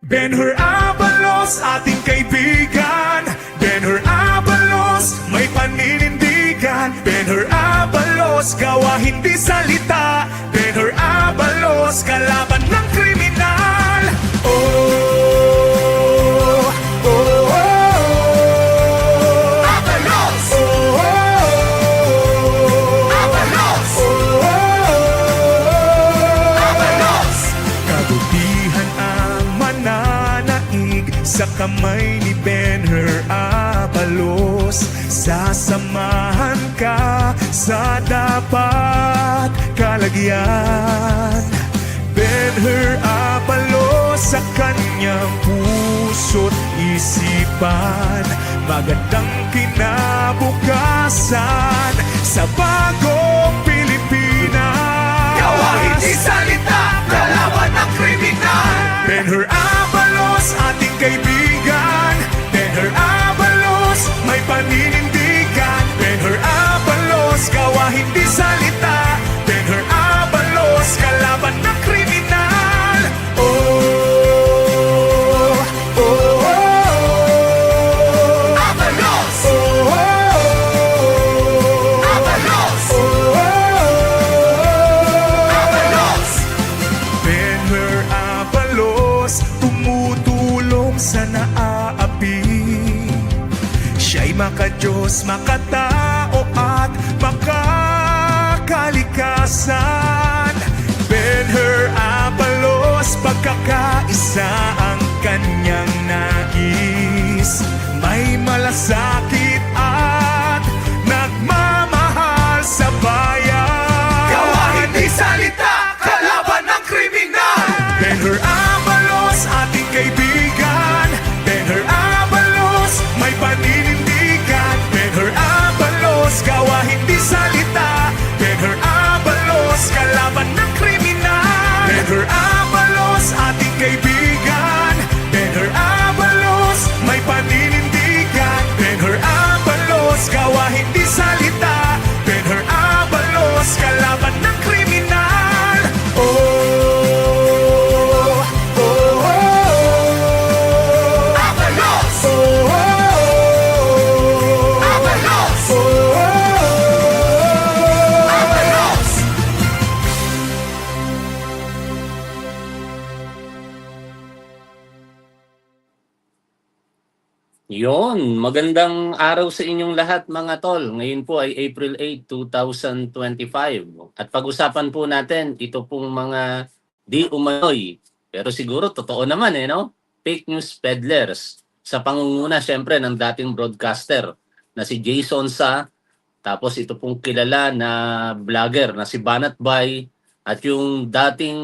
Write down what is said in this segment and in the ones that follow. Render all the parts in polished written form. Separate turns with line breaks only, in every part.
Benhur Abalos, ating kaibigan. Benhur Abalos, may paninindigan. Benhur Abalos, gawa hindi salita. Benhur Abalos, kalaban ng kriminal. Oh, oh, oh, oh. Abalos! Oh, oh, oh. Abalos! Oh, oh, oh. Abalos! Kabutihan ang mananaig sa kamay ni Benhur Abalos. Sasamahan ka sa dapat kalagyan. Benhur Abalos sa kanyang puso't isipan. Magandang kinabukasan sa bagong Pilipinas. Gawa hindi salita, kalaban ng kriminal. Benhur Abalos, ating kaibigan. Benhur Abalos, may paninindigan. Benhur Abalos, gawa hindi salita. Benhur Abalos, kalaban ng kriminal. Oh, oh, oh, oh. Abalos! Oh, oh, oh. Abalos! Oh, oh, oh. Abalos! Benhur Abalos, tumutulong sa naaapi. Siya'y makadiyos, makatao at makakalikasan. Benhur Abalos, pagkakaisa ang kanyang nais. May malasakit at nagmamahal sa bayan. Gawa hindi salita, kalaban ng kriminal. Benhur Abalos, ating kaibigan. Benhur Abalos, may paninindigan. Benhur Abalos, gawa hindi salita. Benhur Abalos, kalaban ng kriminal. Benhur Abalos, ating kaibigan. Benhur Abalos, may paninindigan. Benhur Abalos, gawa hindi salita. Benhur Abalos, kalaban ng kriminal. Oh, oh, oh, oh. Abalos! Oh, oh, oh. Abalos! Oh, oh, oh. Abalos!
Yon, magandang araw sa inyong lahat mga tol. Ngayon po ay April 8, 2025. At pag-usapan po natin ito pong mga di umano'y, pero siguro totoo naman no? Fake news peddlers. Sa pangunguna syempre ng dating broadcaster na si Sonza, tapos ito pong kilala na vlogger na si Banat By, at yung dating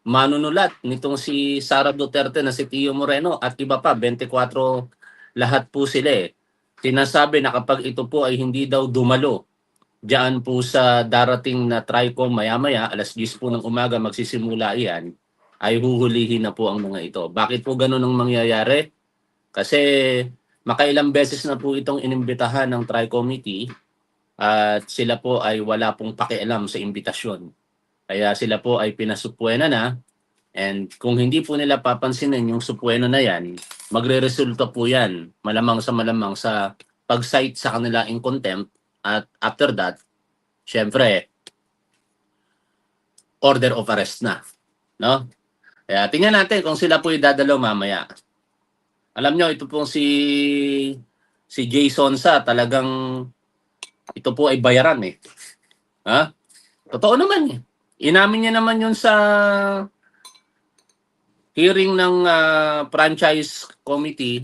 manunulat nitong si Sara Duterte na si Tio Moreno at iba pa, 24 lahat po sila eh. Sinasabi na kapag ito po ay hindi daw dumalo diyan po sa darating na tricom maya-maya, alas 10 po ng umaga magsisimula iyan, ay huhulihin na po ang mga ito. Bakit po ganun ang mangyayari? Kasi makailang beses na po itong inimbitahan ng tri-committee at sila po ay wala pong pakialam sa imbitasyon. Kaya sila po ay pinasupwena na. And kung hindi po nila papansinin yung supweno na yan, magre-resulta po yan malamang sa pag-cite sa kanila in contempt, at after that, syempre, order of arrest na. No? Kaya tingnan natin kung sila po idadalaw mamaya. Alam nyo, ito pong si Sonza, talagang ito po ay bayaran eh. Ha? Totoo naman eh. Inamin niya naman yun sa hearing ng franchise committee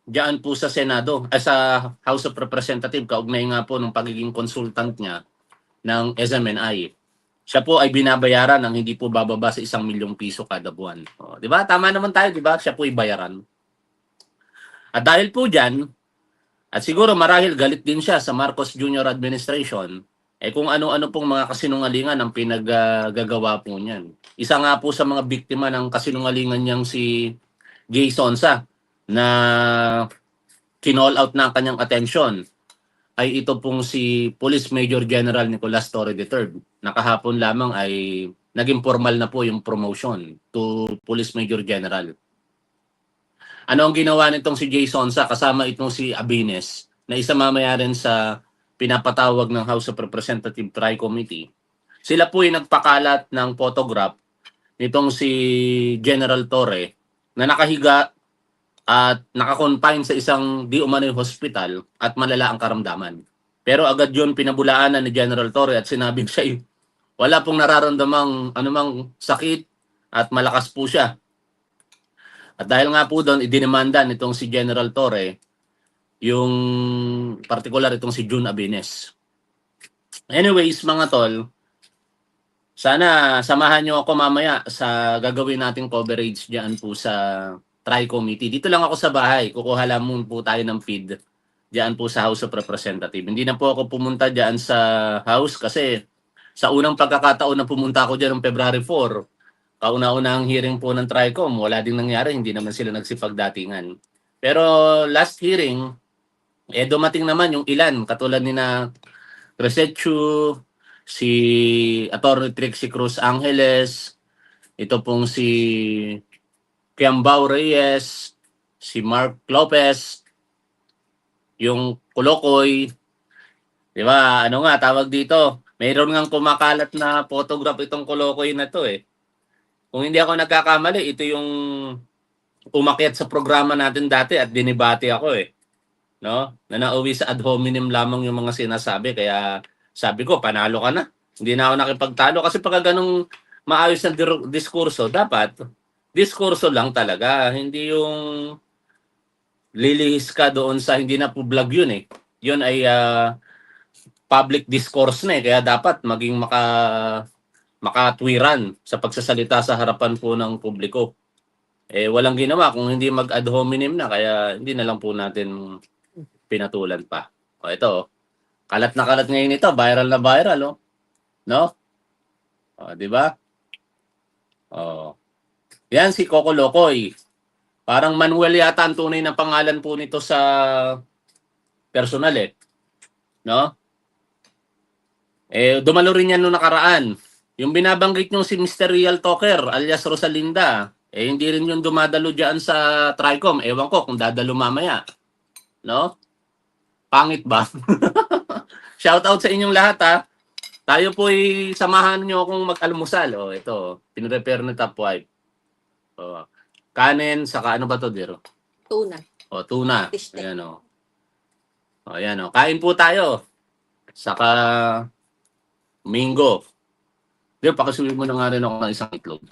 diyan po sa Senado, sa House of Representatives, kaugnay nga po ng pagiging consultant niya ng SMNI. Siya po ay binabayaran ng hindi po bababa sa 1 milyong piso kada buwan. O, di ba? Tama naman tayo, di ba? Siya po ay bayaran. At dahil po diyan, at siguro marahil galit din siya sa Marcos Jr. administration, kung ano-ano pong mga kasinungalingan ang pinaggagawa po niyan. Isa nga po sa mga biktima ng kasinungalingan niyang si Sonza na kinall out na ang kanyang atensyon ay ito pong si Police Major General Nicolas Torre III. Nakahapon lamang ay naging formal na po yung promotion to Police Major General. Ano ang ginawa nitong si Jay Sonza kasama itong si Abines na isa mamaya rin sa pinapatawag ng House of Representative Tri-Committee. Sila po ay nagpakalat ng photograph nitong si General Torre na nakahiga at nakakonfine sa isang di umano'y hospital at malala ang karamdaman. Pero agad yun pinabulaanan ni General Torre at sinabing siya wala pong nararamdamang anumang sakit at malakas po siya. At dahil nga po doon, idinimanda nitong si General Torre yung particular itong si June Abines. Anyways, mga tol, sana samahan nyo ako mamaya sa gagawin nating coverage diyan po sa Tri-Committee. Dito lang ako sa bahay. Kukuha lamang po tayo ng feed diyan po sa House of Representatives. Hindi na po ako pumunta diyan sa House kasi sa unang pagkakataon na pumunta ako diyan noong February 4, kauna-unahang hearing po ng Tricom, wala ding nangyari, hindi naman sila nagsipagdatingan. Pero last hearing, dumating naman yung ilan, katulad ni na Resechu, si Atty. Trixie Cruz Angeles, ito pong si Kiambao Reyes, si Mark Lopez, yung Kulokoy, di ba? Ano nga, tawag dito, mayroon ngang kumakalat na photograph itong Kulokoy na to eh. Kung hindi ako nagkakamali, ito yung umakyat sa programa natin dati at dinibati ako eh. No? Na nauwi sa ad hominem lamang yung mga sinasabi. Kaya sabi ko, panalo ka na. Hindi na ako nakipagtalo. Kasi pagka ganung maayos na diskurso, dapat diskurso lang talaga. Hindi yung lilihis ka doon sa hindi na po vlog yun eh. Yun ay public discourse na eh. Kaya dapat maging makatwiran sa pagsasalita sa harapan po ng publiko. Walang ginawa kung hindi mag-ad hominem na, kaya hindi na lang po natin pinatulan pa. Ito, kalat na kalat ngayon ito, viral na viral, oh. No? Di ba? Yan si Coco Locoy. Parang Manuel yata ang tunay na pangalan po nito sa personal eh. No? Dumalo rin yan noong nakaraan. Yung binabanggit nyo si Mr. Real Talker alias Rosalinda, hindi rin yung dumadalo dyan sa Tricom. Ewan ko kung dadalo mamaya. No? Pangit ba? Shout out sa inyong lahat ha. Tayo po'y samahan nyo akong mag-almusal. Ito, pinrepare na top wife. Kanin, saka ano ba to, Dero?
Tuna.
Tuna. Ayan o. Ayan o. Kain po tayo. Saka Mingo. Dero, pakasuwi mo na nga rin ako ng isang itlog.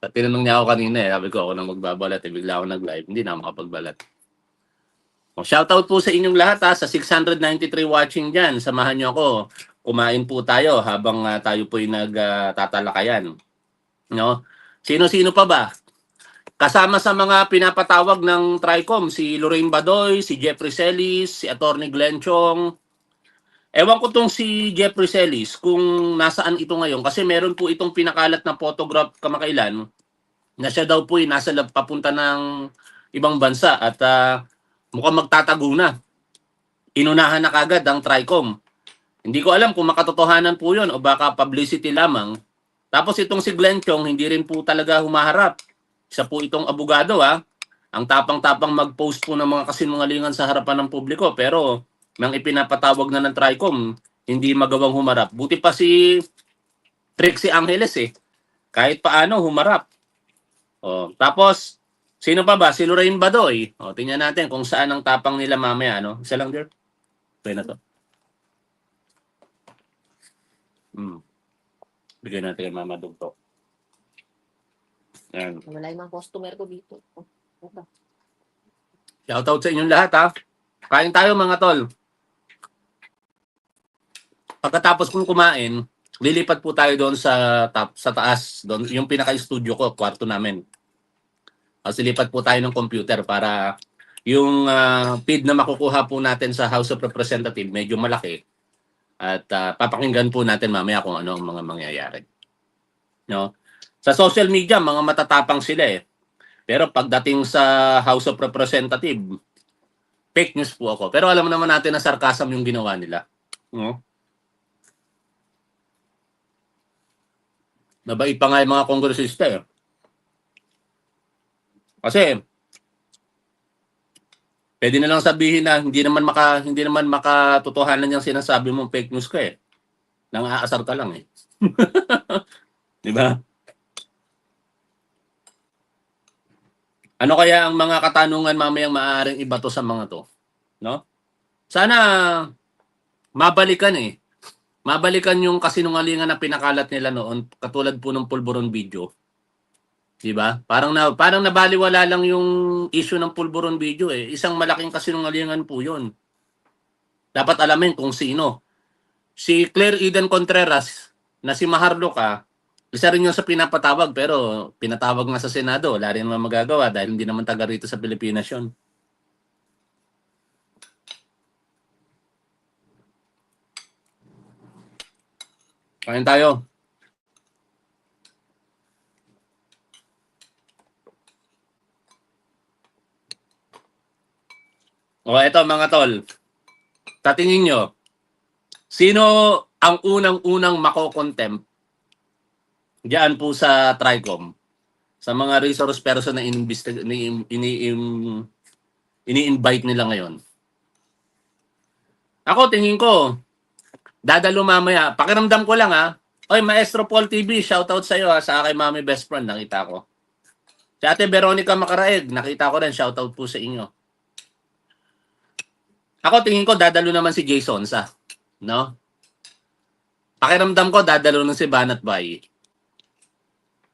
At tinanong niya ako kanina eh. Sabi ko ako nang magbabalat. Bigla ako nag-live. Hindi na ako makapagbalat. Shoutout po sa inyong lahat ha. Sa 693 watching dyan. Samahan nyo ako. Kumain po tayo habang tayo po'y nagtatalakayan. No? Sino-sino pa ba? Kasama sa mga pinapatawag ng Tricom, si Lorraine Badoy, si Jeffrey Celis, si Atty. Glenn Chong. Ewan ko tong si Jeffrey Celis kung nasaan ito ngayon kasi meron po itong pinakalat na photograph kamakailan na siya daw po nasa papunta ng ibang bansa at mukhang magtatago na. Inunahan na kagad ang Tricom. Hindi ko alam kung makatotohanan po yun o baka publicity lamang. Tapos itong si Glenn Chong hindi rin po talaga humaharap. Isa po itong abogado ha. Ang tapang-tapang mag-post po ng mga kasinungalingan sa harapan ng publiko pero nang ipinapatawag na ng Tricom, hindi magawang humarap. Buti pa si Trixie Angeles eh. Kahit paano humarap. Tapos, sino pa ba? Si Lorraine Badoy. Tingnan natin kung saan ang tapang nila mamaya. No? Isa lang there. Pwede na to. Bigyan natin kay Mama Dugto. Yan.
Wala yung mga customer ko dito.
Shoutout sa inyong lahat ha. Kain tayo mga tol. Pagkatapos kong kumain, lilipat po tayo doon sa taas, doon yung pinaka-studio ko, kwarto namin. Kasi lipat po tayo ng computer para yung feed na makukuha po natin sa House of Representatives medyo malaki. At papakinggan po natin mamaya kung ano ang mga mangyayari. No? Sa social media, mga matatapang sila eh. Pero pagdating sa House of Representatives, fake news po ako. Pero alam naman natin na sarcasm yung ginawa nila. No? Mabait pa nga yung mga kongresista eh. Kasi Pwede na lang sabihin na hindi naman makatotohanan yung sinasabi mong fake news ka eh. Nang-aasar ka lang eh. 'Di ba? Ano kaya ang mga katanungan mamayang maaaring ibato sa mga 'to, no? Sana mabalikan eh. Mabalikan yung kasinungalingan na pinakalat nila noon, katulad po ng pulburon video. 'Di ba? Parang nabaliwala lang yung issue ng pulburon video eh. Isang malaking kasinungalingan po 'yun. Dapat alamin kung sino. Si Claire Eden Contreras na si Maharlika, isa rin 'yun sa pinapatawag pero pinatawag nga sa Senado, wala rin naman magagawa dahil hindi naman taga rito sa Pilipinas 'yun. Kain tayo. O eto mga tol, tatingin nyo, sino ang unang-unang mako-contempt diyan po sa tricom? Sa mga resource person na ini-invite nila ngayon. Ako tingin ko, dadalo mamaya. Pakiramdam ko lang ha. Oy, Maestro Paul TV, shoutout sa iyo ha, sa aking mami best friend, nakita ko. Si Ate Veronica Macaraeg, nakita ko rin, shoutout po sa inyo. Ako tingin ko dadalo naman si Sonza, no? Pakiramdam ko dadalo ng si Banat By.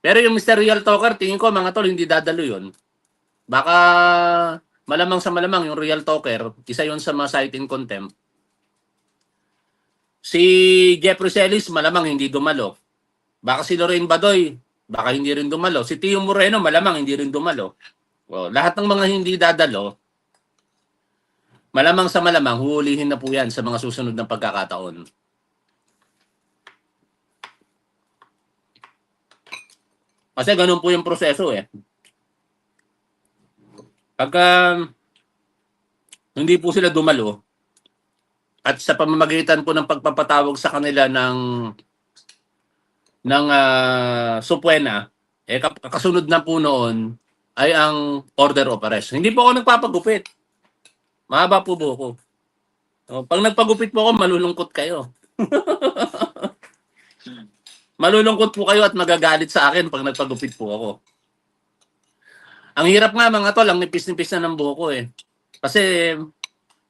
Pero yung Mr. Real Talker, tingin ko mga tol, hindi dadalo yun. Baka malamang sa malamang yung Real Talker, isa yun sa mga citing contempt. Si Jeffrey Celis, malamang hindi dumalo. Baka si Lorraine Badoy, baka hindi rin dumalo. Si Tio Moreno, malamang hindi rin dumalo. O, lahat ng mga hindi dadalo, malamang sa malamang, huhulihin na po yan sa mga susunod ng pagkakataon. Kasi ganun po yung proseso eh. Pagka hindi po sila dumalo, at sa pamamagitan po ng pagpapatawag sa kanila ng supwena, kasunod na po noon ay ang order of arrest. Hindi po ako nagpapagupit. Mahaba po buhok ko. O, pag nagpagupit po ako, malulungkot kayo. Malulungkot po kayo at magagalit sa akin pag nagpagupit po ako. Ang hirap nga mga tol, ang nipis-nipis na ng buhok ko eh. Kasi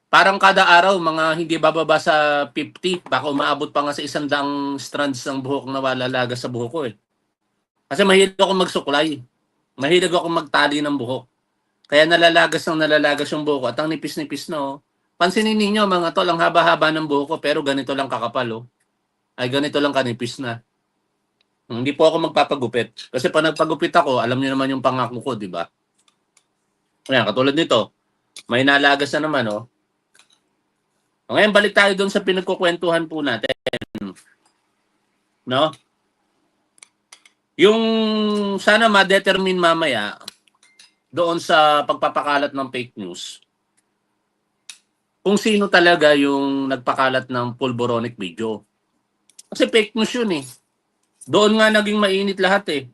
parang kada araw, mga hindi bababa sa 50, baka umaabot pa nga sa 100 strands ng buhok na walalaga sa buhok ko eh. Kasi mahilig ako magsuklay. Mahilig ako magtali ng buhok. Kaya nalalagas yung buhok ko at ang nipis-nipis na oh. Pansinin ninyo mga tol, ang haba-haba ng buhok ko pero ganito lang kakapal oh. Ay ganito lang kanipis na. Hindi po ako magpapagupit. Kasi pag nagpagupit ako, alam niyo naman yung pangako ko, di ba? Ayan, katulad nito, may nalagas na naman oh. Ngayon, balik tayo doon sa pinagkukwentuhan po natin. No? Yung sana ma-determine mamaya doon sa pagpapakalat ng fake news, kung sino talaga yung nagpakalat ng pulboronic video. Kasi fake news yun eh. Doon nga naging mainit lahat eh.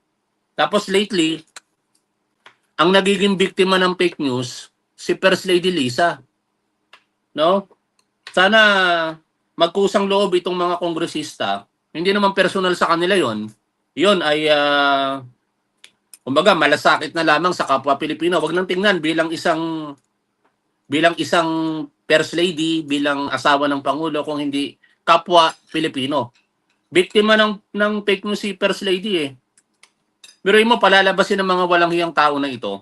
Tapos lately, ang nagiging biktima ng fake news, si First Lady Lisa. No? Sana magkusang loob itong mga kongresista. Hindi naman personal sa kanila yon. Yon ay kumbaga malasakit na lamang sa kapwa Pilipino. Wag nang tingnan bilang isang First Lady, bilang asawa ng Pangulo, kung hindi kapwa Pilipino. Biktima ng fake news si First Lady eh. Pero mo palalabasin ng mga walang hiyang tao na ito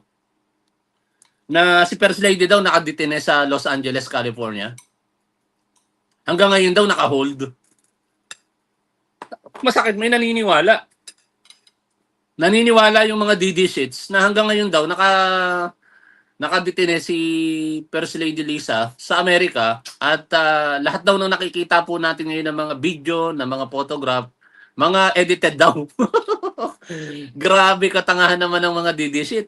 na si First Lady daw nakadetine sa Los Angeles, California. Hanggang ngayon daw naka-hold. Masakit, may naniniwala yung mga DD sheets na hanggang ngayon daw nakadetine si First Lady Lisa sa Amerika at lahat daw ng nakikita po natin ngayon ng mga video, ng mga photograph, mga edited daw. Grabe katangahan naman ng mga DD sheet.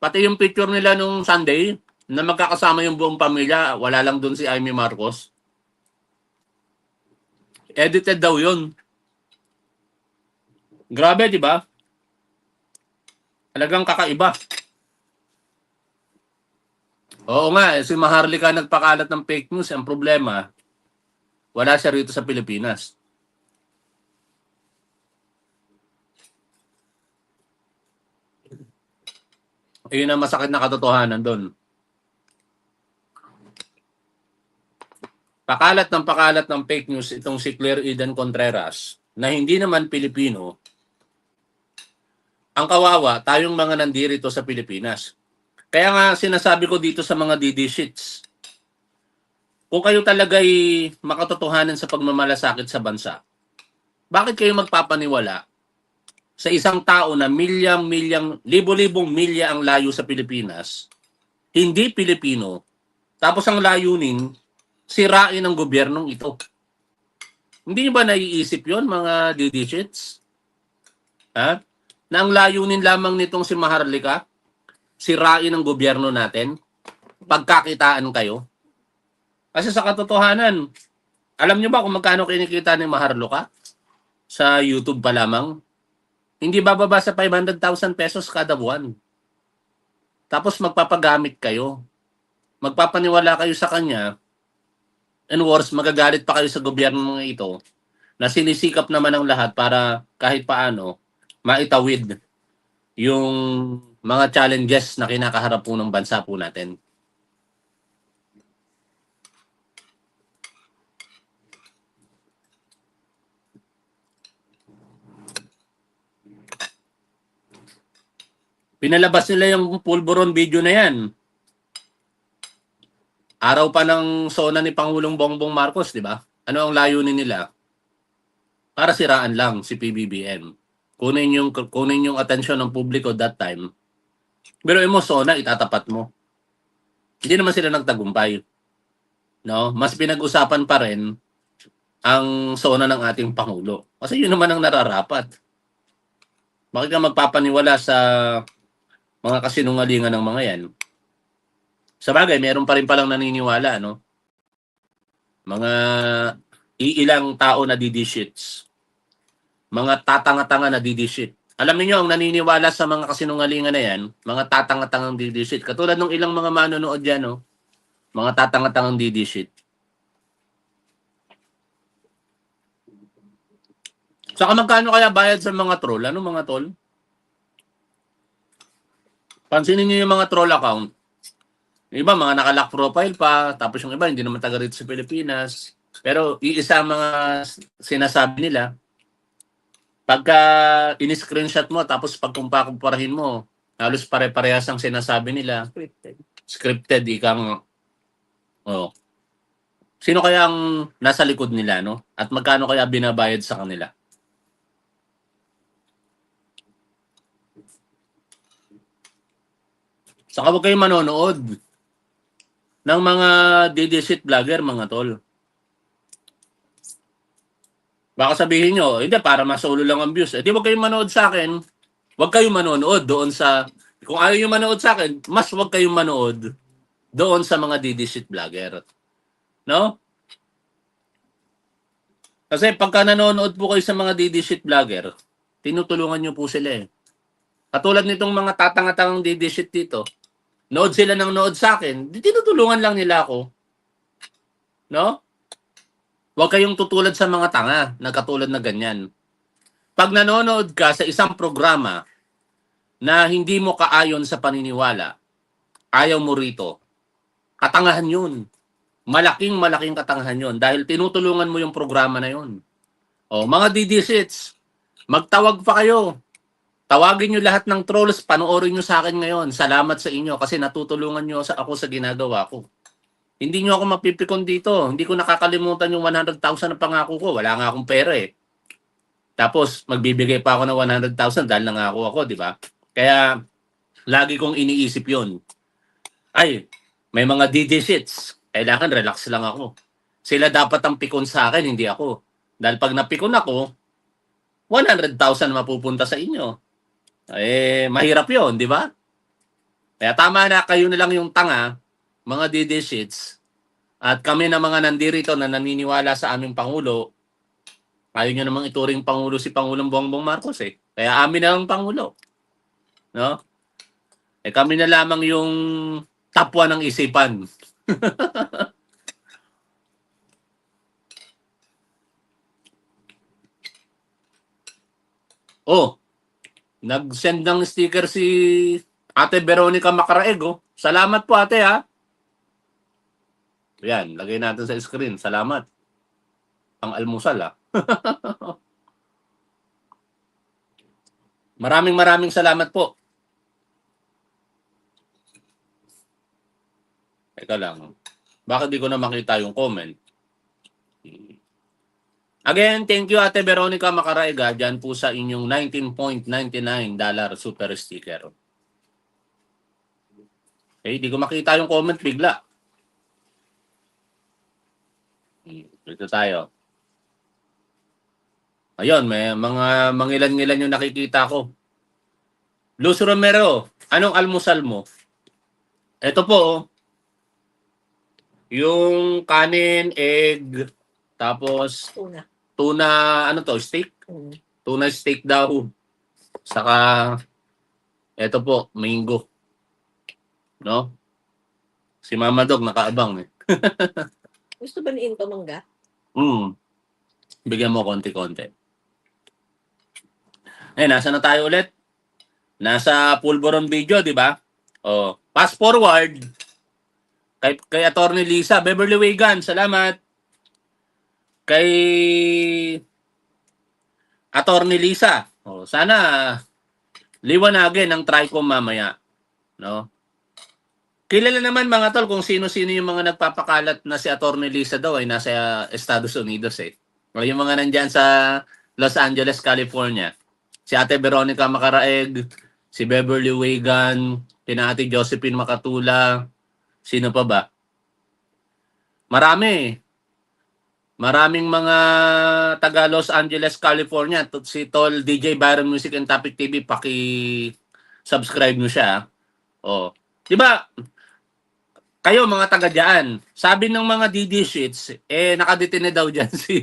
Pati yung picture nila nung Sunday na magkakasama yung buong pamilya, wala lang doon si Amy Marcos. Edited daw yun. Grabe, di ba? Talagang kakaiba. Oo nga, si Maharlika nagpakalat ng fake news. Ang problema, wala siya rito sa Pilipinas. Yun ang masakit na katotohanan doon. Pakalat ng fake news itong si Claire Eden Contreras na hindi naman Pilipino. Ang kawawa, tayong mga nandirito sa Pilipinas. Kaya nga sinasabi ko dito sa mga DD sheets, kung kayo talaga'y makatotohanan sa pagmamalasakit sa bansa, bakit kayo magpapaniwala sa isang tao na milyang-milyang, libo-libong milya ang layo sa Pilipinas, hindi Pilipino, tapos ang layunin, sirain ang gobyernong ito? Hindi ba naiisip yon mga DD sheets? Ha? Na ang layunin lamang nitong si Maharlika, sirain ang gobyerno natin, pagkakitaan kayo. Kasi sa katotohanan, alam nyo ba kung magkano kinikita ni Maharlika sa YouTube pa lamang? Hindi bababa sa 500,000 pesos kada buwan. Tapos magpapagamit kayo. Magpapaniwala kayo sa kanya. And worse, magagalit pa kayo sa gobyerno ng ito na sinisikap naman ng lahat para kahit paano maitawid yung mga challenges na kinakaharap po ng bansa po natin. Pinalabas nila yung pulburon video na yan. Araw pa ng sona ni Pangulong Bongbong Marcos, di ba? Ano ang layunin nila? Para siraan lang si PBBM. Kunin yung atensyon ng publiko that time. Pero mo sona, itatapat mo. Hindi naman sila nagtagumpay. No? Mas pinag-usapan pa rin ang sona ng ating Pangulo. Kasi yun naman ang nararapat. Bakit ka magpapaniwala sa mga kasinungalingan ng mga yan? Sa bagay, meron pa rin palang naniniwala, no? Mga iilang tao na DD-sheets. Mga tatanga-tanga na DD-sheet. Alam niyo ang naniniwala sa mga kasinungalingan na yan, mga tatanga-tangang DD-sheet. Katulad ng ilang mga manonood yan, no? Mga tatanga-tangang DD-sheet. Saka magkano kaya bayad sa mga troll? Ano mga troll? Pansinin niyo yung mga troll account. Yung iba, mga naka-lock profile pa. Tapos yung iba, hindi naman taga rito sa Pilipinas. Pero iisa ang mga sinasabi nila. Pagka in-screenshot mo, tapos pagkumparahin mo, halos pare-parehas ang sinasabi nila. Scripted, ikang... Oh. Sino kaya ang nasa likod nila, no? At magkano kaya binabayad sa kanila? Saka huwag kayong manonood ng mga DD-shit vlogger, mga tol. Baka sabihin nyo, hindi, para masolo lang ang views. Di huwag kayong manood sa akin. Huwag kayong manonood doon sa... Kung ayaw yung manood sa akin, mas huwag kayong manood doon sa mga DD-shit vlogger. No? Kasi pagka nanonood po kayo sa mga DD-shit vlogger, tinutulungan nyo po sila eh. Katulad nitong mga tatanga-tangang DD-shit dito. Nood sila ng nood sa akin, tinutulungan lang nila ako. No? Huwag kayong tutulad sa mga tanga na katulad na ganyan. Pag nanonood ka sa isang programa na hindi mo kaayon sa paniniwala, ayaw mo rito, katangahan yun. Malaking katangahan yun dahil tinutulungan mo yung programa na yun. O, mga DD-shits, magtawag pa kayo. Tawagin nyo lahat ng trolls, panoorin nyo sa akin ngayon. Salamat sa inyo kasi natutulungan nyo ako sa ginagawa ko. Hindi nyo ako mapipikon dito. Hindi ko nakakalimutan yung 100,000 na pangako ko. Wala nga akong pera eh. Tapos, magbibigay pa ako ng 100,000 dahil nangako ako, di ba? Kaya, lagi kong iniisip yon. Ay, may mga DD-shits. Kailangan relax lang ako. Sila dapat ang pikon sa akin, hindi ako. Dahil pag napikon ako, 100,000 mapupunta sa inyo. Eh, mahirap yon, di ba? Kaya tama na, kayo na lang yung tanga, mga DD-shits, at kami na mga nandirito na naniniwala sa aming Pangulo, ayaw nyo namang ituring Pangulo si Pangulong Bongbong Marcos eh. Kaya amin na ang Pangulo. no? Eh kami na lamang yung tapwa ng isipan. Oh, nag-send ng sticker si Ate Veronica Macaraeg, oh. Salamat po, ate, ha. Yan, lagay natin sa screen. Salamat. Ang almusal, ha. Maraming salamat po. Teka lang. Bakit di ko na makita yung comment? Again, thank you Ate Veronica Macaraega dyan po sa inyong $19.99 super sticker. Okay, di ko makita yung comment bigla. Dito tayo. Ayun, may mga mangilan-ngilan yung nakikita ko. Luz Romero, anong almusal mo? Ito po, oh. Yung kanin, egg, tapos
Tuna.
tuna, ano to, steak? Tuna steak daw. Saka, ito po, mango. No? Si Mama Dog nakaabang eh.
Gusto ba ni Into mangga?
Bigyan mo konti-konti. Eh, nasa na tayo ulit? Nasa pulburon video, di ba? Oh, fast forward. Kay Attorney Lisa, Beverly Wigan, salamat. Kay Attorney Lisa, oh, sana liwanagin ang tricom mamaya. No? Kilala naman mga tol kung sino-sino yung mga nagpapakalat na si Attorney Lisa daw ay nasa Estados Unidos eh. O yung mga nandyan sa Los Angeles, California. Si Ate Veronica Macaraeg, si Beverly Wigan, kina Ate Josephine Makatula, sino pa ba? Marami. Maraming mga taga Los Angeles, California. Si Tol DJ Byron Music and Topic TV, paki-subscribe nyo siya. Oh. 'Di ba? Kayo mga taga diyan, sabi ng mga DD sheets, eh nakadetine daw diyan si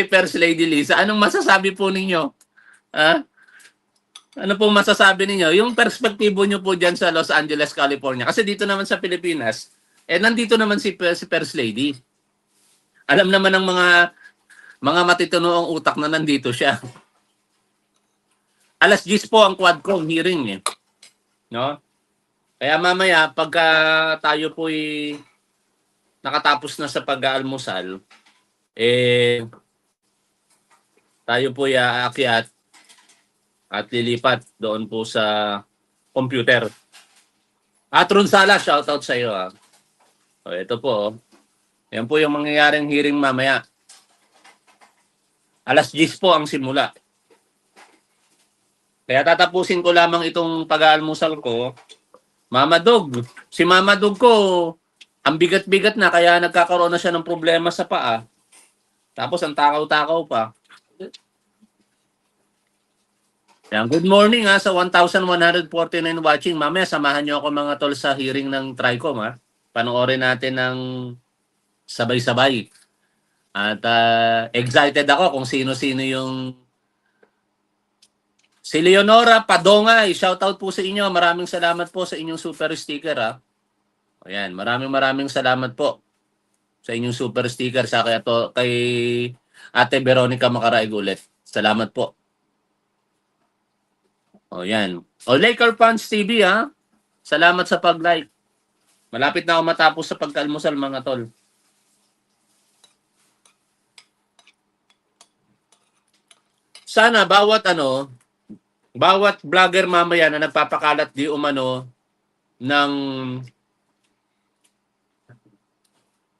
First Lady Lisa. Anong masasabi po ninyo? Ha? Ano pong masasabi ninyo? Yung perspektibo nyo po diyan sa Los Angeles, California. Kasi dito naman sa Pilipinas, eh nandito naman si First Lady. Alam naman ng mga matitunoong utak na nandito siya. Alas 10 po ang Quadcom hearing eh. No? Kaya mamaya, pagka tayo po'y nakatapos na sa pag-aalmusal, eh, tayo po'y aakyat at lilipat doon po sa computer. Atron Sala, shoutout sa iyo. O, ito po. Yan po yung mangyayaring hearing mamaya. Alas 10 po ang simula. Kaya tatapusin ko lamang itong pag-aalmusal ko. Mama Dog. Si Mama Dog ko, ang bigat-bigat na kaya nagkakaroon na siya ng problema sa paa. Tapos ang takaw-takaw pa. Yan. Good morning sa 1,149 watching. Mamaya samahan niyo ako mga tol sa hearing ng Tricom ha. Panoorin natin ng sabay-sabay. At excited ako kung sino-sino yung si Leonora Padongay, shoutout po sa inyo. Maraming salamat po sa inyong super sticker ha. Ayan, maraming salamat po sa inyong super sticker sa kay Ate Veronica Macaraeg ulit. Salamat po. O yan. O Laker Fans TV ha. Salamat sa pag-like. Malapit na ako matapos sa pagkalmusal mga tol. Sana bawat vlogger mamaya na nagpapakalat di umano ng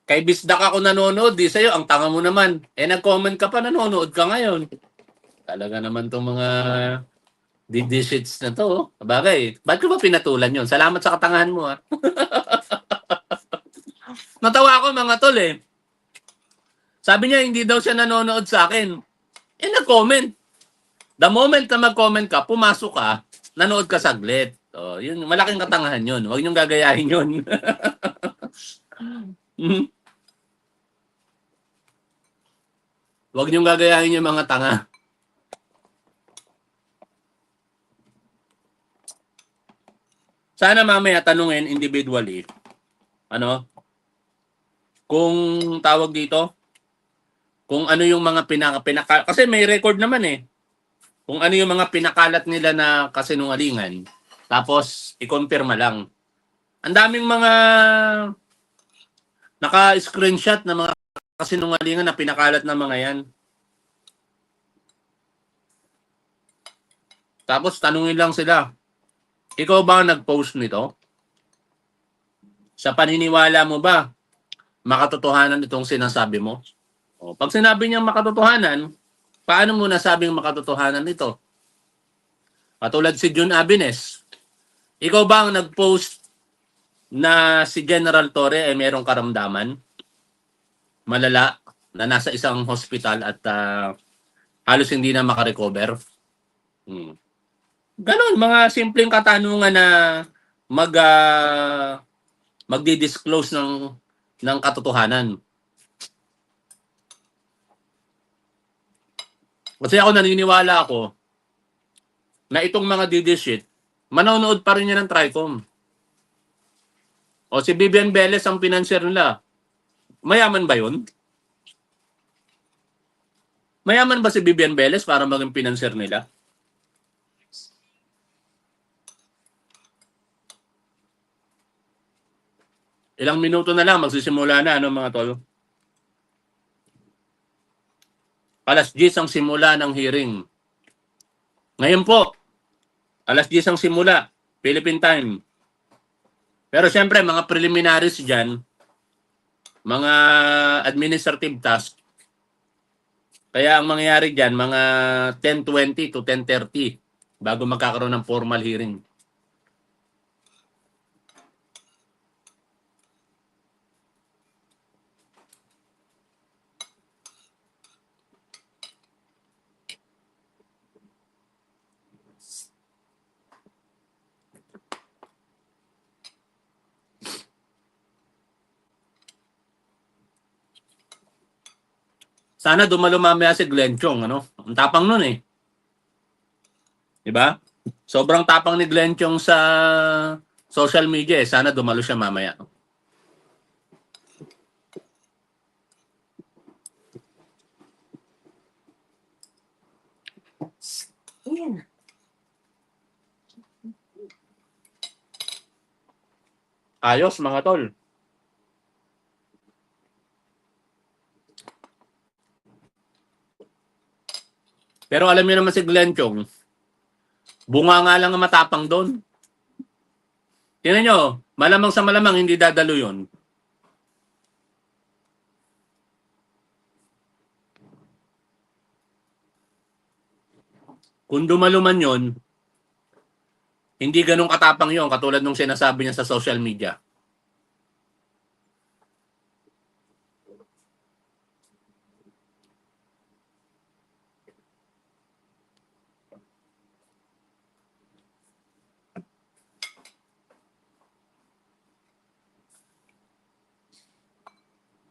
kay Bisdak ako nanonood, di sa'yo, ang tanga mo naman. Eh, nag-comment ka pa, nanonood ka ngayon. Talaga naman tong mga digits na to. Bagay, ba't ko ba pinatulan yun? Salamat sa katangahan mo, ha. Natawa ako, mga tol, eh. Sabi niya, hindi daw siya nanonood sa akin. Eh, nag-comment. The moment na mag-comment ka, pumasok ka, nanood ka saglit. So, yun, malaking katangahan yun. Huwag niyong gagayahin yun. Huwag niyong gagayahin yung mga tanga. Sana mamaya tanungin individually, ano, kung tawag dito, kung ano yung mga pinaka kasi may record naman eh. Kung ano yung mga pinakalat nila na kasinungalingan, tapos i-confirma lang. Ang daming mga naka-screenshot na mga kasinungalingan na pinakalat ng mga yan. Tapos tanungin lang sila, ikaw ba ang nag-post nito? Sa paniniwala mo ba, makatotohanan itong sinasabi mo? O, pag sinabi niyang makatotohanan, paano mo nasabing makatotohanan ito? Katulad si Jun Abines, ikaw ba ang nag-post na si General Torre ay mayroong karamdaman? Malala na nasa isang hospital at halos hindi na makarecover? Hmm. Ganon, mga simpleng katanungan na mag magdi-disclose ng katotohanan. Kasi ako naniniwala ako na itong mga DD manonood pa rin yan ng Tricom. O si Vivian Velez ang financier nila. Mayaman ba yun? Mayaman ba si Vivian Velez para maging financier nila? Ilang minuto na lang, magsisimula na, ano mga tol? Alas 10 ang simula ng hearing. Ngayon po, alas 10 ang simula, Philippine time. Pero syempre, mga preliminaries dyan, mga administrative task. Kaya ang mangyayari dyan, mga 10:20 to 10:30 bago magkakaroon ng formal hearing. Sana dumalo mamaya si Glenn Chong, ano? Ang tapang nun eh. Diba? Sobrang tapang ni Glenn Chong sa social media eh. Sana dumalo siya mamaya.
Yan.
Ayos mga tol. Pero alam niyo naman si Glenn Chong, bunga nga lang ang matapang doon. Tingnan nyo, malamang sa malamang hindi dadalo yun. Kung dumalo man yun, hindi ganun katapang yun katulad nung sinasabi niya sa social media.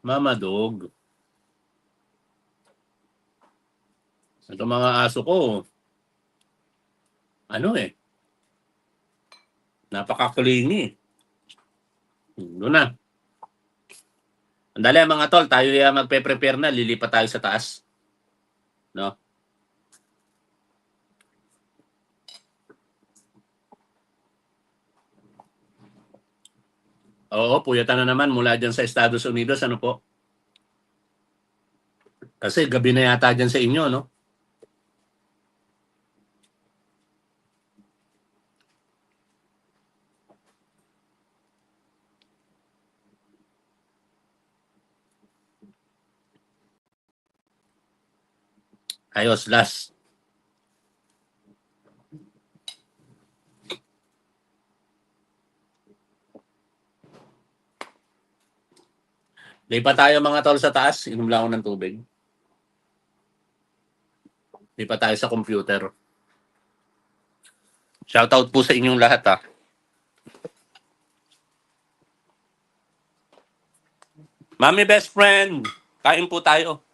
Mama Dog. Ito mga aso ko, ano eh, napaka-clingy. Doon na. Andali mga tol, tayo magpe-prepare na, lilipat tayo sa taas. No? Oo, puyatan na naman mula dyan sa Estados Unidos, ano po? Kasi gabi na yata dyan sa inyo, no? Ayos, last. Lipat tayo mga tol sa taas. Inom lang ako ng tubig. Lipat tayo sa computer. Shoutout po sa inyong lahat ha. Mami best friend, kain po tayo.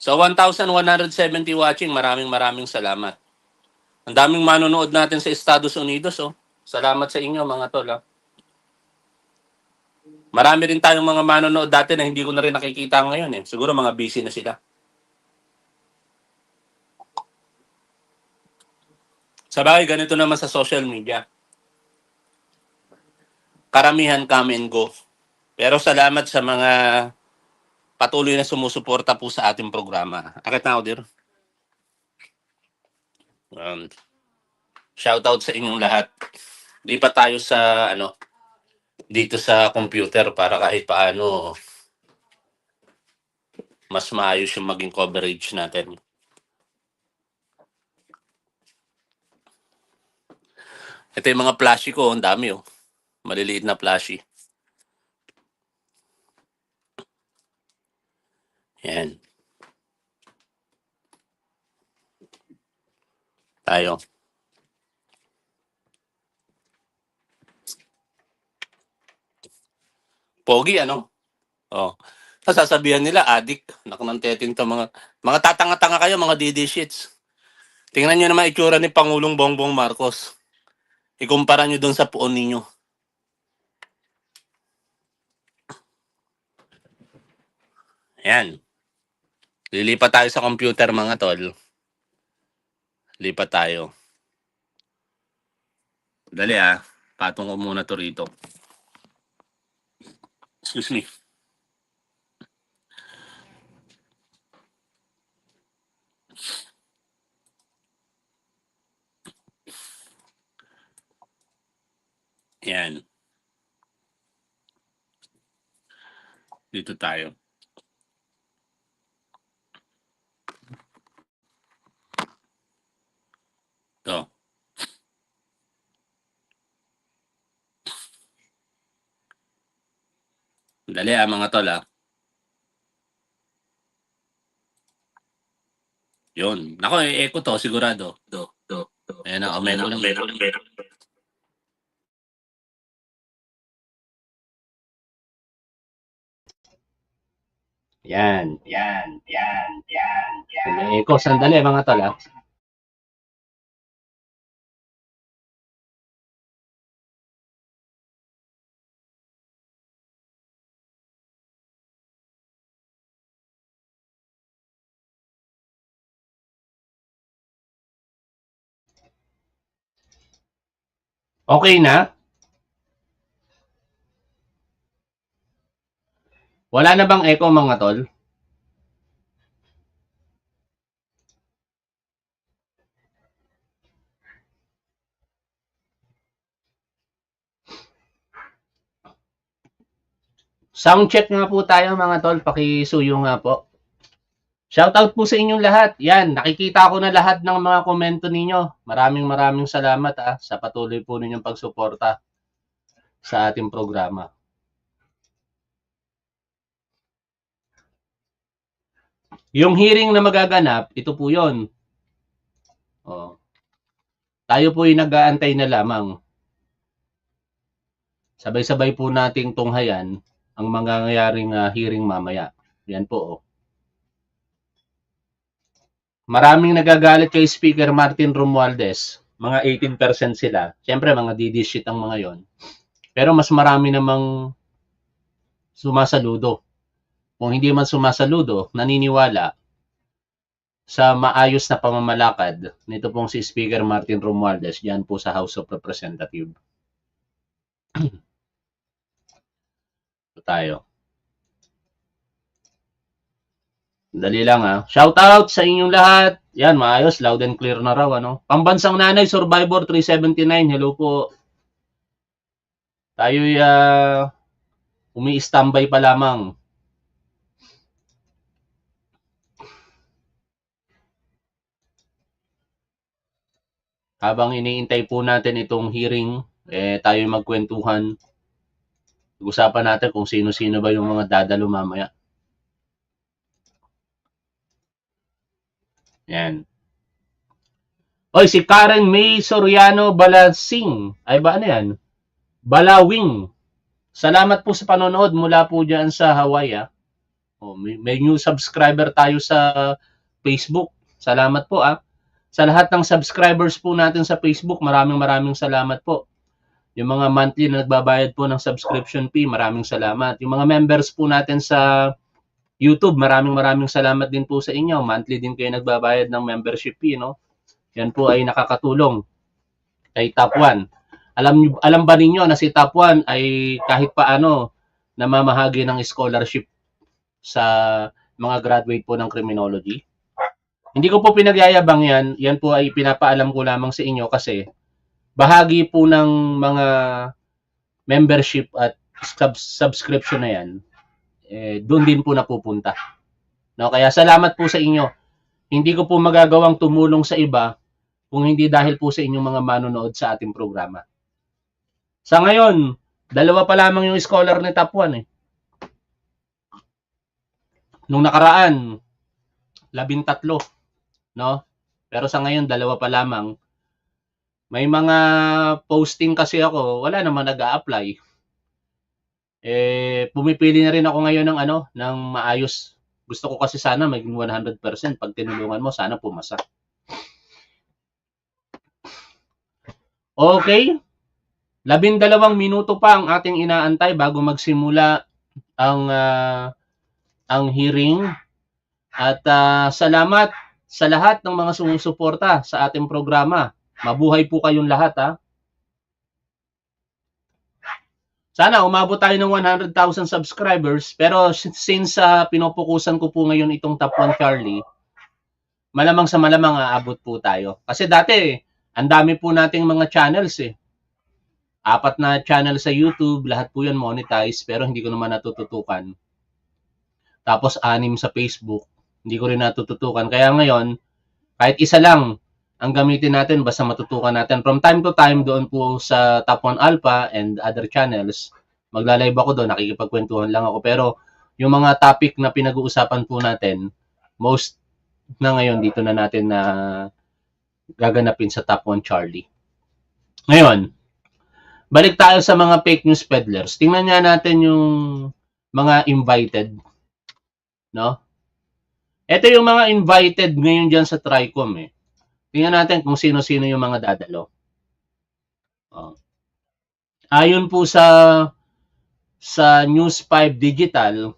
So 1,170 watching, maraming salamat. Ang daming manonood natin sa Estados Unidos, oh. Salamat sa inyo mga tol, ah. Marami rin tayong mga manonood dati na hindi ko na rin nakikita ngayon, eh. Siguro mga busy na sila. Sabagay, ganito naman sa social media. Karamihan come and go. Pero salamat sa mga patuloy na sumusuporta po sa ating programa. Akit na ako, dear. Shoutout sa inyong lahat. Lipat tayo sa dito sa computer para kahit paano mas maayos yung maging coverage natin. Ito yung mga flashy ko, ang dami oh. Maliliit na flashy. Yan. Tayo. Pogi, ano? Oh. Sasabihan nila, addict. Nakunantetin to mga tatanga-tanga kayo, mga DD shits. Tingnan nyo naman itsura ni Pangulong Bongbong Marcos. Ikumpara nyo dun sa puon ninyo. Yan. Lilipat tayo sa computer mga tol. Lipat tayo. Dali ah. Patong ko muna to rito. Excuse me. Yan. Dito tayo. Ito. Dali ah mga tol ah. Yun. Nako, echo to sigurado. Ayan na, meron. Yan. May echo. Sandali mga tol ah. Okay na? Wala na bang echo mga tol? Sound check nga po tayo mga tol. Pakisuyo nga po. Shoutout po sa inyong lahat. Yan, nakikita ko na lahat ng mga komento ninyo. Maraming salamat sa patuloy po ninyong pagsuporta sa ating programa. Yung hearing na magaganap, ito po yun. Oh. Tayo po ay nag-aantay na lamang. Sabay-sabay po nating tunghayan ang mangyayaring hearing mamaya. Yan po. Oh. Maraming nagagalit kay Speaker Martin Romualdez. Mga 18% sila. Siyempre, mga DD shit ang mga yon. Pero mas marami namang sumasaludo. Kung hindi man sumasaludo, naniniwala sa maayos na pamamalakad nito pong si Speaker Martin Romualdez diyan po sa House of Representatives. Ito tayo. Dali lang Shout out sa inyong lahat. Yan, maayos, loud and clear na raw Pambansang Nanay Survivor 379. Hello po. Tayo'y umi-standby pa lamang. Habang iniintay po natin itong hearing, tayo'y magkwentuhan. Pag-usapan natin kung sino-sino ba yung mga dadalo mamaya. Yan. Oy, si Karen May Soriano Balasing. Ay ba ano yan? Balawing. Salamat po sa panonood mula po dyan sa Hawaii.
May new subscriber tayo sa Facebook. Salamat po Sa lahat ng subscribers po natin sa Facebook, maraming salamat po. Yung mga monthly na nagbabayad po ng subscription fee, maraming salamat. Yung mga members po natin sa YouTube, maraming salamat din po sa inyo. Monthly din kayo nagbabayad ng membership fee, no? Yan po ay nakakatulong kay Top 1. Alam ba ninyo na si Top 1 ay kahit paano namamahagi ng scholarship sa mga graduate po ng criminology? Hindi ko po pinagyayabang yan. Yan po ay pinapaalam ko lamang sa inyo kasi bahagi po ng mga membership at subscription na yan, doon din po napupunta. No? Kaya salamat po sa inyo. Hindi ko po magagawang tumulong sa iba kung hindi dahil po sa inyong mga manonood sa ating programa. Sa ngayon, 2 pa lamang yung scholar ni Top 1 Nung nakaraan, 13, no? Pero sa ngayon, 2 pa lamang. May mga posting kasi ako, wala naman nag-a-apply. Pumipili na rin ako ngayon ng maayos. Gusto ko kasi sana maging 100% pag tinulungan mo, sana pumasa. Okay. 12 minuto pa ang ating inaantay bago magsimula ang hearing. At salamat sa lahat ng mga sumusuporta sa ating programa. Mabuhay po kayong lahat Sana umabot tayo ng 100,000 subscribers, pero since pinopokusan ko po ngayon itong Top 1 Charlie, malamang sa malamang aabot po tayo. Kasi dati, ang dami po nating mga channels 4 na channel sa YouTube, lahat po yan monetize, pero hindi ko naman natututukan. Tapos 6 sa Facebook, hindi ko rin natututukan. Kaya ngayon, kahit isa lang ang gamitin natin, basta matutukan natin. From time to time, doon po sa Top 1 Alpha and other channels, magla-live ako doon, nakikipagkwentuhan lang ako. Pero yung mga topic na pinag-uusapan po natin, most na ngayon dito na natin na gaganapin sa Top 1 Charlie. Ngayon, balik tayo sa mga fake news peddlers. Tingnan nga natin yung mga invited. No? Ito yung mga invited ngayon dyan sa Tricom Tingnan natin kung sino-sino yung mga dadalo. Ayon po sa News 5 Digital,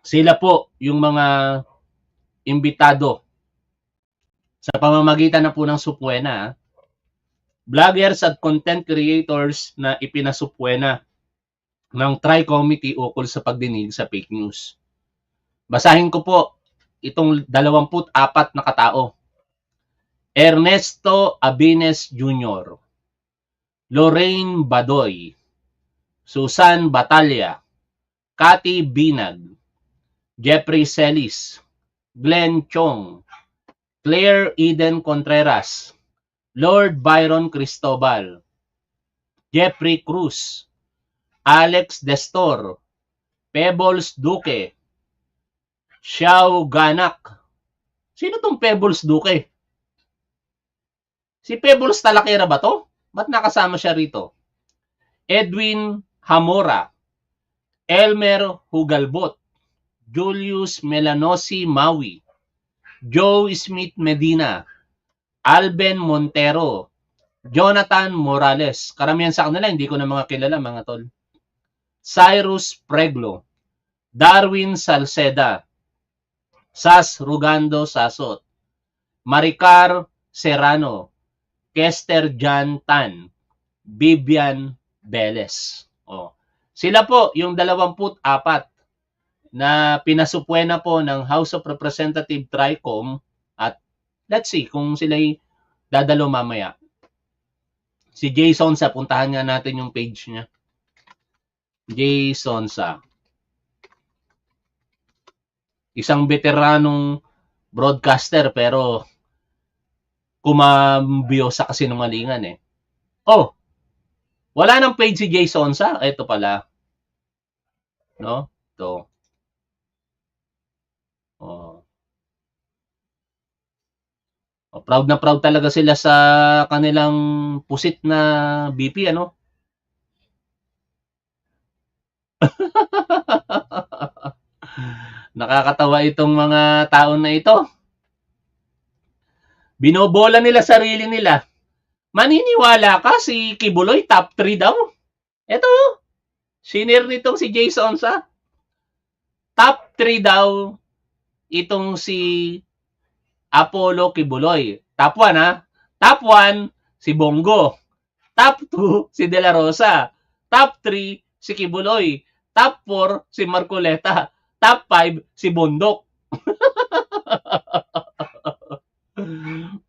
sila po yung mga imbitado sa pamamagitan na po ng supwena. Vloggers at content creators na ipinasupwena ng Tri-Committee ukol sa pagdinig sa fake news. Basahin ko po itong 24 na katao. Ernesto Abines Jr., Lorraine Badoy, Susan Batalla, Cathy Binag, Jeffrey Celis, Glenn Chong, Claire Eden Contreras, Lord Byron Cristobal, Jeffrey Cruz, Alex Destor, Pebbles Duque, Xiao Ganak. Sino tong Pebbles Duque? Si Pebbles Talakera ba to? Ba't nakasama siya rito? Edwin Hamora, Elmer Hugalbot, Julius Melanosi Maui, Joe Smith Medina, Alben Montero, Jonathan Morales. Karamihan sa kanila, hindi ko na mga kilala mga tol. Cyrus Preglo, Darwin Salceda, Sas Rugando Sasot, Maricar Serrano, Kester Jan Tan, Vivian Beles. Sila po yung 24 na pinasupwena po ng House of Representative Tricom at let's see kung sila'y dadalo mamaya. Si Jay Sonza, puntahan nga natin yung page niya. Jay Sonza. Isang veteranong broadcaster pero kumambyo sa kasinungalingan wala nang page si Jay Sonza. Ito pala. No? Ito. Proud na proud talaga sila sa kanilang pusit na BP, Nakakatawa itong mga tao na ito. Binobola nila sarili nila. Maniniwala ka si Kibuloy top 3 daw? Ito, senior nitong si Jay Sonza. Top 3 daw itong si Apollo Kibuloy. Top 1 ha. Top 1 si Bongo. Top 2 si De La Rosa. Top 3 si Kibuloy. Top 4 si Marcoleta. Top 5 si Bondok.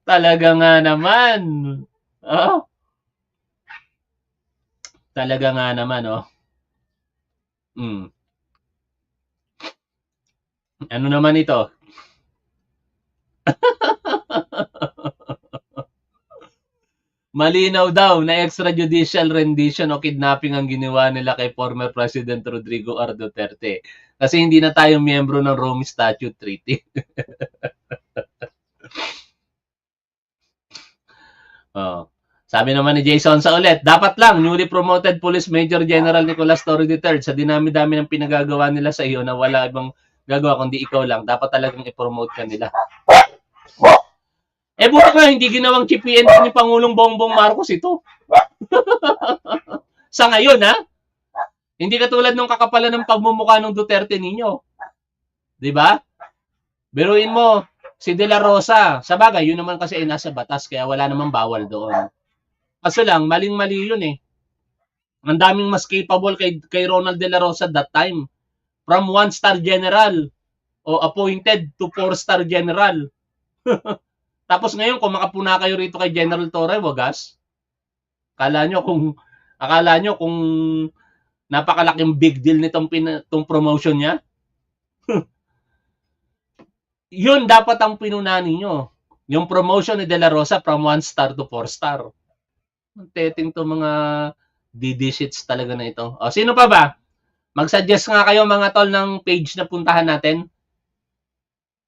Talaga nga naman. Oh. Talaga nga naman, oh. Ano naman ito? Malinaw daw na extrajudicial rendition o kidnapping ang ginawa nila kay former President Rodrigo R. Duterte. Kasi hindi na tayo miyembro ng Rome Statute Treaty. Oh. Sabi naman ni Jason sa ulit, dapat lang newly promoted Police Major General Nicolas Torre III sa dinami-dami ng pinagagawa nila sa iyo na wala ibang gagawa kundi ikaw lang. Dapat talagang i-promote ka nila. Eh buti nga, hindi ginawang chief PNP ni Pangulong Bongbong Marcos ito. Sa ngayon, ha? Hindi katulad ng kakapalan ng pagmumukha ng Duterte ninyo. Diba? Biruin mo, si De La Rosa, sa bagay, yun naman kasi ay nasa batas, kaya wala namang bawal doon. Kaso lang, maling-mali yun eh. Ang daming mas capable kay Ronald De La Rosa that time. From 1-star general o appointed to 4-star general. Tapos ngayon, kung makapuna kayo rito kay General Torre, wagas. Akala nyo kung napakalaking big deal nitong promotion niya? Yun dapat ang pinuna ninyo. Yung promotion ni De La Rosa from 1-star to 4-star. Teting to mga DD-shits talaga na ito. O, sino pa ba? Mag-suggest nga kayo mga tol ng page na puntahan natin.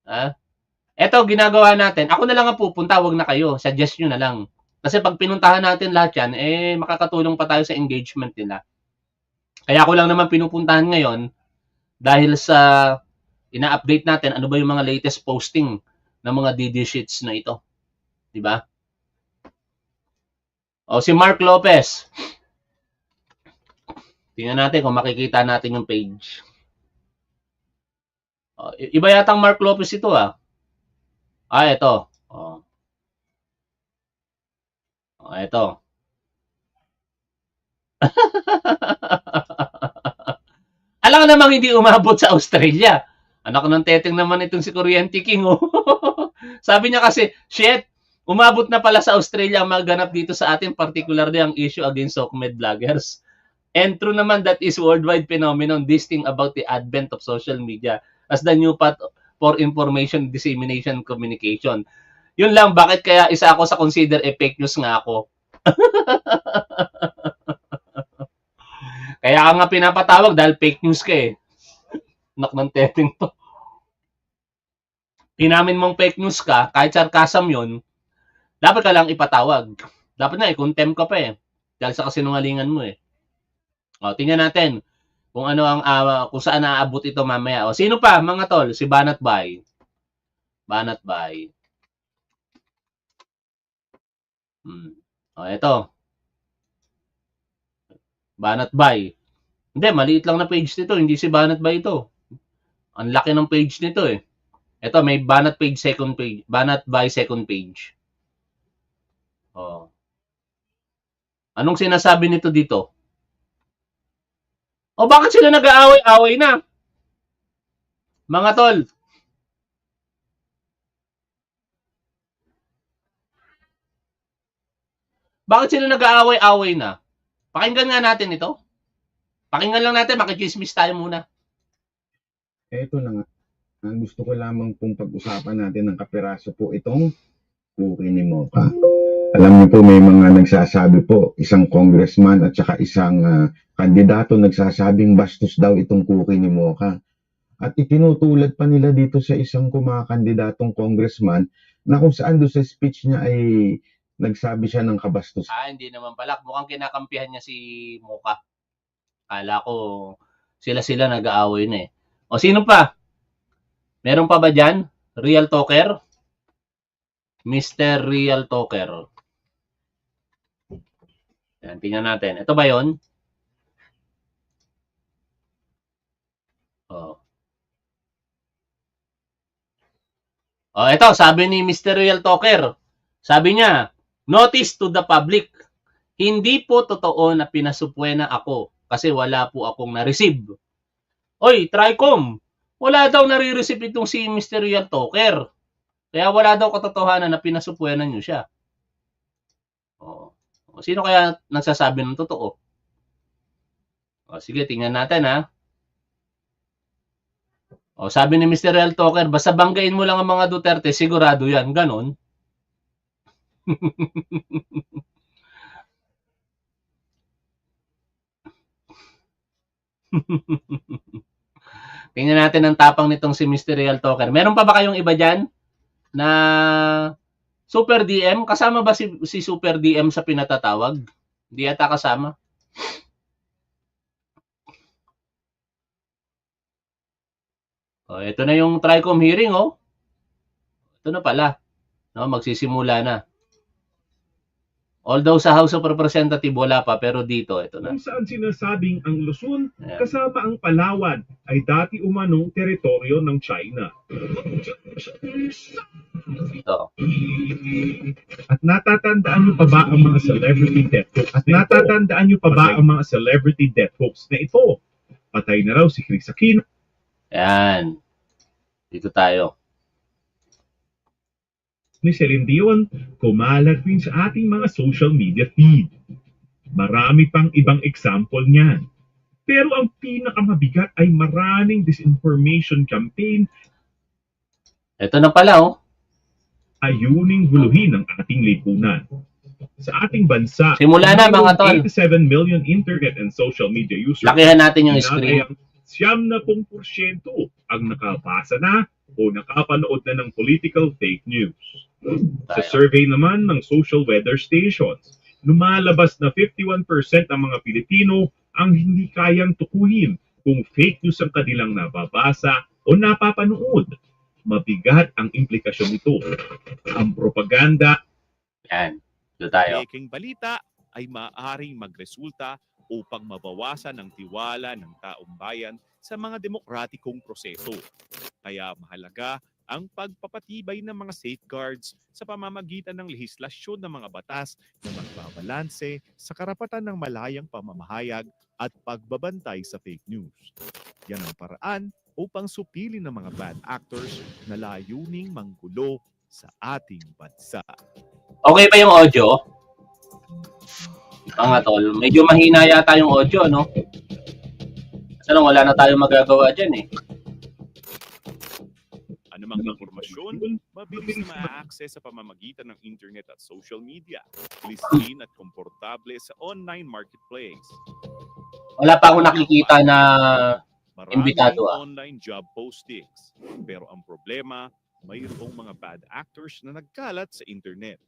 Ha? Eto, ginagawa natin. Ako na lang ang pupunta, wag na kayo. Suggest nyo na lang. Kasi pag pinuntahan natin lahat yan, eh, makakatulong pa tayo sa engagement nila. Kaya ako lang naman pinupuntahan ngayon dahil sa ina-update natin ano ba yung mga latest posting ng mga DD sheets na ito. Diba? O, si Mark Lopez. Tingnan natin kung makikita natin yung page. O, iba yatang Mark Lopez ito ah. Ito. Ito. Alam ka namang hindi umabot sa Australia. Anak ng teteng naman itong si Kuryente King. Oh. Sabi niya kasi, shit, umabot na pala sa Australia ang maganap dito sa atin, particularly ang issue against Sokmed vloggers. And true naman that is worldwide phenomenon, this thing about the advent of social media as the new path for information dissemination communication. Yun lang, bakit kaya isa ako sa consider fake news nga ako? Kaya ka nga pinapatawag dahil fake news ka eh. Nak ng teteng to. Inamin mong fake news ka, kahit sarcasm yun, dapat ka lang ipatawag. Dapat na i-contempt ka pa eh. Dahil sa kasinungalingan mo eh. O, tingnan natin kung ano ang kung saan naaabot ito mamaya. O, sino pa mga tol? Si Banat By. Banat By. O, ito. Banat By. Hindi, maliit lang na page nito. Hindi si Banat By ito. Ang laki ng page nito eh. Ito, may Banat page second page. Banat By second page. O. Anong sinasabi nito dito? O bakit sila nag-aaway-away na? Mga tol. Bakit sila nag-aaway-away na? Pakinggan nga natin ito. Pakinggan lang natin, makichismis tayo muna.
Eto na nga. Ang gusto ko lamang pong pag-usapan natin ng kapiraso po itong cookie ni Mocha. Alam niyo po, may mga nagsasabi po, isang congressman at saka isang kandidato nagsasabing bastos daw itong cookie ni Mocha. At itinutulad pa nila dito sa isang kumakandidatong congressman na kung saan doon sa speech niya ay nagsabi siya ng kabastos.
Hindi naman pala. Mukhang kinakampihan niya si Mocha. Kala ko sila nag-aaway na eh. O sino pa? Meron pa ba dyan? Real Talker? Mr. Real Talker. Yan, tingnan natin. Ito ba yon? Oh. Oh, ito, sabi ni Mr. Real Talker. Sabi niya, notice to the public. Hindi po totoo na pinasupwena ako kasi wala po akong na-receive. Oy, tricom. Wala daw nare-receive itong si Mr. Real Talker. Kaya wala daw katotohanan na pinasupwenan niyo siya. Oh. Sino kaya nagsasabi ng totoo? O, sige, tingnan natin ha. O, sabi ni Mr. Real Talker, basta banggain mo lang ang mga Duterte, sigurado yan. Ganon. Tingnan natin ang tapang nitong si Mr. Real Talker. Meron pa ba kayong iba dyan na Super DM? Kasama ba si Super DM sa pinatatawag? Hindi yata kasama. Oh, ito na yung tricom hearing, oh. Ito na pala. No, magsisimula na. Although sa House of Representatives wala pa, pero dito, ito na.
Kung saan sinasabing ang Luzon
Ayan.
kasama ang Palawan ay dati umanong teritoryo ng China.
Ito.
At natatandaan niyo pa ba ang mga celebrity death hoax? At natatandaan niyo pa ba ang mga celebrity death hoax na ito? Patay na raw si Chris Aquino.
Ayan. Dito tayo.
Ni Celine Dion, kumalat rin sa ating mga social media feed. Marami pang ibang example niyan. Pero ang pinakamabigat ay maraming disinformation campaign
Ito na pala, oh.
ayuning guluhin ang ating lipunan. Sa ating bansa,
Simula na, mga tol.
87 million internet and social media users.
Lakihan natin yung screen.
Siyam na pong porsyento ang nakabasa na o nakapanood na ng political fake news. Sa
Tayo.
survey naman ng social weather stations, lumalabas na 51% ang mga Pilipino ang hindi kayang tukuyin kung fake news ang kanilang nababasa o napapanood. Mabigat ang implikasyon nito. Ang propaganda
Ayan. Dito tayo.
Peking balita ay maaaring magresulta upang mabawasan ang tiwala ng taong bayan sa mga demokratikong proseso. Kaya mahalaga ang pagpapatibay ng mga safeguards sa pamamagitan ng lehislasyon ng mga batas na magbabalanse sa karapatan ng malayang pamamahayag at pagbabantay sa fake news. Yan ang paraan upang supilin ng mga bad actors na layuning manggulo sa ating bansa.
Okay ba yung audio? Mga tol, medyo mahina yata yung audio, no? Kasi lang, wala na tayong magagawa dyan, eh.
Anumang impormasyon, mabilis na ma-access sa pamamagitan ng internet at social media. Listin at komportable sa online marketplace.
Wala pa akong nakikita na
Maraming
Imbitado,
online job postings. Pero ang problema, mayroong mga bad actors na nagkalat sa internet.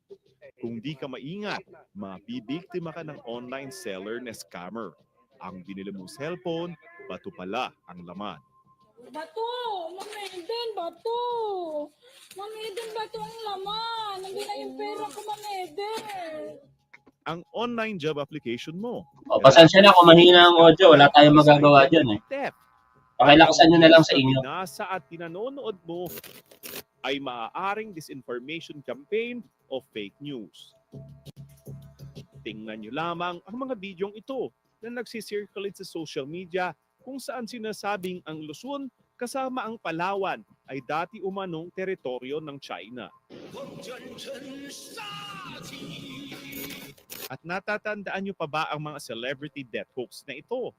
Kung di ka maingat, mabibiktima ka ng online seller na scammer. Ang binili mong cellphone, bato pala ang laman.
Bato! Ma'am Eden, bato! Ma'am Eden, bato ang laman! Nandiyan na yung pera ko, Ma'am Eden!
Ang online job application mo.
O, pasensya na kung mahina ang audio. Wala tayong magagawa dyan, eh.
Theft.
Pakilakasan nyo na lang sa inyo.
Nasa at pinanonood mo ay maaaring disinformation campaign o fake news. Tingnan nyo lamang ang mga bidyong ito na nagsisirculate sa social media kung saan sinasabing ang Luzon kasama ang Palawan ay dati umanong teritoryo ng China. At natatandaan nyo pa ba ang mga celebrity death hoax na ito?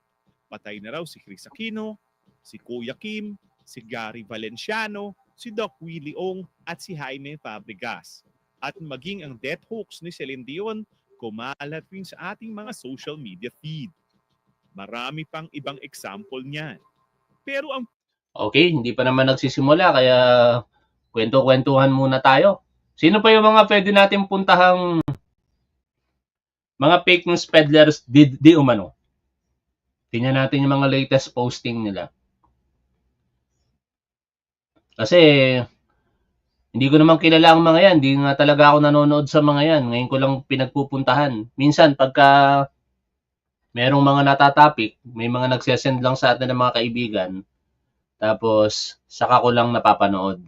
Patay na raw si Chris Aquino, si Kuya Kim, si Gary Valenciano, si Doc Willie Ong at si Jaime Fabregas. At maging ang death hoax ni Celine Dion, kumalat rin sa ating mga social media feed. Marami pang ibang example niyan. Pero ang
Okay, hindi pa naman nagsisimula, kaya kwento-kwentuhan muna tayo. Sino pa yung mga pwede natin puntahang mga fake news peddlers di umano? Tingnan natin yung mga latest posting nila. Kasi hindi ko naman kilala ang mga yan. Hindi nga talaga ako nanonood sa mga yan. Ngayon ko lang pinagpupuntahan. Minsan, pagka merong mga natatopic, may mga nagsesend lang sa atin ng mga kaibigan, tapos saka ko lang napapanood.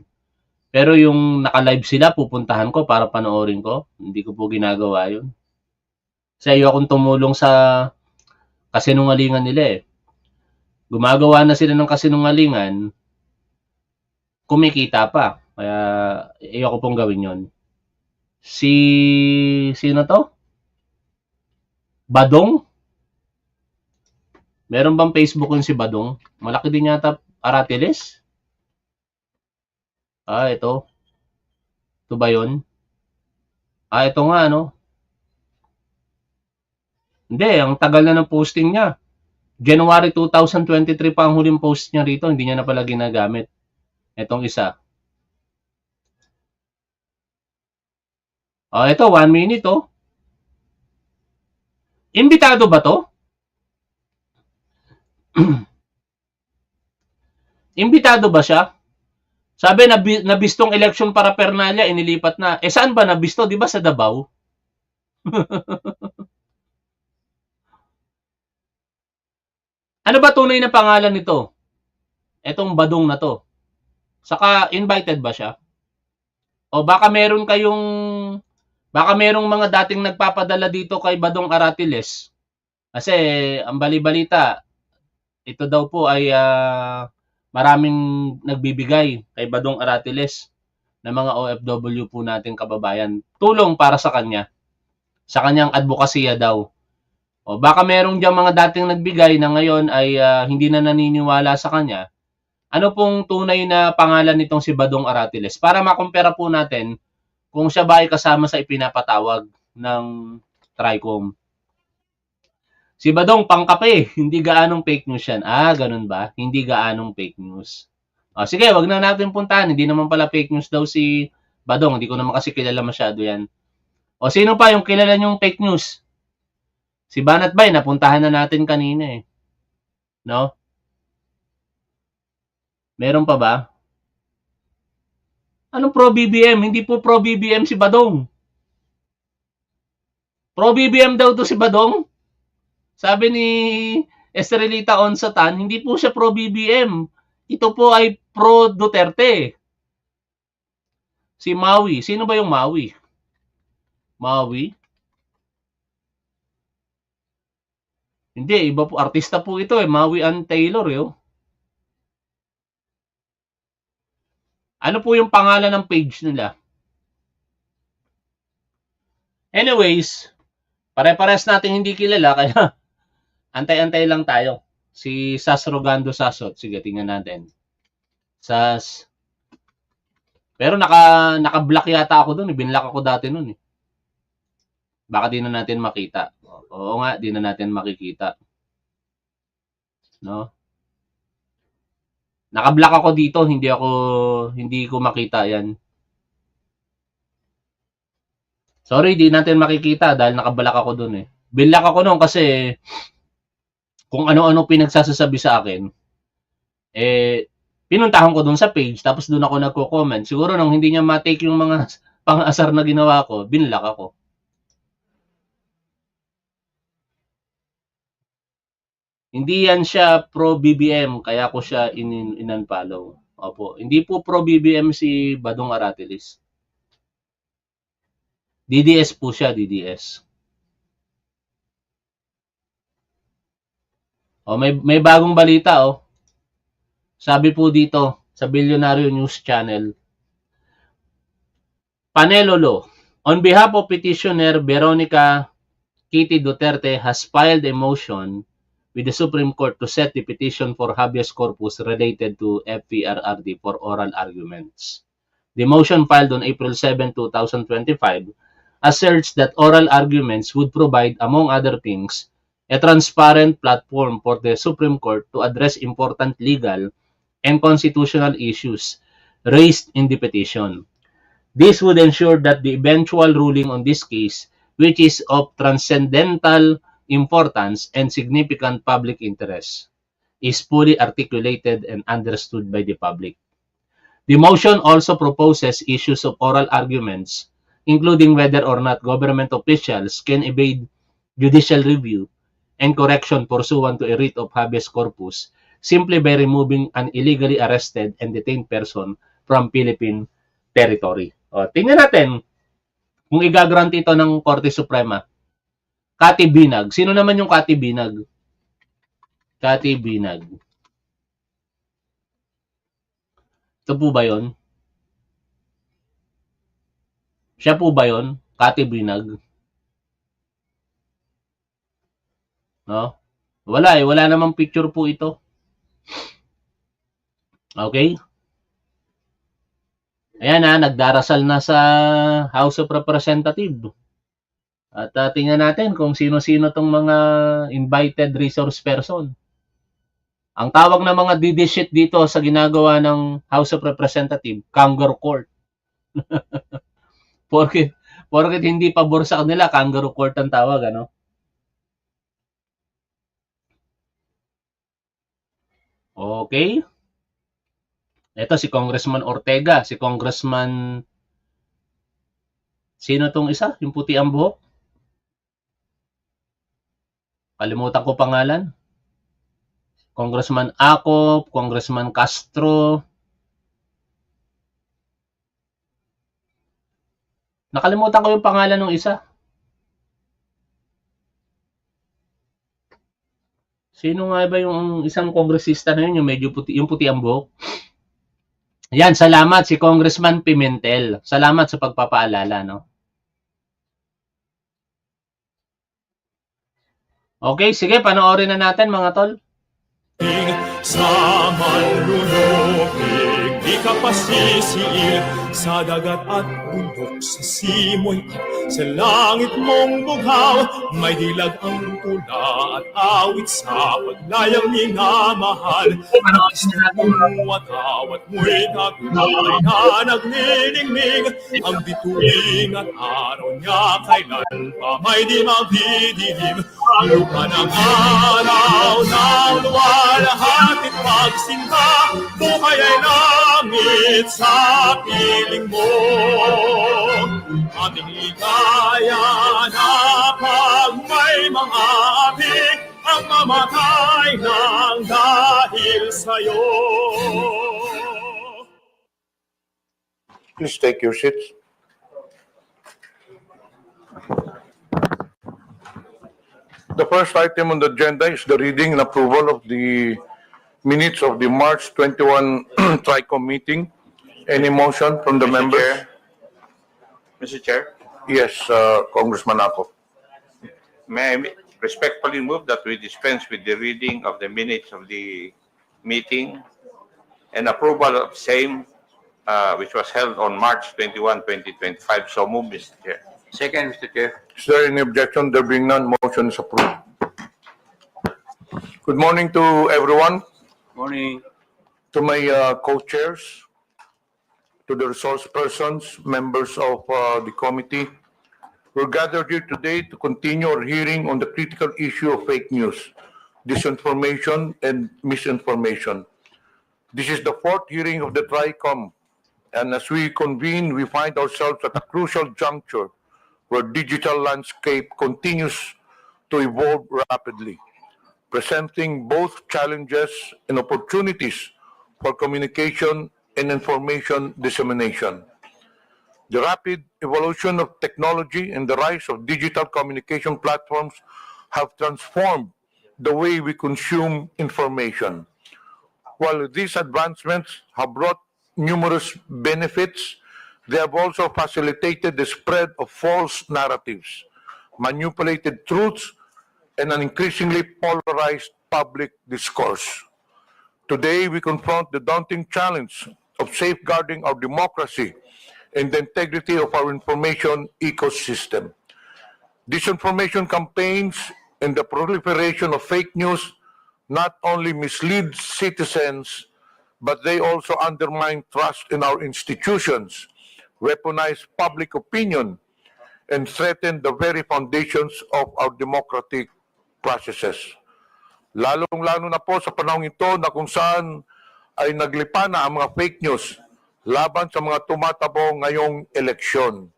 Pero yung naka-live sila, pupuntahan ko para panoorin ko. Hindi ko po ginagawa yun. Kasi ayokong tumulong sa kasinungalingan nila eh. Gumagawa na sila ng kasinungalingan, kumikita pa. Kaya ayoko pong gawin yon. Sino to? Badong? Meron bang Facebook yung si Badong? Malaki din yata Aratiles? Ito. Ito ba yun? Ito nga, no? Hindi, ang tagal na ng posting niya. January 2023 pa ang huling post niya rito. Hindi niya na pala ginagamit. Itong isa. Ito, 1 minute, oh. Imbitado ba to? Imbitado ba siya? Sabi, nabistong election para Pernalia, inilipat na. Saan ba nabisto? Di ba sa Davao? Ano ba tunay na pangalan nito? Etong Badong na to. Saka, invited ba siya? O baka merong mga dating nagpapadala dito kay Badong Aratiles. Kasi, ang bali-balita, ito daw po ay maraming nagbibigay kay Badong Aratiles ng mga OFW po nating kababayan. Tulong para sa kanya. Sa kanyang advokasya daw. O baka merong diyang mga dating nagbigay na ngayon ay hindi na naniniwala sa kanya. Ano pong tunay na pangalan nitong si Badong Aratiles? Para makumpara po natin kung siya ba ay kasama sa ipinapatawag ng tricom. Si Badong pangkape, hindi gaanong fake news yan. Ganun ba? Hindi gaanong fake news. Sige, wag na natin puntahan. Hindi naman pala fake news daw si Badong. Hindi ko naman kasi kilala masyado yan. Sino pa yung kilala niyong fake news? Si Banat By, napuntahan na natin kanina eh. No? Meron pa ba? Anong pro-BBM? Hindi po pro-BBM si Badong. Pro-BBM daw to si Badong. Sabi ni Estrelita Onsatan, hindi po siya pro-BBM. Ito po ay pro-Duterte. Si Maui. Sino ba yung Maui? Maui? Hindi, iba po. Artista po ito eh. Maui Ann Taylor eh. Ano po yung pangalan ng page nila? Anyways, pare-pares natin hindi kilala kaya antay-antay lang tayo. Si Sas Rogando Sasot. Sige, tingnan natin. Sas. Pero naka-block yata ako doon. Binlock ako dati noon eh. Baka di na natin makita. Oo nga, di na natin makikita. No? Naka-block ako dito, hindi ko makita 'yan. Sorry, di natin makikita dahil naka-block ako doon eh. Binlock ako noon kasi kung ano-ano pinagsasabi sa akin, pinuntahan ko doon sa page tapos doon ako nagko-comment. Siguro nung hindi niya ma-take yung mga pang-asar na ginawa ko, binlock ako. Hindi yan siya pro-BBM, kaya ko siya in-unfollow. Opo. Hindi po pro-BBM si Badong Aratiles. DDS po siya, DDS. May bagong balita Sabi po dito sa Billionaire News Channel. Panelolo, on behalf of petitioner Veronica Kitty Duterte has filed a motion with the Supreme Court to set the petition for habeas corpus related to FPRRD for oral arguments. The motion filed on April 7, 2025 asserts that oral arguments would provide, among other things, a transparent platform for the Supreme Court to address important legal and constitutional issues raised in the petition. This would ensure that the eventual ruling on this case, which is of transcendental importance and significant public interest, is fully articulated and understood by the public. The motion also proposes issues of oral arguments, including whether or not government officials can evade judicial review and correction pursuant to a writ of habeas corpus simply by removing an illegally arrested and detained person from Philippine territory. O, tingnan natin kung igagrant ito ng Korte Suprema. Katibinag. Sino naman yung katibinag? Katibinag. Ito po ba yun? Siya po ba yun? Katibinag? No? Wala eh. Wala namang picture po ito. Okay? Ayan na, nagdarasal na sa House of Representatives. At tingnan natin kung sino-sino tong mga invited resource person. Ang tawag ng mga DD sheet dito sa ginagawa ng House of Representatives, kangaroo court. Porket hindi pabor sa kanila, kangaroo court ang tawag, ano? Okay. Ito si Congressman Ortega, si Congressman... Sino tong isa? Yung puti ang buhok? Kalimutan ko pangalan. Congressman Acop, Congressman Castro. Nakalimutan ko yung pangalan ng isa. Sino nga ba yung isang kongresista na yun, yung medyo puti, yung puti ang buhok? Yan, salamat si Congressman Pimentel. Salamat sa pagpapaalala, no? Okay, sige, panoorin na natin mga tol.
Sa manlulupig, di ka pasisiil sa dagat at bundok, sa simoy at sa langit mong bughaw. May dilag ang tula at awit sa paglayang minamahal. At awat mo'y tagumpay na nagniningning. Ang bituin at araw niya kailan pa may di magdidilim. Lupa ng araw ng luwalhatit pagsinta, buhay ay langit sa piling mo. Ating ligaya na pag may mga apik ang mamatay ng dahil sa'yo.
Please take your seats. The first item on the agenda is the reading and approval of the minutes of the March 21 TRICOM meeting. Any motion from the members?
Mr. Chair,
Yes, Congressman Ako.
may I respectfully move that we dispense with the reading of the minutes of the meeting and approval of same, which was held on March 21, 2025. So move, Mr. Chair.
Second, Mr. Chair.
Is there any objection? There being none, motion is approved. Good morning to everyone,
Morning.
to my co-chairs, to the resource persons, members of the committee. We're gathered here today to continue our hearing on the critical issue of fake news, disinformation, and misinformation. This is the fourth hearing of the TRICOM, and as we convene, we find ourselves at a crucial juncture where digital landscape continues to evolve rapidly, presenting both challenges and opportunities for communication and information dissemination. The rapid evolution of technology and the rise of digital communication platforms have transformed the way we consume information. While these advancements have brought numerous benefits, they have also facilitated the spread of false narratives, manipulated truths, and an increasingly polarized public discourse. Today, we confront the daunting challenge of safeguarding our democracy and the integrity of our information ecosystem. Disinformation campaigns and the proliferation of fake news not only mislead citizens, but they also undermine trust in our institutions, weaponize public opinion, and threaten the very foundations of our democratic processes. Lalong-lalo na po sa panahong ito na kung saan ay naglipa na ang mga fake news laban sa mga tumatabo ngayong eleksyon.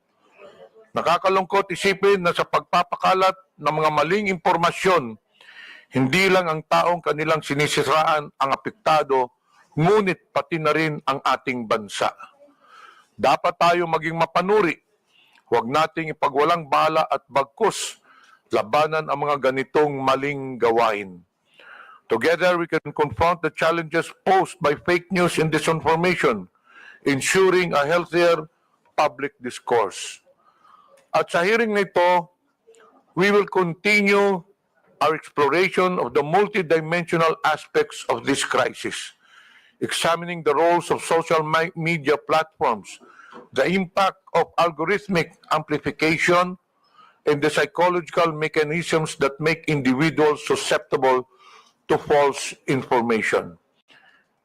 Nakakalungkot isipin na sa pagpapakalat ng mga maling impormasyon, hindi lang ang taong kanilang sinisiraan ang apektado, ngunit pati na rin ang ating bansa. Dapat tayo maging mapanuri. Huwag nating ipagwalang bala at bagkus labanan ang mga ganitong maling gawain. Together, we can confront the challenges posed by fake news and disinformation, ensuring a healthier public discourse. At sa hearing na ito, we will continue our exploration of the multidimensional aspects of this crisis, examining the roles of social media platforms, the impact of algorithmic amplification, and the psychological mechanisms that make individuals susceptible to false information.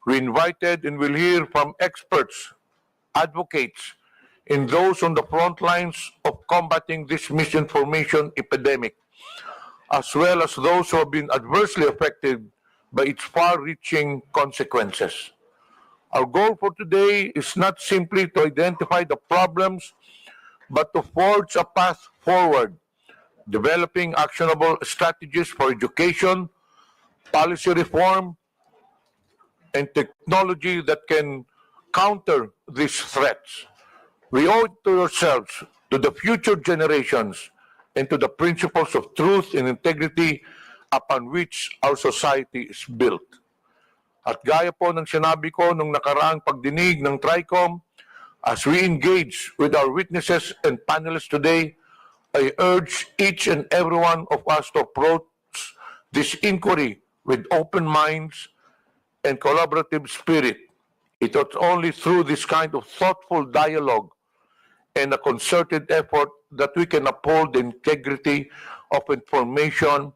We invited and will hear from experts, advocates, and those on the front lines of combating this misinformation epidemic, as well as those who have been adversely affected by its far-reaching consequences. Our goal for today is not simply to identify the problems, but to forge a path forward, developing actionable strategies for education, policy reform, and technology that can counter these threats. We owe it to ourselves, to the future generations, and to the principles of truth and integrity upon which our society is built. At gaya po ng sinabi ko nung nakaraang pagdinig ng TRICOM, as we engage with our witnesses and panelists today, I urge each and every one of us to approach this inquiry with open minds and collaborative spirit. It is only through this kind of thoughtful dialogue and a concerted effort that we can uphold the integrity of information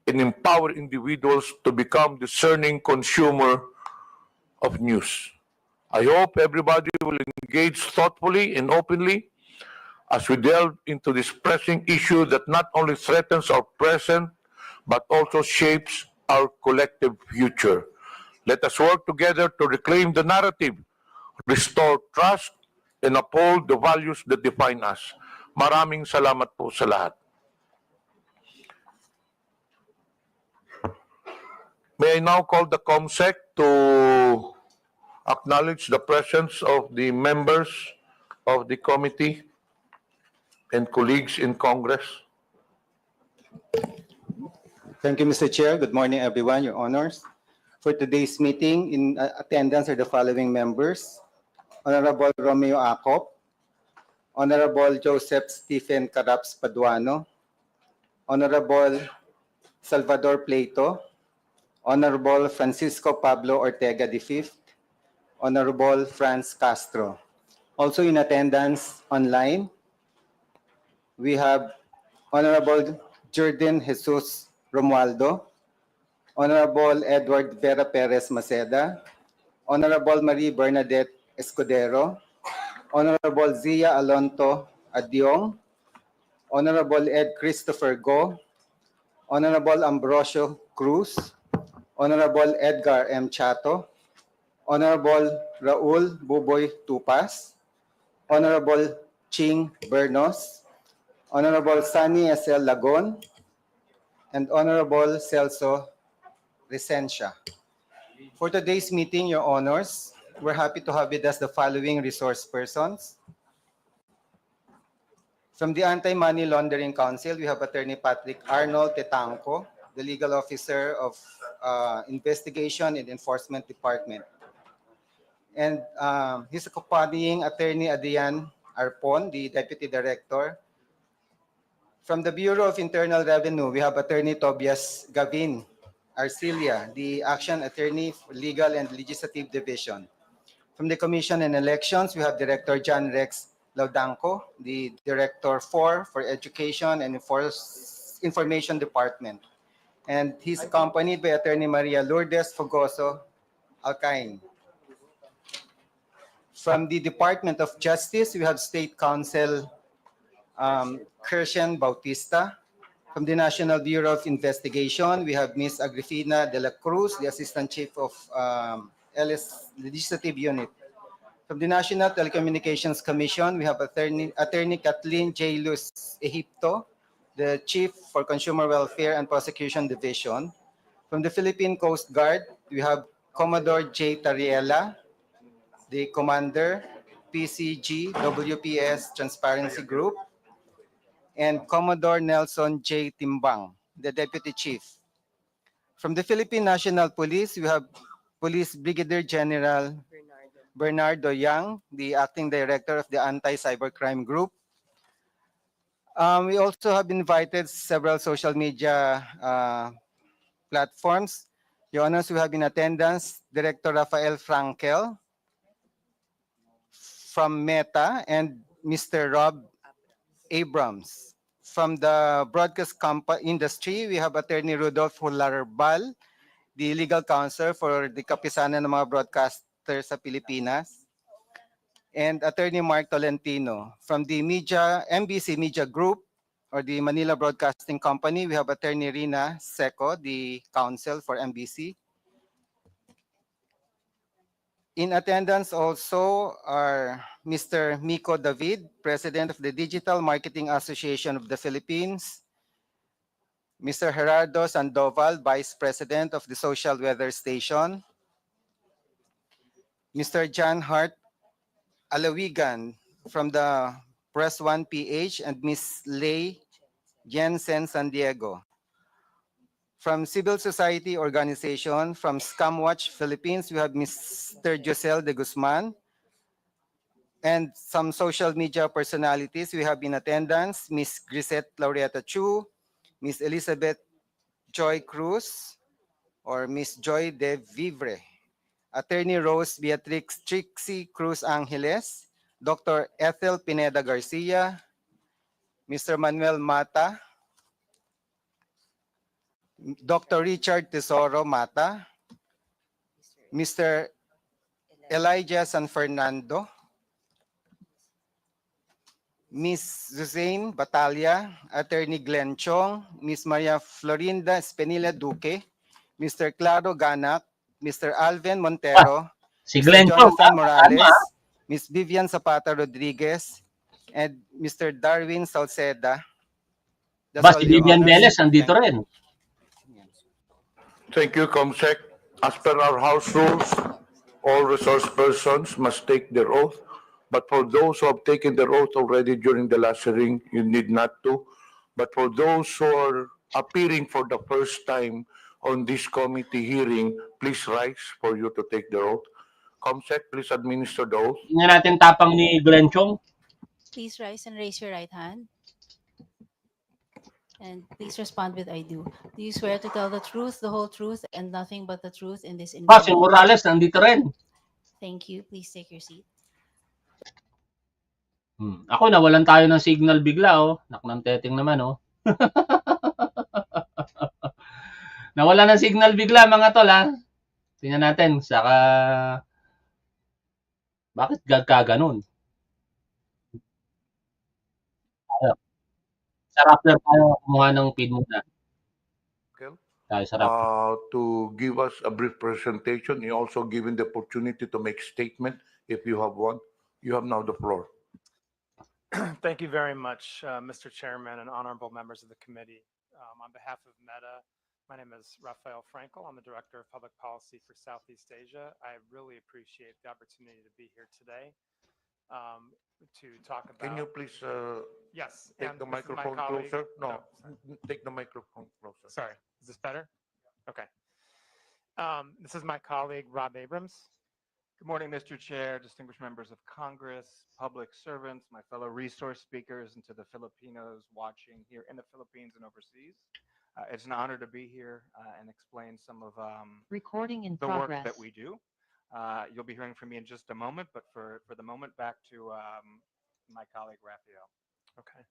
and empower individuals to become discerning consumer of news. I hope everybody will engage thoughtfully and openly as we delve into this pressing issue that not only threatens our present, but also shapes our collective future. Let us work together to reclaim the narrative, restore trust, and uphold the values that define us. Maraming salamat po sa lahat. May I now call the COMSEC to acknowledge the presence of the members of the committee and colleagues in Congress.
Thank you, Mr. Chair. Good morning, everyone, Your Honors. For today's meeting, in attendance are the following members: Honorable Romeo Acop, Honorable Joseph Stephen Caraps Paduano, Honorable Salvador Pleito, Honorable Francisco Pablo Ortega V, Honorable Franz Castro. Also in attendance online, we have Honorable Jordan Jesus Romualdo, Honorable Edward Vera Perez Maceda, Honorable Marie Bernadette Escudero, Honorable Zia Alonto Adyong, Honorable Ed Christopher Go, Honorable Ambrosio Cruz, Honorable Edgar M. Chato, Honorable Raul Buboy Tupas, Honorable Ching Bernos, Honorable Sunny S.L. Lagon, and Honorable Celso Resencia. For today's meeting, Your Honors, we're happy to have with us the following resource persons. From the Anti-Money Laundering Council, we have Attorney Patrick Arnold Tetanco, the Legal Officer of Investigation and Enforcement Department. And his accompanying Attorney Adrian Arpon, the Deputy Director. From the Bureau of Internal Revenue, we have Attorney Tobias Gavin Arcilia, the Action Attorney for Legal and Legislative Division. From the Commission on Elections, we have Director John Rex Laudanco, the Director for Education and Information Department. And he's accompanied by Attorney Maria Lourdes Fogoso Alcain. From the Department of Justice, we have State Counsel Christian Bautista. From the National Bureau of Investigation, we have Ms. Agrifina de la Cruz, the Assistant Chief of LS Legislative Unit. From the National Telecommunications Commission, we have Attorney Kathleen J. Luz Egipto, the Chief for Consumer Welfare and Prosecution Division. From the Philippine Coast Guard, we have Commodore J. Tariela, the Commander, PCG WPS Transparency Group, and Commodore Nelson J. Timbang, the Deputy Chief. From the Philippine National Police, we have Police Brigadier General Bernardo Yang, the Acting Director of the Anti-Cybercrime Group. We also have invited several social media platforms. Your Honors, we have in attendance Director Rafael Frankel from Meta and Mr. Rob Abrams. From the broadcast industry, we have Attorney Rudolph Hularbal, the legal counsel for the kapisanan ng mga broadcasters sa Pilipinas, and Attorney Mark Tolentino. From the MBC Media Group, or the Manila Broadcasting Company, we have Attorney Rina Seco, the counsel for MBC. In attendance also are Mr. Miko David, President of the Digital Marketing Association of the Philippines, Mr. Gerardo Sandoval, Vice President of the Social Weather Station, Mr. John Hart Alawigan from the Press 1 PH, and Ms. Lei Jensen San Diego. From civil society organization, from Scamwatch Philippines, we have Mr. Josel de Guzman. And some social media personalities we have in attendance, Ms. Grisette Laureata Chu, Ms. Elizabeth Joy Cruz, or Ms. Joy de Vivre, Attorney Rose Beatrix Trixie Cruz Angeles, Dr. Ethel Pineda Garcia, Mr. Manuel Mata, Dr. Richard Tesoro Mata, Mr. Elijah San Fernando, Ms. Suzanne Batalla, Attorney Glenn Chong, Ms. Maria Florinda Espenilla Duque, Mr. Claro Ganak, Mr. Alvin Montero,
Si
Mr.
Glenn Chong,
Jonathan
tama.
Morales, Ms. Vivian Zapata Rodriguez, and Mr. Darwin Salceda. That's
Ba,
all,
si
Your
Vivian
Honors.
Veles, andito
Thank you.
rin.
Thank you, Comsec. As per our House rules, all resource persons must take their oath. But for those who have taken their oath already during the last hearing, you need not to. But for those who are appearing for the first time on this committee hearing, please rise for you to take the oath. Comsec, please administer the oath.
Tingnan natin tapang ni Glenn Chong.
Please rise and raise your right hand. And please respond with I do. Do you swear to tell the truth, the whole truth, and nothing but the truth in this
Ba, si
interview?
Morales, nandito rin.
Thank you. Please take your seat.
Ako, nawalan tayo ng signal bigla, oh. Naknang teteng naman, oh. Nawalan ng signal bigla, mga tol, ha. Tingnan natin, saka... Bakit gaganon? Sa Rappler tayo, kumuha ng feed muna. Tayo sa Rappler.
To give us a brief presentation, you also given the opportunity to make statement if you have one. You have now the floor.
Thank you very much, Mr. Chairman and honorable members of the committee. On behalf of Meta, my name is Rafael Frankel. I'm the Director of Public Policy for Southeast Asia. I really appreciate the opportunity to be here today to talk about...
Can you please
yes,
take the microphone closer? No, take the microphone closer.
Sorry, is this better? Okay. This is my colleague, Rob Abrams.
Good morning, Mr. Chair, distinguished members of Congress, public servants, my fellow resource speakers, and to the Filipinos watching here in the Philippines and overseas. It's an honor to be here and explain some of
Recording in
the
progress.
work that we do. You'll be hearing from me in just a moment, but for the moment, back to my colleague, Raphael.
Okay.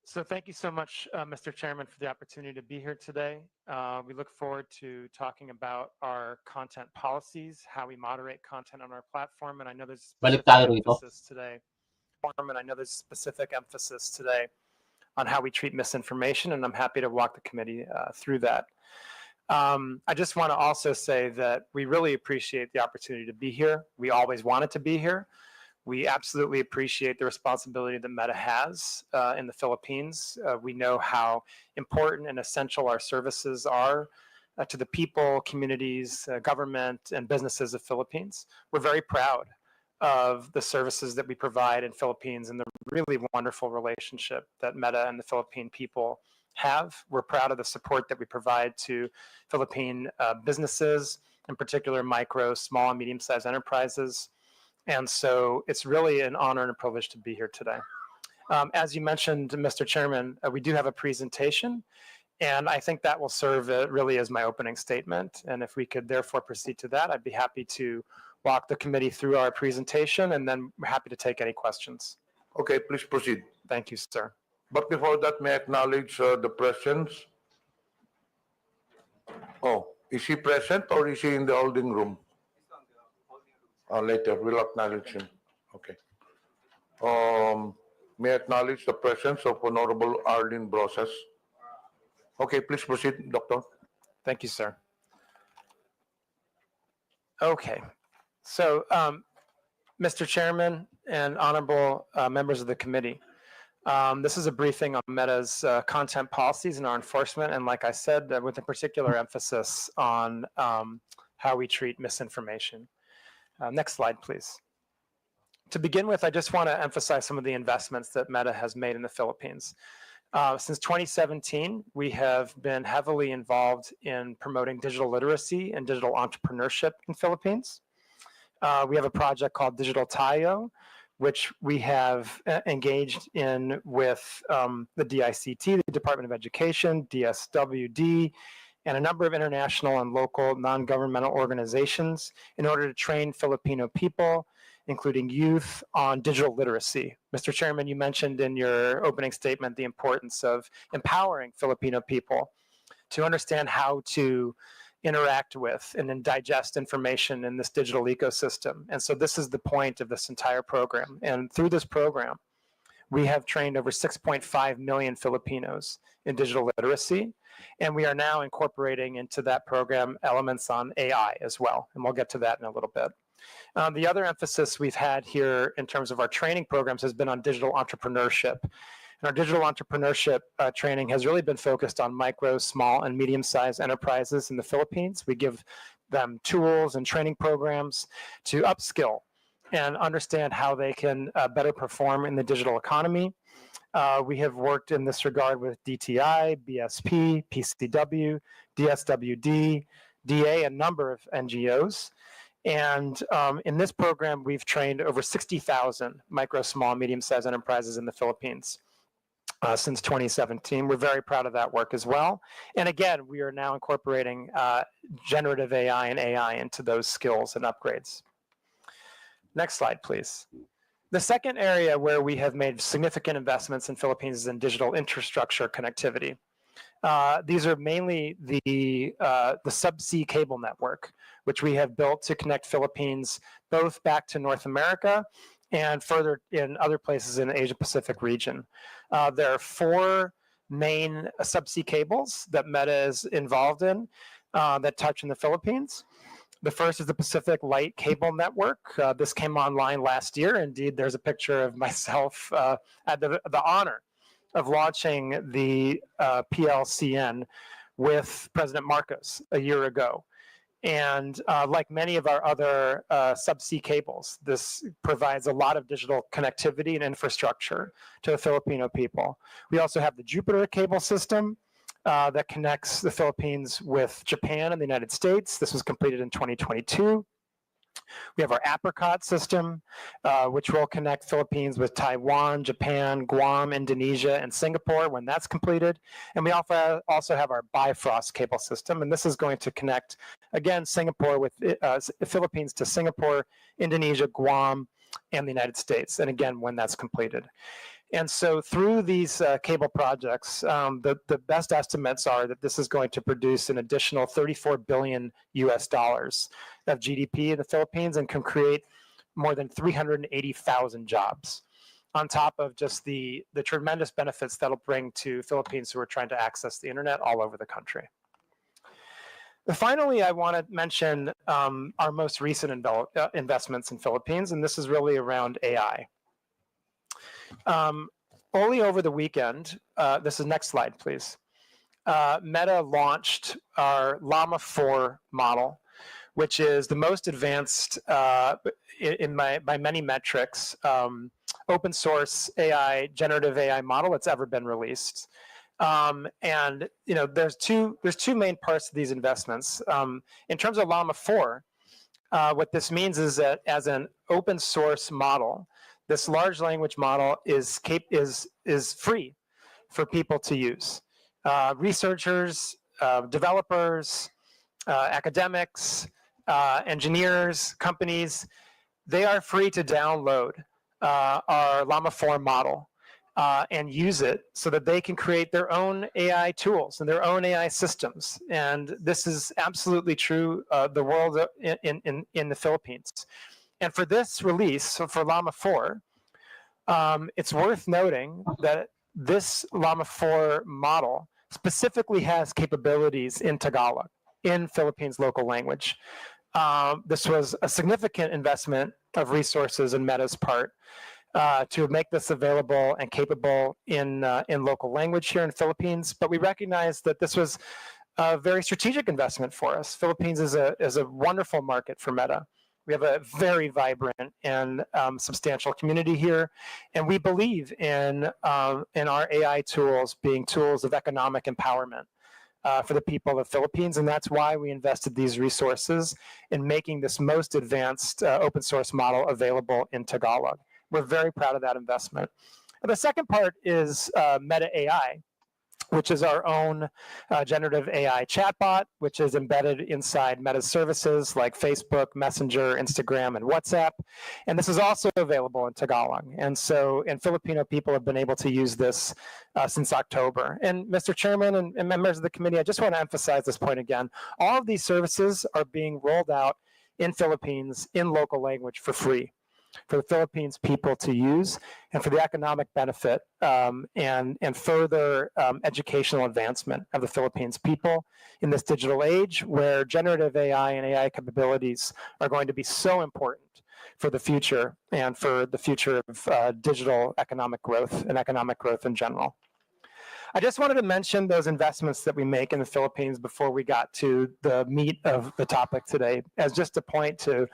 So thank you so much, Mr. Chairman, for the opportunity to be here today. We look forward to talking about our content policies, how we moderate content on our platform, and I know there's specific emphasis today. On how we treat misinformation, and I'm happy to walk the committee through that. I just want to also say that we really appreciate the opportunity to be here. We always wanted to be here. We absolutely appreciate the responsibility that Meta has in the Philippines. We know how important and essential our services are to the people, communities, government, and businesses of Philippines. We're very proud of the services that we provide in Philippines and the really wonderful relationship that Meta and the Philippine people have. We're proud of the support that we provide to Philippine businesses, in particular micro, small, and medium-sized enterprises. And so it's really an honor and a privilege to be here today. As you mentioned, Mr. Chairman, we do have a presentation, and I think that will serve really as my opening statement. And if we could therefore proceed to that, I'd be happy to walk the committee through our presentation, and then we're happy to take any questions.
Okay, please proceed.
Thank you, sir.
But before that, may I acknowledge the presence? Oh, is he present or is he in the holding room? Later, we'll acknowledge him. Okay. May I acknowledge the presence of Honorable Arlene Brosas? Okay, please proceed, Doctor.
Thank you, sir. Okay. So, Mr. Chairman and honorable members of the committee, this is a briefing on Meta's content policies and our enforcement, and like I said, with a particular emphasis on how we treat misinformation. Next slide, please. To begin with, I just want to emphasize some of the investments that Meta has made in the Philippines. Since 2017, we have been heavily involved in promoting digital literacy and digital entrepreneurship in the Philippines. We have a project called Digital Tayo, which we have engaged in with the DICT, the Department of Education, DSWD, and a number of international and local non-governmental organizations in order to train Filipino people, including youth, on digital literacy. Mr. Chairman, you mentioned in your opening statement the importance of empowering Filipino people to understand how to interact with and then digest information in this digital ecosystem. And so this is the point of this entire program. And through this program, we have trained over 6.5 million Filipinos in digital literacy. And we are now incorporating into that program elements on AI as well. And we'll get to that in a little bit. The other emphasis we've had here in terms of our training programs has been on digital entrepreneurship. And our digital entrepreneurship training has really been focused on micro, small, and medium-sized enterprises in the Philippines. We give them tools and training programs to upskill and understand how they can better perform in the digital economy. We have worked in this regard with DTI, BSP, PCW, DSWD, DA, a number of NGOs. And in this program, we've trained over 60,000 micro, small, medium-sized enterprises in the Philippines since 2017. We're very proud of that work as well. And again, we are now incorporating generative AI and AI into those skills and upgrades. Next slide, please. The second area where we have made significant investments in Philippines is in digital infrastructure connectivity. These are mainly the subsea cable network, which we have built to connect Philippines both back to North America and further in other places in the Asia-Pacific region. There are 4 main subsea cables that Meta is involved in that touch in the Philippines. The first is the Pacific Light Cable Network. This came online last year. Indeed, there's a picture of myself at the honor of launching the PLCN with President Marcos a year ago. And like many of our other subsea cables, this provides a lot of digital connectivity and infrastructure to the Filipino people. We also have the Jupiter cable system that connects the Philippines with Japan and the United States. This was completed in 2022. We have our Apricot system, which will connect Philippines with Taiwan, Japan, Guam, Indonesia, and Singapore when that's completed. And we also have our Bifrost cable system, and this is going to connect, again, Singapore with Philippines to Singapore, Indonesia, Guam, and the United States, and again, when that's completed. And so through these cable projects, the best estimates are that this is going to produce an additional $34 billion of GDP in the Philippines and can create more than 380,000 jobs on top of just the tremendous benefits that'll bring to Philippines who are trying to access the internet all over the country. Finally, I want to mention our most recent investments in Philippines, and this is really around AI. Only over the weekend, this is next slide, please. Meta launched our Llama 4 model, which is the most advanced by many metrics, open source AI, generative AI model that's ever been released. And there's two main parts to these investments. In terms of Llama 4, what this means is that as an open source model, this large language model is free for people to use. Researchers, developers, academics, engineers, companies, they are free to download our Llama 4 model and use it so that they can create their own AI tools and their own AI systems. And this is absolutely true the world in the Philippines. And for this release, so for Llama 4, it's worth noting that this Llama 4 model specifically has capabilities in Tagalog, in Philippines local language. This was a significant investment of resources in Meta's part to make this available and capable in local language here in Philippines. But we recognize that this was a very strategic investment for us. Philippines is a wonderful market for Meta. We have a very vibrant and substantial community here, and we believe in our AI tools being tools of economic empowerment for the people of the Philippines, and that's why we invested these resources in making this most advanced open source model available in Tagalog. We're very proud of that investment. And the second part is Meta AI, which is our own generative AI chatbot, which is embedded inside Meta's services like Facebook, Messenger, Instagram, and WhatsApp. And this is also available in Tagalog. And Filipino people have been able to use this since October. And Mr. Chairman and members of the committee, I just want to emphasize this point again. All of these services are being rolled out in Philippines in local language for free, for the Philippines people to use, and for the economic benefit and further educational advancement of the Philippines people in this digital age where generative AI and AI capabilities are going to be so important for the future and for the future of digital economic growth and economic growth in general. I just wanted to mention those investments that we make in the Philippines before we got to the meat of the topic today, as just a point to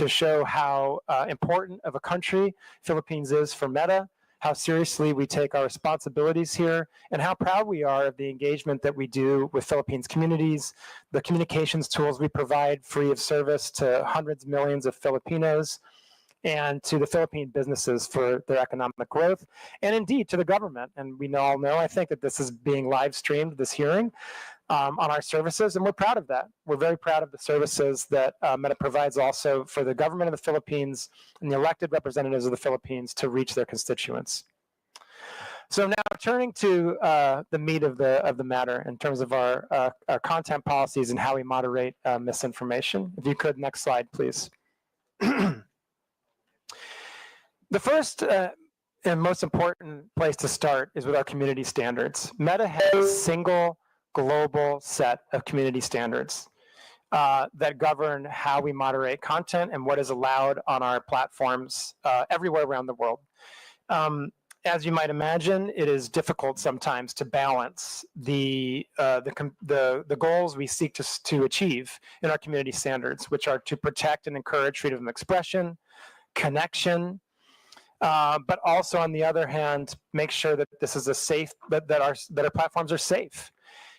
show how important of a country Philippines is for Meta, how seriously we take our responsibilities here, and how proud we are of the engagement that we do with Philippines communities, the communications tools we provide free of service to hundreds of millions of Filipinos, and to the Philippine businesses for their economic growth, and indeed to the government. And we all know, I think, that this is being live streamed, this hearing, on our services, and we're proud of that. We're very proud of the services that Meta provides also for the government of the Philippines and the elected representatives of the Philippines to reach their constituents. So now turning to the meat of the matter in terms of our content policies and how we moderate misinformation. If you could, next slide, please. The first and most important place to start is with our community standards. Meta has a single global set of community standards that govern how we moderate content and what is allowed on our platforms everywhere around the world. As you might imagine, it is difficult sometimes to balance the goals we seek to achieve in our community standards, which are to protect and encourage freedom of expression, connection, but also, on the other hand, make sure that this is a safe, that our platforms are safe,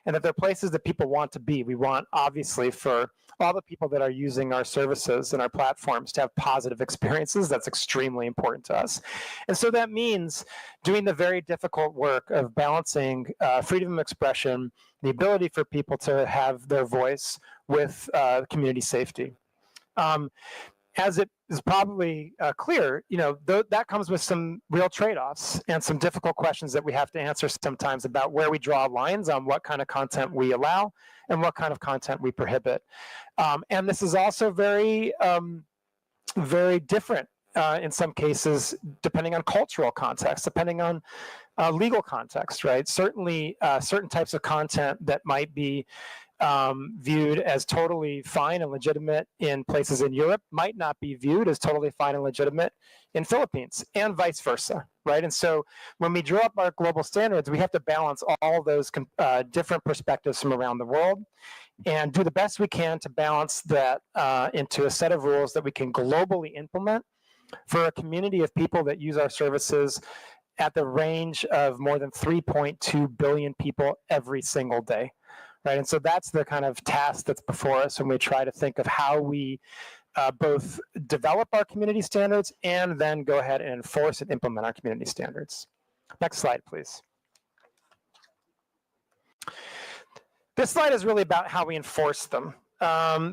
and that they're places that people want to be. We want, obviously, for all the people that are using our services and our platforms to have positive experiences. That's extremely important to us. And so that means doing the very difficult work of balancing freedom of expression, the ability for people to have their voice with community safety. As it is probably clear, that comes with some real trade-offs and some difficult questions that we have to answer sometimes about where we draw lines on what kind of content we allow and what kind of content we prohibit. And this is also very, very different in some cases, depending on cultural context, depending on legal context, right? Certainly, certain types of content that might be viewed as totally fine and legitimate in places in Europe might not be viewed as totally fine and legitimate in Philippines, and vice versa, right? And so when we draw up our global standards, we have to balance all those different perspectives from around the world and do the best we can to balance that into a set of rules that we can globally implement for a community of people that use our services at the range of more than 3.2 billion people every single day, right? And so that's the kind of task that's before us when we try to think of how we both develop our community standards and then go ahead and enforce and implement our community standards. Next slide, please. This slide is really about how we enforce them.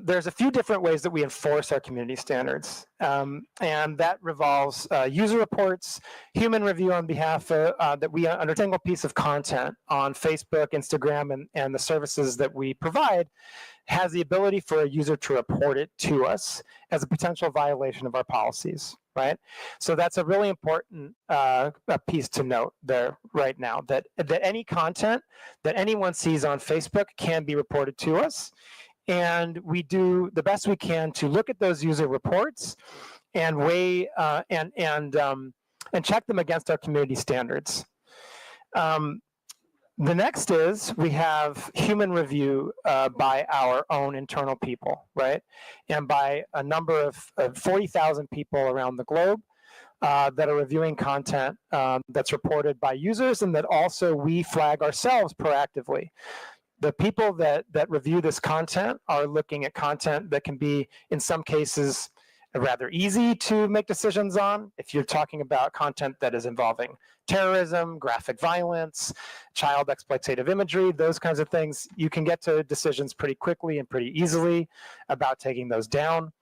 There's a few different ways that we enforce our community standards, and that revolves user reports, human review on behalf of, that we under a single piece of content on Facebook, Instagram, and the services that we provide has the ability for a user to report it to us as a potential violation of our policies, right? So that's a really important piece to note there right now, that any content that anyone sees on Facebook can be reported to us. And we do the best we can to look at those user reports and weigh and check them against our community standards. The next is we have human review by our own internal people, right? And by a number of 40,000 people around the globe that are reviewing content that's reported by users and that also we flag ourselves proactively. The people that review this content are looking at content that can be, in some cases, rather easy to make decisions on. If you're talking about content that is involving terrorism, graphic violence, child exploitative imagery, those kinds of things, you can get to decisions pretty quickly and pretty easily about taking those down.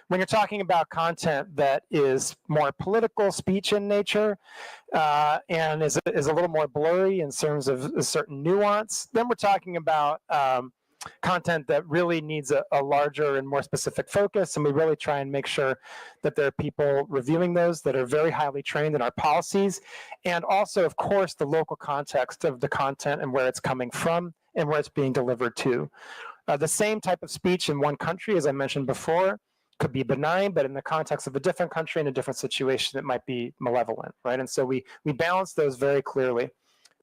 When you're talking about content that is more political speech in nature and is a little more blurry in terms of a certain nuance, then we're talking about content that really needs a larger and more specific focus, and we really try and make sure that there are people reviewing those that are very highly trained in our policies, and also, of course, the local context of the content and where it's coming from and where it's being delivered to. The same type of speech in one country, as I mentioned before, could be benign, but in the context of a different country in a different situation, it might be malevolent, right? And so we balance those very clearly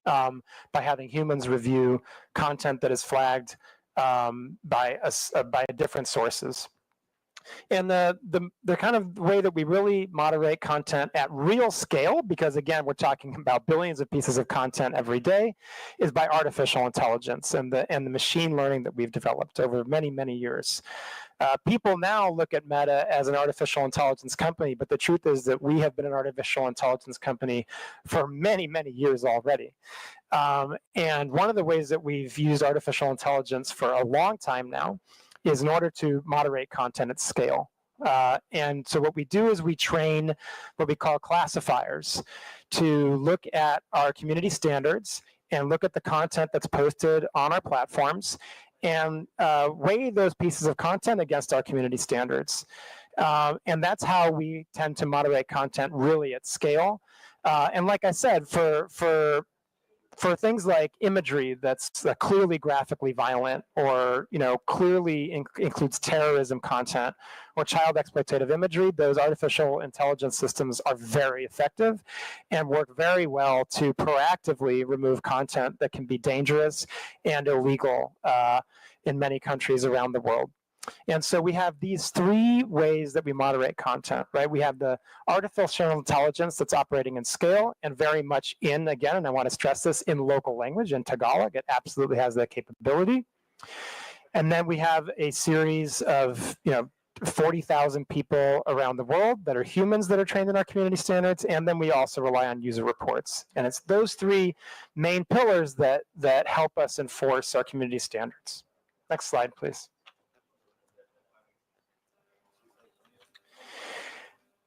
by having humans review content that is flagged by different sources. And the kind of way that we really moderate content at real scale, because again, we're talking about billions of pieces of content every day, is by artificial intelligence and the machine learning that we've developed over many, many years. People now look at Meta as an artificial intelligence company, but the truth is that we have been an artificial intelligence company for many, many years already. And one of the ways that we've used artificial intelligence for a long time now is in order to moderate content at scale. And so what we do is we train what we call classifiers to look at our community standards and look at the content that's posted on our platforms and weigh those pieces of content against our community standards. And that's how we tend to moderate content really at scale. And like I said, for things like imagery that's clearly graphically violent or clearly includes terrorism content or child exploitative imagery, those artificial intelligence systems are very effective and work very well to proactively remove content that can be dangerous and illegal in many countries around the world. And so we have these three ways that we moderate content, right? We have the artificial intelligence that's operating in scale and very much in, again, and I want to stress this, in local language, in Tagalog. It absolutely has that capability. And then we have a series of, 40,000 people around the world that are humans that are trained in our community standards. And then we also rely on user reports. And it's those three main pillars that help us enforce our community standards. Next slide, please.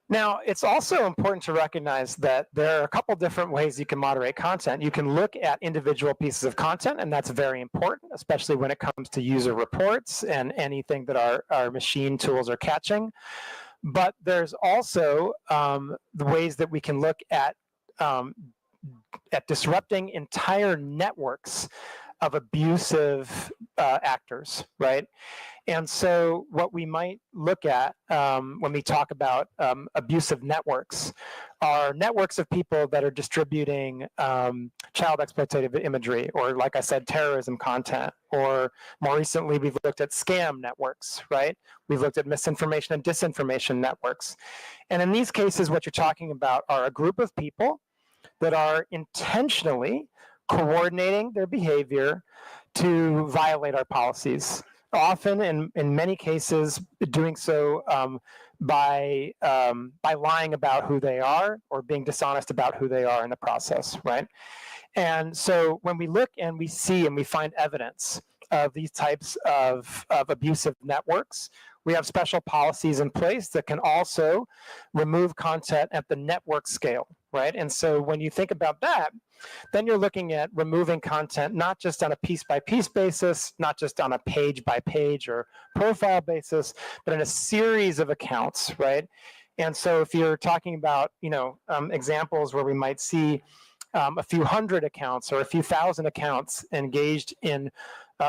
Now, it's also important to recognize that there are a couple different ways you can moderate content. You can look at individual pieces of content, and that's very important, especially when it comes to user reports and anything that our machine tools are catching. But there's also the ways that we can look at disrupting entire networks abusive actors, right? And so what we might look at when we talk about abusive networks are networks of people that are distributing child exploitative imagery, or like I said, terrorism content, or more recently, we've looked at scam networks, right? We've looked at misinformation and disinformation networks. And in these cases, what you're talking about are a group of people that are intentionally coordinating their behavior to violate our policies. Often, in many cases, doing so by lying about who they are or being dishonest about who they are in the process, right? And so when we look and we see and we find evidence of these types of abusive networks, we have special policies in place that can also remove content at the network scale, right? And so when you think about that, then you're looking at removing content not just on a piece-by-piece basis, not just on a page-by-page or profile basis, but in a series of accounts, right? And so if you're talking about, examples where we might see a few hundred accounts or a few thousand accounts engaged in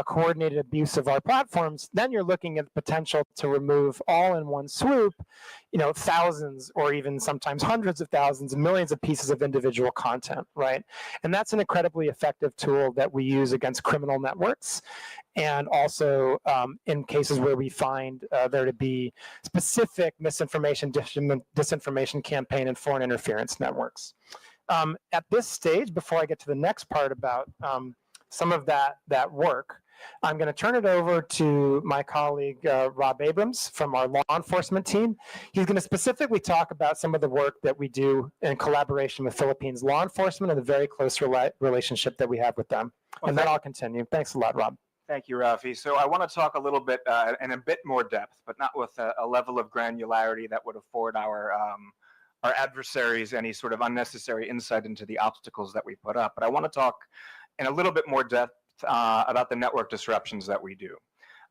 coordinated abuse of our platforms, then you're looking at the potential to remove all in one swoop, thousands or even sometimes hundreds of thousands, millions of pieces of individual content, right? And that's an incredibly effective tool that we use against criminal networks, and also in cases where we find there to be specific misinformation, disinformation campaign and foreign interference networks. At this stage, before I get to the next part about some of that work, I'm going to turn it over to my colleague, Rob Abrams from our law enforcement team. He's going to specifically talk about some of the work that we do in collaboration with Philippines law enforcement and the very close relationship that we have with them. And then I'll continue. Thanks a lot, Rob.
Thank you, Rafi. So I want to talk a little bit in a bit more depth, but not with a level of granularity that would afford our adversaries any sort of unnecessary insight into the obstacles that we put up. But I want to talk in a little bit more depth about the network disruptions that we do.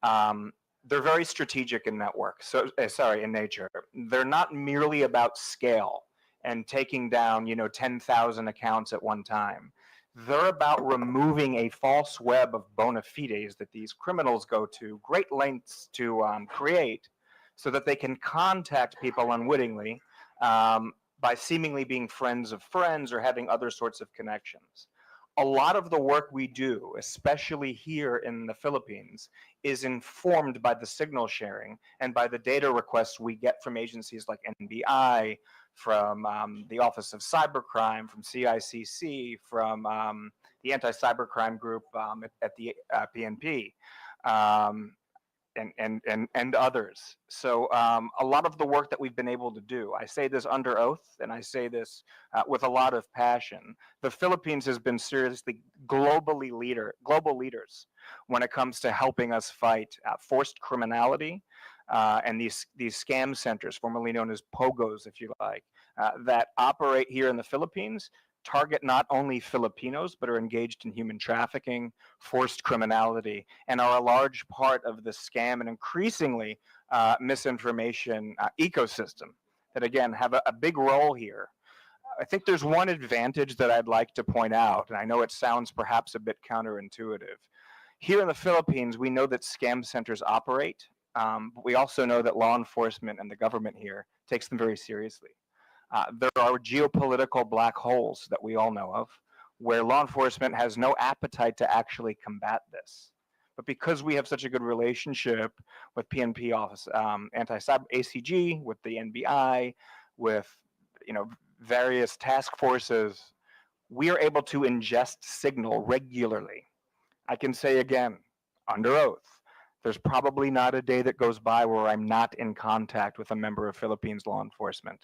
They're very strategic in in nature. They're not merely about scale and taking down 10,000 accounts at one time. They're about removing a false web of bona fides that these criminals go to great lengths to create so that they can contact people unwittingly by seemingly being friends of friends or having other sorts of connections. A lot of the work we do, especially here in the Philippines, is informed by the signal sharing and by the data requests we get from agencies like NBI, from the Office of Cybercrime, from CICC, from the Anti-Cybercrime Group at the PNP. And others. So a lot of the work that we've been able to do, I say this under oath, and I say this with a lot of passion. The Philippines has been seriously global leaders when it comes to helping us fight forced criminality and these scam centers, formerly known as POGOs, if you like, that operate here in the Philippines, target not only Filipinos, but are engaged in human trafficking, forced criminality, and are a large part of the scam and increasingly misinformation ecosystem that, again, have a big role here. I think there's one advantage that I'd like to point out, and I know it sounds perhaps a bit counterintuitive. Here in the Philippines, we know that scam centers operate, but we also know that law enforcement and the government here takes them very seriously. There are geopolitical black holes that we all know of, where law enforcement has no appetite to actually combat this. But because we have such a good relationship with PNP office, anti-cyber ACG, with the NBI, with various task forces, we are able to ingest signal regularly. I can say again, under oath, there's probably not a day that goes by where I'm not in contact with a member of Philippines law enforcement.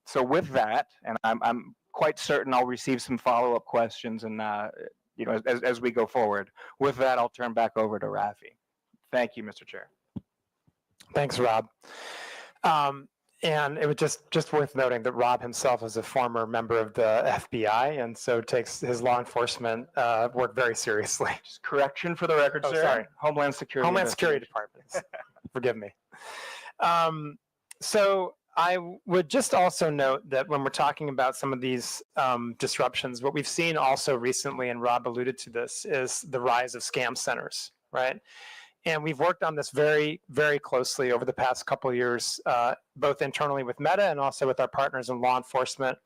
So with that, and I'm quite certain I'll receive some follow-up questions and as we go forward. With that, I'll turn back over to Rafi. Thank you, Mr. Chair.
Thanks, Rob. And it was just worth noting that Rob himself is a former member of the FBI, and so takes his law enforcement work very seriously.
Just correction for the record, sir.
Sorry.
Homeland Security.
Homeland Security Department. Forgive me. So I would just also note that when we're talking about some of these disruptions, what we've seen also recently, and Rob alluded to this, is the rise of scam centers, right? And we've worked on this very, very closely over the past couple of years, both internally with Meta and also with our partners in law enforcement,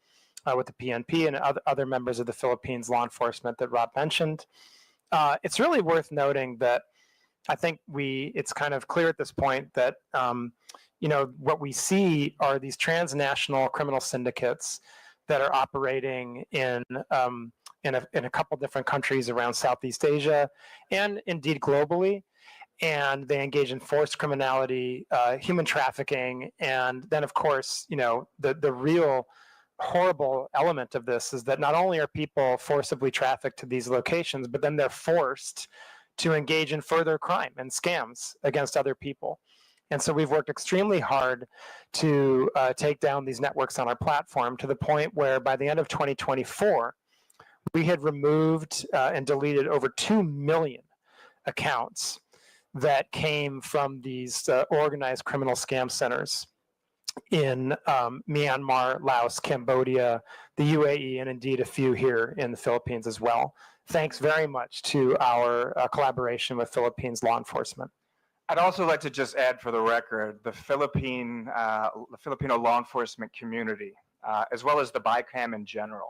with the PNP and other members of the Philippines law enforcement that Rob mentioned. It's really worth noting that I think it's kind of clear at this point that what we see are these transnational criminal syndicates that are operating in a couple different countries around Southeast Asia and indeed globally. And they engage in forced criminality, human trafficking, and then of course, the real horrible element of this is that not only are people forcibly trafficked to these locations, but then they're forced to engage in further crime and scams against other people. And so we've worked extremely hard to take down these networks on our platform to the point where by the end of 2024, we had removed and deleted over 2 million accounts that came from these organized criminal scam centers in Myanmar, Laos, Cambodia, the UAE, and indeed a few here in the Philippines as well. Thanks very much to our collaboration with Philippines law enforcement.
I'd also like to just add for the record, the Filipino law enforcement community, as well as the BICAM in general,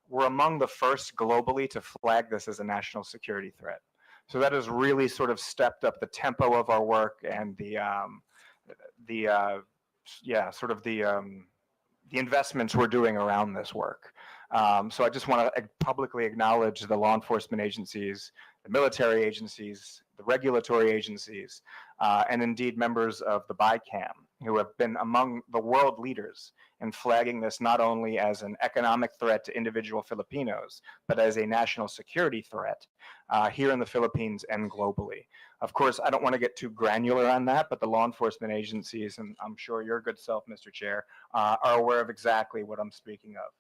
were among the first globally to flag this as a national security threat. So that has really sort of stepped up the tempo of our work and the investments we're doing around this work. So I just want to publicly acknowledge the law enforcement agencies, the military agencies, the regulatory agencies, and indeed members of the BICAM, who have been among the world leaders in flagging this not only as an economic threat to individual Filipinos, but as a national security threat here in the Philippines and globally. Of course, I don't want to get too granular on that, but the law enforcement agencies, and I'm sure your good self, Mr. Chair, are aware of exactly what I'm speaking of.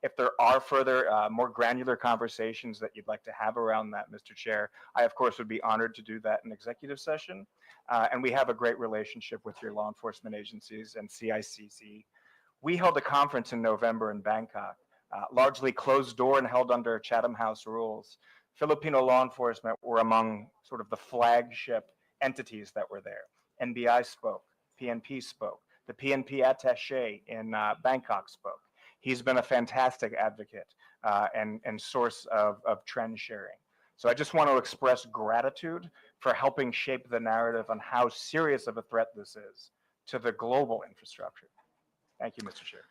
If there are further, more granular conversations that you'd like to have around that, Mr. Chair, I, of course, would be honored to do that in executive session. And we have a great relationship with your law enforcement agencies and CICC. We held a conference in November in Bangkok, largely closed door and held under Chatham House rules. Filipino law enforcement were among sort of the flagship entities that were there. NBI spoke, PNP spoke, the PNP attaché in Bangkok spoke. He's been a fantastic advocate and source of trend sharing. So I just want to express gratitude for helping shape the narrative on how serious of a threat this is to the global infrastructure. Thank you, Mr. Chair.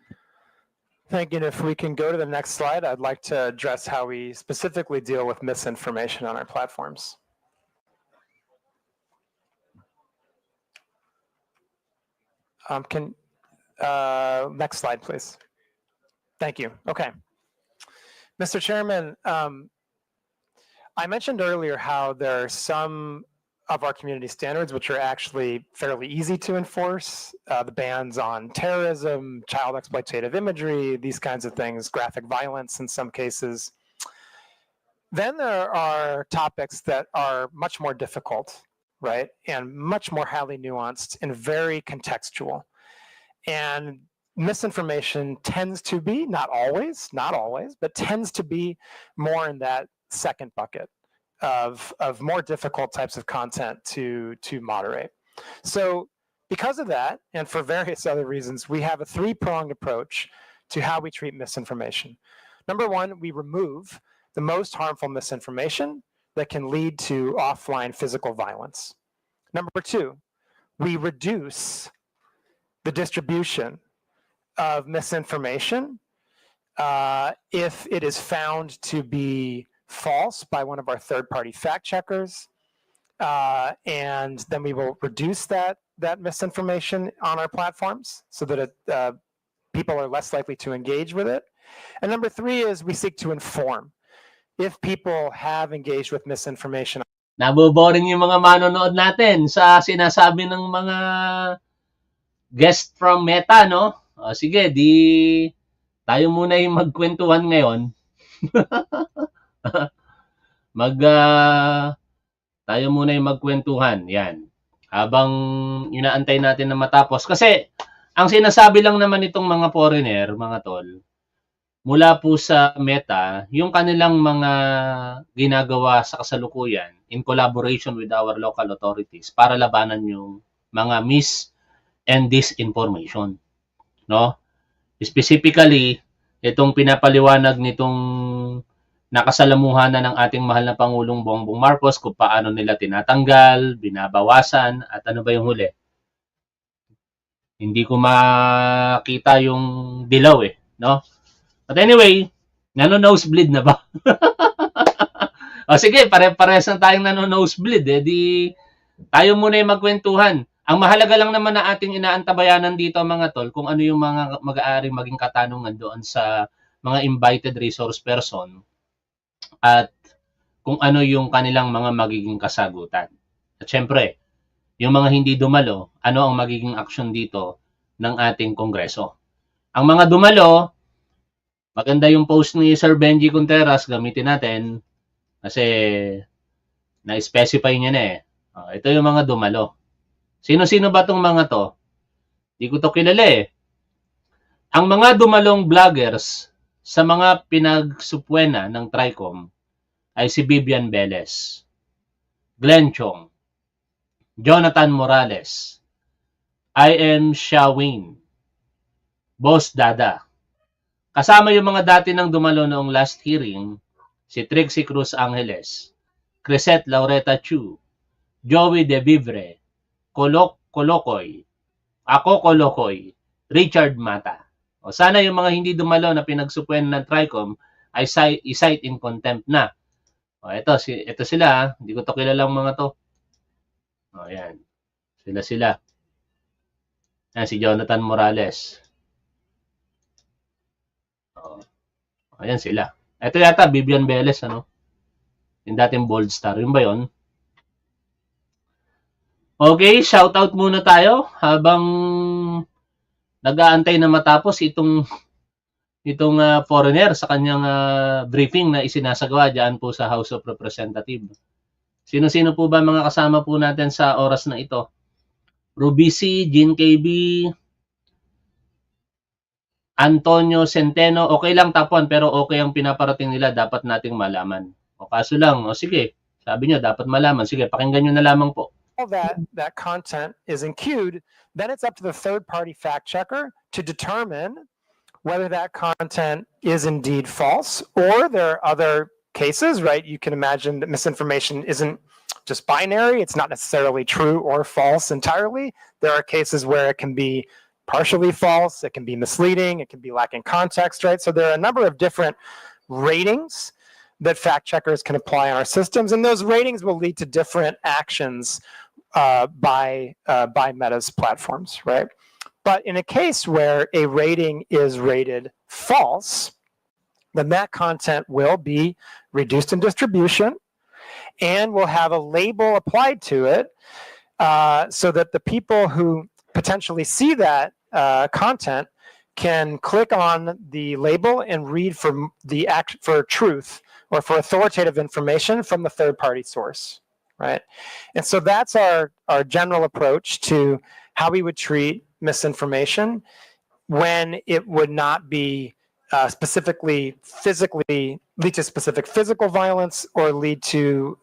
Thank you. And if we can go to the next slide, I'd like to address how we specifically deal with misinformation on our platforms. Next slide, please. Thank you. Okay. Mr. Chairman, I mentioned earlier how there are some of our community standards which are actually fairly easy to enforce. The bans on terrorism, child exploitative imagery, these kinds of things, graphic violence in some cases. Then there are topics that are much more difficult, right? And much more highly nuanced and very contextual. And misinformation tends to be, not always, but tends to be more in that second bucket of more difficult types of content to moderate. So because of that, and for various other reasons, we have a three-pronged approach to how we treat misinformation. Number one, we remove the most harmful misinformation that can lead to offline physical violence. Number two, we reduce the distribution of misinformation if it is found to be false by one of our third-party fact checkers, and then we will reduce that misinformation on our platforms so that people are less likely to engage with it. And number three is we seek to inform. If people have engaged with misinformation.
Naboboring yung mga manonood natin sa sinasabi ng mga guest from Meta, no? Sige, di tayo muna yung magkwentuhan ngayon. Tayo muna yung magkwentuhan. Yan. Habang inaantay natin na matapos. Kasi Ang sinasabi lang naman itong mga foreigner, mga tol, mula po sa Meta, yung kanilang mga ginagawa sa kasalukuyan in collaboration with our local authorities para labanan yung mga mis and disinformation, no? Specifically, itong pinapaliwanag nitong nakasalamuhan na ng ating mahal na Pangulong Bongbong Marcos kung paano nila tinatanggal, binabawasan, at ano ba yung huli? Hindi ko makita yung dilaw eh, no? But anyway, nano-nosebleed na ba? O sige, pare-pares na tayong nano-nosebleed eh. Di tayo muna yung magkwentuhan. Ang mahalaga lang naman na ating inaantabayanan dito mga tol, kung ano yung mga mag-aaring maging katanungan doon sa mga invited resource person at kung ano yung kanilang mga magiging kasagutan. At syempre, yung mga hindi dumalo, ano ang magiging aksyon dito ng ating kongreso. Ang mga dumalo, maganda yung post ni Sir Benji Contreras, gamitin natin kasi na-specify niya na eh. Ito yung mga dumalo. Sino-sino ba tong mga to? Di ko to kilala eh. Ang mga dumalong vloggers sa mga pinagsupwena ng TRICOM ay si Vivian Velez, Glenn Chong, Jonathan Morales, I.M. Shawin, Boss Dada. Kasama yung mga dati nang dumalo noong last hearing, si Trixie Cruz Angeles, Crisette Laureta Chu, Joey De Vivre, Kolokoy, Richard Mata. O sana yung mga hindi dumalo na pinagsupwen ng TRICOM ay i-cite in contempt na. O ito sila, hindi ko to kilalang mga to. O yan. Sila. Yan si Jonathan Morales. O ayan sila. Ito yata Vivian Velez ano. Yung dating Bold Star, yun ba yun? Okay, shoutout muna tayo habang nag-aantay na matapos itong foreigner sa kanyang briefing na isinasagawa diyan po sa House of Representatives. Sino-sino po ba mga kasama po natin sa oras na ito? Rubisi, Jean KB, Antonio Centeno, okay lang tapuan pero okay ang pinaparating nila, dapat nating malaman. O kaso lang, o sige, sabi niyo dapat malaman. Sige, pakinggan niyo na lamang po.
That content is enqueued, then it's up to the third-party fact-checker to determine whether that content is indeed false, or there are other cases, right? You can imagine that misinformation isn't just binary. It's not necessarily true or false entirely. There are cases where it can be partially false, it can be misleading, it can be lacking context, right? So there are a number of different ratings that fact checkers can apply on our systems, and those ratings will lead to different actions by Meta's platforms, right? But in a case where a rating is rated false, then that content will be reduced in distribution and will have a label applied to it so that the people who potentially see that content can click on the label and read for truth or for authoritative information from the third-party source, right? And so that's our general approach to how we would treat misinformation when it would not be specifically physically lead to specific physical violence or lead to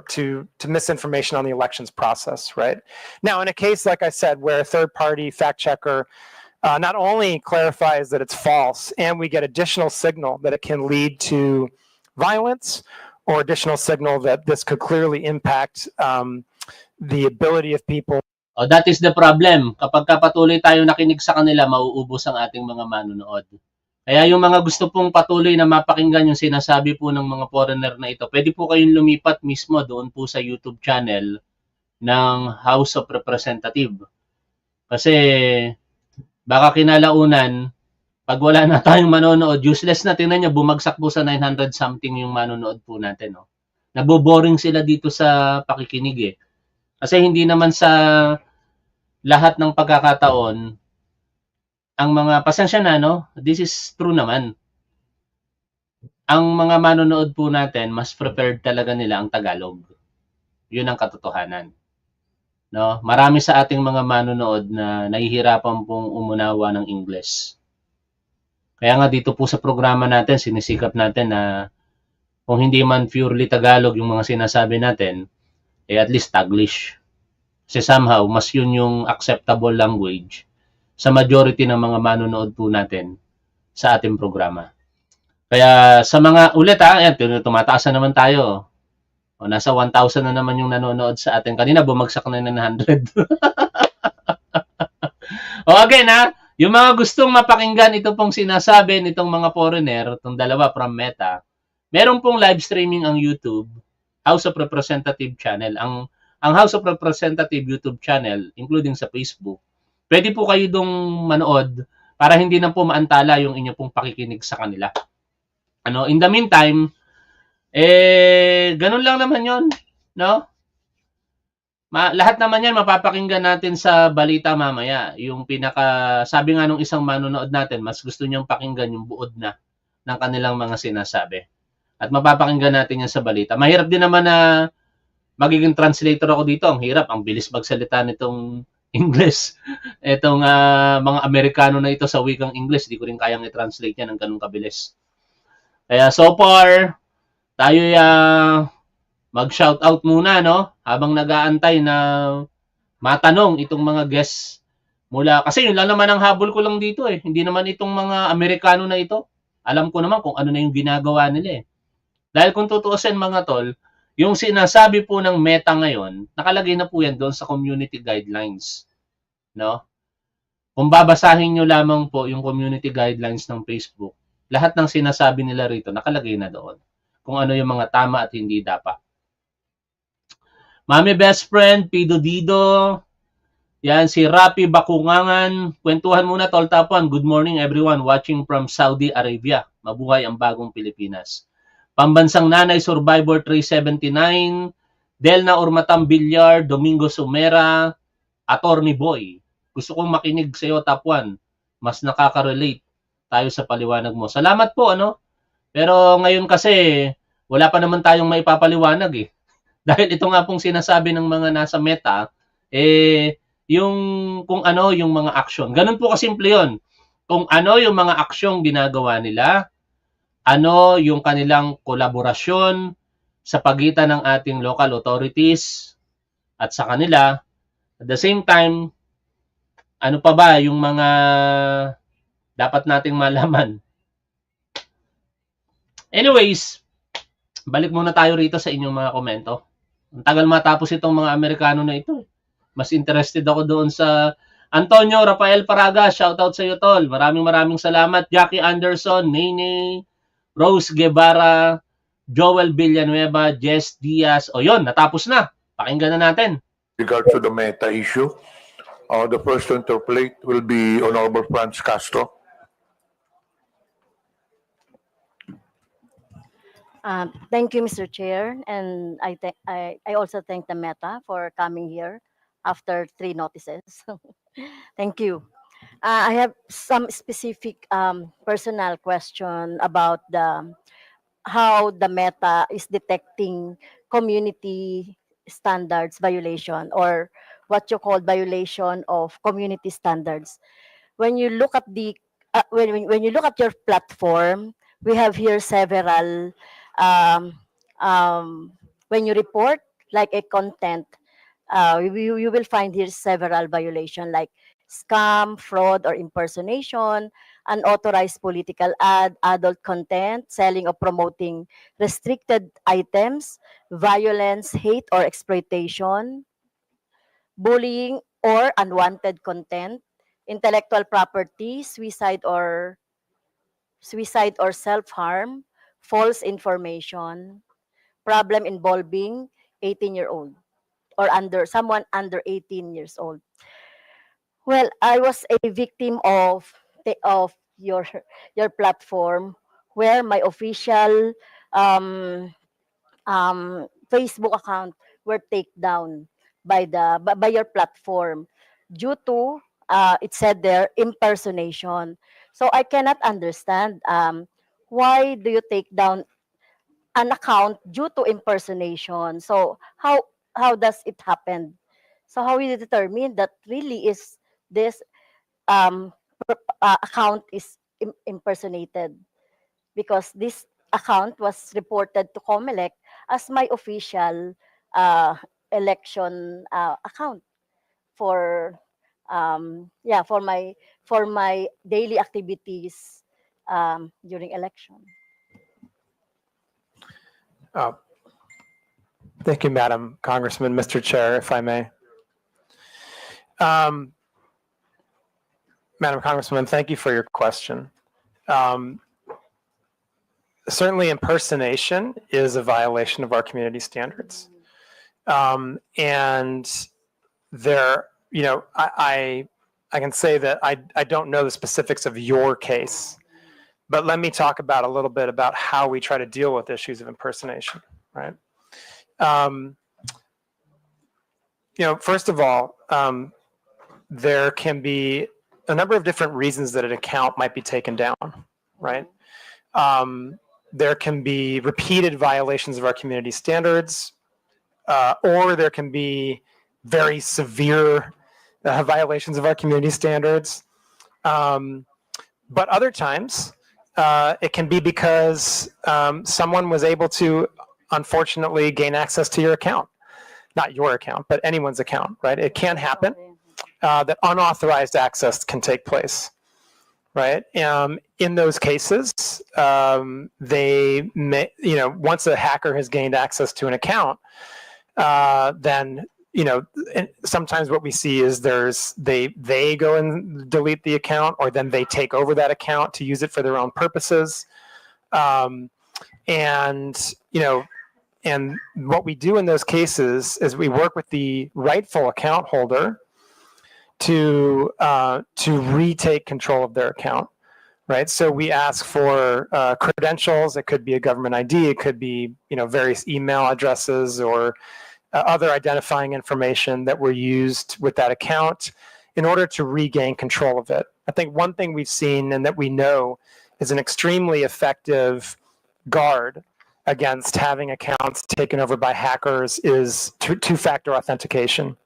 to misinformation on the elections process, right? Now, in a case like I said, where a third-party fact checker not only clarifies that it's false, and we get additional signal that it can lead to violence, or additional signal that this could clearly impact the ability of people.
Oh, that is the problem. Kapag patuloy tayo nakinig sa kanila, mauubos ang ating mga manonood. Kaya yung mga gusto pong patuloy na mapakinggan yung sinasabi po ng mga foreigner na ito, pwede po kayong lumipat mismo doon po sa YouTube channel ng House of Representatives. Kasi baka kinalaunan, pag wala na tayong manonood, useless na. Tingnan nyo, bumagsak po sa 900 something yung manonood po natin. No? Naboboring sila dito sa pakikinig eh. Kasi hindi naman sa lahat ng pagkakataon, ang mga, pasensya na, no? This is true naman. Ang mga manonood po natin, mas preferred talaga nila ang Tagalog. Yun ang katotohanan. No? Marami sa ating mga manonood na nahihirapan pong umunawa ng Ingles. Kaya nga dito po sa programa natin, sinisikap natin na kung hindi man purely Tagalog yung mga sinasabi natin, at least Taglish. Kasi somehow, mas yun yung acceptable language sa majority ng mga manonood po natin sa ating programa. Kaya sa mga ulit ayan, tumataas na naman tayo. O, nasa 1,000 na naman yung nanonood sa atin. Kanina bumagsak na 900. O again yung mga gustong mapakinggan ito pong sinasabi nitong mga foreigner, itong dalawa from Meta, meron pong live streaming ang YouTube, House of Representative channel. Ang House of Representative YouTube channel, including sa Facebook, pwede po kayo dong manood para hindi na po maantala yung inyo pong pakikinig sa kanila. In the meantime, ganun lang naman yun, no? Lahat naman yan mapapakinggan natin sa balita mamaya. Yung sabi nga nung isang manonood natin, mas gusto niyang pakinggan yung buod na ng kanilang mga sinasabi. At mapapakinggan natin yan sa balita. Mahirap din naman na magiging translator ako dito. Ang hirap, ang bilis magsalita nitong English. Itong mga Amerikano na ito sa wikang English, di ko rin kayang i-translate yan ng ganung kabilis. Kaya so far, tayo mag-shoutout muna, no? Habang nag-aantay na matanong itong mga guests mula. Kasi yun lang naman ang habol ko lang dito eh. Hindi naman itong mga Amerikano na ito. Alam ko naman kung ano na yung ginagawa nila eh. Dahil kung tutuusin mga tol, yung sinasabi po ng Meta ngayon, nakalagay na po yan doon sa community guidelines. No? Kung babasahin nyo lamang po yung community guidelines ng Facebook, lahat ng sinasabi nila rito nakalagay na doon. Kung ano yung mga tama at hindi dapat. Mami best friend, Pido Dido, yan si Rapi Bakungangan. Kwentuhan muna tol tapuan. Good morning everyone watching from Saudi Arabia. Mabuhay ang bagong Pilipinas. Pambansang Nanay Survivor 379, Delna Urmatam Villar, Domingo Sumera, Attorney Boy. Gusto kong makinig sa iyo, Top 1. Mas nakaka-relate tayo sa paliwanag mo. Salamat po, Pero ngayon kasi, wala pa naman tayong maipapaliwanag eh. Dahil ito nga pong sinasabi ng mga nasa Meta, yung kung ano yung mga action. Ganun po kasimple yun. Kung ano yung mga aksyong ginagawa nila, ano yung kanilang kolaborasyon sa pagitan ng ating local authorities at sa kanila. At the same time, ano pa ba yung mga dapat nating malaman. Anyways, balik muna tayo rito sa inyong mga komento. Ang tagal matapos itong mga Amerikano na ito. Mas interested ako doon sa Antonio Rafael Paraga. Shoutout sa iyo, tol. Maraming salamat. Jackie Anderson, Nene, Rose Guevara, Joel Villanueva, Jess Diaz. O yun, natapos na. Pakinggan na natin.
Regard to the Meta issue, the first to interpolate will be Honorable Franz Castro.
Thank you, Mr. Chair, and I also thank the Meta for coming here after 3 notices. Thank you. I have some specific personal question about how the Meta is detecting community standards violation, or what you call violation of community standards. When you look at the when you look at your platform, we have here several when you report like a content, you will find here several violation like scam, fraud or impersonation, unauthorized political ad, adult content, selling or promoting restricted items, violence, hate or exploitation, bullying or unwanted content, intellectual property, suicide or self-harm, false information, problem involving 18-year-old or someone under 18 years old. Well, I was a victim of your platform, where my official Facebook account were taken down by your platform due to it said there impersonation. So I cannot understand why do you take down an account due to impersonation. So how does it happen? So how we determine that really is this account is impersonated, because this account was reported to COMELEC as my official election account for for my daily activities during election.
Thank you, Madam Congressman. Mr. Chair, if I may. Madam Congressman, thank you for your question. Certainly impersonation is a violation of our community standards. And there, I can say that I don't know the specifics of your case, but let me talk about a little bit about how we try to deal with issues of impersonation, right? First of all, there can be a number of different reasons that an account might be taken down, right? There can be repeated violations of our community standards, or there can be very severe violations of our community standards. But other times, it can be because someone was able to, unfortunately, gain access to your account. Not your account, but anyone's account, right? It can happen that unauthorized access can take place, right? In those cases, they may, once a hacker has gained access to an account, then, sometimes what we see is they go and delete the account, or then they take over that account to use it for their own purposes. And what we do in those cases is we work with the rightful account holder to retake control of their account, right? So we ask for credentials. It could be a government ID. It could be various email addresses or other identifying information that were used with that account in order to regain control of it. I think one thing we've seen and that we know is an extremely effective guard against having accounts taken over by hackers is two-factor authentication.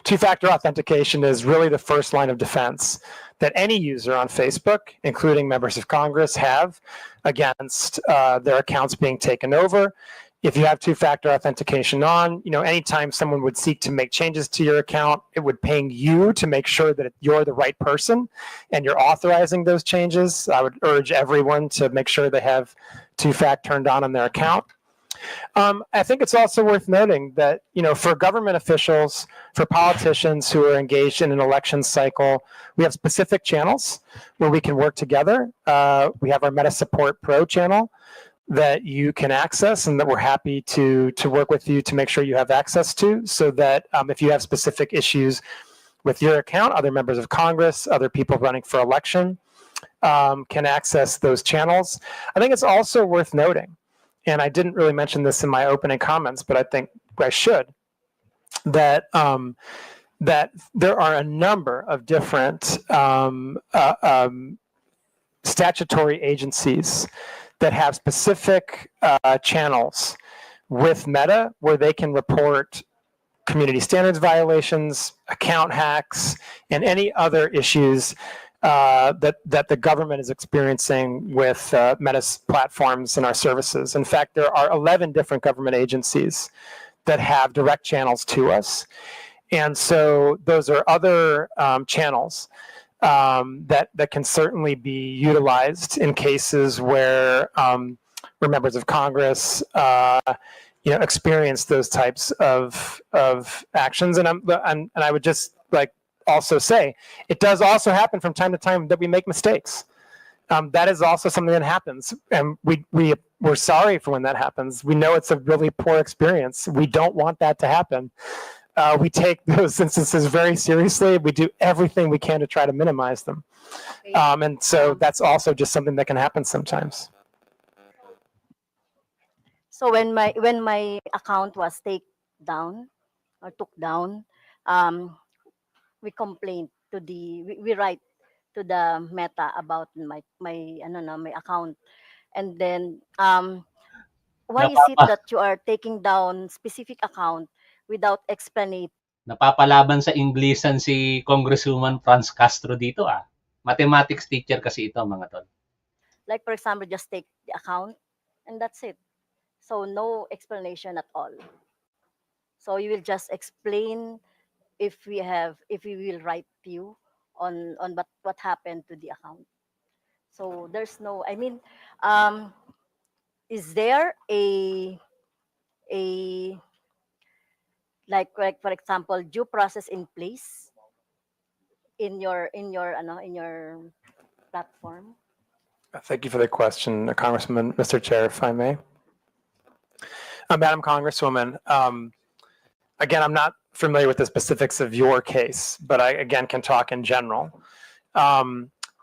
Two-factor authentication is really the first line of defense that any user on Facebook, including members of Congress, have against their accounts being taken over. If you have two-factor authentication on, anytime someone would seek to make changes to your account, it would ping you to make sure that you're the right person and you're authorizing those changes. I would urge everyone to make sure they have two-fact turned on their account. I think it's also worth noting that, for government officials, for politicians who are engaged in an election cycle, we have specific channels where we can work together. We have our Meta Support Pro channel that you can access and that we're happy to work with you to make sure you have access to, so that if you have specific issues with your account, other members of Congress, other people running for election can access those channels. I think it's also worth noting, and I didn't really mention this in my opening comments, but I think I should, that that there are a number of different statutory agencies that have specific channels with Meta where they can report community standards violations, account hacks, and any other issues that the government is experiencing with Meta's platforms and our services. In fact, there are 11 different government agencies that have direct channels to us. And so those are other channels that can certainly be utilized in cases where members of Congress experience those types of actions. And I would just also say, it does also happen from time to time that we make mistakes. That is also something that happens, and we're sorry for when that happens. We know it's a really poor experience. We don't want that to happen. We take those instances very seriously. We do everything we can to try to minimize them. And so that's also just something that can happen sometimes.
So when my account was took down, we complained to we write to the Meta about my account, and then why is it that you are taking down specific account without explanation.
Napapalaban sa Inglesan si Congresswoman Franz Castro dito ah. Mathematics teacher kasi ito mga tol.
Like for example, just take the account and that's it. So no explanation at all. So you will just explain if we will write you on what happened to the account. So there's no, I mean, is there a like for example due process in place in your platform?
Thank you for the question, Congressman, Mr. Chair, if I may. Madam Congresswoman, again, I'm not familiar with the specifics of your case, but I, again, can talk in general.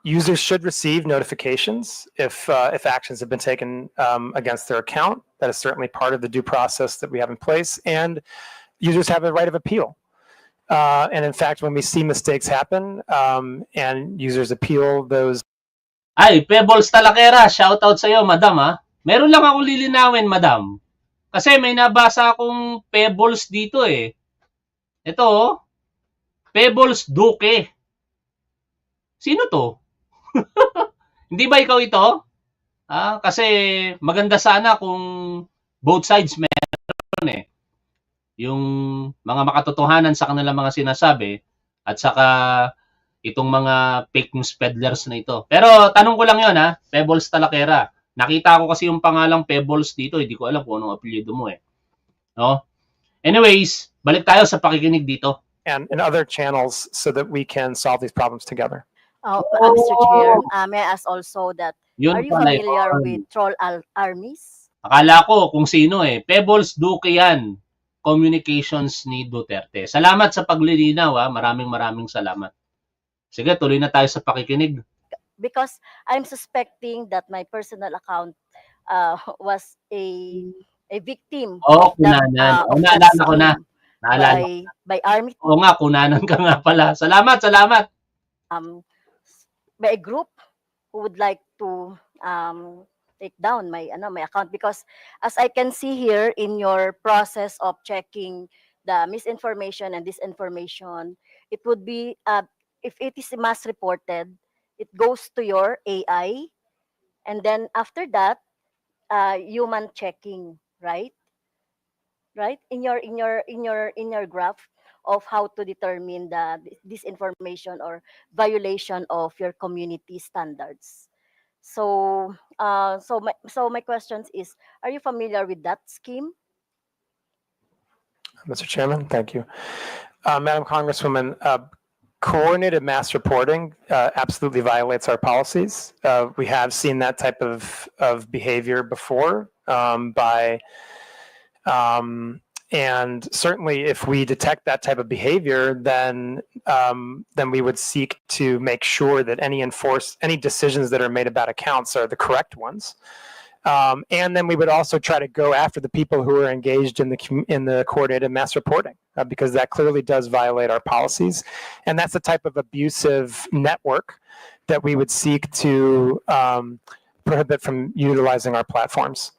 Users should receive notifications if actions have been taken against their account. That is certainly part of the due process that we have in place, and users have a right of appeal. And in fact, when we see mistakes happen and users appeal those.
Ay, Pebbles Talakera, shout out sa iyo, madam ha. Meron lang akong lilinawin, madam. Kasi may nabasa akong Pebbles dito eh. Ito, Pebbles Duque. Sino to? Hindi ba ikaw ito? Kasi maganda sana kung both sides meron eh. Yung mga makatotohanan sa kanilang mga sinasabi at saka itong mga fake news peddlers na ito. Pero tanong ko lang yun ha, Pebbles Talakera. Nakita ko kasi yung pangalang Pebbles dito, hindi ko alam kung anong apelyido mo eh. No? Anyways, balik tayo sa pakikinig dito.
And in other channels so that we can solve these problems together.
Mr. Chair, may I ask also that,
Yun
are you
pala
familiar
yun.
with troll armies?
Akala ko kung sino eh. Pebbles Duque yan. Communications ni Duterte. Salamat sa paglilinaw ha. Maraming salamat. Sige, tuloy na tayo sa pakikinig.
Because I'm suspecting that my personal account was a victim
Oo,
of that,
kunanan.
of that
Naalala ko na.
scheme
Naalala.
by army,
Oo nga, kunanan ka nga pala. Salamat.
by a group who would like to take down my account, because as I can see here in your process of checking the misinformation and disinformation, it would be if it is mass reported, it goes to your AI, and then after that, human checking, right? In your graph of how to determine the disinformation or violation of your community standards. So my questions is, are you familiar with that scheme?
Mr. Chairman, thank you. Madam Congresswoman, coordinated mass reporting absolutely violates our policies. We have seen that type of behavior before and certainly if we detect that type of behavior, then we would seek to make sure that any decisions that are made about accounts are the correct ones. And then we would also try to go after the people who are engaged in the coordinated mass reporting, because that clearly does violate our policies. And that's the type of abusive network that we would seek to prohibit from utilizing our platforms.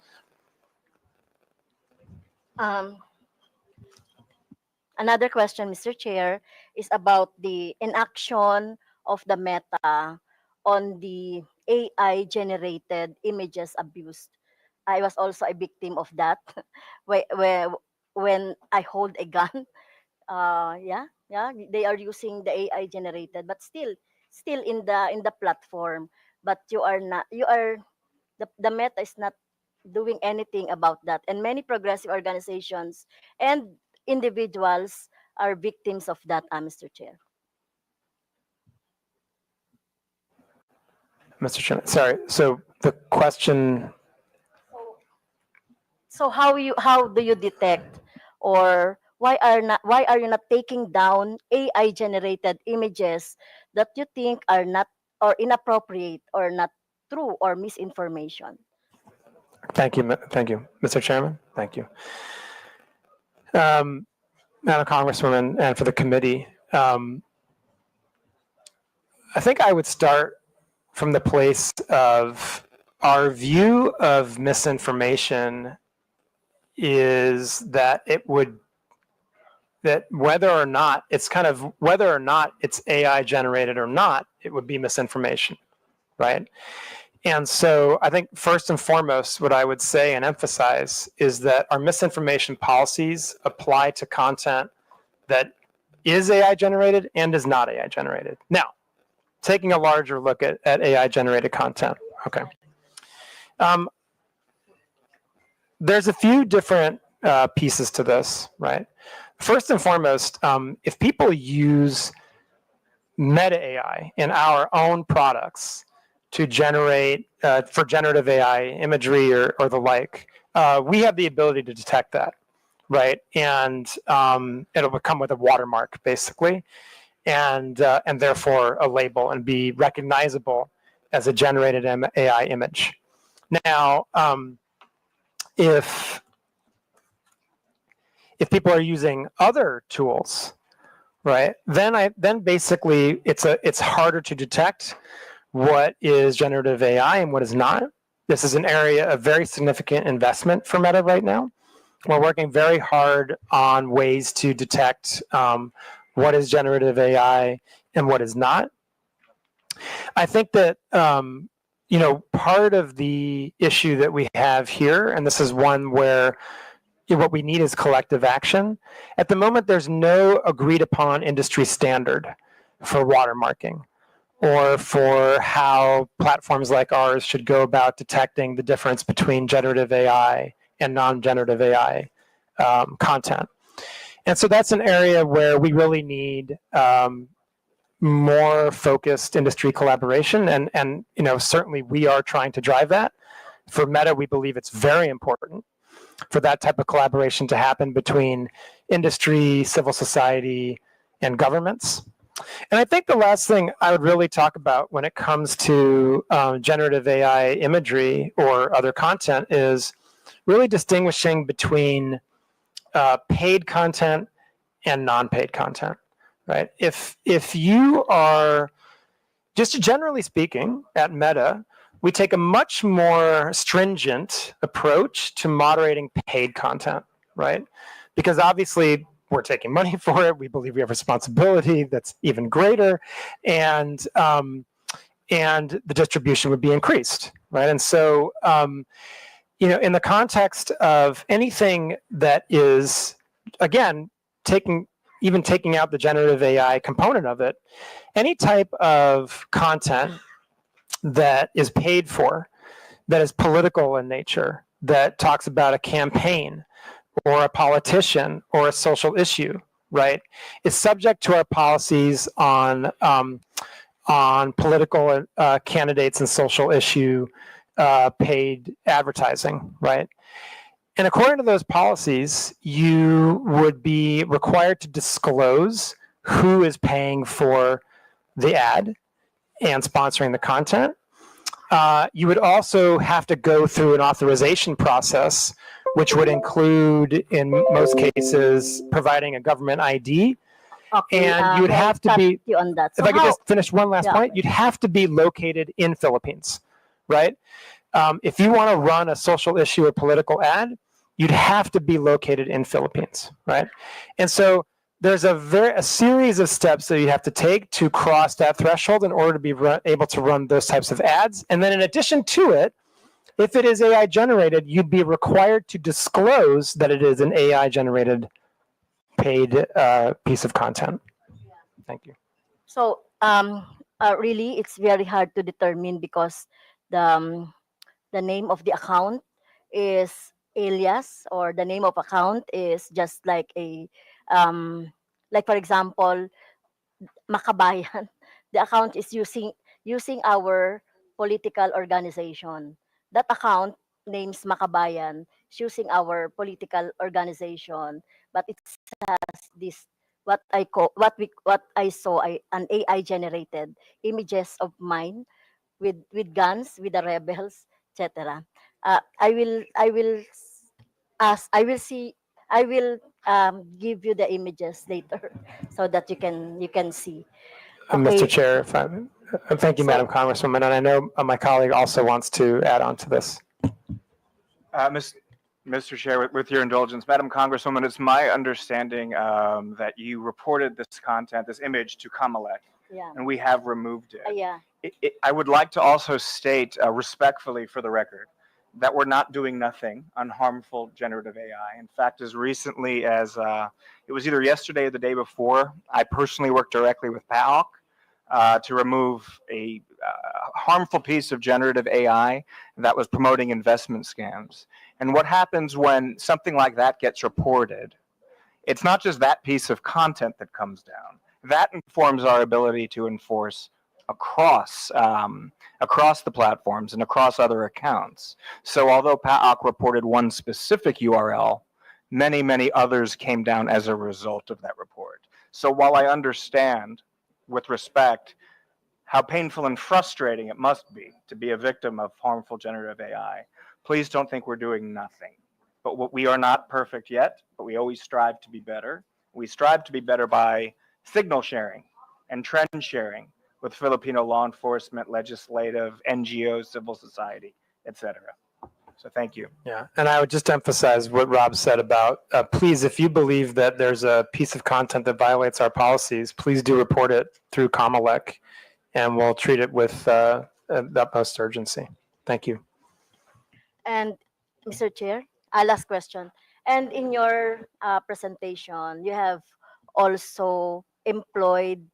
Another question, Mr. Chair, is about the inaction of the Meta on the AI-generated images abused. I was also a victim of that. When I hold a gun, they are using the AI-generated, but still in the platform. But the Meta is not doing anything about that, and many progressive organizations and individuals are victims of that, Mr. Chair.
Mr. Chairman, sorry. So the question.
So how do you detect, or why are you not taking down AI generated images that you think are not or inappropriate or not true or misinformation?
Thank you, Mr. Chairman. Thank you. Madam Congresswoman, and for the committee, I think I would start from the place of our view of misinformation is that it would that whether or not it's AI generated or not, it would be misinformation, right? And so I think first and foremost, what I would say and emphasize is that our misinformation policies apply to content that is AI generated and is not AI generated. Now, taking a larger look at AI generated content. Okay. There's a few different pieces to this, right? First and foremost, if people use meta AI in our own products to generate for generative AI imagery or the like, we have the ability to detect that, right? And it'll come with a watermark, basically, and therefore a label and be recognizable as a generated AI image. Now, if people are using other tools, right, then basically it's harder to detect what is generative AI and what is not. This is an area of very significant investment for Meta right now. We're working very hard on ways to detect what is generative AI and what is not. I think that part of the issue that we have here, and this is one where what we need is collective action. At the moment, there's no agreed upon industry standard for watermarking or for how platforms like ours should go about detecting the difference between generative AI and non-generative AI content. And so that's an area where we really need more focused industry collaboration, and certainly we are trying to drive that. For Meta, we believe it's very important for that type of collaboration to happen between industry, civil society, and governments. And I think the last thing I would really talk about when it comes to generative AI imagery or other content is really distinguishing between paid content and non-paid content, right? If you are, just generally speaking, at Meta, we take a much more stringent approach to moderating paid content, right? Because obviously we're taking money for it. We believe we have responsibility that's even greater, and the distribution would be increased, right? And so, in the context of anything that is, again, taking out the generative AI component of it, any type of content that is paid for, that is political in nature, that talks about a campaign or a politician or a social issue, right, is subject to our policies on political candidates and social issue paid advertising, right? And according to those policies, you would be required to disclose who is paying for the ad and sponsoring the content. You would also have to go through an authorization process, which would include, in most cases, providing a government ID.
Okay,
And you would have to be,
on that.
if I could just finish one last point, you'd have to be located in Philippines, right? If you want to run a social issue or political ad, you'd have to be located in Philippines, right? And so there's a series of steps that you have to take to cross that threshold in order to be able to run those types of ads. And then in addition to it, if it is AI generated, you'd be required to disclose that it is an AI generated paid piece of content. Thank you.
So really, it's very hard to determine because the name of the account is alias, or the name of account is just like a like, for example, Makabayan. The account is using our political organization. That account names Makabayan is using our political organization, but it has this what I saw an AI generated images of mine with guns, with the rebels, etc. I will give you the images later so that you can see. Okay.
Mr. Chair, thank you, Madam Congresswoman, and I know my colleague also wants to add on to this.
Mr. Chair, with your indulgence, Madam Congresswoman, it's my understanding that you reported this content, this image to Kamalek,
Yeah.
and we have removed it.
Yeah.
I would like to also state respectfully for the record that we're not doing nothing on harmful generative AI. In fact, as recently as it was either yesterday or the day before, I personally worked directly with PAOK to remove a harmful piece of generative AI that was promoting investment scams. And what happens when something like that gets reported, it's not just that piece of content that comes down. That informs our ability to enforce across across the platforms and across other accounts. So although PAOK reported one specific URL, many others came down as a result of that report. So while I understand, with respect, how painful and frustrating it must be to be a victim of harmful generative AI, please don't think we're doing nothing. But we are not perfect yet, but we always strive to be better. We strive to be better by signal sharing and trend sharing with Filipino law enforcement, legislative, NGOs, civil society, etc. So thank you.
Yeah, and I would just emphasize what Rob said about, please, if you believe that there's a piece of content that violates our policies, please do report it through Kamalek, and we'll treat it with the utmost urgency. Thank you.
And Mr. Chair, last question. And in your presentation, you have also employed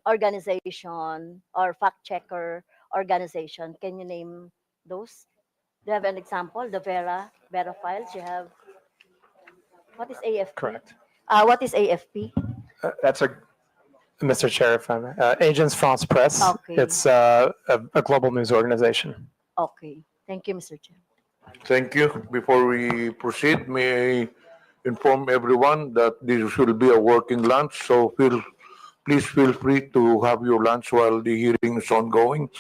organization or fact checker organization. Can you name those? Do you have an example? The Vera Files. You have. What is AFP?
Correct.
What is AFP?
That's a Mr. Chair, if I may. Agence France Presse.
Okay.
It's a global news organization.
Okay. Thank you, Mr. Chair.
Thank you. Before we proceed, may I inform everyone that this will be a working lunch, so please feel free to have your lunch while the hearing is ongoing.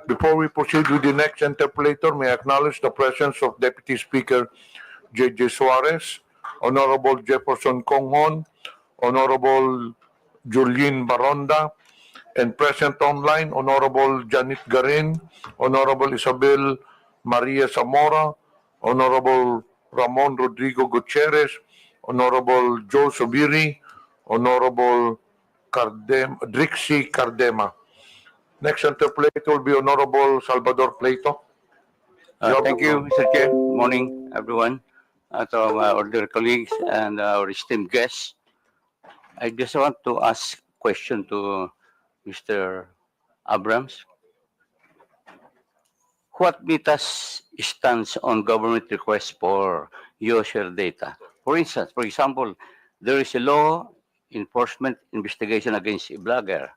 Before we proceed with the next interpolator, may I acknowledge the presence of Deputy Speaker J.J. Suarez, Honorable Jefferson Conghon, Honorable Julien Baronda, and present online, Honorable Janet Garin, Honorable Isabel Maria Zamora, Honorable Ramon Rodrigo Gutierrez, Honorable Joe Sobiri, Honorable Drixie Cardema. Next interpolator will be Honorable Salvador Plato.
Thank you, Mr. Chair. Good morning, everyone. To our dear colleagues and our esteemed guests. I just want to ask a question to Mr. Abrams. What Meta's stance on government requests for user data? For instance, for example, there is a law enforcement investigation against a blogger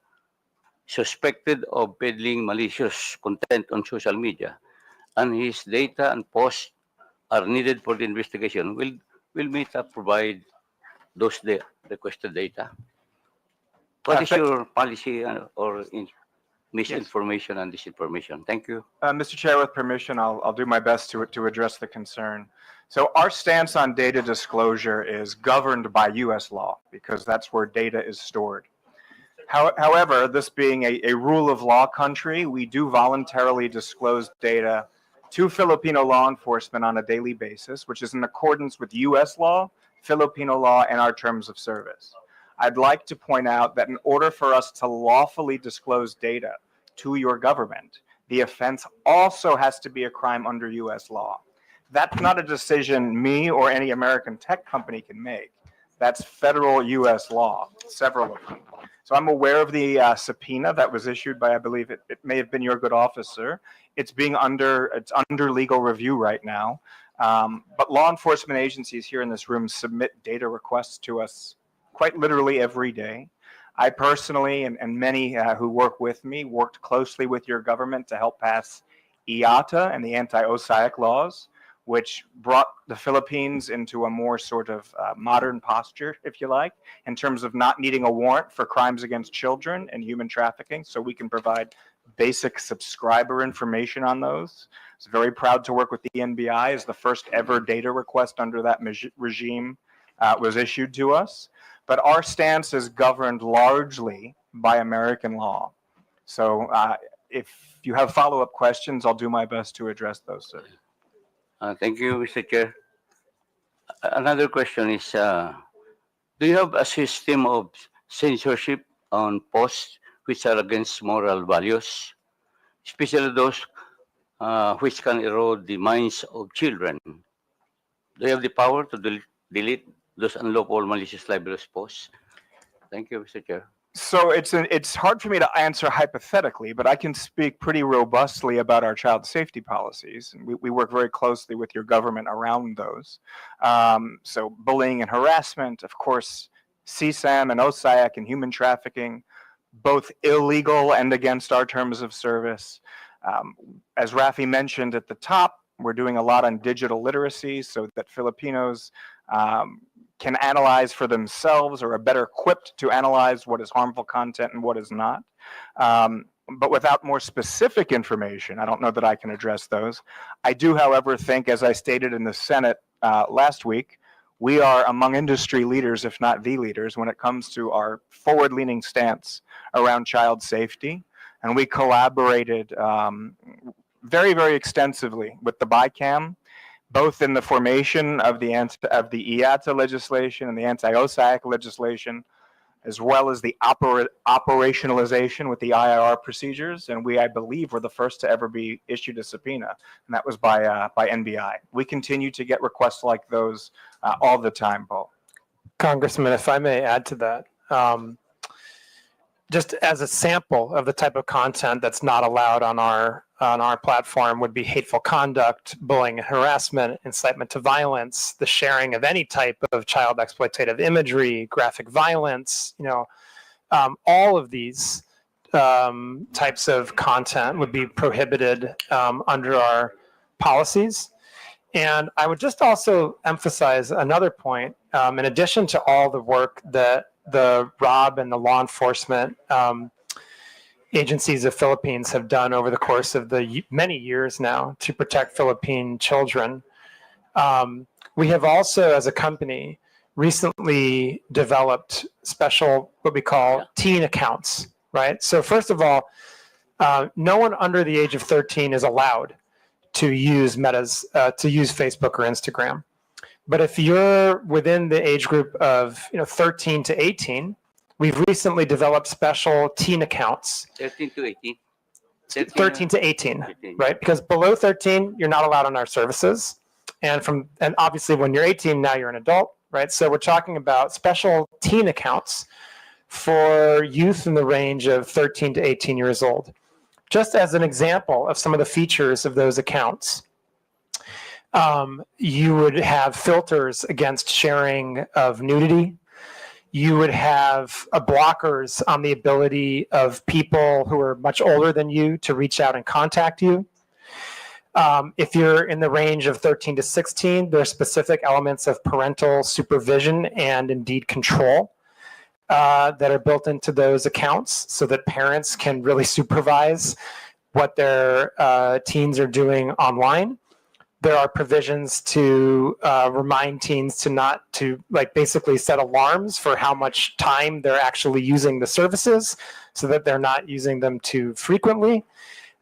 suspected of peddling malicious content on social media, and his data and posts are needed for the investigation. Will Meta provide those requested data? What is your policy or misinformation and disinformation? Thank you.
Mr. Chair, with permission, I'll do my best to address the concern. So our stance on data disclosure is governed by U.S. law because that's where data is stored. However, this being a rule of law country, we do voluntarily disclose data to Filipino law enforcement on a daily basis, which is in accordance with U.S. law, Filipino law, and our terms of service. I'd like to point out that in order for us to lawfully disclose data to your government, the offense also has to be a crime under U.S. law. That's not a decision me or any American tech company can make. That's federal U.S. law, several of them. So I'm aware of the subpoena that was issued by, I believe it may have been your good officer. It's under legal review right now. But law enforcement agencies here in this room submit data requests to us quite literally every day. I personally and many who work with me worked closely with your government to help pass IATA and the anti-OSAIC laws, which brought the Philippines into a more sort of modern posture, if you like, in terms of not needing a warrant for crimes against children and human trafficking, so we can provide basic subscriber information on those. I was very proud to work with the NBI as the first ever data request under that regime was issued to us. But our stance is governed largely by American law. So if you have follow-up questions, I'll do my best to address those, sir.
Thank you, Mr. Chair. Another question is, do you have a system of censorship on posts which are against moral values, especially those which can erode the minds of children? Do you have the power to delete those unlawful malicious libelous posts? Thank you, Mr. Chair.
So it's hard for me to answer hypothetically, but I can speak pretty robustly about our child safety policies. And we work very closely with your government around those. So bullying and harassment, of course, CSAM and OSIAC and human trafficking, both illegal and against our terms of service. As Rafi mentioned at the top, we're doing a lot on digital literacy so that Filipinos can analyze for themselves or are better equipped to analyze what is harmful content and what is not. But without more specific information, I don't know that I can address those. I do, however, think, as I stated in the Senate last week, we are among industry leaders, if not the leaders, when it comes to our forward-leaning stance around child safety. And we collaborated very, very extensively with the BICAM, both in the formation of the IATA legislation and the anti-OSAC legislation, as well as the operationalization with the IRR procedures. And we, I believe, were the first to ever be issued a subpoena, and that was by NBI. We continue to get requests like those all the time, Paul.
Congressman, if I may add to that, just as a sample of the type of content that's not allowed on our platform would be hateful conduct, bullying and harassment, incitement to violence, the sharing of any type of child exploitative imagery, graphic violence, all of these types of content would be prohibited under our policies. And I would just also emphasize another point, in addition to all the work that the ROB and the law enforcement agencies of Philippines have done over the course of the many years now to protect Philippine children. We have also, as a company, recently developed special, what we call teen accounts, right? So first of all, no one under the age of 13 is allowed to use to use Facebook or Instagram. But if you're within the age group of 13 to 18, we've recently developed special teen accounts.
13 to 18?
13 to 18, right? Because below 13, you're not allowed on our services. And obviously when you're 18, now you're an adult, right? So we're talking about special teen accounts for youth in the range of 13 to 18 years old. Just as an example of some of the features of those accounts, you would have filters against sharing of nudity. You would have blockers on the ability of people who are much older than you to reach out and contact you. If you're in the range of 13 to 16, there are specific elements of parental supervision and indeed control that are built into those accounts so that parents can really supervise what their teens are doing online. There are provisions to remind teens to basically set alarms for how much time they're actually using the services so that they're not using them too frequently.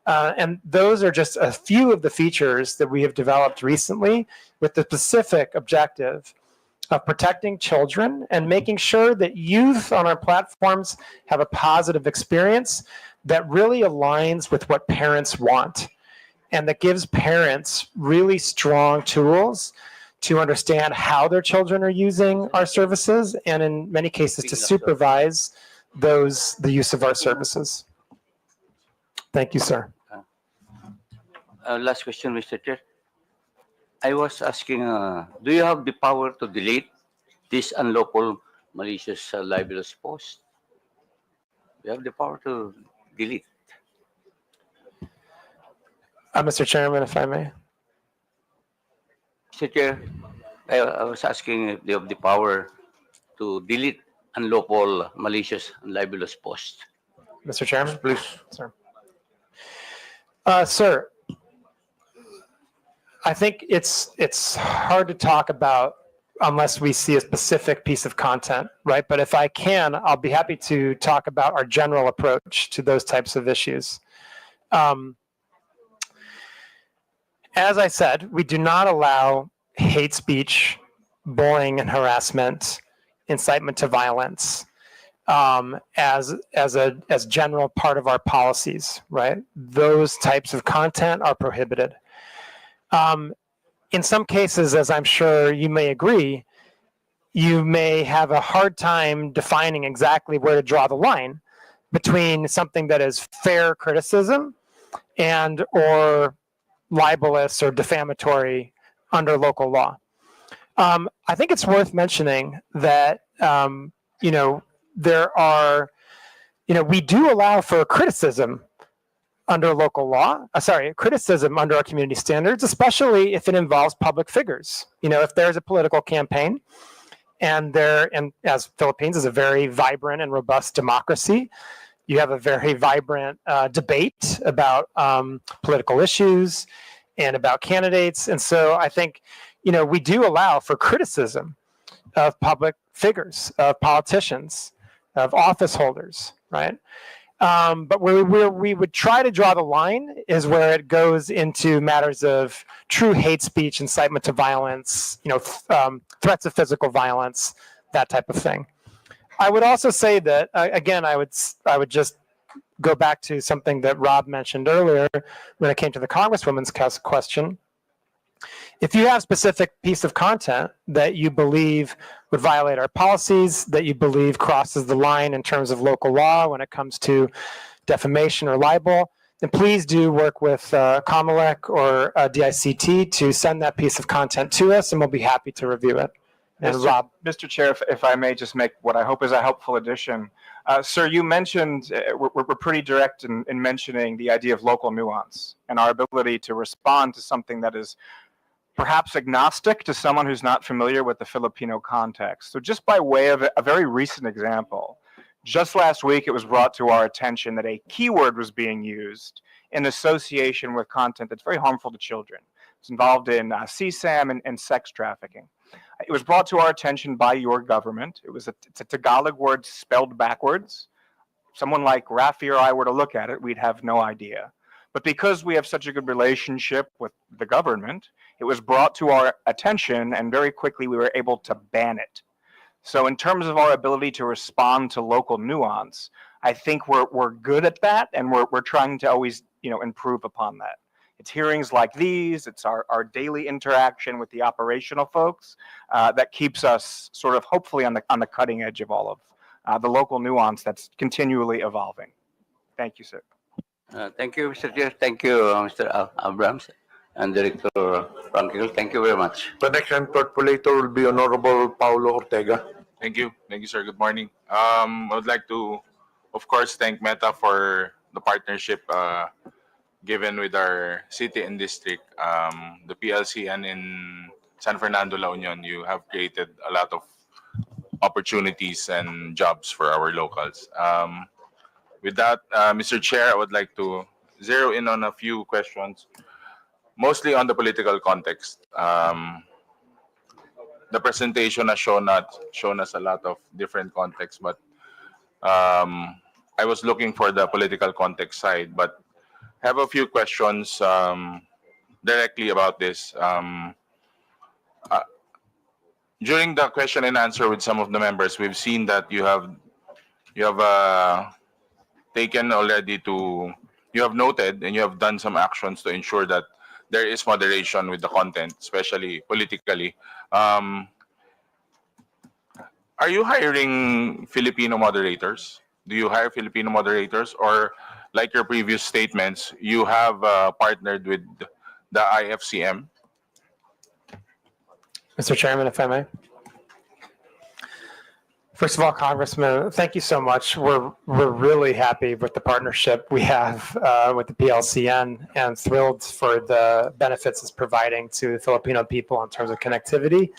And those are just a few of the features that we have developed recently with the specific objective of protecting children and making sure that youth on our platforms have a positive experience that really aligns with what parents want, and that gives parents really strong tools to understand how their children are using our services, and in many cases to supervise the use of our services. Thank you, sir.
Last question, Mr. Chair. I was asking, do you have the power to delete this unlawful malicious libelous post? You have the power to delete.
Mr. Chairman, if I may.
Mr. Chair, I was asking if you have the power to delete unlawful malicious and libelous posts.
Mr. Chairman?
Please.
Sir. Sir, I think it's hard to talk about unless we see a specific piece of content, right? But if I can, I'll be happy to talk about our general approach to those types of issues. as I said, we do not allow hate speech, bullying and harassment, incitement to violence as general part of our policies, right? Those types of content are prohibited. In some cases, as I'm sure you may agree, you may have a hard time defining exactly where to draw the line between something that is fair criticism and or libelous or defamatory under local law. I think it's worth mentioning that, there are, we do allow for criticism under local law, criticism under our community standards, especially if it involves public figures. If there's a political campaign and as Philippines is a very vibrant and robust democracy, you have a very vibrant debate about political issues and about candidates. And so I think, we do allow for criticism of public figures, of politicians, of office holders, right? But where we would try to draw the line is where it goes into matters of true hate speech, incitement to violence, threats of physical violence, that type of thing. I would also say that, again, I would just go back to something that Rob mentioned earlier when it came to the Congresswoman's question. If you have a specific piece of content that you believe would violate our policies, that you believe crosses the line in terms of local law when it comes to defamation or libel, then please do work with COMELEC or DICT to send that piece of content to us, and we'll be happy to review it. And Rob.
Mr. Chair, if I may just make what I hope is a helpful addition. Sir, you mentioned, we're pretty direct in mentioning the idea of local nuance and our ability to respond to something that is perhaps agnostic to someone who's not familiar with the Filipino context. So just by way of a very recent example, just last week it was brought to our attention that a keyword was being used in association with content that's very harmful to children. It's involved in CSAM and sex trafficking. It was brought to our attention by your government. It's a Tagalog word spelled backwards. Someone like Rafi or I were to look at it, we'd have no idea. But because we have such a good relationship with the government, it was brought to our attention and very quickly we were able to ban it. So in terms of our ability to respond to local nuance, I think we're good at that, and we're trying to always improve upon that. It's hearings like these, it's our daily interaction with the operational folks that keeps us sort of hopefully on the cutting edge of all of the local nuance that's continually evolving. Thank you, sir.
Thank you, Mr. Chair. Thank you, Mr. Abrams and Director Frankel. Thank you very much.
The next interpolator will be Honorable Paulo Ortega.
Thank you, sir. Good morning. I would like to, of course, thank Meta for the partnership given with our city and district. The PLC and in San Fernando, La Union, you have created a lot of opportunities and jobs for our locals. With that, Mr. Chair, I would like to zero in on a few questions, mostly on the political context. The presentation has shown us a lot of different contexts, but I was looking for the political context side, but I have a few questions directly about this. During the question and answer with some of the members, we've seen that you have taken already you have noted and you have done some actions to ensure that there is moderation with the content, especially politically. Are you hiring Filipino moderators? Do you hire Filipino moderators, or like your previous statements, you have partnered with the IFCM?
Mr. Chairman, if I may. First of all, Congressman, thank you so much. We're really happy with the partnership we have with the PLCN and thrilled for the benefits it's providing to the Filipino people in terms of connectivity.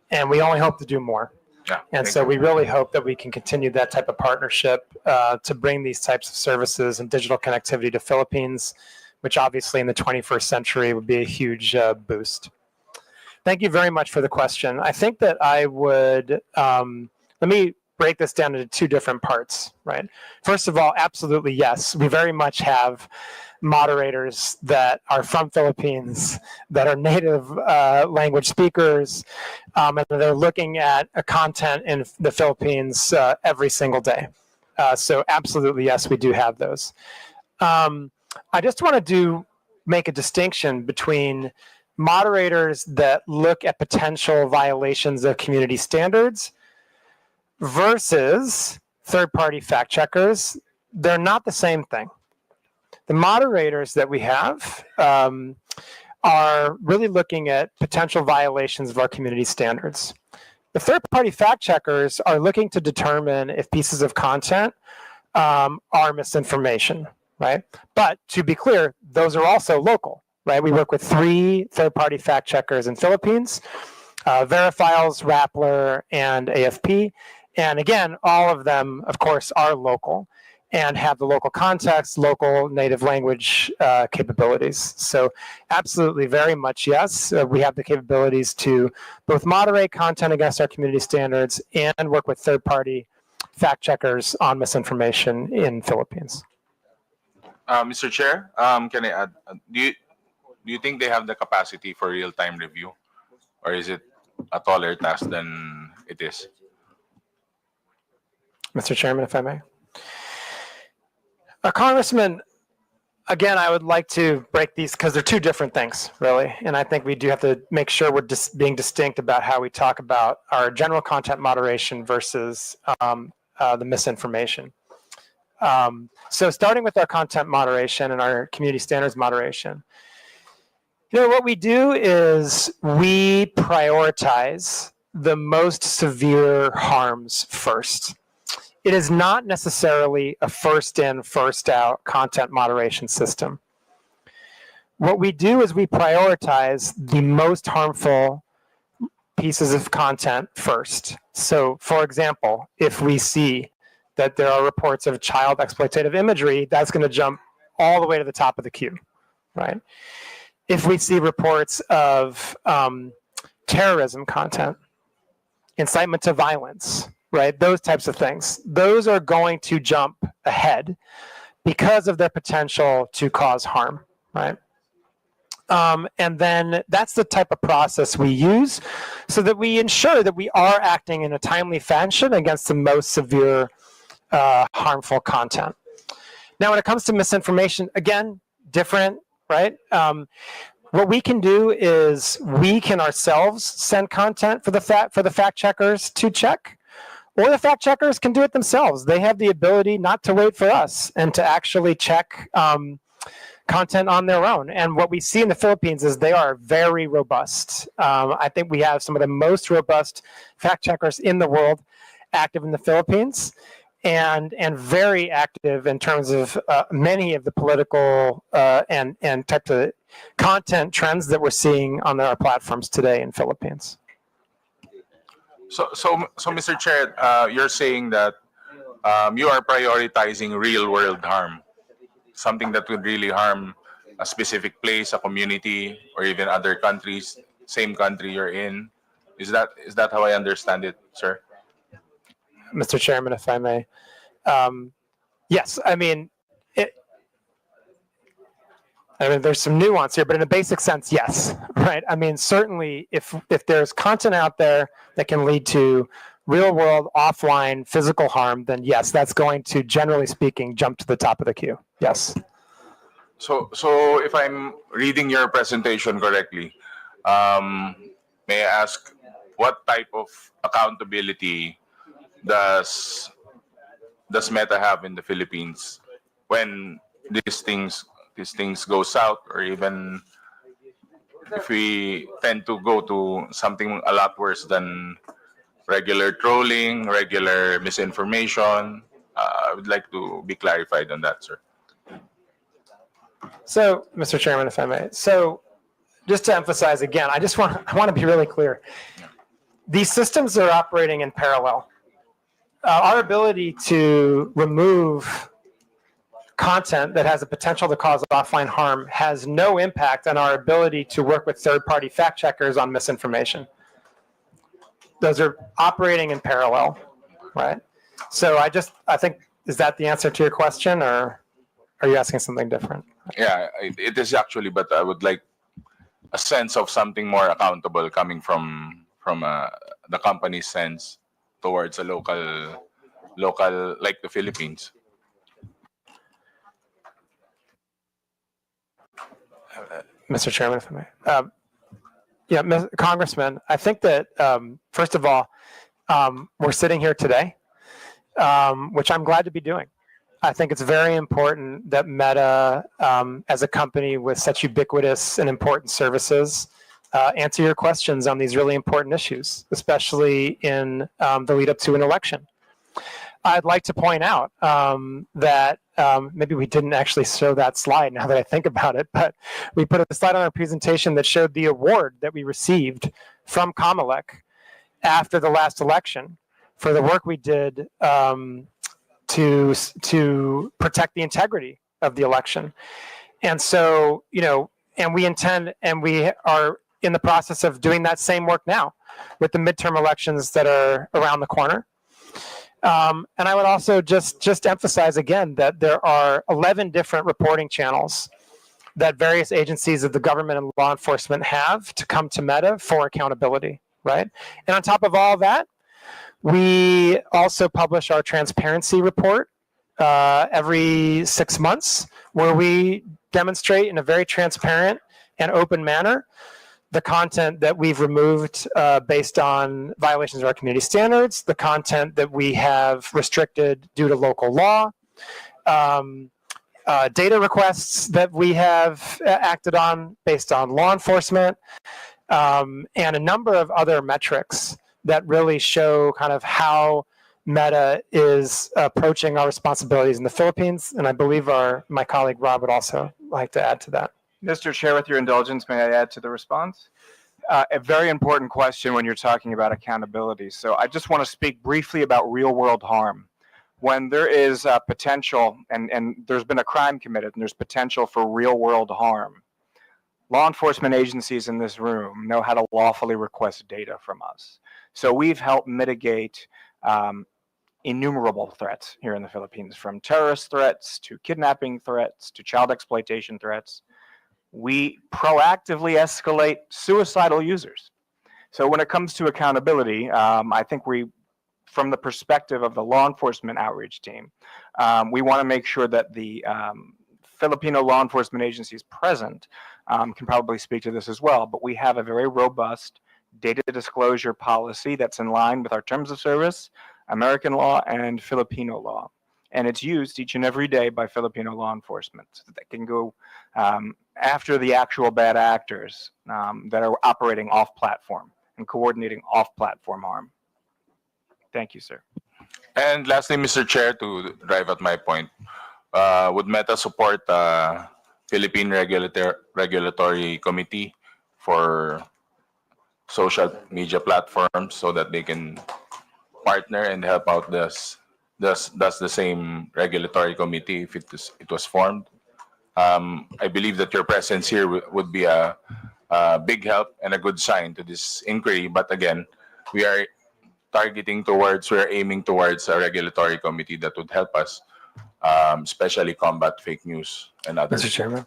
And we only hope to do more.
Yeah,
and so we really hope that we can continue that type of partnership to bring these types of services and digital connectivity to Philippines, which obviously in the 21st century would be a huge boost. Thank you very much for the question. I think that I would, let me break this down into two different parts, right? First of all, absolutely yes, we very much have moderators that are from Philippines, that are native language speakers, and they're looking at content in the Philippines every single day. So absolutely, yes, we do have those. I just want to make a distinction between moderators that look at potential violations of community standards versus third-party fact checkers. They're not the same thing. The moderators that we have are really looking at potential violations of our community standards. The third-party fact checkers are looking to determine if pieces of content are misinformation, right? But to be clear, those are also local, right? We work with 3 third-party fact checkers in Philippines, Verifiles, Rappler, and AFP. And again, all of them, of course, are local and have the local context, local native language capabilities. So absolutely, very much yes. We have the capabilities to both moderate content against our community standards and work with third-party fact checkers on misinformation in Philippines.
Mr. Chair, can I add, do you think they have the capacity for real-time review? Or is it a taller task than it is?
Mr. Chairman, if I may. Congressman, again, I would like to break these because they're 2 different things, really. And I think we do have to make sure we're being distinct about how we talk about our general content moderation versus the misinformation. So starting with our content moderation and our community standards moderation, what we do is we prioritize the most severe harms first. It is not necessarily a first in, first out content moderation system. What we do is we prioritize the most harmful pieces of content first. So, for example, if we see that there are reports of child exploitative imagery, that's going to jump all the way to the top of the queue, right? If we see reports of terrorism content, incitement to violence, right? Those types of things. Those are going to jump ahead because of their potential to cause harm, right? And then that's the type of process we use so that we ensure that we are acting in a timely fashion against the most severe harmful content. Now, when it comes to misinformation, again, different, right? What we can do is we can ourselves send content for the fact checkers to check, or the fact checkers can do it themselves. They have the ability not to wait for us and to actually check content on their own. And what we see in the Philippines is they are very robust. I think we have some of the most robust fact checkers in the world active in the Philippines, and very active in terms of many of the political and types of content trends that we're seeing on our platforms today in Philippines.
So Mr. Chair, you're saying that you are prioritizing real-world harm, something that would really harm a specific place, a community, or even other countries, same country you're in. Is that how I understand it, sir?
Mr. Chairman, if I may. Yes, I mean, there's some nuance here, but in a basic sense, yes, right? I mean, certainly if there's content out there that can lead to real world, offline, physical harm, then yes, that's going to, generally speaking, jump to the top of the queue. Yes.
So if I'm reading your presentation correctly, may I ask what type of accountability does Meta have in the Philippines when these things go south, or even if we tend to go to something a lot worse than regular trolling, regular misinformation? I would like to be clarified on that, sir.
So, Mr. Chairman, if I may. So, just to emphasize again, I want to be really clear. These systems are operating in parallel. Our ability to remove content that has a potential to cause offline harm has no impact on our ability to work with third-party fact checkers on misinformation. Those are operating in parallel, right? So I think, is that the answer to your question, or are you asking something different?
Yeah, it is actually, but I would like a sense of something more accountable coming from the company's sense towards a local like the Philippines.
Mr. Chairman, if I may. Congressman, I think that, first of all, we're sitting here today, which I'm glad to be doing. I think it's very important that Meta, as a company with such ubiquitous and important services, answer your questions on these really important issues, especially in the lead up to an election. I'd like to point out that maybe we didn't actually show that slide now that I think about it, but we put a slide on our presentation that showed the award that we received from Comelec after the last election for the work we did to protect the integrity of the election. And so, and we intend, and we are in the process of doing that same work now with the midterm elections that are around the corner. And I would also just emphasize again that there are 11 different reporting channels that various agencies of the government and law enforcement have to come to Meta for accountability, right? And on top of all that, we also publish our transparency report every 6 months, where we demonstrate in a very transparent and open manner the content that we've removed based on violations of our community standards, the content that we have restricted due to local law, data requests that we have acted on based on law enforcement, and a number of other metrics that really show kind of how Meta is approaching our responsibilities in the Philippines. And I believe my colleague Rob would also like to add to that.
Mr. Chair, with your indulgence, may I add to the response? A very important question when you're talking about accountability. So I just want to speak briefly about real-world harm. When there is potential, and there's been a crime committed, and there's potential for real-world harm, law enforcement agencies in this room know how to lawfully request data from us. So we've helped mitigate innumerable threats here in the Philippines, from terrorist threats to kidnapping threats to child exploitation threats. We proactively escalate suicidal users. So when it comes to accountability, I think from the perspective of the law enforcement outreach team, we want to make sure that the Filipino law enforcement agencies present can probably speak to this as well, but we have a very robust data disclosure policy that's in line with our terms of service, American law, and Filipino law. And it's used each and every day by Filipino law enforcement so that they can go after the actual bad actors that are operating off-platform and coordinating off-platform harm. Thank you, sir.
And lastly, Mr. Chair, to drive at my point, would Meta support Philippine Regulatory Committee for social media platforms so that they can partner and help out does the same regulatory committee if it was formed? I believe that your presence here would be a big help and a good sign to this inquiry. But again, we are aiming towards a regulatory committee that would help us, especially combat fake news and others.
Mr. Chairman,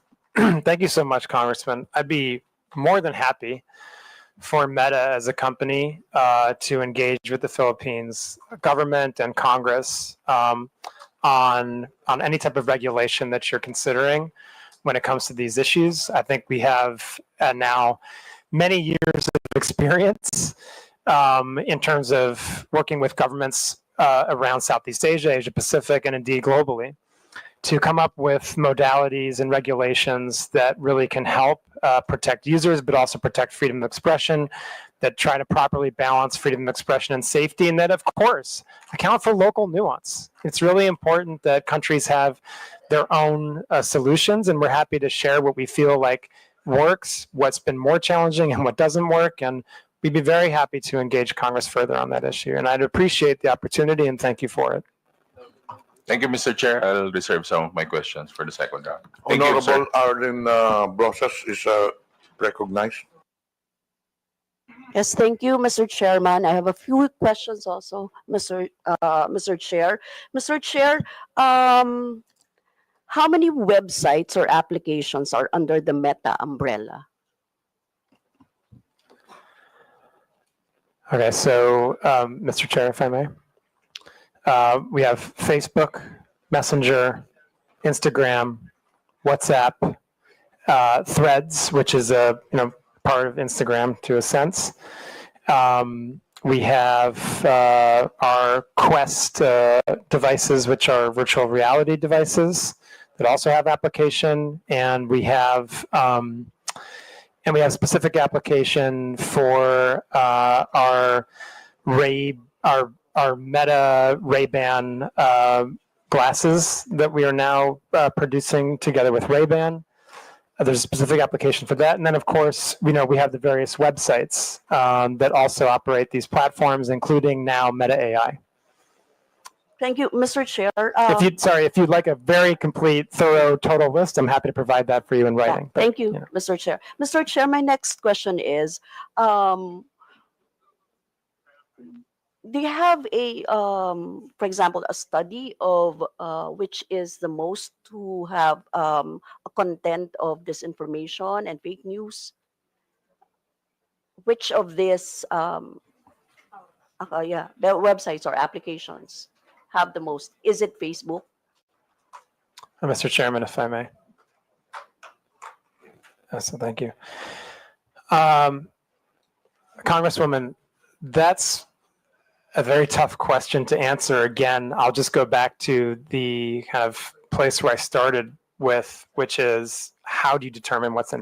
thank you so much, Congressman. I'd be more than happy for Meta as a company to engage with the Philippines government and Congress on any type of regulation that you're considering when it comes to these issues. I think we have now many years of experience in terms of working with governments around Southeast Asia, Asia Pacific, and indeed globally, to come up with modalities and regulations that really can help protect users, but also protect freedom of expression, that try to properly balance freedom of expression and safety, and that, of course, account for local nuance. It's really important that countries have their own solutions, and we're happy to share what we feel like works, what's been more challenging, and what doesn't work, and we'd be very happy to engage Congress further on that issue. And I'd appreciate the opportunity, and thank you for it.
Thank you, Mr. Chair. I'll reserve some of my questions for the second round. Thank you, sir.
Honorable Arlen Brosas is recognized.
Yes, thank you, Mr. Chairman. I have a few questions also, Mr. Chair. Mr. Chair, how many websites or applications are under the Meta umbrella?
Okay, so Mr. Chair, if I may, we have Facebook, Messenger, Instagram, WhatsApp, Threads, which is a part of Instagram to a sense. We have our Quest devices, which are virtual reality devices that also have application, and we have specific application for our Meta Ray-Ban glasses that we are now producing together with Ray-Ban. There's a specific application for that. And then, of course, we have the various websites that also operate these platforms, including now Meta AI.
Thank you, Mr. Chair.
If you'd like a very complete, thorough, total list, I'm happy to provide that for you in writing. But,
thank you, Mr. Chair. Mr. Chair, my next question is, do you have a, for example, a study of which is the most to have a content of disinformation and fake news? Which of these, the websites or applications have the most? Is it Facebook?
Mr. Chairman, if I may. So thank you. Congresswoman, that's a very tough question to answer. Again, I'll just go back to the kind of place where I started with, which is how do you determine what's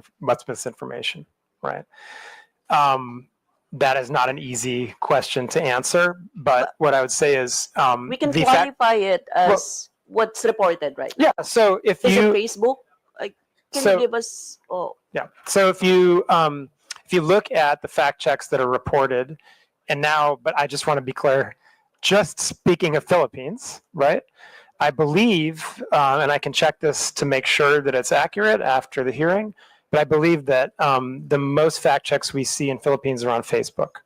misinformation, right? That is not an easy question to answer, but what I would say is
we can qualify it as what's reported, right?
Yeah. So if
is
you
it Facebook? Like, can you give us? Oh,
yeah. So if you look at the fact checks that are reported, and now, but I just want to be clear, just speaking of Philippines, right? I believe, and I can check this to make sure that it's accurate after the hearing, but I believe that the most fact checks we see in Philippines are on Facebook.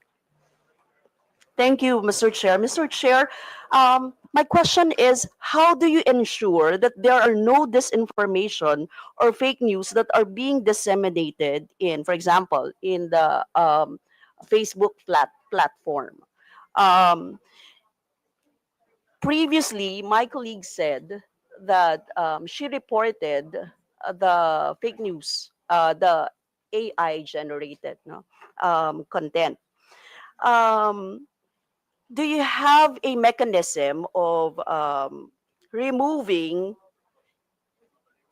thank you, Mr. Chair. Mr. Chair, my question is, how do you ensure that there are no disinformation or fake news that are being disseminated in, for example, in the Facebook platform? Previously, my colleague said that she reported the fake news, the AI generated content. Do you have a mechanism of removing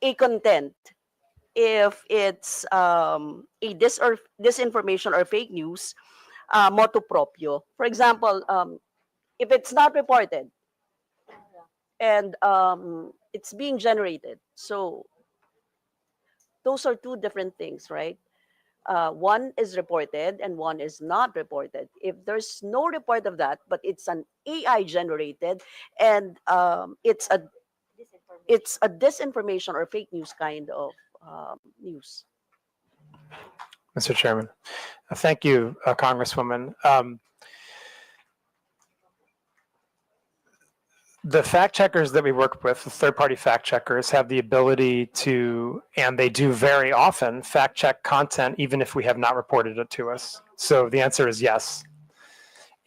a content if it's a disinformation or fake news motu proprio? For example, if it's not reported and it's being generated, so those are two different things, right? One is reported and one is not reported. If there's no report of that, but it's an AI generated and it's a disinformation or fake news kind of news.
Mr. Chairman, thank you, Congresswoman. The fact checkers that we work with, the third-party fact checkers, have the ability to, and they do very often, fact check content even if we have not reported it to us. So the answer is yes.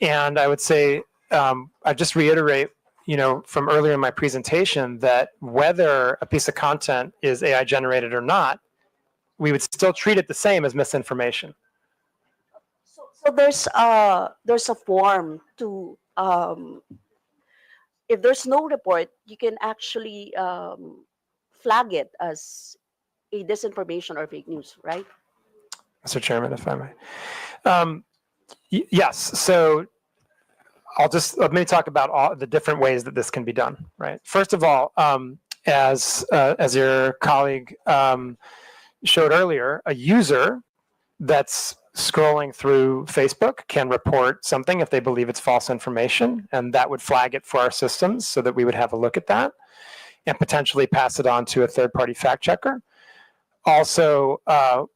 And I would say, I just reiterate, from earlier in my presentation, that whether a piece of content is AI generated or not, we would still treat it the same as misinformation.
So there's a form to if there's no report, you can actually flag it as a disinformation or fake news, right?
Mr. Chairman, if I may. Yes. So let me talk about all the different ways that this can be done, right? First of all, as your colleague showed earlier, a user that's scrolling through Facebook can report something if they believe it's false information, and that would flag it for our systems so that we would have a look at that and potentially pass it on to a third-party fact checker. Also,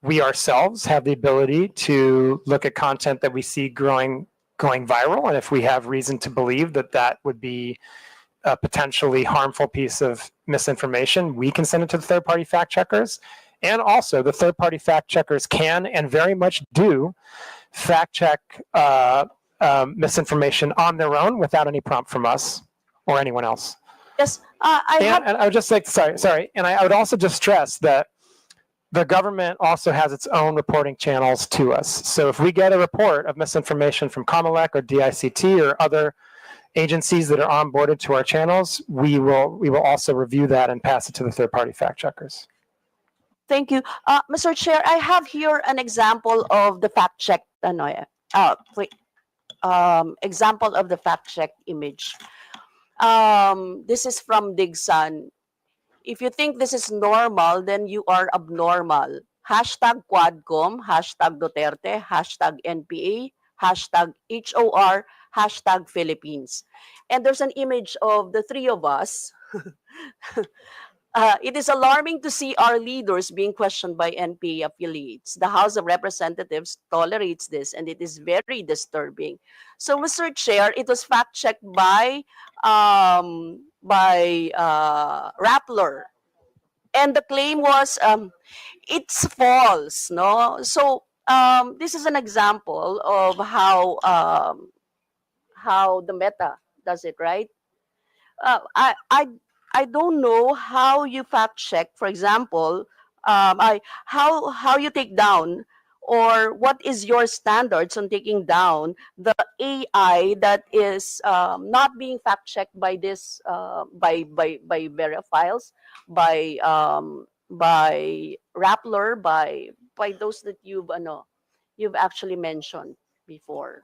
we ourselves have the ability to look at content that we see going viral, and if we have reason to believe that that would be a potentially harmful piece of misinformation, we can send it to the third-party fact checkers. And also, the third-party fact checkers can and very much do fact check misinformation on their own without any prompt from us or anyone else.
Yes,
And I would just like, sorry, and I would also just stress that the government also has its own reporting channels to us. So if we get a report of misinformation from Comelec or DICT or other agencies that are onboarded to our channels, we will also review that and pass it to the third-party fact checkers.
Thank you. Mr. Chair, I have here an example of the fact check. Example of the fact check image. This is from Digsan. If you think this is normal, then you are abnormal. Hashtag Quadcom, hashtag Duterte, hashtag NPA, hashtag HOR, hashtag Philippines. And there's an image of the three of us. It is alarming to see our leaders being questioned by NPA affiliates. The House of Representatives tolerates this, and it is very disturbing. So, Mr. Chair, it was fact-checked by Rappler, and the claim was it's false. No, so this is an example of how the Meta does it, right? I don't know how you fact check, for example, how you take down, or what is your standards on taking down the AI that is not being fact checked by this by Verifiles, by Rappler, by those that you've actually mentioned before.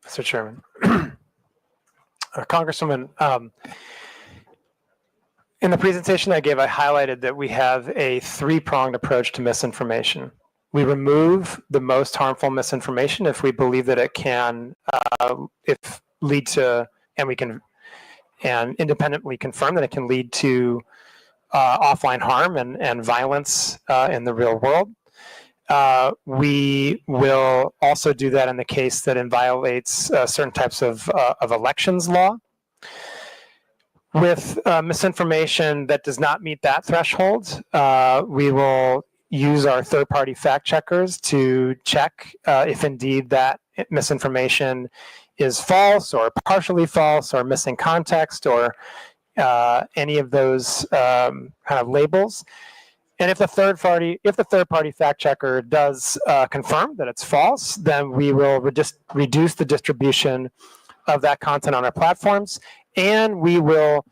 Mr. Chairman, Congresswoman. In the presentation I gave, I highlighted that we have a three-pronged approach to misinformation. We remove the most harmful misinformation if we believe that it can lead to, and independently confirm that it can lead to offline harm and violence in the real world. We will also do that in the case that it violates certain types of elections law. With misinformation that does not meet that threshold, we will use our third-party fact checkers to check if indeed that misinformation is false or partially false or missing context or any of those kind of labels. And if the third-party fact checker does confirm that it's false, then we will reduce the distribution of that content on our platforms, and we will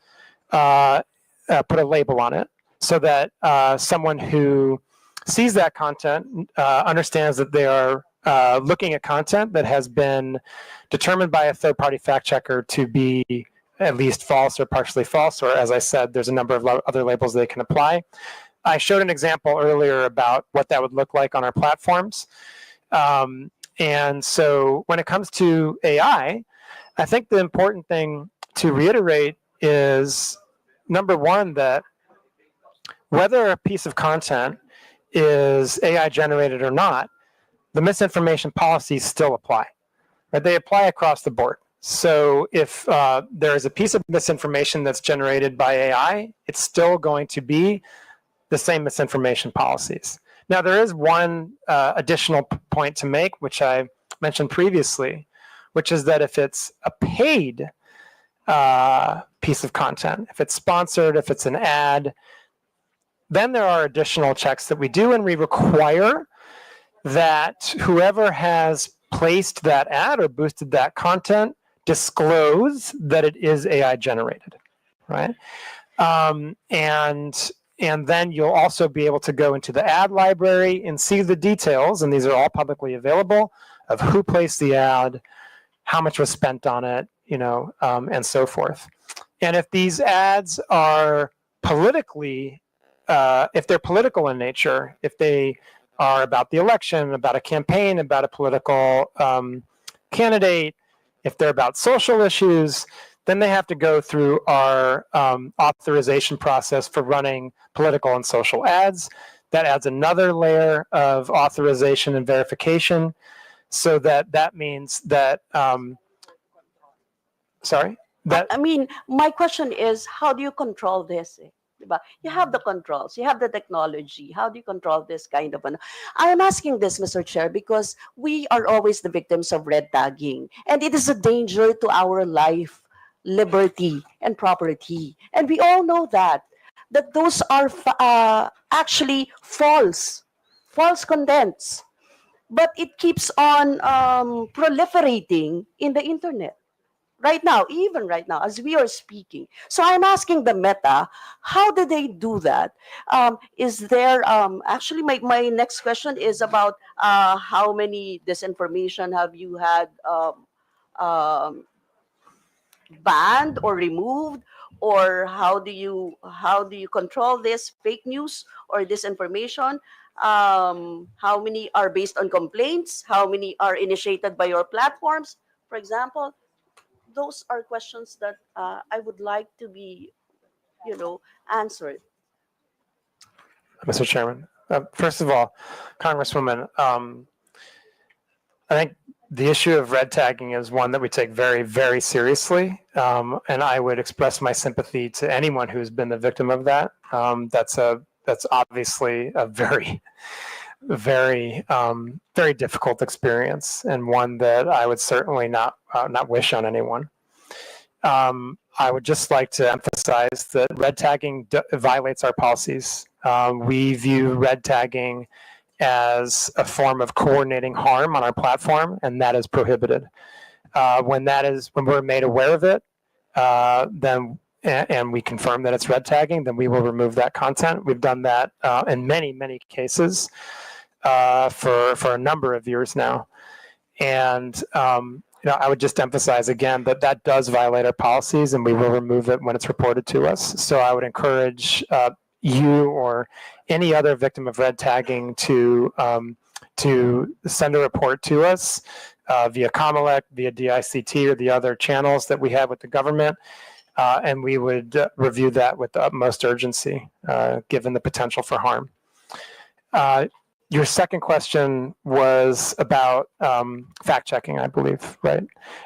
put a label on it so that someone who sees that content understands that they are looking at content that has been determined by a third-party fact checker to be at least false or partially false, or as I said, there's a number of other labels they can apply. I showed an example earlier about what that would look like on our platforms. And so when it comes to AI, I think the important thing to reiterate is, number one, that whether a piece of content is AI generated or not, the misinformation policies still apply. Right? They apply across the board. So if there is a piece of misinformation that's generated by AI, it's still going to be the same misinformation policies. Now, there is one additional point to make, which I mentioned previously, which is that if it's a paid piece of content, if it's sponsored, if it's an ad, then there are additional checks that we do, and we require that whoever has placed that ad or boosted that content disclose that it is AI generated, right? And then you'll also be able to go into the ad library and see the details, and these are all publicly available, of who placed the ad, how much was spent on it, and so forth. And if these ads are politically, if they're political in nature, if they are about the election, about a campaign, about a political candidate, if they're about social issues, then they have to go through our authorization process for running political and social ads. That adds another layer of authorization and verification, so that means that, sorry?
I mean, my question is, how do you control this? Diba? You have the controls, you have the technology. How do you control this kind of an? I am asking this, Mr. Chair, because we are always the victims of red tagging, and it is a danger to our life, liberty, and property. And we all know that those are actually false contents, but it keeps on proliferating in the internet right now, even right now, as we are speaking. So I'm asking the Meta, how do they do that? Is there, actually, my next question is about how many disinformation have you had banned or removed? Or how do you control this fake news or disinformation? How many are based on complaints? How many are initiated by your platforms, for example? Those are questions that I would like to be, answered.
Mr. Chairman. First of all, Congresswoman, I think the issue of red tagging is one that we take very, very seriously, and I would express my sympathy to anyone who's been the victim of that. That's obviously a very, very, very difficult experience, and one that I would certainly not wish on anyone. I would just like to emphasize that red tagging violates our policies. We view red tagging as a form of coordinating harm on our platform, and that is prohibited. When we're made aware of it, then and we confirm that it's red tagging, then we will remove that content. We've done that in many, many cases for a number of years now. And I would just emphasize again that does violate our policies, and we will remove it when it's reported to us. So I would encourage you or any other victim of red tagging to send a report to us via Comelec, via DICT, or the other channels that we have with the government, and we would review that with the utmost urgency, given the potential for harm. Your second question was about fact-checking, I believe, right?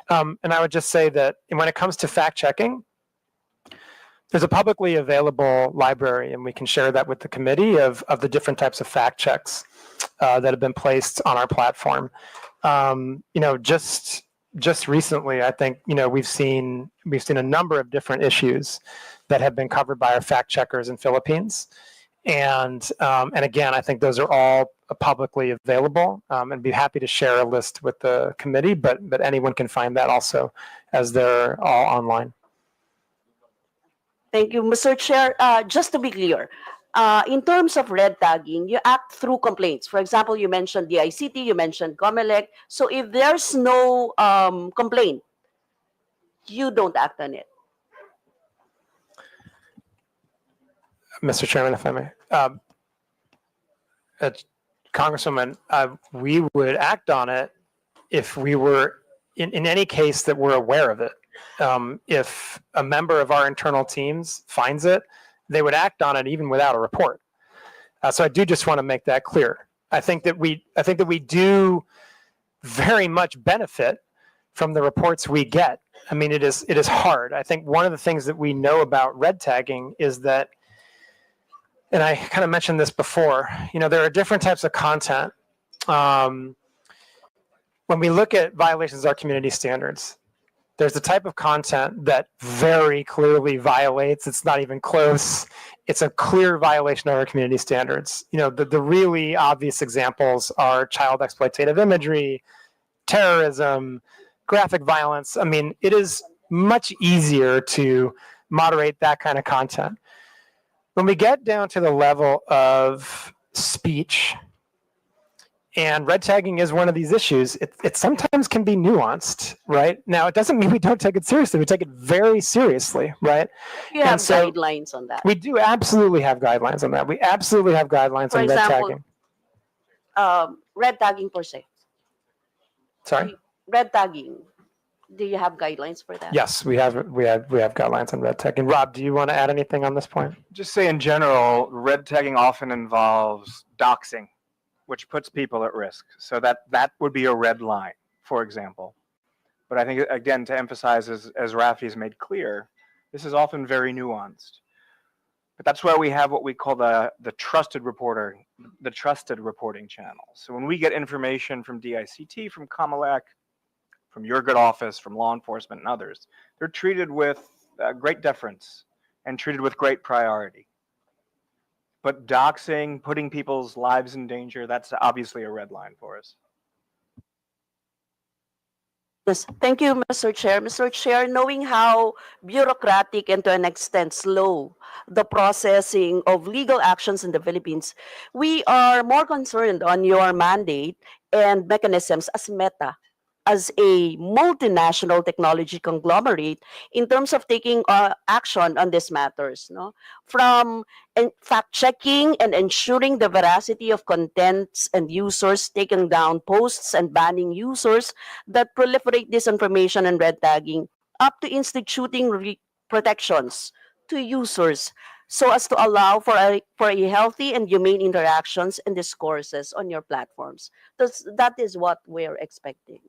And I would just say that when it comes to fact-checking, there's a publicly available library, and we can share that with the committee of the different types of fact checks that have been placed on our platform. Just recently, I think we've seen a number of different issues that have been covered by our fact checkers in Philippines, and again, I think those are all publicly available, and be happy to share a list with the committee. But anyone can find that also, as they're all online.
Thank you, Mr. Chair. Just to be clear, in terms of red tagging, you act through complaints. For example, you mentioned the ICT, you mentioned Comelec. So if there's no complaint, you don't act on it.
Mr. Chairman, if I may. Congresswoman, we would act on it if we were, in any case that we're aware of it. If a member of our internal teams finds it, they would act on it even without a report. So I do just want to make that clear. I think that we do very much benefit from the reports we get. I mean, it is hard. I think one of the things that we know about red tagging is that, and I kind of mentioned this before, there are different types of content. When we look at violations of our community standards, there's a type of content that very clearly violates. It's not even close. It's a clear violation of our community standards. The really obvious examples are child exploitative imagery, terrorism, graphic violence. I mean, it is much easier to moderate that kind of content. When we get down to the level of speech, and red tagging is one of these issues, it sometimes can be nuanced, right? Now, it doesn't mean we don't take it seriously. We take it very seriously, right?
You have guidelines on that.
We do absolutely have guidelines on that. We absolutely have guidelines on red tagging.
Red tagging per se.
Sorry?
Red tagging. Do you have guidelines for that?
Yes, we have guidelines on red tagging. Rob, do you want to add anything on this point?
Just say in general, red tagging often involves doxing, which puts people at risk. So that would be a red line, for example. But I think, again, to emphasize, as Rafi has made clear, this is often very nuanced. But that's why we have what we call the trusted reporting channel. So when we get information from DICT, from COMELEC, from your good office, from law enforcement and others, they're treated with great deference and treated with great priority. But doxing, putting people's lives in danger, that's obviously a red line for us.
Yes, thank you, Mr. Chair. Mr. Chair, knowing how bureaucratic and to an extent slow the processing of legal actions in the Philippines, we are more concerned on your mandate and mechanisms as Meta, as a multinational technology conglomerate in terms of taking action on these matters, no? From fact-checking and ensuring the veracity of contents and users, taking down posts and banning users that proliferate disinformation and red tagging, up to instituting protections to users so as to allow for a healthy and humane interactions and discourses on your platforms. That is what we're expecting.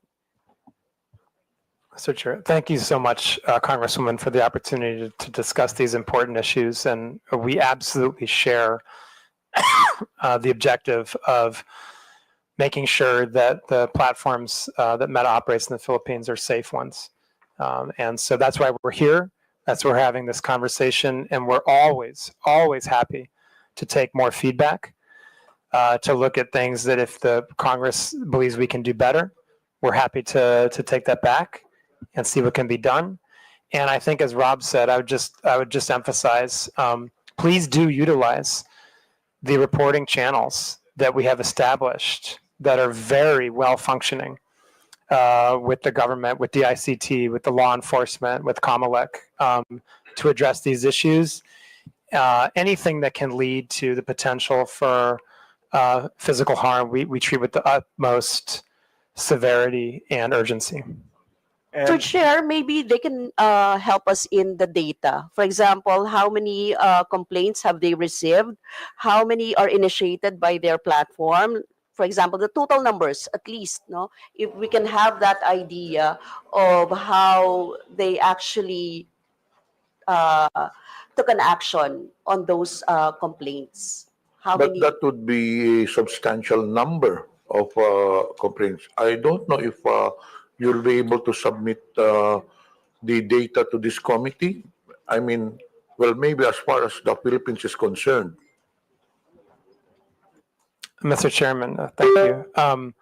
Mr. Chair, thank you so much, Congresswoman, for the opportunity to discuss these important issues. And we absolutely share the objective of making sure that the platforms that Meta operates in the Philippines are safe ones. And so that's why we're here. That's why we're having this conversation. And we're always, always happy to take more feedback, to look at things that if the Congress believes we can do better, we're happy to take that back and see what can be done. And I think, as Rob said, I would just emphasize, please do utilize the reporting channels that we have established that are very well functioning with the government, with DICT, with the law enforcement, with COMELEC, to address these issues. Anything that can lead to the potential for physical harm, we treat with the utmost severity and urgency.
To share, maybe they can help us in the data. For example, how many complaints have they received? How many are initiated by their platform? For example, the total numbers, at least, no? If we can have that idea of how they actually took an action on those complaints.
But that would be a substantial number of complaints. I don't know if you'll be able to submit the data to this committee. I mean, well, maybe as far as the Philippines is concerned.
Mr. Chairman, thank you.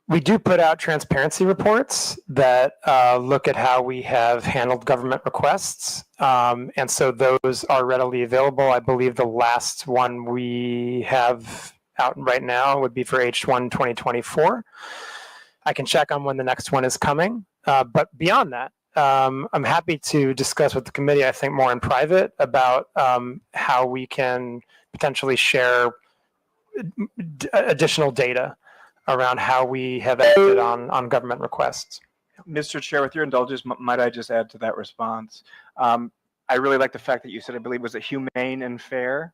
We do put out transparency reports that look at how we have handled government requests. And so those are readily available. I believe the last one we have out right now would be for H1 2024. I can check on when the next one is coming. But beyond that, I'm happy to discuss with the committee, I think, more in private about how we can potentially share additional data around how we have acted on government requests.
Mr. Chair, with your indulgence, might I just add to that response? I really like the fact that you said, I believe, was it humane and fair?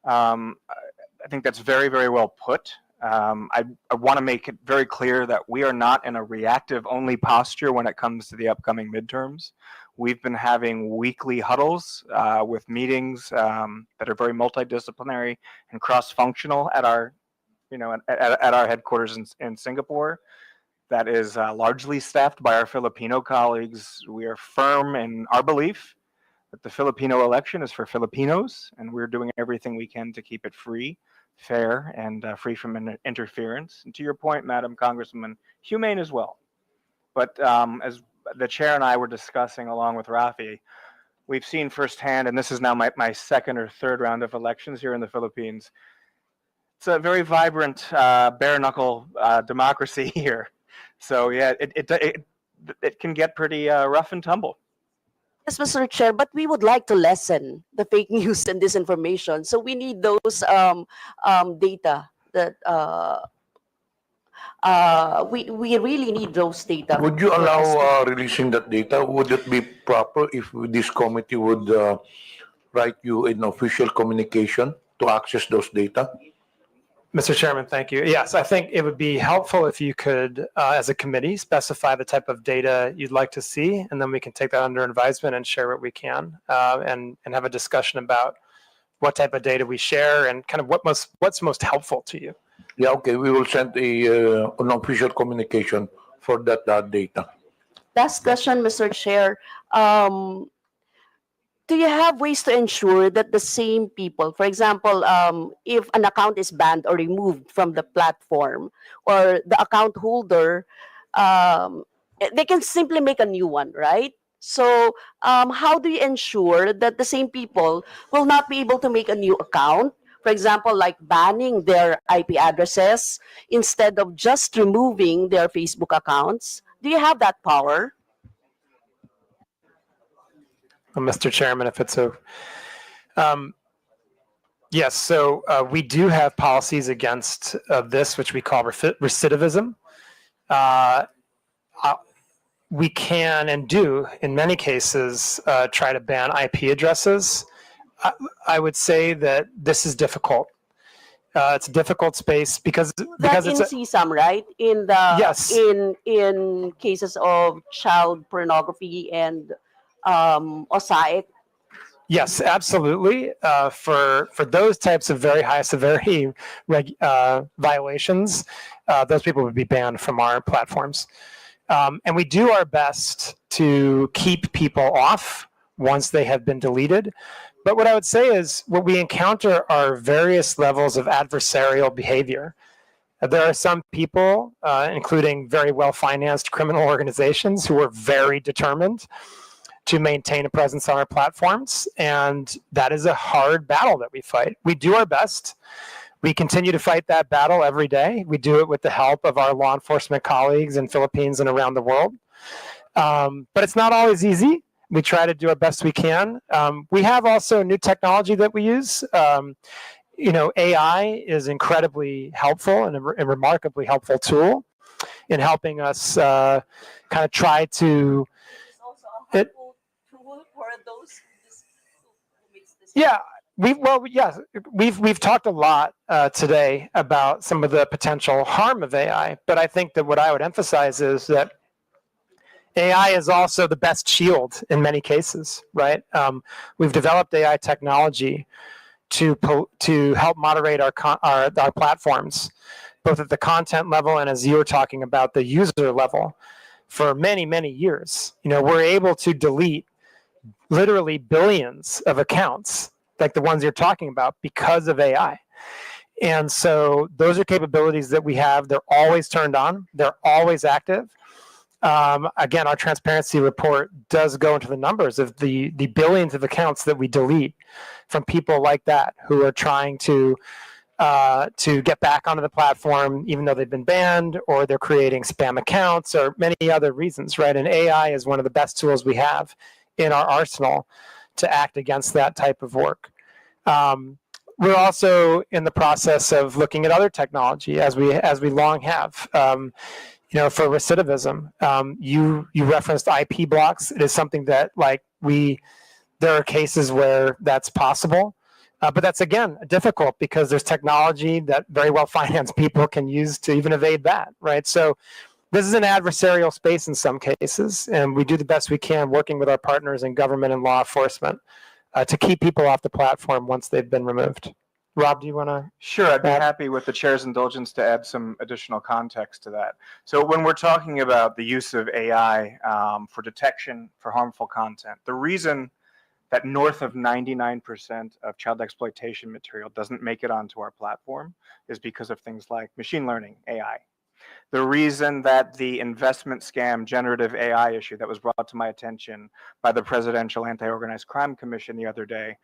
I think that's very, very well put. I want to make it very clear that we are not in a reactive only posture when it comes to the upcoming midterms. We've been having weekly huddles with meetings that are very multidisciplinary and cross-functional at our, at our headquarters in Singapore. That is largely staffed by our Filipino colleagues. We are firm in our belief that the Filipino election is for Filipinos, and we're doing everything we can to keep it free, fair, and free from interference. And to your point, Madam Congresswoman, humane as well. But as the chair and I were discussing along with Rafi, we've seen firsthand, and this is now my second or third round of elections here in the Philippines. It's a very vibrant, bare-knuckle democracy here. So yeah, it can get pretty rough and tumble.
Yes, Mr. Chair, but we would like to lessen the fake news and disinformation. So we need those data that we really need those data.
Would you allow releasing that data? Would it be proper if this committee would write you an official communication to access those data?
Mr. Chairman, thank you. Yes, I think it would be helpful if you could, as a committee, specify the type of data you'd like to see, and then we can take that under advisement and share what we can, and have a discussion about what type of data we share and kind of what's most helpful to you.
Yeah, okay, we will send an official communication for that data.
Last question, Mr. Chair. Do you have ways to ensure that the same people, for example, if an account is banned or removed from the platform, or the account holder, they can simply make a new one, right? So how do you ensure that the same people will not be able to make a new account? For example, like banning their IP addresses instead of just removing their Facebook accounts. Do you have that power?
Mr. Chairman, if it's so. Yes, so we do have policies against this, which we call recidivism. We can and do, in many cases, try to ban IP addresses. I would say that this is difficult. It's a difficult space because
That in
it's
CSAM, right? In the
Yes.
in cases of child pornography and OSAIC.
Yes, absolutely. For those types of very high severity violations, those people would be banned from our platforms. And we do our best to keep people off once they have been deleted. But what I would say is what we encounter are various levels of adversarial behavior. There are some people, including very well-financed criminal organizations, who are very determined to maintain a presence on our platforms, and that is a hard battle that we fight. We do our best. We continue to fight that battle every day. We do it with the help of our law enforcement colleagues in Philippines and around the world. But it's not always easy. We try to do our best we can. We have also new technology that we use. AI is incredibly helpful and a remarkably helpful tool in helping us kind of try to. Yeah, we've talked a lot today about some of the potential harm of AI, but I think that what I would emphasize is that AI is also the best shield in many cases, right? We've developed AI technology to help moderate our platforms, both at the content level and, as you were talking about, the user level, for many, many years. We're able to delete literally billions of accounts, like the ones you're talking about, because of AI. And so those are capabilities that we have. They're always turned on. They're always active. Again, our transparency report does go into the numbers of the billions of accounts that we delete from people like that who are trying to get back onto the platform, even though they've been banned, or they're creating spam accounts, or many other reasons, right? And AI is one of the best tools we have in our arsenal to act against that type of work. We're also in the process of looking at other technology, as we long have. For recidivism, you referenced IP blocks. It is something that there are cases where that's possible, but that's again difficult because there's technology that very well financed people can use to even evade that, right? So this is an adversarial space in some cases, and we do the best we can working with our partners in government and law enforcement to keep people off the platform once they've been removed. Rob, do you want to?
Sure, I'd be happy with the chair's indulgence to add some additional context to that. So when we're talking about the use of AI for detection for harmful content, the reason that north of 99% of child exploitation material doesn't make it onto our platform is because of things like machine learning, AI. The reason that the investment scam generative AI issue that was brought to my attention by the Presidential Anti-Organized Crime Commission the other day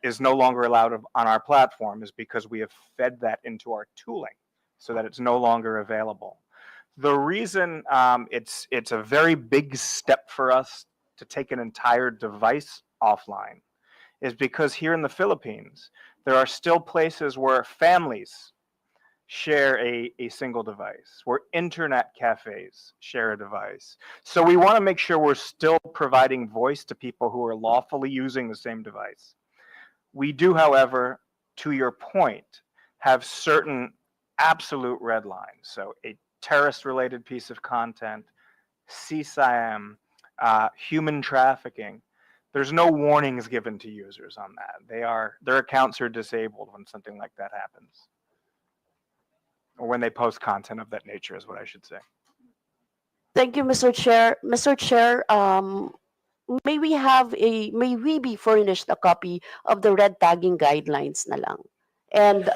is no longer allowed on our platform is because we have fed that into our tooling so that it's no longer available. The reason it's a very big step for us to take an entire device offline is because here in the Philippines, there are still places where families share a single device, where internet cafes share a device. So we want to make sure we're still providing voice to people who are lawfully using the same device. We do, however, to your point, have certain absolute red lines. So a terrorist-related piece of content, CSIM, human trafficking. There's no warnings given to users on that. Their accounts are disabled when something like that happens, or when they post content of that nature, is what I should say.
Thank you, Mr. Chair. Mr. Chair, may we be furnished a copy of the red tagging guidelines na lang, and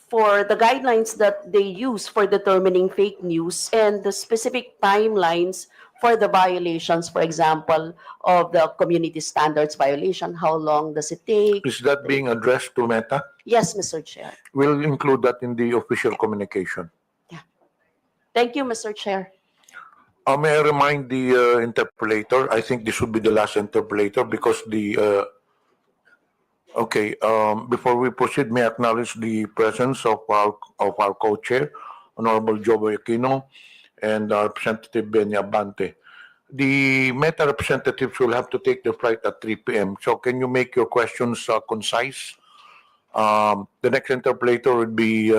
for the guidelines that they use for determining fake news and the specific timelines for the violations, for example, of the community standards violation. How long does it take?
Is that being addressed to Meta?
Yes, Mr. Chair.
We'll include that in the official communication.
Thank you, Mr. Chair.
May I remind the interpolator, I think this would be the last interpolator because before we proceed, may I acknowledge the presence of our co-chair, Honorable Joe Aquino, and Representative Benny Abante. The Meta representatives will have to take the flight at 3 p.m. So can you make your questions concise? The next interpolator would be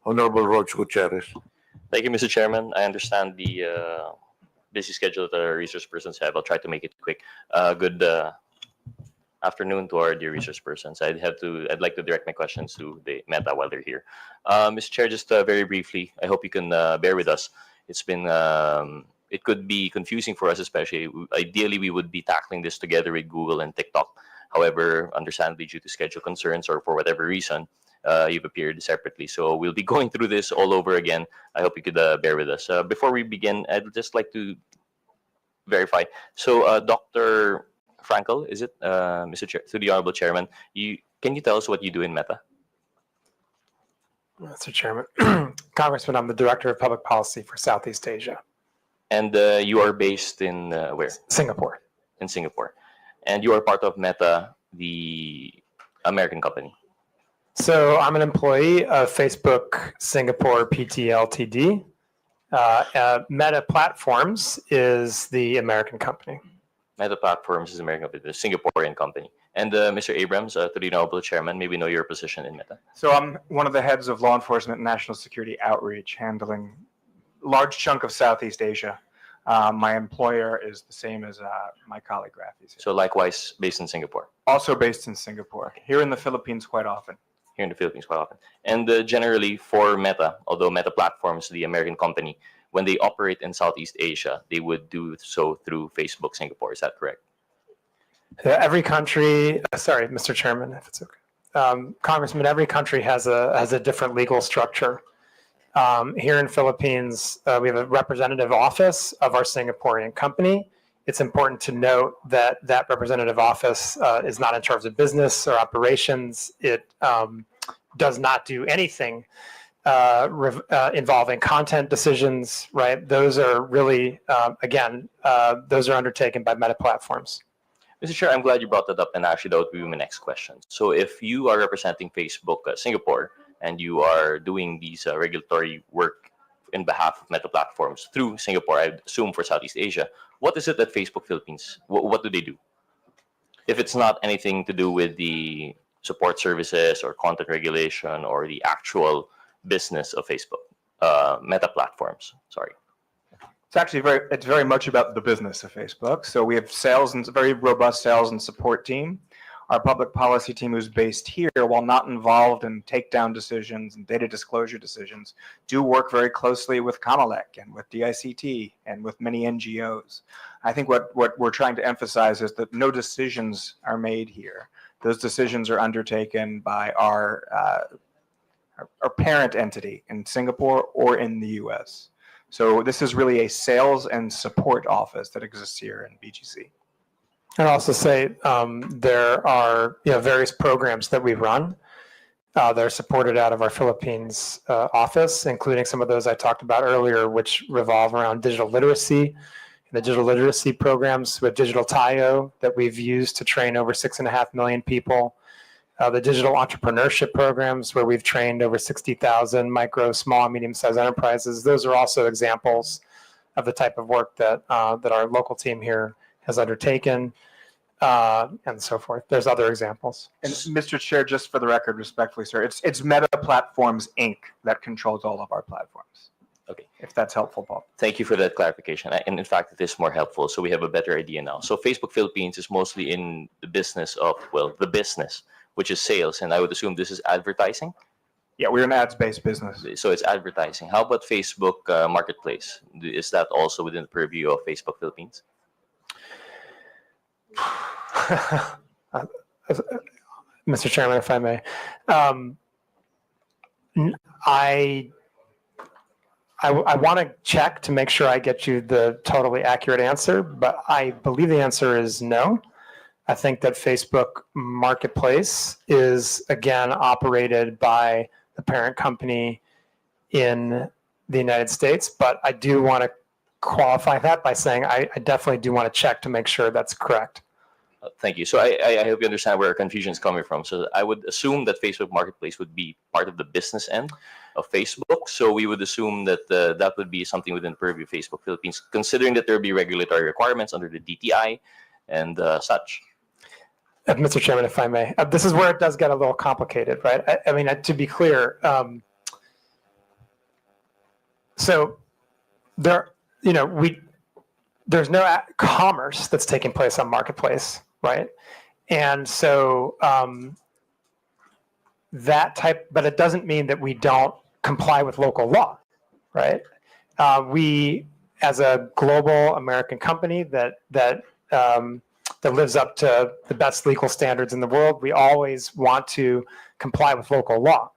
Honorable Roch Gutierrez.
Thank you, Mr. Chairman. I understand the busy schedule that our resource persons have. I'll try to make it quick. Good afternoon to our dear resource persons. I'd like to direct my questions to the Meta while they're here. Mr. Chair, just very briefly, I hope you can bear with us. It's been, it could be confusing for us, especially. Ideally, we would be tackling this together with Google and TikTok. However, understandably, due to schedule concerns or for whatever reason, you've appeared separately. So we'll be going through this all over again. I hope you could bear with us. Before we begin, I'd just like to verify. So Dr. Frankel, is it, Mr. Chair, to the Honorable Chairman, can you tell us what you do in Meta?
Mr. Chairman, Congressman, I'm the Director of Public Policy for Southeast Asia.
And you are based in where?
Singapore.
In Singapore. And you are part of Meta, the American company.
So I'm an employee of Facebook Singapore PT Ltd. Meta Platforms is the American company.
Meta Platforms is American company, the Singaporean company. And Mr. Abrams, to the Honorable Chairman, may we know your position in Meta?
So I'm one of the heads of law enforcement and national security outreach, handling a large chunk of Southeast Asia. My employer is the same as my colleague Rafi's.
So likewise based in Singapore?
Also based in Singapore. Here in the Philippines quite often.
Here in the Philippines quite often. And generally for Meta, although Meta Platforms, the American company, when they operate in Southeast Asia, they would do so through Facebook Singapore. Is that correct?
Every country, sorry, Mr. Chairman, if it's okay. Congressman, every country has a different legal structure. Here in Philippines, we have a representative office of our Singaporean company. It's important to note that that representative office is not in charge of business or operations. It does not do anything involving content decisions, right? Those are really, those are undertaken by Meta Platforms.
Mr. Chair, I'm glad you brought that up, and actually that would be my next question. So if you are representing Facebook Singapore, and you are doing these regulatory work in behalf of Meta Platforms through Singapore, I assume for Southeast Asia, what is it that Facebook Philippines, what do they do? If it's not anything to do with the support services or content regulation or the actual business of Facebook, Meta Platforms, sorry.
It's actually very much about the business of Facebook. So we have sales and very robust sales and support team. Our public policy team, who's based here, while not involved in takedown decisions and data disclosure decisions, do work very closely with COMELEC and with DICT and with many NGOs. I think what we're trying to emphasize is that no decisions are made here. Those decisions are undertaken by our parent entity in Singapore or in the US. So this is really a sales and support office that exists here in BGC.
I'd also say there are various programs that we run that are supported out of our Philippines office, including some of those I talked about earlier, which revolve around digital literacy. The digital literacy programs with Digital Tayo that we've used to train over 6.5 million people. The digital entrepreneurship programs where we've trained over 60,000 micro, small, and medium-sized enterprises. Those are also examples of the type of work that that our local team here has undertaken. and so forth. There's other examples.
And Mr. Chair, just for the record, respectfully, sir, it's Meta Platforms Inc. that controls all of our platforms.
Okay.
If that's helpful, Paul.
Thank you for that clarification. And in fact, it is more helpful. So we have a better idea now. So Facebook Philippines is mostly in the business of, well, the business, which is sales. And I would assume this is advertising.
Yeah, we're an ads-based business.
So it's advertising. How about Facebook Marketplace? Is that also within the purview of Facebook Philippines?
Mr. Chairman, if I may, I want to check to make sure I get you the totally accurate answer, but I believe the answer is no. I think that Facebook Marketplace is, again, operated by the parent company in the United States, but I do want to qualify that by saying I definitely do want to check to make sure that's correct.
Thank you. So I hope you understand where our confusion is coming from. So I would assume that Facebook Marketplace would be part of the business end of Facebook. So we would assume that that would be something within the purview of Facebook Philippines, considering that there will be regulatory requirements under the DTI and such.
Mr. Chairman, if I may, this is where it does get a little complicated, right? I mean, to be clear, so there, there's no commerce that's taking place on Marketplace, right? And so but it doesn't mean that we don't comply with local law, right? We, as a global American company that lives up to the best legal standards in the world, we always want to comply with local law.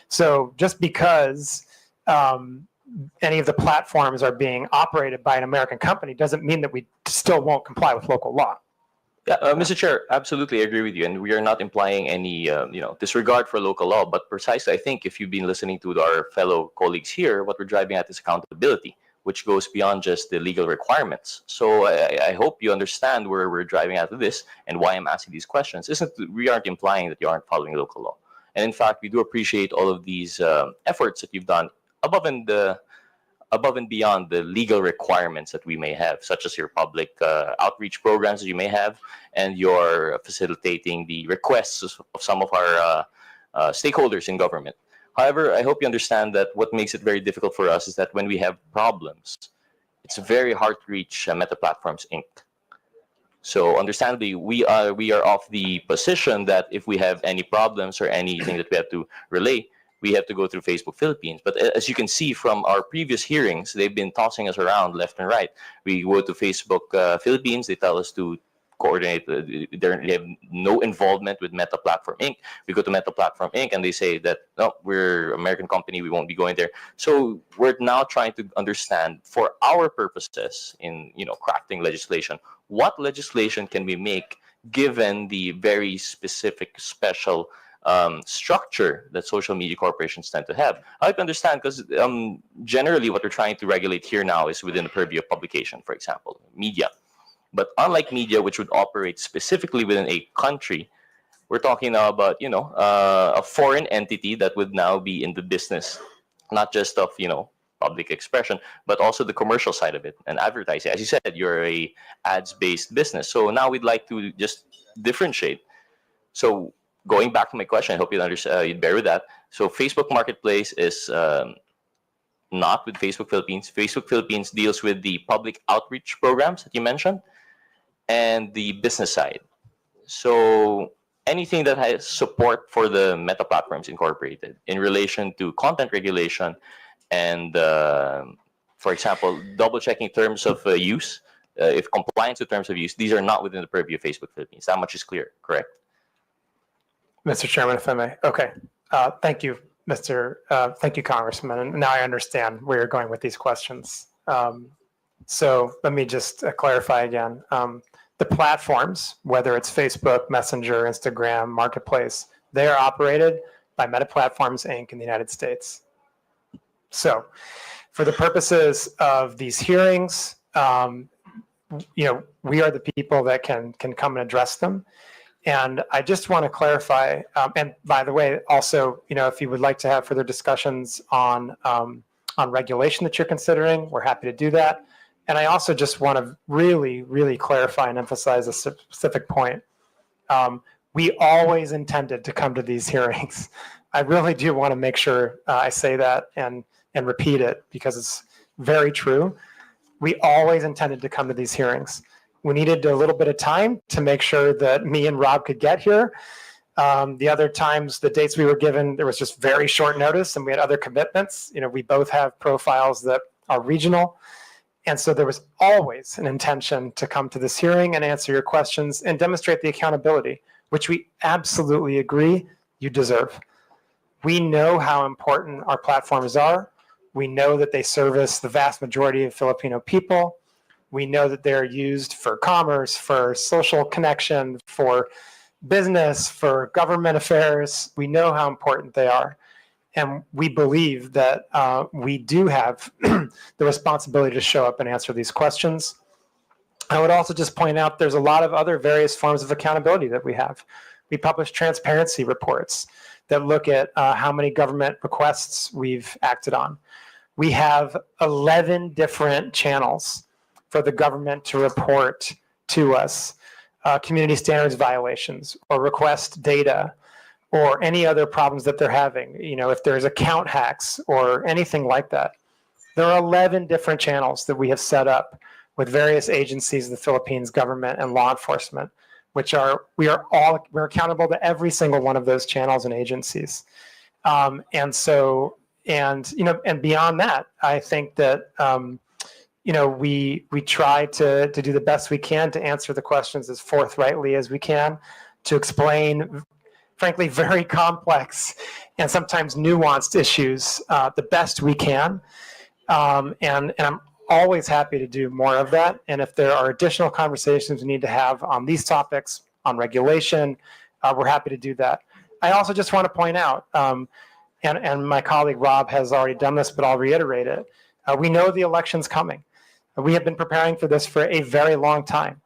So just because any of the platforms are being operated by an American company doesn't mean that we still won't comply with local law.
Yeah, Mr. Chair, absolutely agree with you, and we are not implying any, disregard for local law. But precisely, I think if you've been listening to our fellow colleagues here, what we're driving at is accountability, which goes beyond just the legal requirements. So I hope you understand where we're driving at with this and why I'm asking these questions. We aren't implying that you aren't following local law, and in fact, we do appreciate all of these efforts that you've done above and beyond the legal requirements that we may have, such as your public outreach programs that you may have, and your facilitating the requests of some of our stakeholders in government. However, I hope you understand that what makes it very difficult for us is that when we have problems, it's very hard to reach Meta Platforms Inc. So understandably, we are of the position that if we have any problems or anything that we have to relay, we have to go through Facebook Philippines. But as you can see from our previous hearings, they've been tossing us around left and right. We go to Facebook Philippines, they tell us to coordinate, they have no involvement with Meta Platform Inc. We go to Meta Platform Inc. and they say that, no, we're an American company, we won't be going there. So we're now trying to understand, for our purposes in crafting legislation, what legislation can we make given the very specific, special structure that social media corporations tend to have. I can understand because generally what we're trying to regulate here now is within the purview of publication, for example, media. But unlike media, which would operate specifically within a country, we're talking now about, a foreign entity that would now be in the business, not just of, public expression, but also the commercial side of it and advertising. As you said, you're a ads-based business. So now we'd like to just differentiate. So going back to my question, I hope you'd bear with that. So Facebook Marketplace is not with Facebook Philippines. Facebook Philippines deals with the public outreach programs that you mentioned and the business side. So anything that has support for the Meta Platforms Incorporated in relation to content regulation and, for example, double-checking terms of use, if compliance with terms of use, these are not within the purview of Facebook Philippines. That much is clear, correct?
Mr. Chairman, if I may. Okay. Thank you, thank you, Congressman. And now I understand where you're going with these questions. So let me just clarify again. The platforms, whether it's Facebook, Messenger, Instagram, Marketplace, they are operated by Meta Platforms Inc. in the United States. So for the purposes of these hearings, we are the people that can come and address them. And I just want to clarify, and by the way, also, if you would like to have further discussions on regulation that you're considering, we're happy to do that. And I also just want to really, really clarify and emphasize a specific point. We always intended to come to these hearings. I really do want to make sure I say that and repeat it because it's very true. We always intended to come to these hearings. We needed a little bit of time to make sure that me and Rob could get here. The other times, the dates we were given, there was just very short notice and we had other commitments. You know, we both have profiles that are regional. And so there was always an intention to come to this hearing and answer your questions and demonstrate the accountability, which we absolutely agree you deserve. We know how important our platforms are. We know that they service the vast majority of Filipino people. We know that they're used for commerce, for social connection, for business, for government affairs. We know how important they are. And we believe that we do have the responsibility to show up and answer these questions. I would also just point out there's a lot of other various forms of accountability that we have. We publish transparency reports that look at how many government requests we've acted on. We have 11 different channels for the government to report to us community standards violations or request data or any other problems that they're having, you know, if there's account hacks or anything like that. There are 11 different channels that we have set up with various agencies of the Philippines government and law enforcement, which are, we're accountable to every single one of those channels and agencies. And beyond that, I think that, we try to do the best we can to answer the questions as forthrightly as we can, to explain, frankly, very complex and sometimes nuanced issues the best we can. And I'm always happy to do more of that. And if there are additional conversations we need to have on these topics, on regulation, we're happy to do that. I also just want to point out, and my colleague Rob has already done this, but I'll reiterate it. We know the election's coming. We have been preparing for this for a very long time.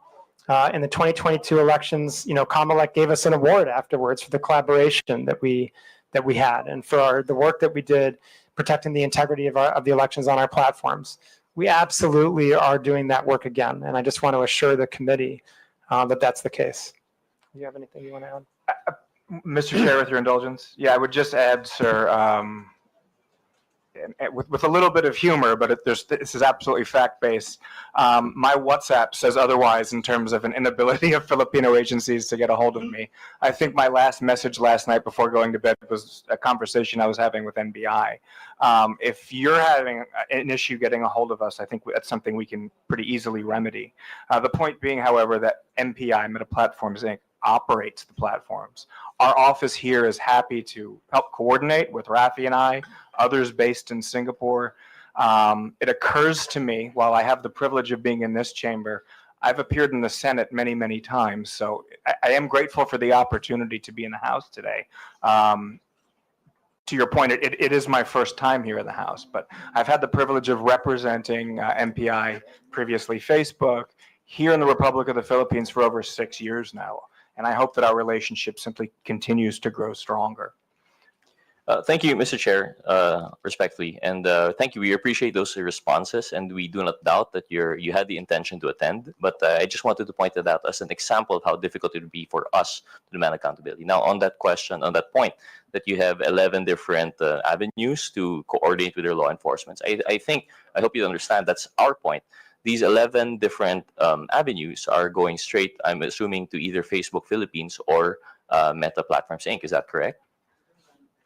In the 2022 elections, Comelec gave us an award afterwards for the collaboration that we had and for the work that we did protecting the integrity of the elections on our platforms. We absolutely are doing that work again, and I just want to assure the committee that that's the case. Do you have anything you want to add?
Mr. Chair, with your indulgence, I would just add, sir, with a little bit of humor, but this is absolutely fact-based. My WhatsApp says otherwise in terms of an inability of Filipino agencies to get a hold of me. I think my last message last night before going to bed was a conversation I was having with NBI. If you're having an issue getting a hold of us, I think that's something we can pretty easily remedy. The point being, however, that MPI, Meta Platforms Inc., operates the platforms. Our office here is happy to help coordinate with Rafi and I, others based in Singapore. It occurs to me, while I have the privilege of being in this chamber, I've appeared in the Senate many, many times. So I am grateful for the opportunity to be in the House today. To your point, it is my first time here in the House, but I've had the privilege of representing MPI, previously Facebook, here in the Republic of the Philippines for over 6 years now. And I hope that our relationship simply continues to grow stronger.
Thank you, Mr. Chair, respectfully, and thank you. We appreciate those responses, and we do not doubt that you had the intention to attend. But I just wanted to point it out as an example of how difficult it would be for us to demand accountability. Now, on that question, on that point, that you have 11 different avenues to coordinate with your law enforcement. I hope you understand that's our point. These 11 different avenues are going straight, I'm assuming, to either Facebook Philippines or Meta Platforms Inc. Is that correct?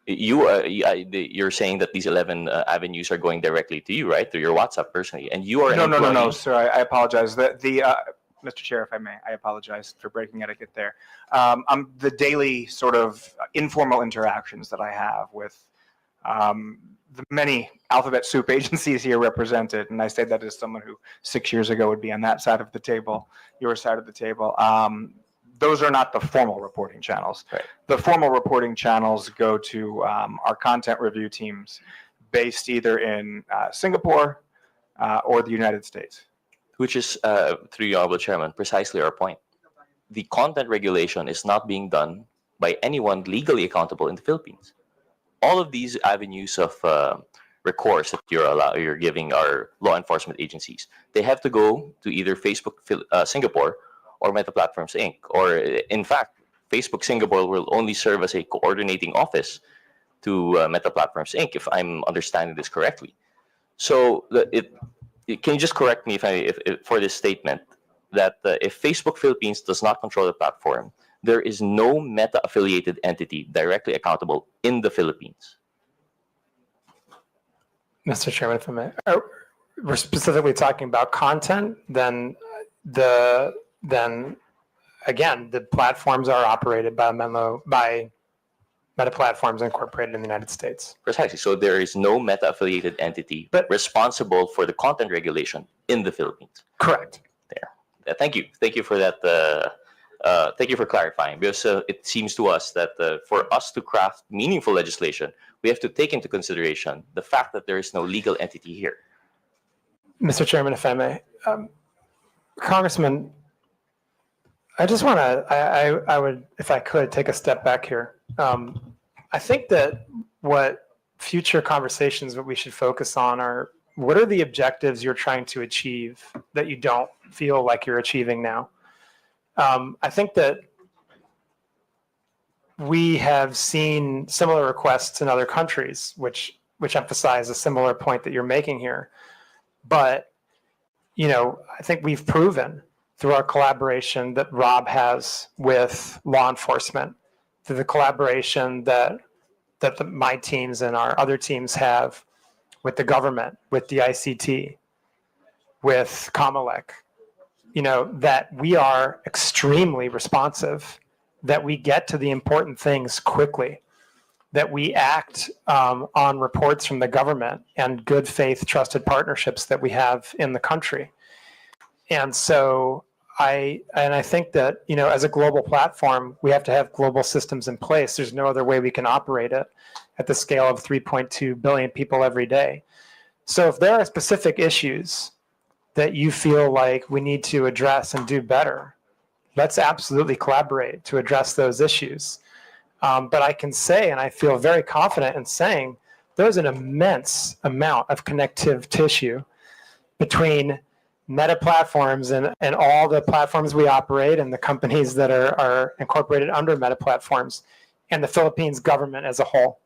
You're saying that these 11 avenues are going directly to you, right? Through your WhatsApp personally, and you are
No, sir. I apologize. Mr. Chair, if I may, I apologize for breaking etiquette there. The daily sort of informal interactions that I have with the many alphabet soup agencies here represented, and I say that as someone who 6 years ago would be on that side of the table, your side of the table. Those are not the formal reporting channels.
Right.
The formal reporting channels go to our content review teams based either in Singapore or the United States.
Which is, through the Honorable Chairman, precisely our point. The content regulation is not being done by anyone legally accountable in the Philippines. All of these avenues of recourse that you're giving our law enforcement agencies. They have to go to either Facebook Singapore or Meta Platforms Inc. Or in fact, Facebook Singapore will only serve as a coordinating office to Meta Platforms Inc. If I'm understanding this correctly. So can you just correct me if for this statement that if Facebook Philippines does not control the platform, there is no Meta affiliated entity directly accountable in the Philippines?
Mr. Chairman, if I may, we're specifically talking about content, then again, the platforms are operated by Meta Platforms Incorporated in the United States.
Precisely. So there is no Meta affiliated entity responsible for the content regulation in the Philippines.
Correct.
There. Thank you. Thank you for that. Thank you for clarifying, because it seems to us that for us to craft meaningful legislation, we have to take into consideration the fact that there is no legal entity here.
Mr. Chairman, if I may, Congressman, I just want to, I would, if I could, take a step back here. I think that what future conversations, what we should focus on are, what are the objectives you're trying to achieve that you don't feel like you're achieving now? I think that we have seen similar requests in other countries, which emphasize a similar point that you're making here. But, you know, I think we've proven through our collaboration that Rob has with law enforcement, through the collaboration that my teams and our other teams have with the government, with the ICT, with Comelec, you know, that we are extremely responsive, that we get to the important things quickly, that we act on reports from the government and good faith trusted partnerships that we have in the country. And so I think that, you know, as a global platform, we have to have global systems in place. There's no other way we can operate it at the scale of 3.2 billion people every day. So if there are specific issues that you feel like we need to address and do better, let's absolutely collaborate to address those issues. But I can say, and I feel very confident in saying, there's an immense amount of connective tissue between Meta Platforms and all the platforms we operate and the companies that are incorporated under Meta Platforms and the Philippines government as a whole.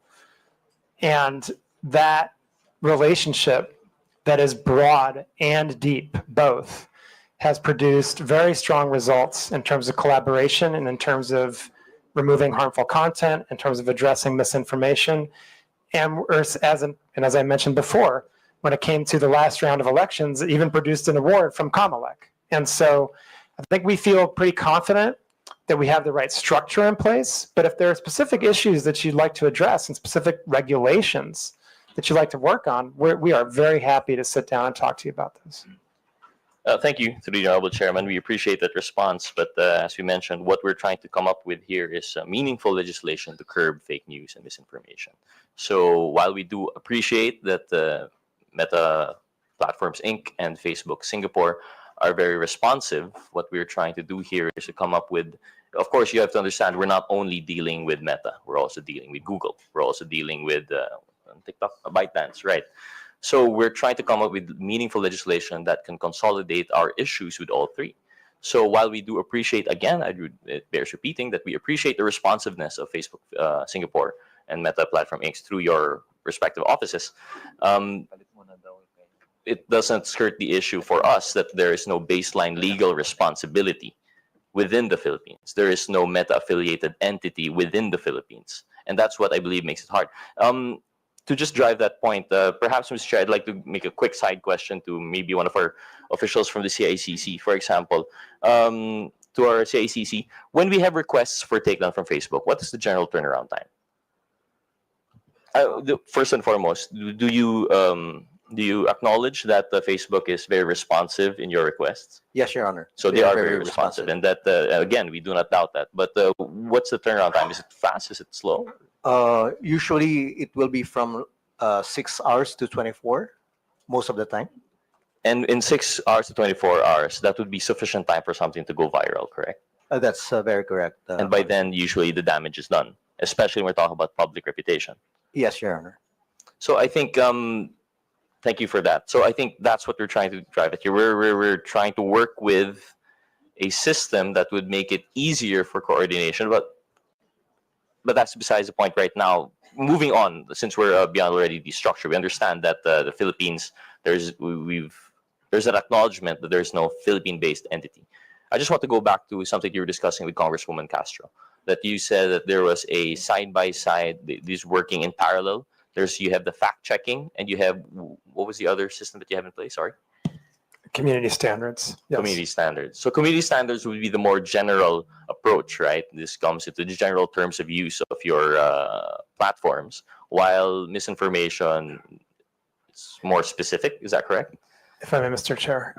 And that relationship that is broad and deep, both, has produced very strong results in terms of collaboration and in terms of removing harmful content, in terms of addressing misinformation. And as I mentioned before, when it came to the last round of elections, it even produced an award from Comelec. And so I think we feel pretty confident that we have the right structure in place. But if there are specific issues that you'd like to address and specific regulations that you'd like to work on, we are very happy to sit down and talk to you about those.
Thank you to the Honorable Chairman. We appreciate that response. But as we mentioned, what we're trying to come up with here is meaningful legislation to curb fake news and misinformation. So while we do appreciate that Meta Platforms Inc. and Facebook Singapore are very responsive, what we're trying to do here is to come up with, of course, you have to understand, we're not only dealing with Meta, we're also dealing with Google. We're also dealing with TikTok, ByteDance, right? So we're trying to come up with meaningful legislation that can consolidate our issues with all three. So while we do appreciate, again, it bears repeating that we appreciate the responsiveness of Facebook Singapore and Meta Platform Inc. through your respective offices, it doesn't skirt the issue for us that there is no baseline legal responsibility within the Philippines. There is no Meta-affiliated entity within the Philippines. And that's what I believe makes it hard. To just drive that point, perhaps, Mr. Chair, I'd like to make a quick side question to maybe one of our officials from the CICC, for example. To our CICC, when we have requests for takedown from Facebook, what is the general turnaround time? First and foremost, do you acknowledge that Facebook is very responsive in your requests?
Yes, Your Honor.
So they are very responsive, and that again, we do not doubt that. But what's the turnaround time? Is it fast? Is it slow?
Usually, it will be from 6 hours to 24, most of the time.
And in 6 hours to 24 hours, that would be sufficient time for something to go viral, correct?
That's very correct.
And by then, usually the damage is done, especially when we're talking about public reputation.
Yes, Your Honor.
So I think thank you for that. So I think that's what we're trying to drive at here. We're trying to work with a system that would make it easier for coordination, but that's besides the point right now. Moving on, since we're beyond already the structure, we understand that the Philippines, there's an acknowledgement that there's no Philippine-based entity. I just want to go back to something you were discussing with Congresswoman Castro, that you said that there was a side-by-side, these working in parallel. You have the fact-checking, and you have, what was the other system that you have in place? Sorry?
Community standards. Yes.
Community standards. So community standards would be the more general approach, right? This comes into the general terms of use of your platforms, while misinformation is more specific. Is that correct?
If I may, Mr. Chair.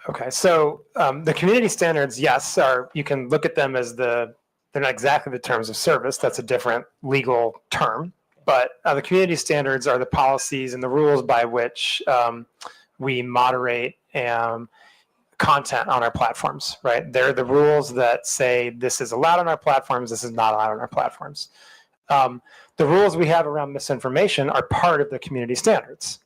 Okay, so the community standards, yes, you can look at them as they're not exactly the terms of service. That's a different legal term. But the community standards are the policies and the rules by which we moderate content on our platforms, right? They're the rules that say this is allowed on our platforms, this is not allowed on our platforms. The rules we have around misinformation are part of the community standards.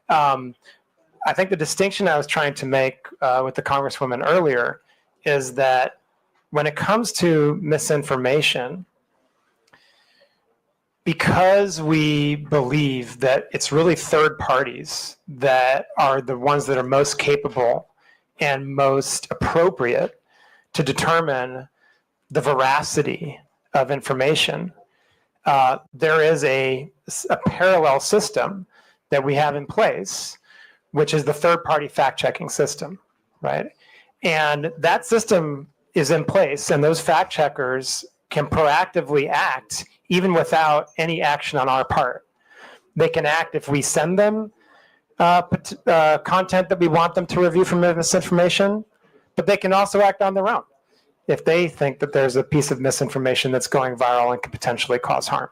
I think the distinction I was trying to make with the Congresswoman earlier is that when it comes to misinformation, because we believe that it's really third parties that are the ones that are most capable and most appropriate to determine the veracity of information, there is a parallel system that we have in place, which is the third-party fact-checking system, right? And that system is in place, and those fact-checkers can proactively act even without any action on our part. They can act if we send them content that we want them to review from misinformation, but they can also act on their own if they think that there's a piece of misinformation that's going viral and could potentially cause harm.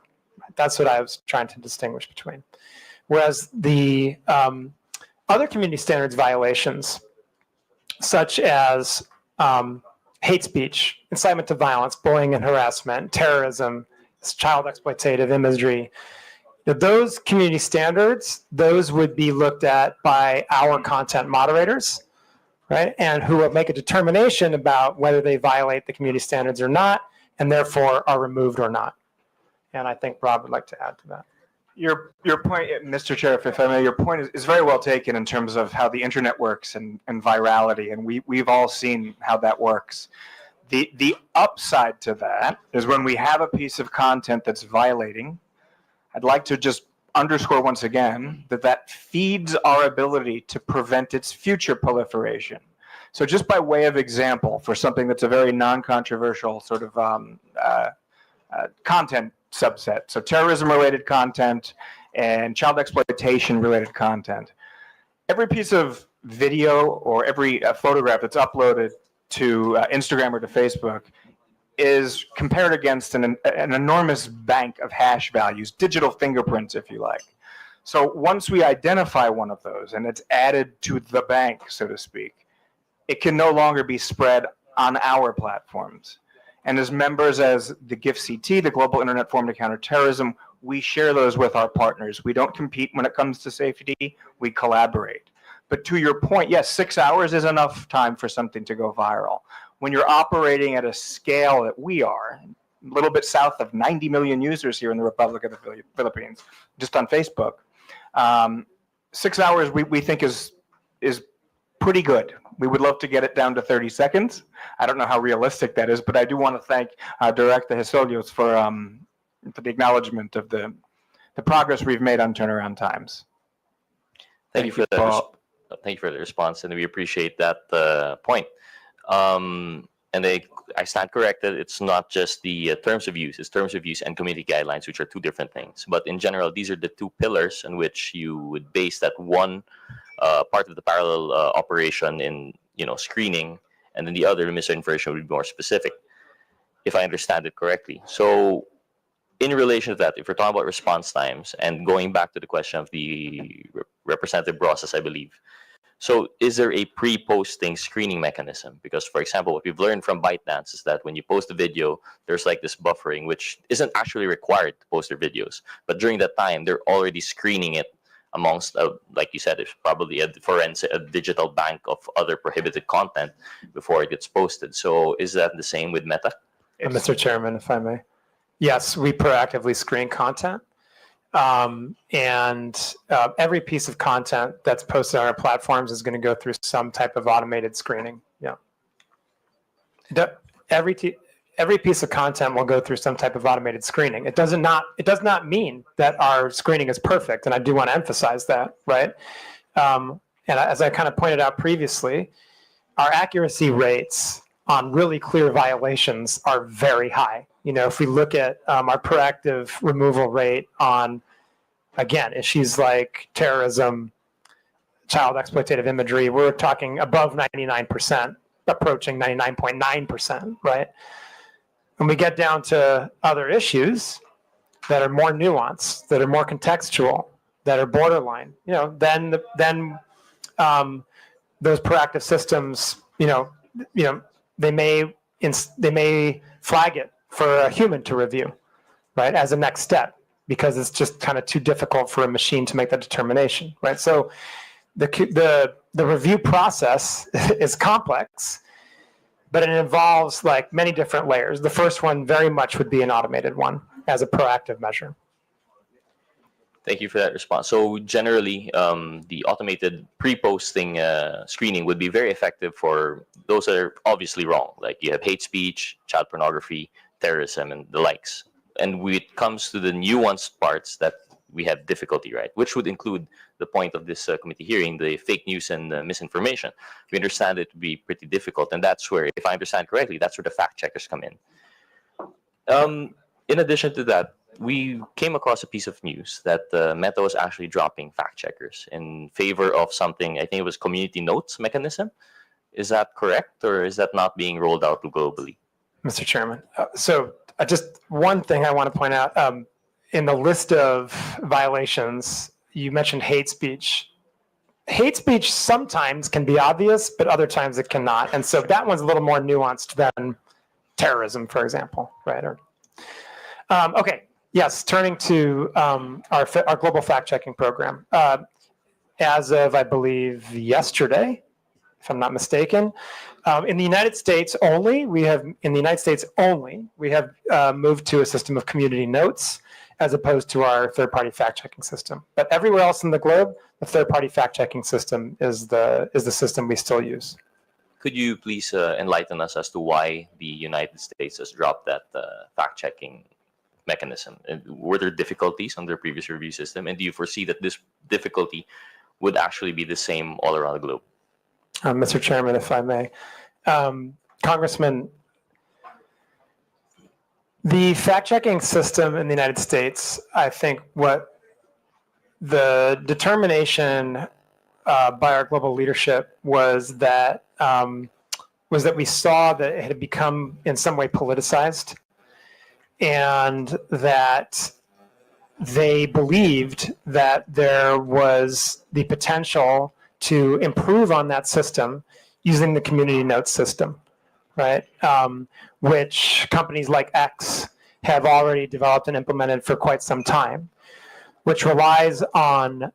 That's what I was trying to distinguish between. Whereas the other community standards violations, such as hate speech, incitement to violence, bullying and harassment, terrorism, child exploitative imagery, those community standards, those would be looked at by our content moderators, right? And who will make a determination about whether they violate the community standards or not, and therefore are removed or not. And I think Rob would like to add to that.
Your point, Mr. Chair, if I may, your point is very well taken in terms of how the internet works and virality, and we've all seen how that works. The upside to that is when we have a piece of content that's violating, I'd like to just underscore once again that feeds our ability to prevent its future proliferation. So just by way of example, for something that's a very non-controversial sort of content subset, so terrorism-related content and child exploitation-related content, every piece of video or every photograph that's uploaded to Instagram or to Facebook is compared against an enormous bank of hash values, digital fingerprints, if you like. So once we identify one of those and it's added to the bank, so to speak, it can no longer be spread on our platforms. And as members as the GIFCT, the Global Internet Forum to Counter Terrorism, we share those with our partners. We don't compete when it comes to safety, we collaborate. But to your point, yes, 6 hours is enough time for something to go viral. When you're operating at a scale that we are, a little bit south of 90 million users here in the Republic of the Philippines, just on Facebook, 6 hours we think is pretty good. We would love to get it down to 30 seconds. I don't know how realistic that is, but I do want to thank Director Jesolios for the acknowledgement of the progress we've made on turnaround times.
Thank you for the response, and we appreciate that point. And I stand corrected. It's not just the terms of use. It's terms of use and community guidelines, which are two different things. But in general, these are the two pillars on which you would base that one part of the parallel operation in screening, and then the other misinformation would be more specific, if I understand it correctly. So in relation to that, if we're talking about response times and going back to the question of the representative process, I believe. So is there a pre-posting screening mechanism? Because, for example, what we've learned from ByteDance is that when you post a video, there's like this buffering, which isn't actually required to post their videos. But during that time, they're already screening it amongst, like you said, it's probably a digital bank of other prohibited content before it gets posted. So is that the same with Meta?
Mr. Chairman, if I may. Yes, we proactively screen content. Every piece of content that's posted on our platforms is going to go through some type of automated screening. Yeah. Every piece of content will go through some type of automated screening. It does not mean that our screening is perfect, and I do want to emphasize that, right? And as I kind of pointed out previously, our accuracy rates on really clear violations are very high. You know, if we look at our proactive removal rate on, again, issues like terrorism, child exploitative imagery, we're talking above 99%, approaching 99.9%, right? When we get down to other issues that are more nuanced, that are more contextual, that are borderline, you know, then those proactive systems, they may flag it for a human to review, right, as a next step, because it's just kind of too difficult for a machine to make that determination, right? So the review process is complex, but it involves like many different layers. The first one very much would be an automated one as a proactive measure.
Thank you for that response. So generally, the automated pre-posting screening would be very effective for those that are obviously wrong. Like you have hate speech, child pornography, terrorism, and the likes. And when it comes to the nuanced parts that we have difficulty, right? Which would include the point of this committee hearing, the fake news and misinformation. We understand it to be pretty difficult. And that's where, if I understand correctly, that's where the fact checkers come in. In addition to that, we came across a piece of news that Meta was actually dropping fact checkers in favor of something, I think it was community notes mechanism. Is that correct, or is that not being rolled out globally?
Mr. Chairman, so just one thing I want to point out, in the list of violations, you mentioned hate speech. Hate speech sometimes can be obvious, but other times it cannot. And so that one's a little more nuanced than terrorism, for example, right? Okay. Yes, turning to our global fact-checking program. As of, I believe, yesterday, if I'm not mistaken, in the United States only, we have moved to a system of community notes as opposed to our third-party fact-checking system. But everywhere else in the globe, the third-party fact-checking system is the system we still use.
Could you please enlighten us as to why the United States has dropped that fact-checking mechanism? And were there difficulties on their previous review system? And do you foresee that this difficulty would actually be the same all around the globe?
Mr. Chairman, if I may. Congressman, the fact-checking system in the United States, I think what the determination by our global leadership was that we saw that it had become in some way politicized, and that they believed that there was the potential to improve on that system using the community notes system, right? Which companies like X have already developed and implemented for quite some time, which relies on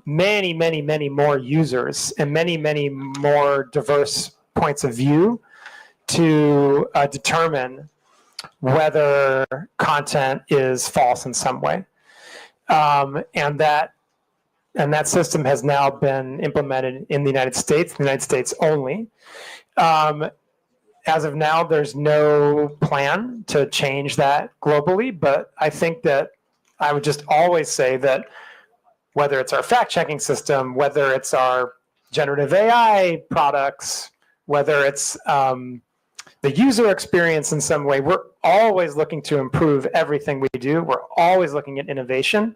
many, many, many more users and many, many more diverse points of view to determine whether content is false in some way. And that system has now been implemented in the United States only. As of now, there's no plan to change that globally, but I think that I would just always say that whether it's our fact-checking system, whether it's our generative AI products, whether it's the user experience in some way, we're always looking to improve everything we do. We're always looking at innovation.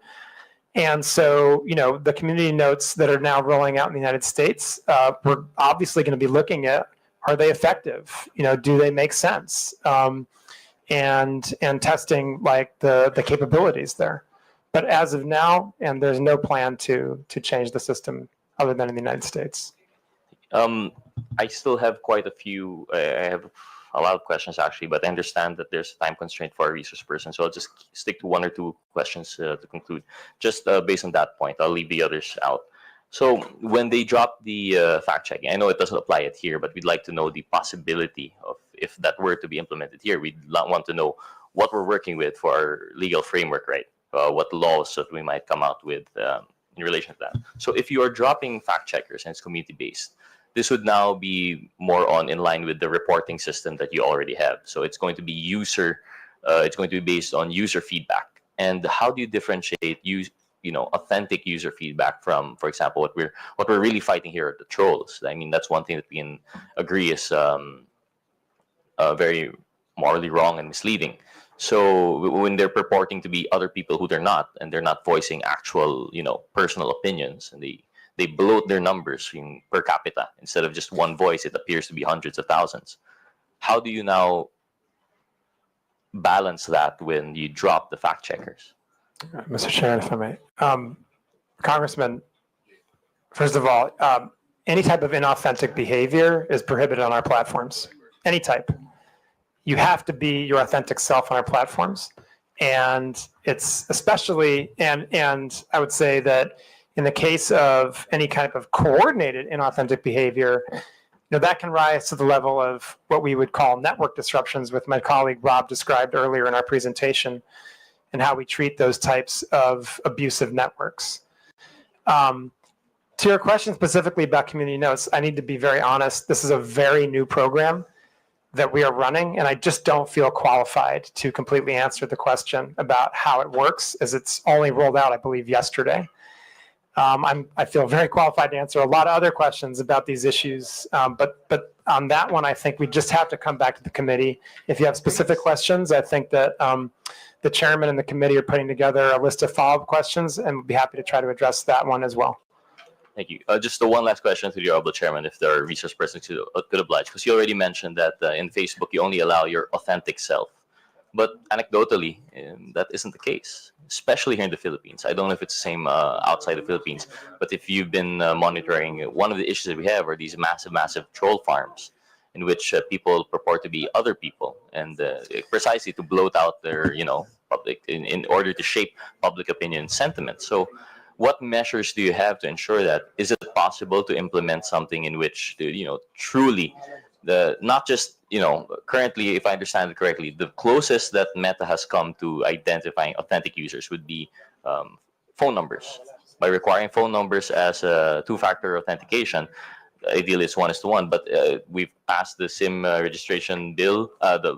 And so, the community notes that are now rolling out in the United States, we're obviously going to be looking at, are they effective? Do they make sense? And testing like the capabilities there. But as of now, and there's no plan to change the system other than in the United States.
I still have quite a few. I have a lot of questions actually, but I understand that there's a time constraint for a resource person, so I'll just stick to one or two questions to conclude. Just based on that point, I'll leave the others out. So when they drop the fact checking, I know it doesn't apply it here, but we'd like to know the possibility of if that were to be implemented here. We'd want to know what we're working with for our legal framework, right? What laws that we might come out with in relation to that. So if you are dropping fact checkers and it's community based, this would now be more on in line with the reporting system that you already have. So it's going to be it's going to be based on user feedback. And how do you differentiate authentic user feedback from, for example, what we're really fighting here are the trolls? I mean, that's one thing that we can agree is very morally wrong and misleading. So when they're purporting to be other people who they're not, and they're not voicing actual, personal opinions, and they bloat their numbers per capita. Instead of just one voice, it appears to be hundreds of thousands. How do you now balance that when you drop the fact checkers?
Mr. Chair, if I may. Congressman, first of all, any type of inauthentic behavior is prohibited on our platforms. Any type. You have to be your authentic self on our platforms. And it's especially, and I would say that in the case of any kind of coordinated inauthentic behavior, that can rise to the level of what we would call network disruptions, with my colleague Rob described earlier in our presentation, and how we treat those types of abusive networks. To your question specifically about community notes, I need to be very honest. This is a very new program that we are running, and I just don't feel qualified to completely answer the question about how it works, as it's only rolled out, I believe, yesterday. I feel very qualified to answer a lot of other questions about these issues, but on that one, I think we just have to come back to the committee. If you have specific questions, I think that the chairman and the committee are putting together a list of follow-up questions, and we'll be happy to try to address that one as well.
Thank you. Just the one last question to the Honorable Chairman, if there are resource persons who could oblige, because you already mentioned that in Facebook you only allow your authentic self. But anecdotally, that isn't the case, especially here in the Philippines. I don't know if it's the same outside the Philippines, but if you've been monitoring, one of the issues that we have are these massive troll farms in which people purport to be other people, and precisely to bloat out their, public, in order to shape public opinion sentiment. So what measures do you have to ensure that? Is it possible to implement something in which, truly, not just, currently, if I understand it correctly, the closest that Meta has come to identifying authentic users would be phone numbers. By requiring phone numbers as a two-factor authentication, ideally it's 1:1, but we've passed the SIM registration bill.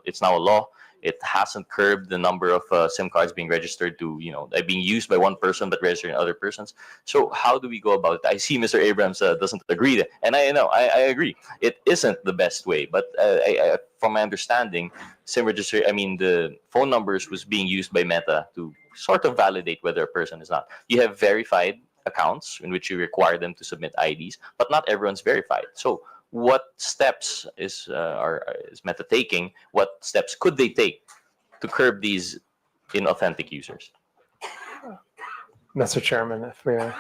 It's now a law. It hasn't curbed the number of SIM cards being registered to, being used by one person but registering other persons. So how do we go about it? I see Mr. Abrams doesn't agree, and I know I agree. It isn't the best way, but from my understanding, SIM registry, the phone numbers was being used by Meta to sort of validate whether a person is not. You have verified accounts in which you require them to submit IDs, but not everyone's verified. So what steps is Meta taking? What steps could they take to curb these inauthentic users?
Mr. Chairman, if we are...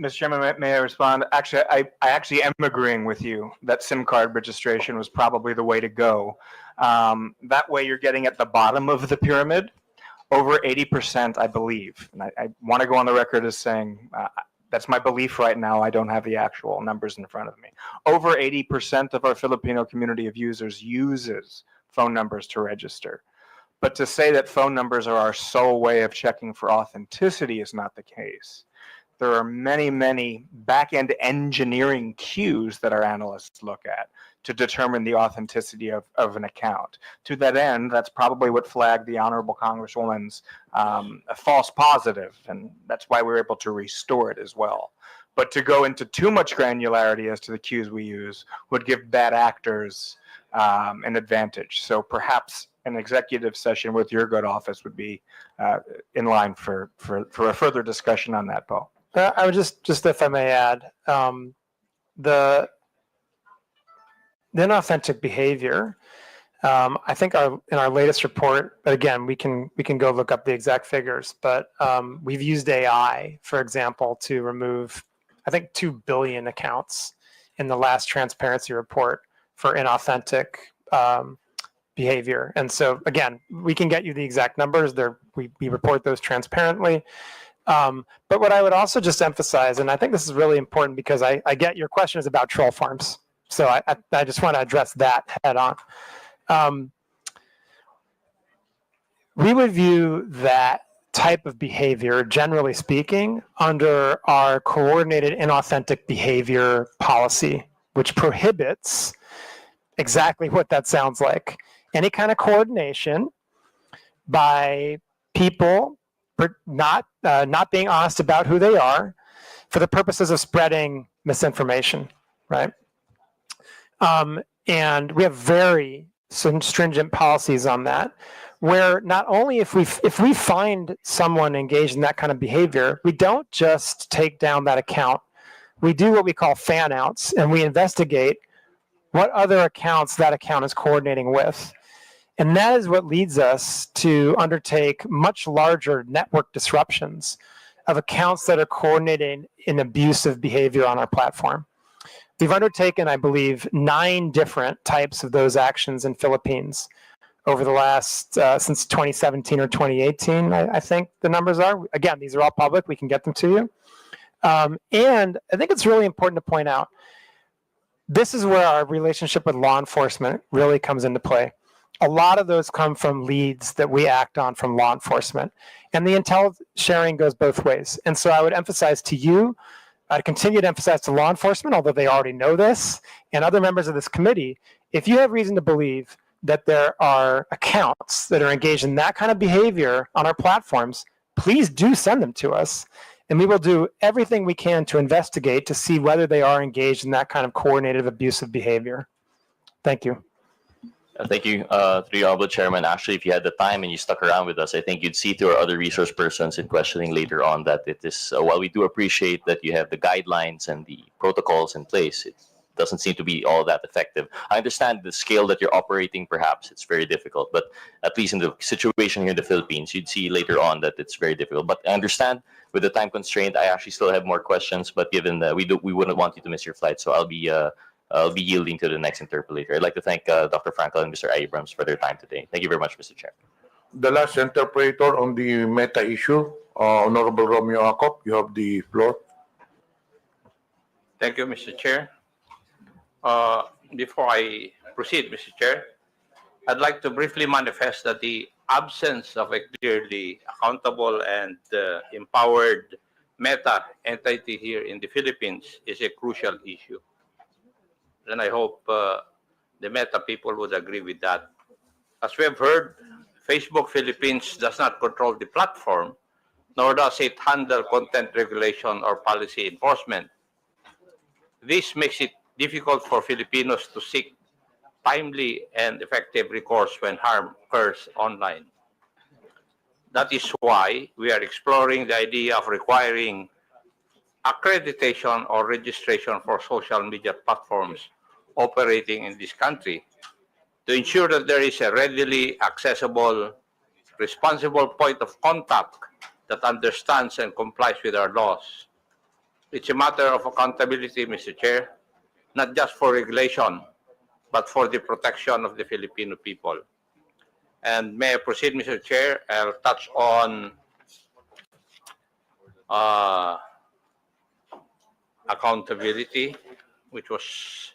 Mr. Chairman, may I respond? Actually, I actually am agreeing with you that SIM card registration was probably the way to go. That way you're getting at the bottom of the pyramid. Over 80%, I believe, and I want to go on the record as saying that's my belief right now. I don't have the actual numbers in front of me. Over 80% of our Filipino community of users uses phone numbers to register. But to say that phone numbers are our sole way of checking for authenticity is not the case. There are many back-end engineering cues that our analysts look at to determine the authenticity of an account. To that end, that's probably what flagged the Honorable Congresswoman's a false positive, and that's why we were able to restore it as well. But to go into too much granularity as to the cues we use would give bad actors an advantage. So perhaps an executive session with your good office would be in line for a further discussion on that, Paul.
I would just if I may add, the inauthentic behavior. I think in our latest report, but again, we can go look up the exact figures. But we've used AI, for example, to remove, I think, 2 billion accounts in the last transparency report for inauthentic behavior. And so again, we can get you the exact numbers. We report those transparently. But what I would also just emphasize, and I think this is really important because I get your question is about troll farms. So I just want to address that head on. We would view that type of behavior, generally speaking, under our coordinated inauthentic behavior policy, which prohibits exactly what that sounds like. Any kind of coordination by people not being honest about who they are for the purposes of spreading misinformation, right? And we have very stringent policies on that, where not only if we find someone engaged in that kind of behavior, we don't just take down that account. We do what we call fan outs, and we investigate what other accounts that account is coordinating with. And that is what leads us to undertake much larger network disruptions of accounts that are coordinating in abusive behavior on our platform. We've undertaken, I believe, 9 different types of those actions in Philippines over the last, since 2017 or 2018, I think the numbers are. Again, these are all public. We can get them to you. And I think it's really important to point out, this is where our relationship with law enforcement really comes into play. A lot of those come from leads that we act on from law enforcement. And the intel sharing goes both ways. And so I would emphasize to you, I'd continue to emphasize to law enforcement, although they already know this, and other members of this committee, if you have reason to believe that there are accounts that are engaged in that kind of behavior on our platforms, please do send them to us. And we will do everything we can to investigate to see whether they are engaged in that kind of coordinated abusive behavior. Thank you.
Thank you, to the Honorable Chairman. Actually, if you had the time and you stuck around with us, I think you'd see through our other resource persons in questioning later on that it is, while we do appreciate that you have the guidelines and the protocols in place, it doesn't seem to be all that effective. I understand the scale that you're operating, perhaps it's very difficult, but at least in the situation here in the Philippines, you'd see later on that it's very difficult. But I understand with the time constraint, I actually still have more questions, but given that we wouldn't want you to miss your flight, so I'll be yielding to the next interpolator. I'd like to thank Dr. Frankel and Mr. Abrams for their time today. Thank you very much, Mr. Chair.
The last interpreter on the meta issue, Honorable Romeo Acop, you have the floor.
Thank you, Mr. Chair. Before I proceed, Mr. Chair, I'd like to briefly manifest that the absence of a clearly accountable and empowered meta entity here in the Philippines is a crucial issue. And I hope the meta people would agree with that. As we have heard, Facebook Philippines does not control the platform, nor does it handle content regulation or policy enforcement. This makes it difficult for Filipinos to seek timely and effective recourse when harm occurs online. That is why we are exploring the idea of requiring accreditation or registration for social media platforms operating in this country to ensure that there is a readily accessible, responsible point of contact that understands and complies with our laws. It's a matter of accountability, Mr. Chair, not just for regulation, but for the protection of the Filipino people. And may I proceed, Mr. Chair? I'll touch on accountability, which was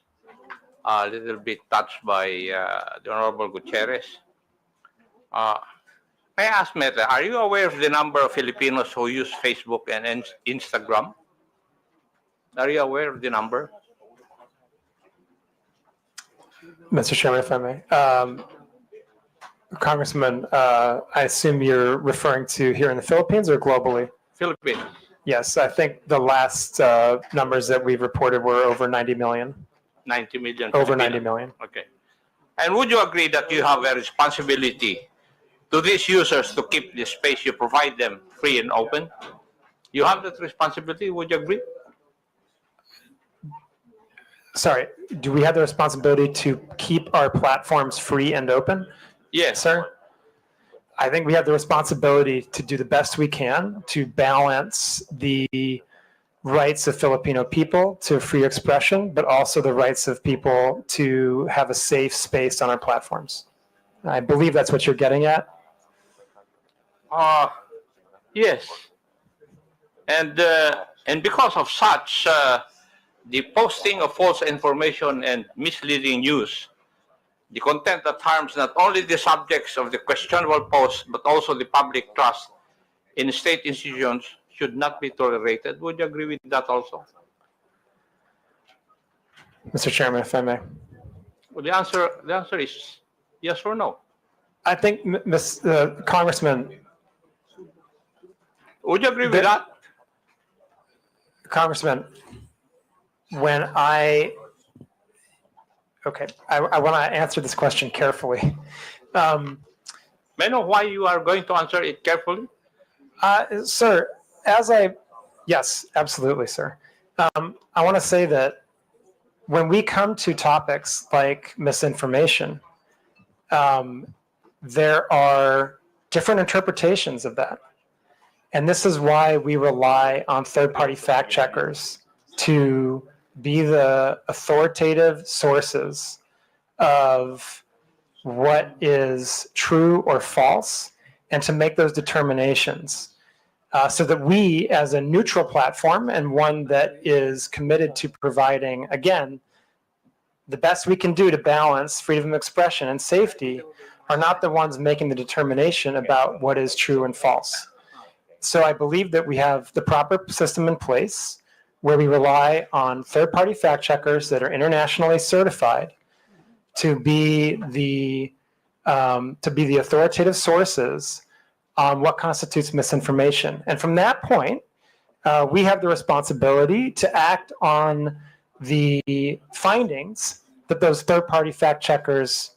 a little bit touched by the Honorable Gutierrez. May I ask, Meta, are you aware of the number of Filipinos who use Facebook and Instagram? Are you aware of the number?
Mr. Chairman, if I may. Congressman, I assume you're referring to here in the Philippines or globally?
Philippines.
Yes, I think the last numbers that we've reported were over 90 million.
90 million.
Over 90 million.
Okay. And would you agree that you have a responsibility to these users to keep the space you provide them free and open? You have that responsibility, would you agree?
Sorry, do we have the responsibility to keep our platforms free and open?
Yes.
Sir? I think we have the responsibility to do the best we can to balance the rights of Filipino people to free expression, but also the rights of people to have a safe space on our platforms. I believe that's what you're getting at.
Yes. And because of such, the posting of false information and misleading news, the content that harms not only the subjects of the questionable post, but also the public trust in state institutions should not be tolerated. Would you agree with that also?
Mr. Chairman, if I may.
Well, the answer is yes or no.
I think, Congressman.
Would you agree with that?
Congressman, when I want to answer this question carefully.
May I know why you are going to answer it carefully?
Sir, yes, absolutely, sir. I want to say that when we come to topics like misinformation, there are different interpretations of that. And this is why we rely on third-party fact checkers to be the authoritative sources of what is true or false and to make those determinations so that we, as a neutral platform and one that is committed to providing, again, the best we can do to balance freedom of expression and safety, are not the ones making the determination about what is true and false. So I believe that we have the proper system in place where we rely on third-party fact checkers that are internationally certified to be the authoritative sources on what constitutes misinformation. And from that point, we have the responsibility to act on the findings that those third-party fact checkers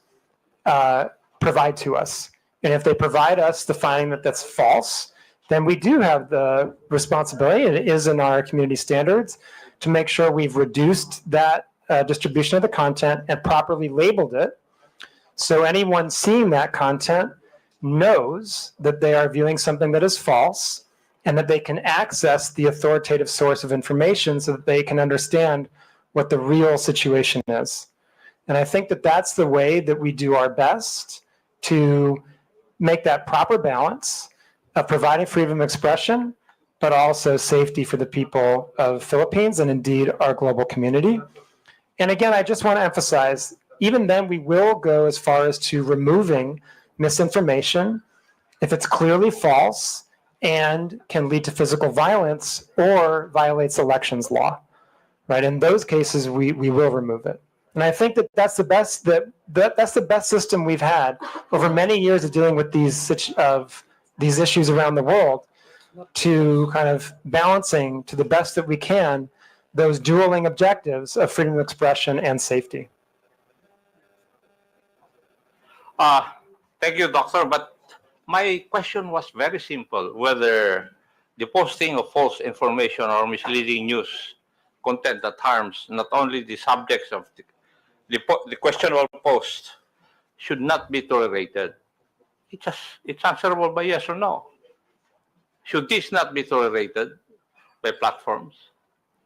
provide to us. And if they provide us the finding that that's false, then we do have the responsibility, and it is in our community standards, to make sure we've reduced that distribution of the content and properly labeled it, so anyone seeing that content knows that they are viewing something that is false and that they can access the authoritative source of information so that they can understand what the real situation is. And I think that that's the way that we do our best to make that proper balance of providing freedom of expression, but also safety for the people of Philippines and indeed our global community. And again, I just want to emphasize, even then we will go as far as to removing misinformation if it's clearly false and can lead to physical violence or violates elections law, right? In those cases, we will remove it. And I think that that's the best that's the best system we've had over many years of dealing with these issues around the world, to kind of balancing to the best that we can those dueling objectives of freedom of expression and safety.
Thank you, Doctor. But my question was very simple, whether the posting of false information or misleading news content that harms not only the subjects of the questionable post should not be tolerated. It's answerable by yes or no. Should this not be tolerated by platforms?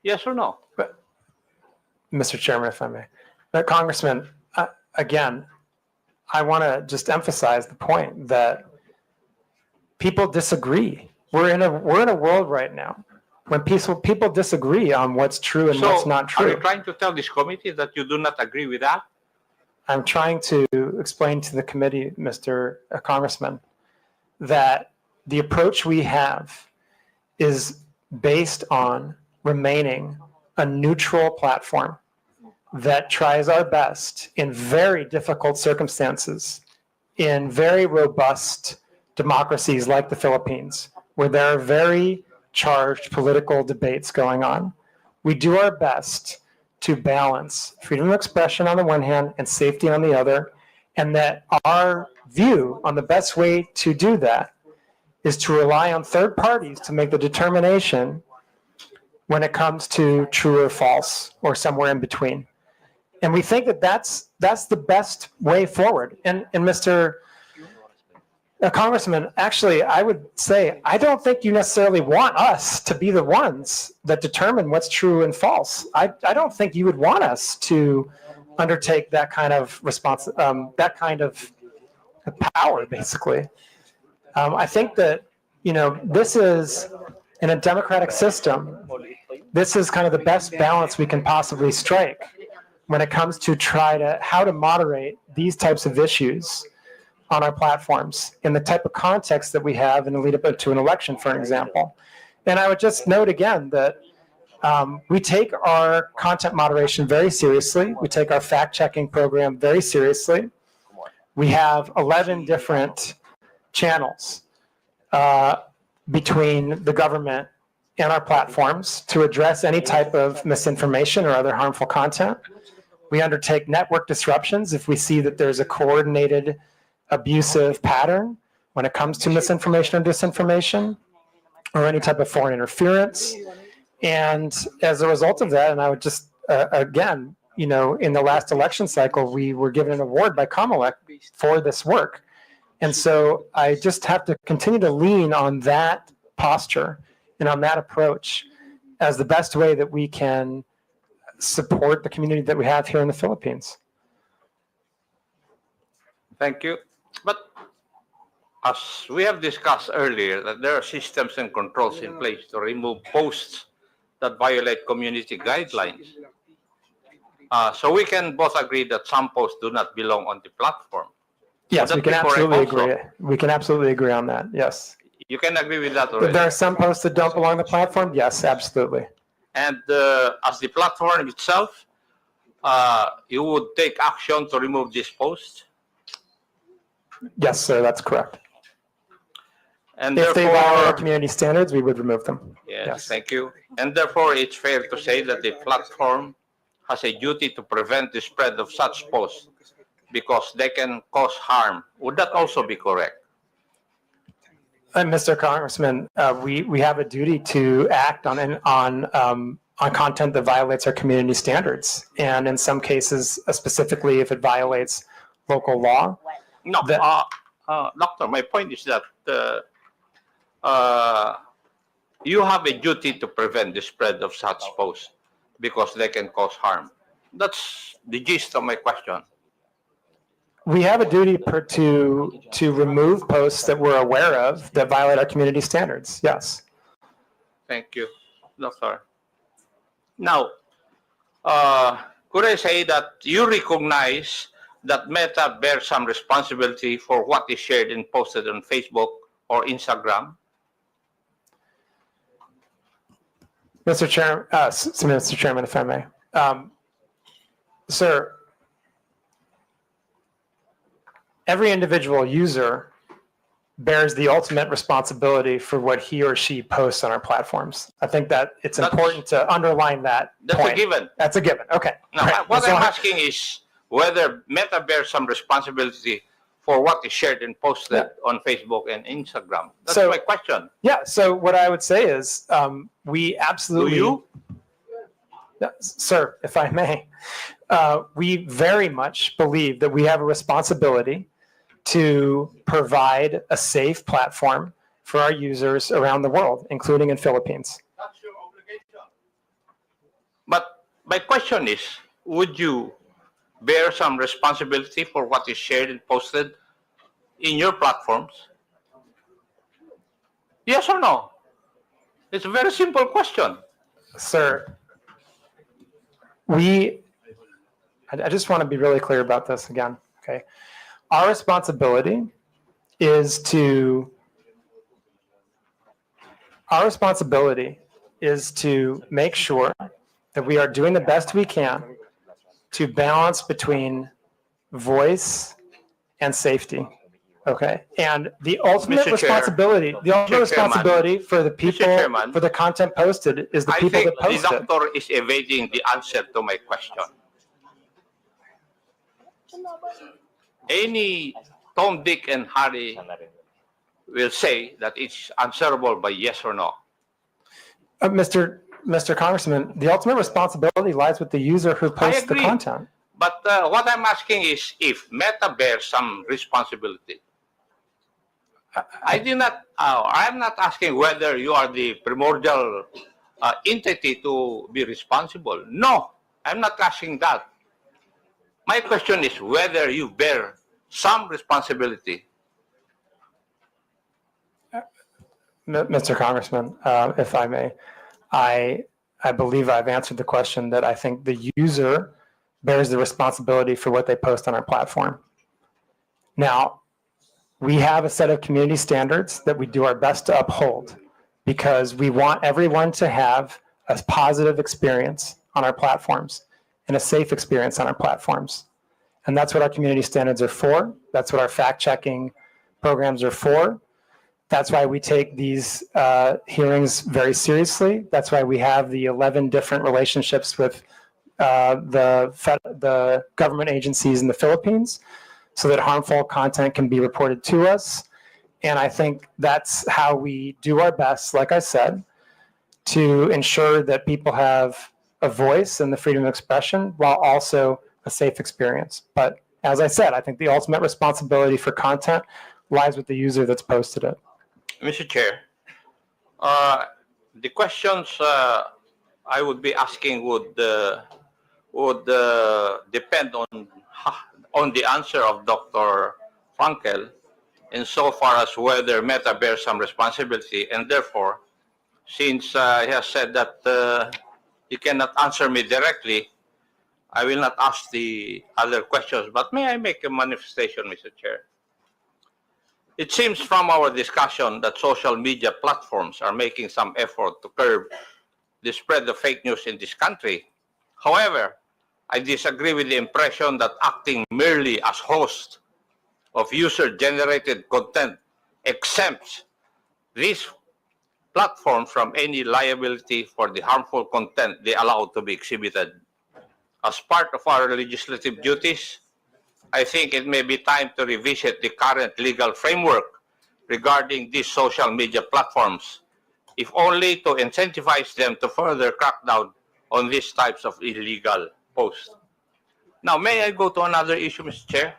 Yes or no?
But, Mr. Chairman, if I may. But Congressman, again, I want to just emphasize the point that people disagree. We're in a world right now when people disagree on what's true and what's not true.
Are you trying to tell this committee that you do not agree with that?
I'm trying to explain to the committee, Mr. Congressman, that the approach we have is based on remaining a neutral platform that tries our best in very difficult circumstances, in very robust democracies like the Philippines, where there are very charged political debates going on. We do our best to balance freedom of expression on the one hand and safety on the other, and that our view on the best way to do that is to rely on third parties to make the determination when it comes to true or false or somewhere in between. And we think that that's the best way forward. And Mr. Congressman, actually, I would say I don't think you necessarily want us to be the ones that determine what's true and false. I don't think you would want us to undertake that kind of that kind of power, basically. I think that, this is, in a democratic system, this is kind of the best balance we can possibly strike when it comes to how to moderate these types of issues on our platforms in the type of context that we have in the lead up to an election, for example. And I would just note again that we take our content moderation very seriously. We take our fact-checking program very seriously. We have 11 different channels between the government and our platforms to address any type of misinformation or other harmful content. We undertake network disruptions if we see that there's a coordinated abusive pattern when it comes to misinformation or disinformation or any type of foreign interference. And as a result of that, and I would just, again, in the last election cycle, we were given an award by Kamala for this work. And so I just have to continue to lean on that posture and on that approach as the best way that we can support the community that we have here in the Philippines.
Thank you. But as we have discussed earlier, that there are systems and controls in place to remove posts that violate community guidelines. So we can both agree that some posts do not belong on the platform.
Yes, we can absolutely agree. We can absolutely agree on that. Yes.
You can agree with that already.
If there are some posts that don't belong on the platform, yes, absolutely.
And as the platform itself, you would take action to remove these posts?
Yes, sir, that's correct.
And
if they
therefore,
violate our community standards, we would remove them.
yes, thank you. And therefore, it's fair to say that the platform has a duty to prevent the spread of such posts because they can cause harm. Would that also be correct?
Mr. Congressman, we have a duty to act on content that violates our community standards, and in some cases, specifically if it violates local law.
No, Doctor, my point is that you have a duty to prevent the spread of such posts because they can cause harm. That's the gist of my question.
We have a duty to remove posts that we're aware of that violate our community standards. Yes.
Thank you, Doctor. Now, could I say that you recognize that Meta bears some responsibility for what is shared and posted on Facebook or Instagram?
Mr. Chairman, if I may. Sir, every individual user bears the ultimate responsibility for what he or she posts on our platforms. I think that it's important to underline that
That's
point.
a given.
That's a given. Okay.
Now,
Right.
what
So
I'm asking is whether Meta bears some responsibility for what is shared and posted on Facebook and Instagram. That's my question.
Yeah. So what I would say is we absolutely.
Do you?
Sir, if I may, we very much believe that we have a responsibility to provide a safe platform for our users around the world, including in Philippines.
That's your obligation. But my question is, would you bear some responsibility for what is shared and posted in your platforms? Yes or no? It's a very simple question.
Sir, I just want to be really clear about this again, okay? Our responsibility is to make sure that we are doing the best we can to balance between voice and safety, okay? And the ultimate responsibility, for the people, for the content posted is the people that post it.
I think the doctor is evading the answer to my question. Any Tom, Dick, and Harry will say that it's answerable by yes or no.
Mr. Congressman, the ultimate responsibility lies with the user who posts the content.
But what I'm asking is if Meta bears some responsibility. I did not. I'm not asking whether you are the primordial entity to be responsible. No, I'm not asking that. My question is whether you bear some responsibility.
Mr. Congressman, if I may, I believe I've answered the question that I think the user bears the responsibility for what they post on our platform. Now, we have a set of community standards that we do our best to uphold because we want everyone to have a positive experience on our platforms and a safe experience on our platforms. And that's what our community standards are for. That's what our fact-checking programs are for. That's why we take these hearings very seriously. That's why we have the 11 different relationships with the government agencies in the Philippines so that harmful content can be reported to us. And I think that's how we do our best, like I said, to ensure that people have a voice and the freedom of expression while also a safe experience. But as I said, I think the ultimate responsibility for content lies with the user that's posted it.
Mr. Chair, the questions I would be asking would depend on the answer of Dr. Frankel insofar as whether Meta bears some responsibility, and therefore, since he has said that he cannot answer me directly, I will not ask the other questions. But may I make a manifestation, Mr. Chair? It seems from our discussion that social media platforms are making some effort to curb the spread of fake news in this country. However, I disagree with the impression that acting merely as host of user-generated content exempts these platforms from any liability for the harmful content they allow to be exhibited. As part of our legislative duties, I think it may be time to revisit the current legal framework regarding these social media platforms, if only to incentivize them to further crack down on these types of illegal posts. Now, may I go to another issue, Mr. Chair?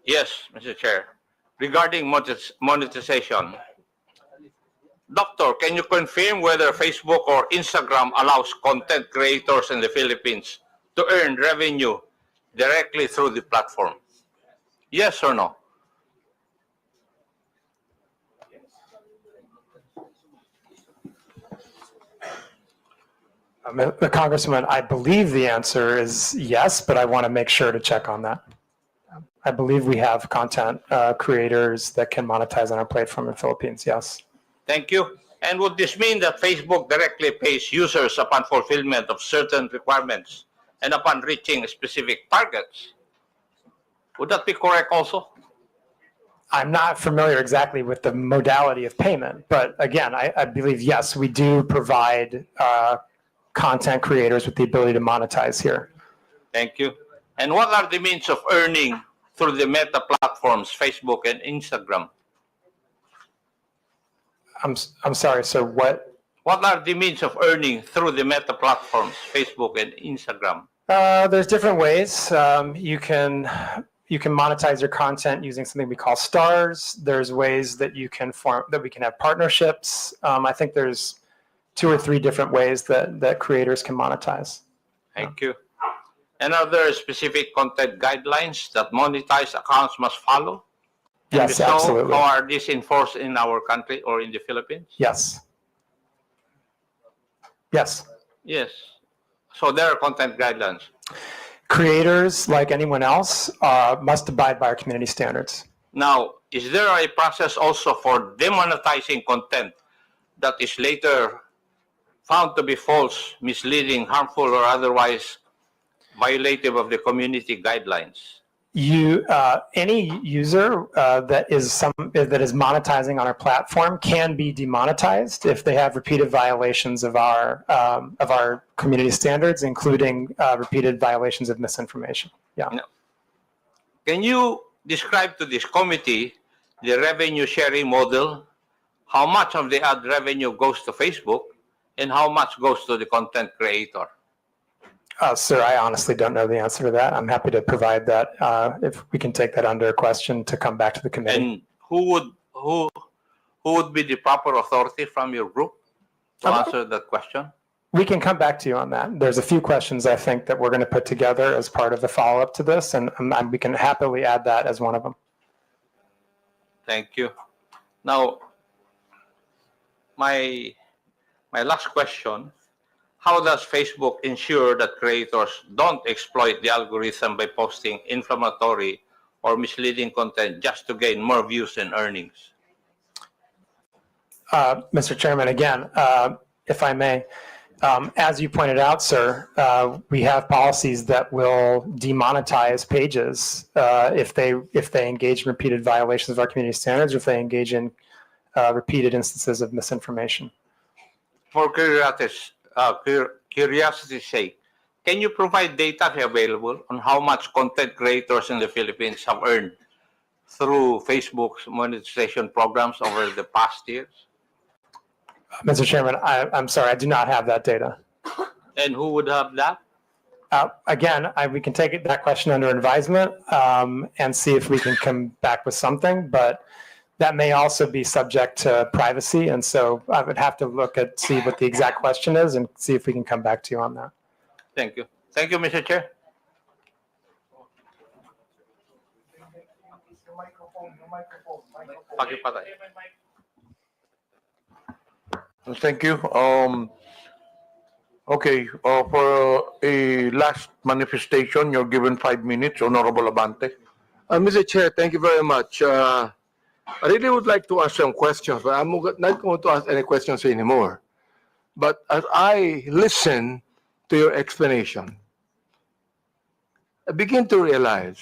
Yes, Mr. Chair. Regarding monetization. Doctor, can you confirm whether Facebook or Instagram allows content creators in the Philippines to earn revenue directly through the platform? Yes or no?
The Congressman, I believe the answer is yes, but I want to make sure to check on that. I believe we have content creators that can monetize on our platform in the Philippines, yes.
Thank you. And would this mean that Facebook directly pays users upon fulfillment of certain requirements and upon reaching specific targets? Would that be correct also?
I'm not familiar exactly with the modality of payment, but again, I believe, yes, we do provide content creators with the ability to monetize here.
Thank you. And what are the means of earning through the Meta platforms, Facebook and Instagram?
I'm sorry, sir, what?
What are the means of earning through the Meta platforms, Facebook and Instagram?
There's different ways. You can monetize your content using something we call stars. There's ways that we can have partnerships. I think there's 2 or 3 different ways that creators can monetize.
Thank you. And are there specific content guidelines that monetized accounts must follow? And
Yes, absolutely.
How are these enforced in our country or in the Philippines?
Yes. Yes.
Yes. So there are content guidelines.
Creators, like anyone else, must abide by our community standards.
Now, is there a process also for demonetizing content that is later found to be false, misleading, harmful, or otherwise violative of the community guidelines?
Any user that is monetizing on our platform can be demonetized if they have repeated violations of our community standards, including repeated violations of misinformation. Yeah.
No. Can you describe to this committee the revenue sharing model? How much of the ad revenue goes to Facebook and how much goes to the content creator?
Sir, I honestly don't know the answer to that. I'm happy to provide that if we can take that under question to come back to the committee.
And who would be the proper authority from your group to answer that question?
We can come back to you on that. There's a few questions I think that we're going to put together as part of the follow-up to this, and we can happily add that as one of them.
Thank you. Now, my last question, how does Facebook ensure that creators don't exploit the algorithm by posting inflammatory or misleading content just to gain more views and earnings?
Mr. Chairman, again, if I may, as you pointed out, sir, we have policies that will demonetize pages if they engage in repeated violations of our community standards, or if they engage in repeated instances of misinformation.
For curiosity's sake, can you provide data available on how much content creators in the Philippines have earned through Facebook's monetization programs over the past years?
Mr. Chairman, I'm sorry, I do not have that data.
And who would have that?
Again, we can take that question under advisement and see if we can come back with something, but that may also be subject to privacy, and so I would have to see what the exact question is and see if we can come back to you on that.
Thank you. Thank you, Mr. Chair.
Thank you. Okay, for a last manifestation, you're given 5 minutes. Honorable Abante.
Mr. Chair, thank you very much. I really would like to ask some questions, but I'm not going to ask any questions anymore. But as I listen to your explanation, I begin to realize,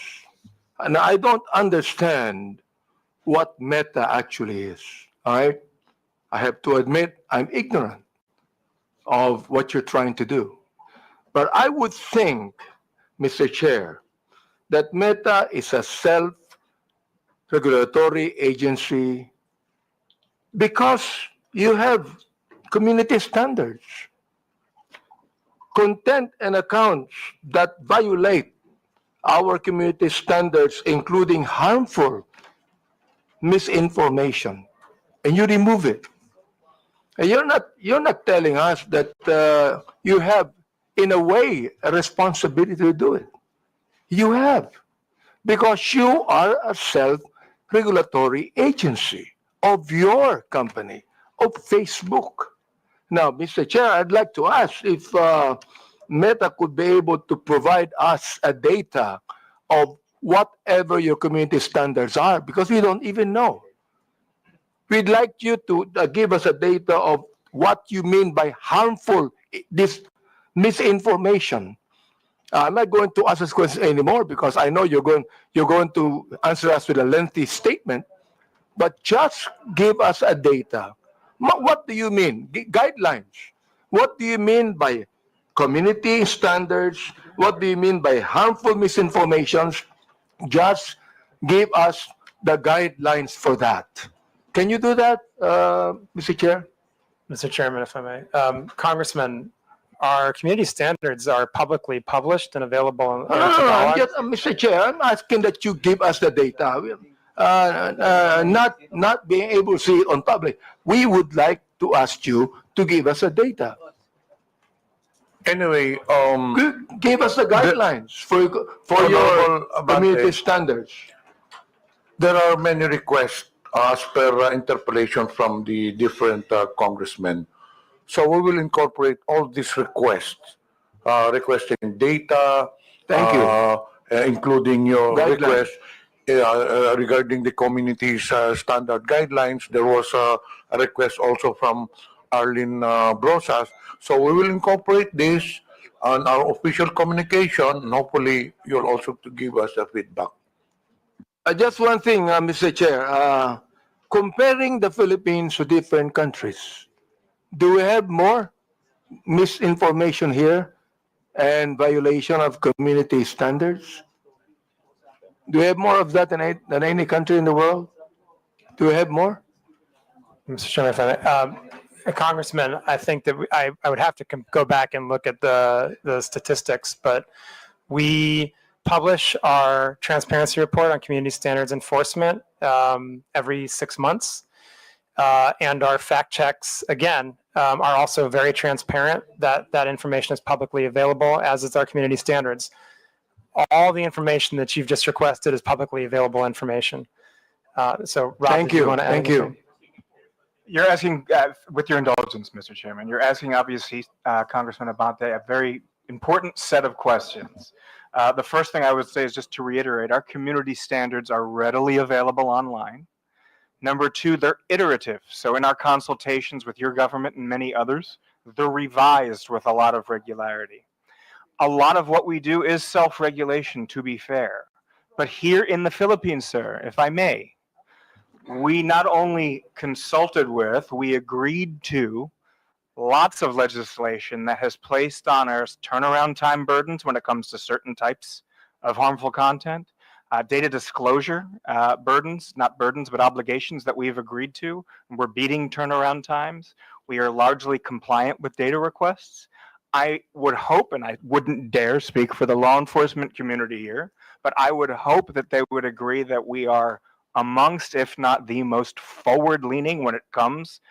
and I don't understand what Meta actually is. All right? I have to admit I'm ignorant of what you're trying to do. But I would think, Mr. Chair, that Meta is a self-regulatory agency because you have community standards. Content and accounts that violate our community standards, including harmful misinformation, and you remove it. And you're not telling us that you have, in a way, a responsibility to do it. You have, because you are a self-regulatory agency of your company, of Facebook. Now, Mr. Chair, I'd like to ask if Meta could be able to provide us a data of whatever your community standards are, because we don't even know. We'd like you to give us a data of what you mean by harmful misinformation. I'm not going to ask this question anymore because I know you're going to answer us with a lengthy statement, but just give us a data. What do you mean? Guidelines. What do you mean by community standards? What do you mean by harmful misinformations? Just give us the guidelines for that. Can you do that, Mr. Chair?
Mr. Chairman, if I may. Congressman, our community standards are publicly published and available on
Mr. Chair, I'm asking that you give us the data. Not being able to see it on public. We would like to ask you to give us the data.
Anyway,
give us the guidelines for your community standards.
There are many requests as per interpellation from the different congressmen. So we will incorporate all these requests, requesting data.
Thank you.
Including your
Guidelines.
request regarding the community's standard guidelines. There was a request also from Arlene Brosas. So we will incorporate this on our official communication, and hopefully you'll also to give us a feedback.
Just one thing, Mr. Chair. Comparing the Philippines to different countries, do we have more misinformation here and violation of community standards? Do we have more of that than any country in the world? Do we have more?
Mr. Chairman, Congressman, I think that I would have to go back and look at the statistics, but we publish our transparency report on community standards enforcement every 6 months. And our fact checks, again, are also very transparent. That information is publicly available, as is our community standards. All the information that you've just requested is publicly available information. So, Rob,
Thank
did you
you.
want to add
Thank
anything?
you.
You're asking, with your indulgence, Mr. Chairman, you're asking, obviously, Congressman Abante, a very important set of questions. The first thing I would say is just to reiterate, our community standards are readily available online. Number two, they're iterative. So in our consultations with your government and many others, they're revised with a lot of regularity. A lot of what we do is self-regulation, to be fair. But here in the Philippines, sir, if I may, we not only consulted with, we agreed to lots of legislation that has placed on us turnaround time burdens when it comes to certain types of harmful content, data disclosure burdens, not burdens, but obligations that we've agreed to. We're beating turnaround times. We are largely compliant with data requests. I would hope, and I wouldn't dare speak for the law enforcement community here, but I would hope that they would agree that we are amongst, if not the most forward-leaning when it comes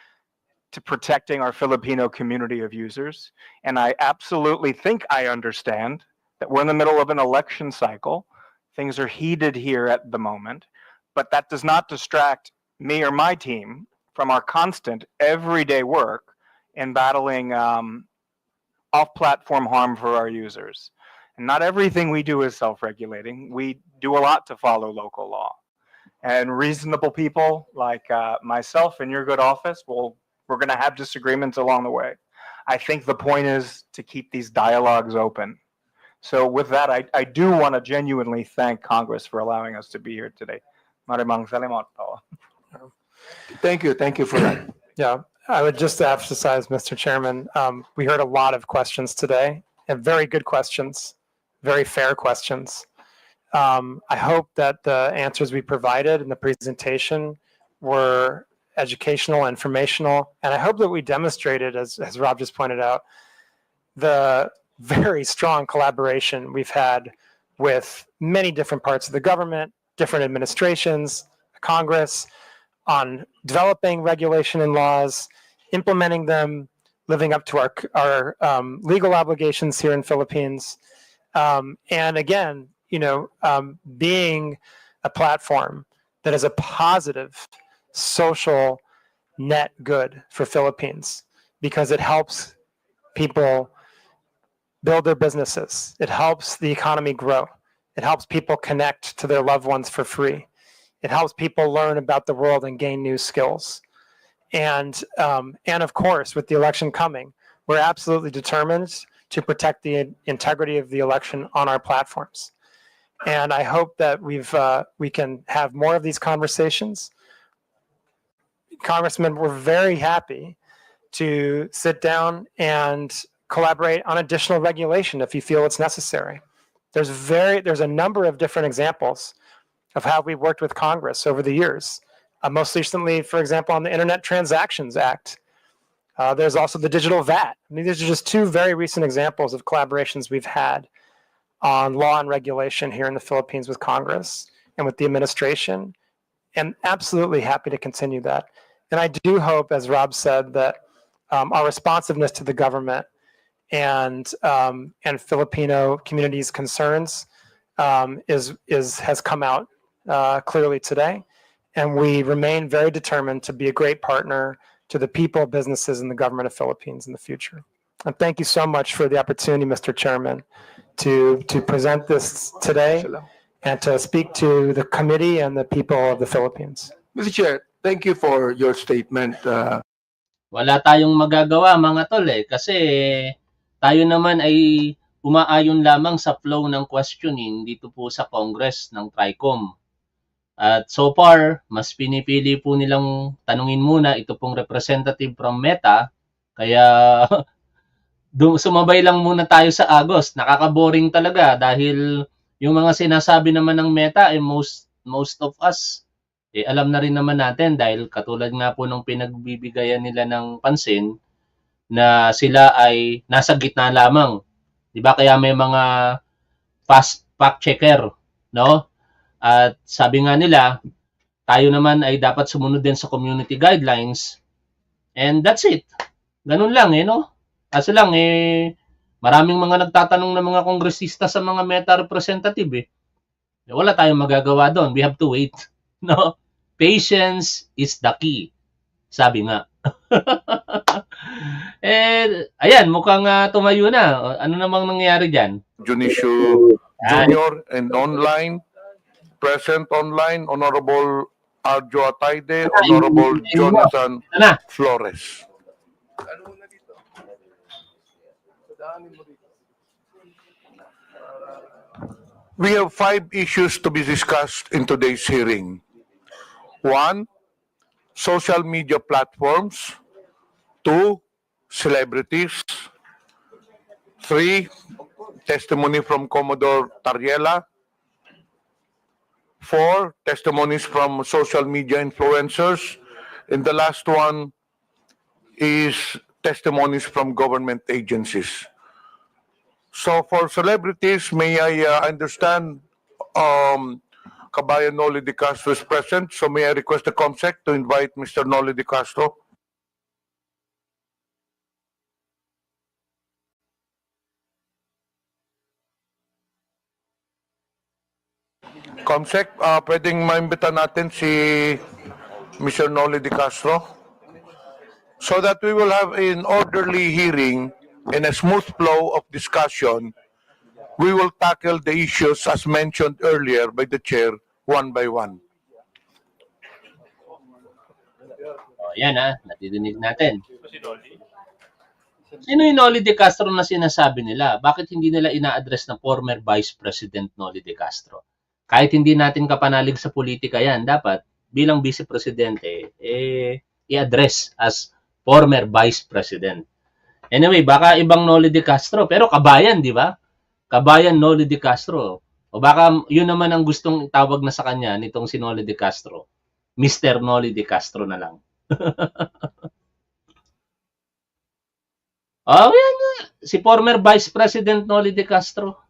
to protecting our Filipino community of users. And I absolutely think I understand that we're in the middle of an election cycle. Things are heated here at the moment, but that does not distract me or my team from our constant everyday work in battling off-platform harm for our users. And not everything we do is self-regulating. We do a lot to follow local law. And reasonable people like myself in your good office, we're going to have disagreements along the way. I think the point is to keep these dialogues open. So with that, I do want to genuinely thank Congress for allowing us to be here today. Maraming salamat po.
Thank you. Thank you for that.
Yeah, I would just emphasize, Mr. Chairman, we heard a lot of questions today, and very good questions, very fair questions. I hope that the answers we provided in the presentation were educational, informational, and I hope that we demonstrated, as Rob just pointed out, the very strong collaboration we've had with many different parts of the government, different administrations, Congress, on developing regulation and laws, implementing them, living up to our legal obligations here in Philippines, and again, being a platform that is a positive social net good for Philippines, because it helps people build their businesses. It helps the economy grow. It helps people connect to their loved ones for free. It helps people learn about the world and gain new skills. And of course, with the election coming, we're absolutely determined to protect the integrity of the election on our platforms. And I hope that we can have more of these conversations. Congressman, we're very happy to sit down and collaborate on additional regulation if you feel it's necessary. There's a number of different examples of how we've worked with Congress over the years. Most recently, for example, on the Internet Transactions Act. There's also the digital VAT. I mean, these are just two very recent examples of collaborations we've had on law and regulation here in the Philippines with Congress and with the administration, and absolutely happy to continue that. And I do hope, as Rob said, that our responsiveness to the government and Filipino community's concerns has come out clearly today, and we remain very determined to be a great partner to the people, businesses, and the government of Philippines in the future. And thank you so much for the opportunity, Mr. Chairman, to present this today and to speak to the committee and the people of the Philippines.
Mr. Chair, thank you for your statement.
Wala tayong magagawa, mga tol, kasi tayo naman ay umaayon lamang sa flow ng questioning dito po sa Congress ng TRICOM. At so far, mas pinipili po nilang tanungin muna ito pong representative from Meta, kaya sumabay lang muna tayo sa Agos. Nakaka-boring talaga dahil yung mga sinasabi naman ng Meta ay most of us alam na rin naman natin, dahil katulad nga po nung pinagbibigayan nila ng pansin na sila ay nasa gitna lamang. 'Di ba? Kaya may mga fact checker, no? At sabi nga nila, tayo naman ay dapat sumunod din sa community guidelines. And that's it. Ganun lang no? Kaso lang maraming mga nagtatanong ng mga kongresista sa mga meta representative Wala tayong magagawa doon. We have to wait, no? Patience is the key. Sabi nga. Ayan, mukhang tumayo na. Ano namang nangyayari diyan?
Junicio Junior and online, present online, Honorable Arjo Ataide, Honorable Jonathan Flores. We have 5 issues to be discussed in today's hearing. 1, social media platforms. 2, celebrities. 3, testimony from Commodore Tariela. 4, testimonies from social media influencers. And the last one is testimonies from government agencies. So for celebrities, may I understand Kabayan Noli De Castro is present. So may I request the COMSEC to invite Mr. Noli De Castro? COMSEC, pwedeng maimbita natin si Mr. Noli De Castro so that we will have an orderly hearing and a smooth flow of discussion. We will tackle the issues as mentioned earlier by the chair one by one.
Yan nadidinig natin. Sino yung Noli De Castro na sinasabi nila? Bakit hindi nila ina-address ng former Vice President Noli De Castro? Kahit hindi natin kapanalig sa politika yan, dapat bilang Vice Presidente, i-address as former Vice President. Anyway, baka ibang Noli De Castro, pero kabayan, di ba? Kabayan Noli De Castro. O baka yun naman ang gustong tawag na sa kanya nitong si Noli De Castro. Mr. Noli De Castro na lang. Oh, yan nga. Si former Vice President Noli De Castro.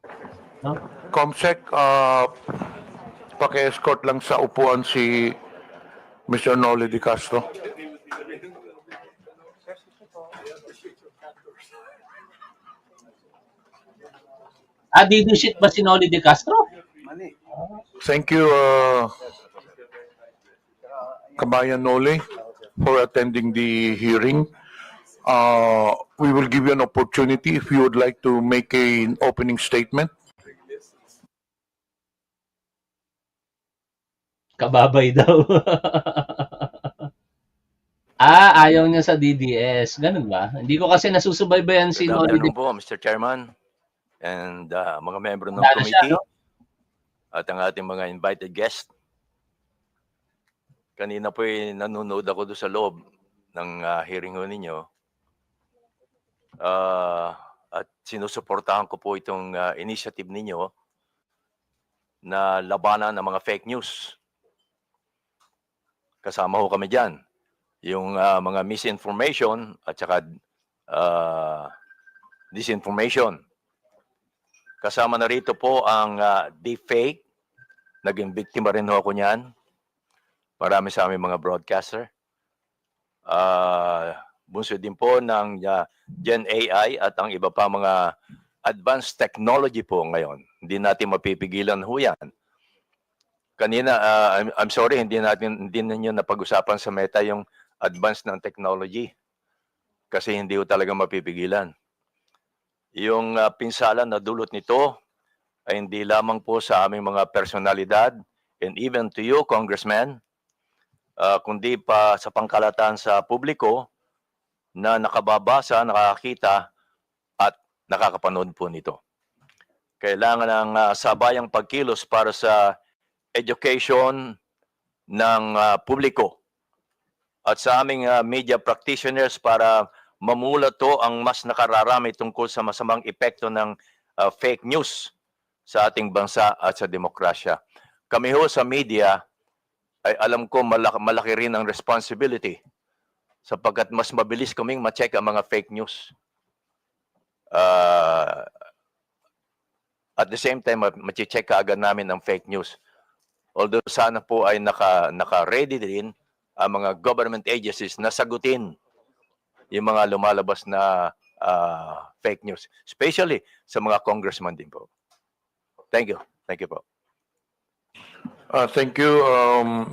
No?
COMSEC, paki-escort lang sa upuan si Mr. Noli De Castro.
Didusit ba si Noli De Castro?
Thank you, Kabayan Noli, for attending the hearing. We will give you an opportunity if you would like to make an opening statement.
Kababay daw. Ayaw niya sa DDS. Ganun ba? Hindi ko kasi nasusubaybayan si
Good
Noli De
afternoon po, Mr. Chairman, and mga membro ng
Wala na
committee,
siya, no?
at ang ating mga invited guest. Kanina po nanonood ako doon sa loob ng hearing ho ninyo. At sinusuportahan ko po itong initiative ninyo na labanan ng mga fake news. Kasama ho kami dyan. Yung mga misinformation at saka disinformation. Kasama na rito po ang deepfake. Naging biktima rin ho ako niyan. Marami sa aming mga broadcaster. Bunso din po ng Gen AI at ang iba pa mga advanced technology po ngayon. Hindi natin mapipigilan ho yan. Kanina, I'm sorry, hindi ninyo napag-usapan sa Meta yung advance ng technology. Kasi hindi ho talaga mapipigilan. Yung pinsala na dulot nito ay hindi lamang po sa aming mga personalidad and even to you, Congressman, kundi pa sa pangkalatan sa publiko na nakababasa, nakakita at nakakapanood po nito. Kailangan ng sabayang pagkilos para sa education ng publiko at sa aming media practitioners para mamulato ang mas nakararami tungkol sa masamang epekto ng fake news sa ating bansa at sa demokrasya. Kami ho sa media ay alam ko malaki rin ang responsibility sapagkat mas mabilis kaming ma-check ang mga fake news. At the same time, machi-check kaagad namin ang fake news. Although sana po ay naka-ready din ang mga government agencies na sagutin yung mga lumalabas na fake news. Especially sa mga congressman din po. Thank you. Thank you po.
Thank you,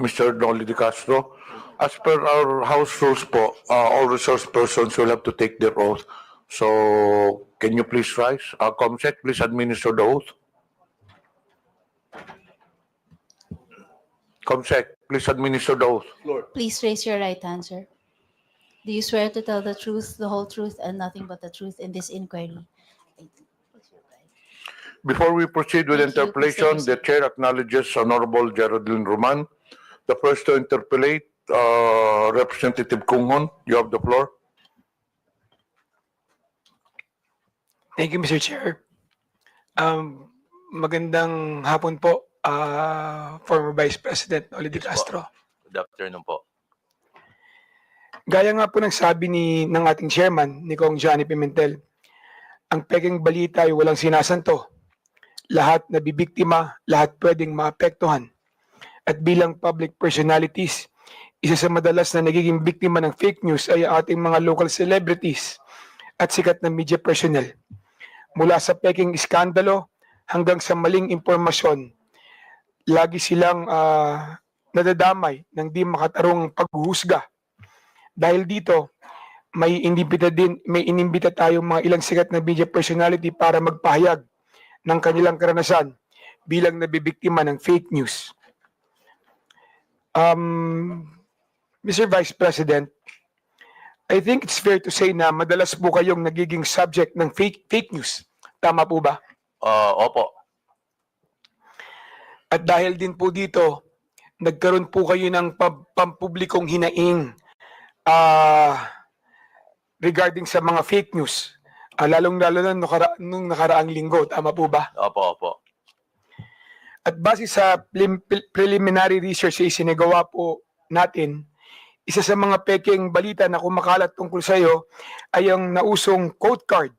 Mr. Dolly De Castro. As per our House rules po, all resource persons will have to take their oath. So, can you please rise? Comsec, please administer the oath. Comsec, please administer the oath.
Please raise your right hand, sir. Do you swear to tell the truth, the whole truth, and nothing but the truth in this inquiry?
Before we proceed with
Thank you.
interpellation,
Please
the chair acknowledges Honorable Geraldine Roman. The first to interpellate, Representative Kunghon, you have the floor.
Thank you, Mr. Chair. Magandang hapon po, former Vice President Oli De Castro.
Good afternoon po.
Gaya nga po ng sabi ng ating chairman, ni Kong Johnny Pimentel, ang peking balita ay walang sinasanto. Lahat nabibiktima, lahat pwedeng maapektuhan. At bilang public personalities, isa sa madalas na nagiging biktima ng fake news ay ating mga local celebrities at sikat na media personnel. Mula sa peking iskandalo hanggang sa maling impormasyon, lagi silang nadadamay ng di makatarungang paghuhusga. Dahil dito, may inimbita tayong mga ilang sikat na media personality para magpahayag ng kanilang karanasan bilang nabibiktima ng fake news. Mr. Vice President, I think it's fair to say na madalas po kayong nagiging subject ng fake news. Tama po ba?
Opo.
At dahil din po dito, nagkaroon po kayo ng pampublikong hinaing regarding sa mga fake news. Lalong-lalo na nung nakaraang linggo. Tama po ba?
Opo.
At base sa preliminary research na isinagawa po natin, isa sa mga pekeng balita na kumakalat tungkol sa iyo ay ang nausong quote card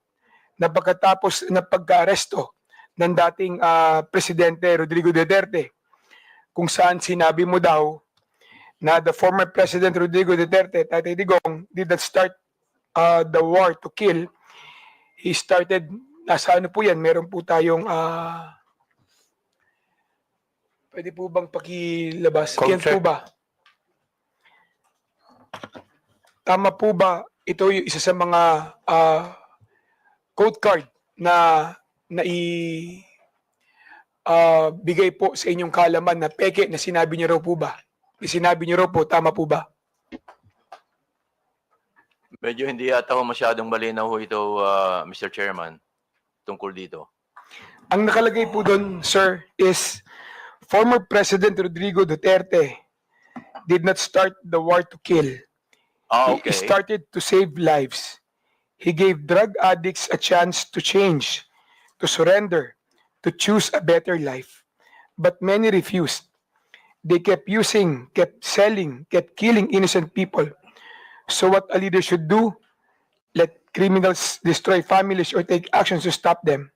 na pagkatapos na pagka-aresto ng dating Presidente Rodrigo Duterte, kung saan sinabi mo daw na the former President Rodrigo Duterte, Tatay Digong, did not start the war to kill. He started, nasa ano po yan, meron po tayong, pwede po bang pakilabas? Yan po ba? Tama po ba, ito yung isa sa mga code card na bigay po sa inyong kaalaman na peke na sinabi niyo raw po ba? Sinabi niyo raw po, tama po ba?
Medyo hindi yata ho masyadong malinaw ho ito, Mr. Chairman, tungkol dito.
Ang nakalagay po doon, sir, is former President Rodrigo Duterte did not start the war to kill.
Okay.
He started to save lives. He gave drug addicts a chance to change, to surrender, to choose a better life. But many refused. They kept using, kept selling, kept killing innocent people. So what a leader should do, let criminals destroy families or take actions to stop them.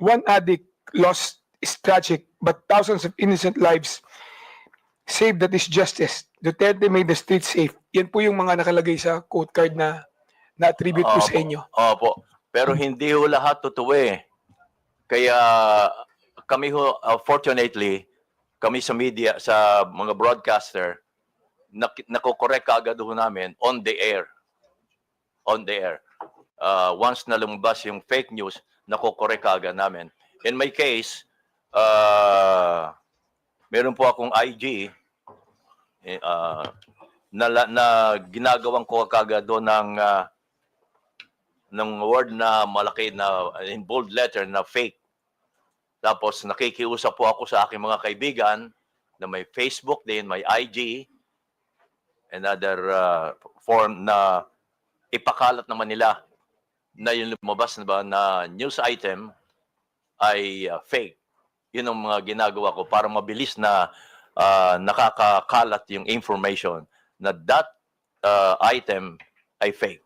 One addict lost is tragic, but thousands of innocent lives saved, that is justice. Duterte made the streets safe. Yan po yung mga nakalagay sa quote card na na-attribute po sa inyo.
Opo. Pero hindi ho lahat totoo eh. Kaya kami ho, fortunately, kami sa media, sa mga broadcaster, nakokorek kaagad ho namin on the air. On the air. Once na lumabas yung fake news, nakokorek kaagad namin. In my case, meron po akong IG na ginagawang ko kaagad doon ng word na malaki na in bold letter na fake. Tapos nakikiusap po ako sa aking mga kaibigan na may Facebook din, may IG, and other form na ipakalat naman nila na yung lumabas na ba na news item ay fake. Yun ang mga ginagawa ko para mabilis na nakakakalat yung information na that item ay fake.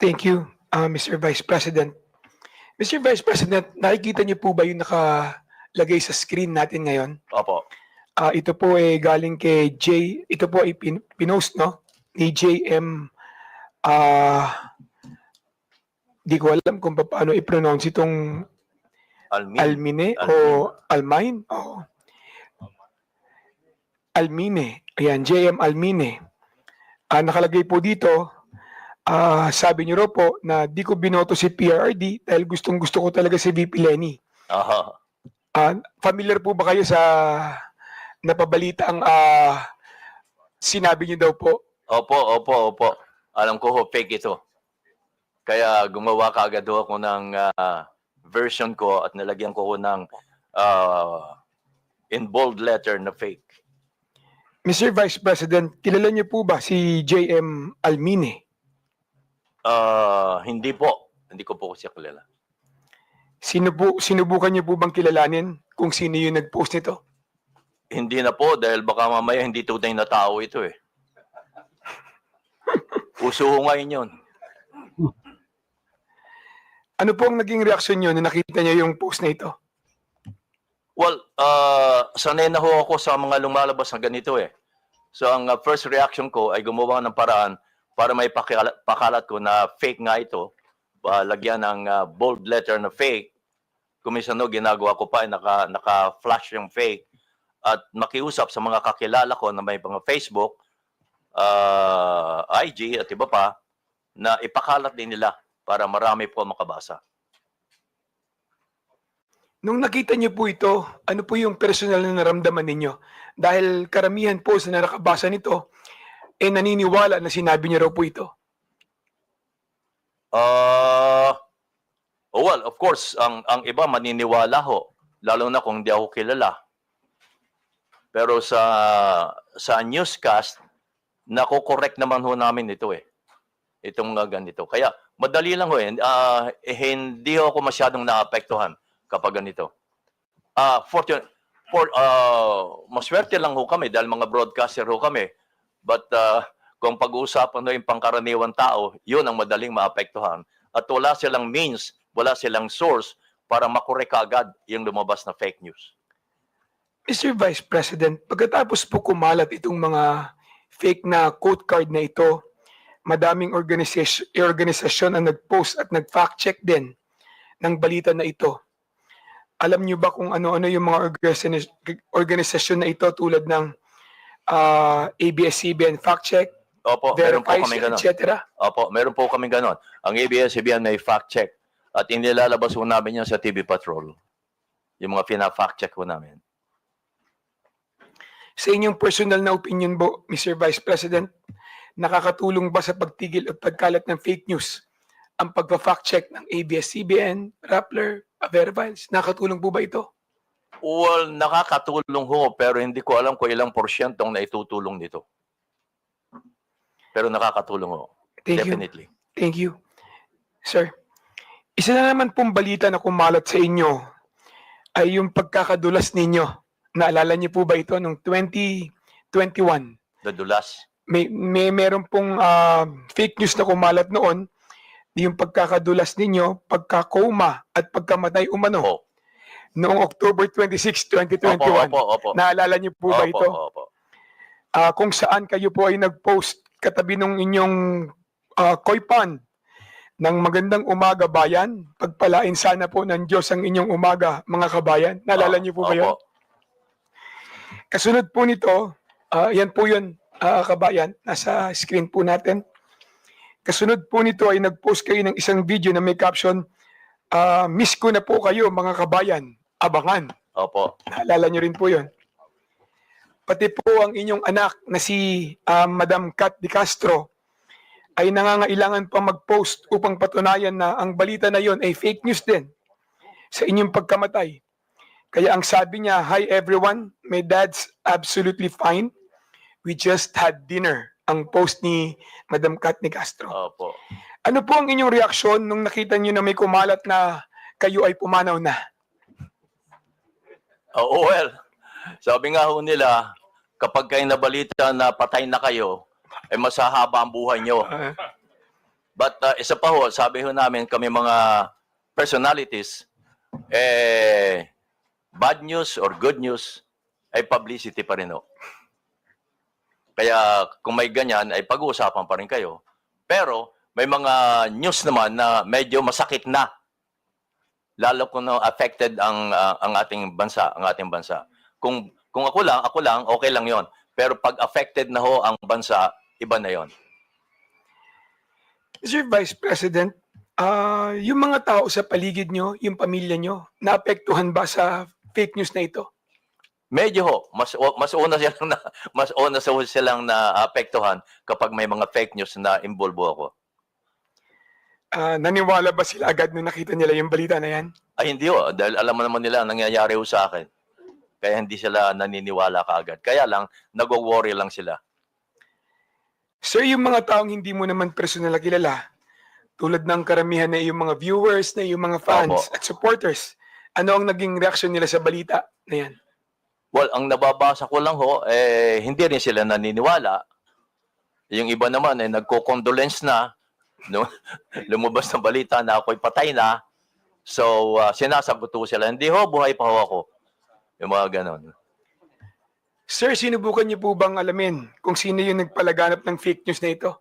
Thank you, Mr. Vice President. Mr. Vice President, nakikita niyo po ba yung nakalagay sa screen natin ngayon?
Opo.
Ito po ay galing kay ito po ay pinost, no? Ni JM, di ko alam kung paano i-pronounce itong Almine o Almine. Oh. Almine. Ayan, JM Almine. Nakalagay po dito, sabi niyo raw po na di ko binoto si PRRD dahil gustong-gusto ko talaga si VP Lenny.
Aha.
Familiar po ba kayo sa napabalita ang sinabi niyo daw po?
Opo. Alam ko ho, fake ito. Kaya gumawa kaagad ako ng version ko at nalagyan ko ng in bold letter na fake.
Mr. Vice President, kilala niyo po ba si JM Almine?
Hindi po. Hindi ko po siya kilala.
Sinubukan niyo po bang kilalanin kung sino yung nag-post nito?
Hindi na po dahil baka mamaya hindi tunay na tao ito eh. Uso ho ngayon yun.
Ano po ang naging reaksyon niyo na nakita niyo yung post na ito?
Well, sanay na ho ako sa mga lumalabas na ganito eh. So ang first reaction ko ay gumawa ng paraan para may pakalat ko na fake nga ito. Lagyan ng bold letter na fake. Kuminsan no, ginagawa ko pa ay naka-flash yung fake. At makiusap sa mga kakilala ko na may mga Facebook, IG at iba pa, na ipakalat din nila para marami po makabasa.
Nung nakita niyo po ito, ano po yung personal na naramdaman ninyo? Dahil karamihan po sa nakabasa nito, naniniwala na sinabi niyo raw po ito.
Well, of course, ang iba maniniwala ho, lalo na kung hindi ako kilala. Pero sa newscast, nako-correct naman ho namin ito eh. Itong ganito. Kaya madali lang ho eh. Hindi ho ako masyadong naapektuhan kapag ganito. Maswerte lang ho kami dahil mga broadcaster ho kami. But kung pag-uusapan ho yung pangkaraniwan tao, yun ang madaling maapektuhan. At wala silang means, wala silang source para makorek agad yung lumabas na fake news.
Mr. Vice President, pagkatapos po kumalat itong mga fake na quote card na ito, madaming organisasyon ang nag-post at nag-fact check din ng balita na ito. Alam niyo ba kung ano-ano yung mga organisasyon na ito tulad ng ABS-CBN Fact Check,
Opo, meron po kami ganon.
etc.?
Opo, meron po kami ganon. Ang ABS-CBN may fact check at inilalabas po namin yan sa TV Patrol. Yung mga fina-fact check po namin.
Sa inyong personal na opinion po, Mr. Vice President, nakakatulong ba sa pagtigil at pagkalat ng fake news ang pagpa-fact check ng ABS-CBN, Rappler, Verifiles? Nakakatulong po ba ito?
Well, nakakatulong ho, pero hindi ko alam kung ilang porsyentong na itutulong nito. Pero nakakatulong ho. Definitely.
Thank you. Sir, isa na naman pong balita na kumalat sa inyo ay yung pagkakadulas ninyo. Naalala niyo po ba ito noong 2021?
Dadulas.
Meron pong fake news na kumalat noon, yung pagkakadulas ninyo, pagkakoma at pagkamatay umano. Noong October 26, 2021.
Opo.
Naalala niyo po ba ito?
Opo.
Kung saan kayo po ay nag-post katabi ng inyong koi pond ng magandang umaga bayan, pagpalain sana po ng Diyos ang inyong umaga mga kabayan. Naalala niyo po ba yun? Kasunod po nito, yan po yun kabayan, nasa screen po natin. Kasunod po nito ay nag-post kayo ng isang video na may caption, miss ko na po kayo mga kabayan, abangan.
Opo.
Naalala niyo rin po yun. Pati po ang inyong anak na si Madam Kat Di Castro ay nangangailangan pa mag-post upang patunayan na ang balita na yon ay fake news din sa inyong pagkamatay. Kaya ang sabi niya, "Hi everyone, my dad's absolutely fine. We just had dinner." Ang post ni Madam Kat Di Castro.
Opo.
Ano po ang inyong reaksyon nung nakita niyo na may kumalat na kayo ay pumanaw na?
Well, sabi nga ho nila, kapag kayo nabalita na patay na kayo, ay masahaba ang buhay nyo. But isa pa ho, sabi ho namin kami mga personalities, bad news or good news ay publicity pa rin ho. Kaya kung may ganyan ay pag-uusapan pa rin kayo. Pero may mga news naman na medyo masakit na. Lalo kung affected ang ating bansa, Kung ako lang, okay lang 'yon. Pero pag affected na ho ang bansa, iba na 'yon.
Mr. Vice President, yung mga tao sa paligid nyo, yung pamilya nyo, naapektuhan ba sa fake news na ito?
Medyo ho, mas una silang naapektuhan kapag may mga fake news na involve ako.
Naniwala ba sila agad nung nakita nila yung balita na yan?
Ay hindi ho, dahil alam naman nila ang nangyayari ho sa akin. Kaya hindi sila naniniwala kaagad. Kaya lang, nag-worry lang sila.
Sir, yung mga taong hindi mo naman personal na kilala, tulad ng karamihan na yung mga viewers, na yung mga fans at supporters, ano ang naging reaksyon nila sa balita na yan?
Well, ang nababasa ko lang ho, hindi rin sila naniniwala. Yung iba naman ay nagko-condolence na, no? Lumabas ng balita na ako'y patay na. So, sinasagot ko sila, hindi ho, buhay pa ho ako. Yung mga ganon.
Sir, sinubukan niyo po bang alamin kung sino yung nagpalaganap ng fake news na ito?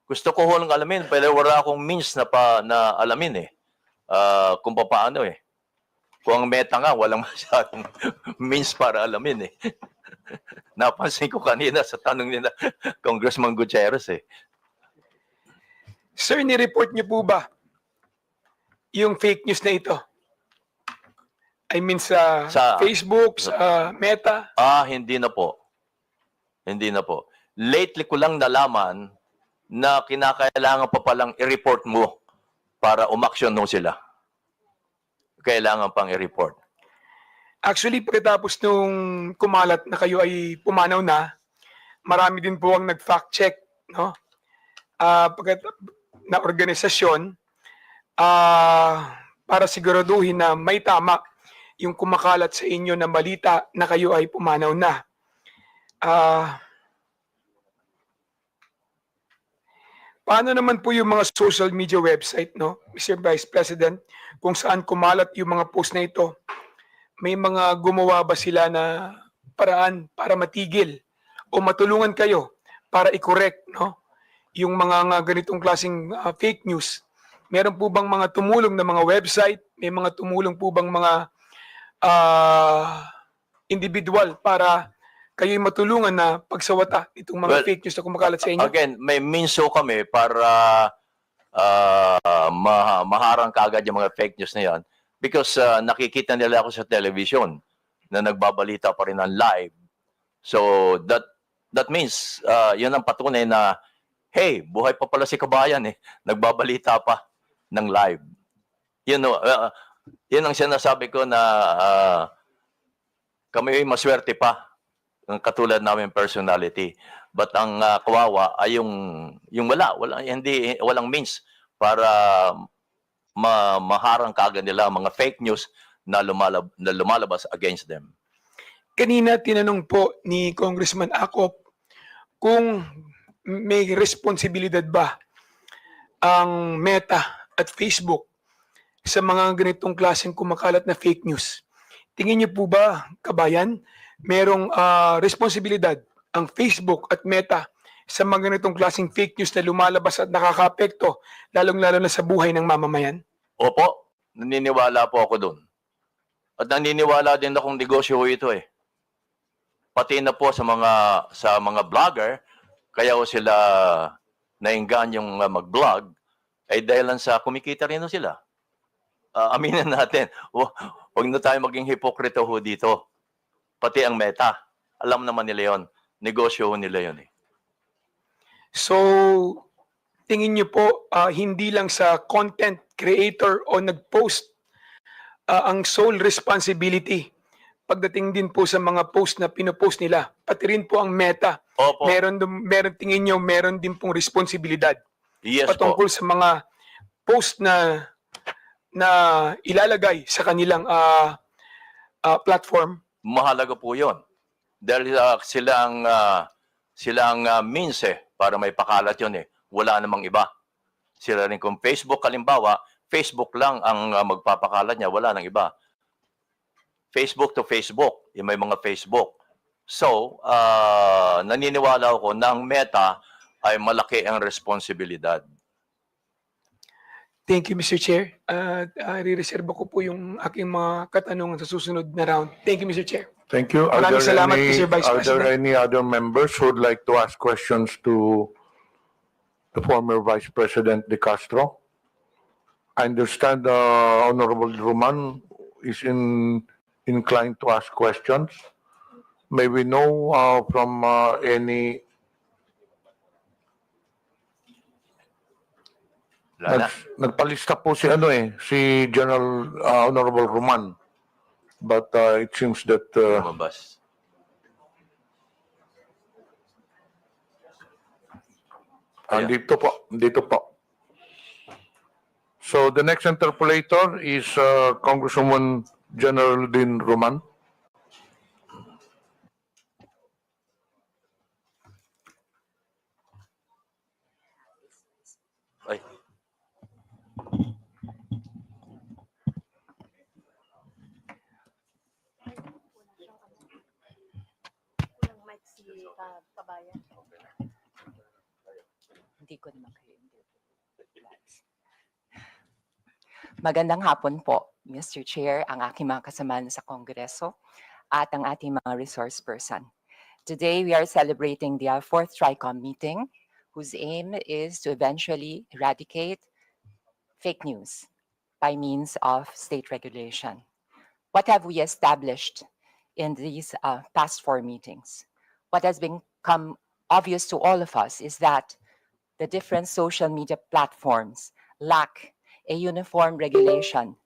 Gusto ko ho lang alamin, pero wala akong means na alamin kung paano Kung ang Meta nga, walang masyadong means para alamin Napansin ko kanina sa tanong nila, Congressman Gutierrez
Sir, ni-report niyo po ba yung fake news na ito? I mean sa Facebook, sa Meta?
Hindi na po. Hindi na po. Lately ko lang nalaman na kinakailangan pa palang i-report mo para umaksyon no sila. Kailangan pang i-report.
Actually, pagkatapos nung kumalat na kayo ay pumanaw na, marami din po ang nag-fact check, no? Na organisasyon para siguraduhin na may tama yung kumakalat sa inyo na balita na kayo ay pumanaw na. Paano naman po yung mga social media website, no, Mr. Vice President, kung saan kumalat yung mga post na ito? May mga gumawa ba sila na paraan para matigil o matulungan kayo para i-correct, no, yung mga ganitong klaseng fake news? Meron po bang mga tumulong na mga website? May mga tumulong po bang mga individual para kayo'y matulungan na pagsawata itong mga fake news na kumakalat sa inyo?
Again, may means kami para maharang kaagad yung mga fake news na yan because nakikita nila ako sa television na nagbabalita pa rin ng live. So that means yun ang patunay na hey, buhay pa pala si kabayan nagbabalita pa ng live. Yun ang sinasabi ko na kami ay maswerte pa ng katulad namin personality. But ang kawawa ay yung walang means para maharang kaagad nila mga fake news na lumalabas against them.
Kanina tinanong po ni Congressman Acop kung may responsibilidad ba ang Meta at Facebook sa mga ganitong klaseng kumakalat na fake news. Tingin niyo po ba, kabayan, merong responsibilidad ang Facebook at Meta sa mga ganitong klaseng fake news na lumalabas at nakaka-apekto, lalong-lalo na sa buhay ng mamamayan?
Opo, naniniwala po ako doon. At naniniwala din akong negosyo ito Pati na po sa mga vlogger, kaya sila naingganyong mag-vlog, ay dahil sa kumikita rin sila. Aminin natin, huwag na tayo maging hipokrito dito. Pati ang Meta, alam naman nila yon, negosyo nila yon
So, tingin niyo po, hindi lang sa content creator o nag-post ang sole responsibility pagdating din po sa mga post na pinopost nila, pati rin po ang Meta.
Opo.
Meron tingin niyo, meron din pong responsibilidad patungkol sa mga post na ilalagay sa kanilang platform.
Mahalaga po yun. Dahil silang means para may pakalat yun Wala namang iba. Sila rin kung Facebook, halimbawa, Facebook lang ang magpapakalat niya, wala nang iba. Facebook to Facebook, yung may mga Facebook. So, naniniwala ako na ang Meta ay malaki ang responsibilidad.
Thank you, Mr. Chair. Re-reserve ko po yung aking mga katanungan sa susunod na round. Thank you, Mr. Chair.
Thank you.
Maraming salamat, Mr. Vice
Are there
President.
any other members who would like to ask questions to the former Vice President De Castro? I understand Honorable Roman is inclined to ask questions. May we know from any... Nagpalista po si si General Honorable Roman. But it seems that
Lumabas.
dito po. So the next interpolator is Congresswoman General Din Roman.
Ay.
Hindi ko naman kayo. Magandang hapon po, Mr. Chair, ang aking mga kasamahan sa Kongreso at ang ating mga resource person. Today, we are celebrating the fourth TRICOM meeting, whose aim is to eventually eradicate fake news by means of state regulation. What have we established in these past 4 meetings? What has become obvious to all of us is that the different social media platforms lack a uniform regulation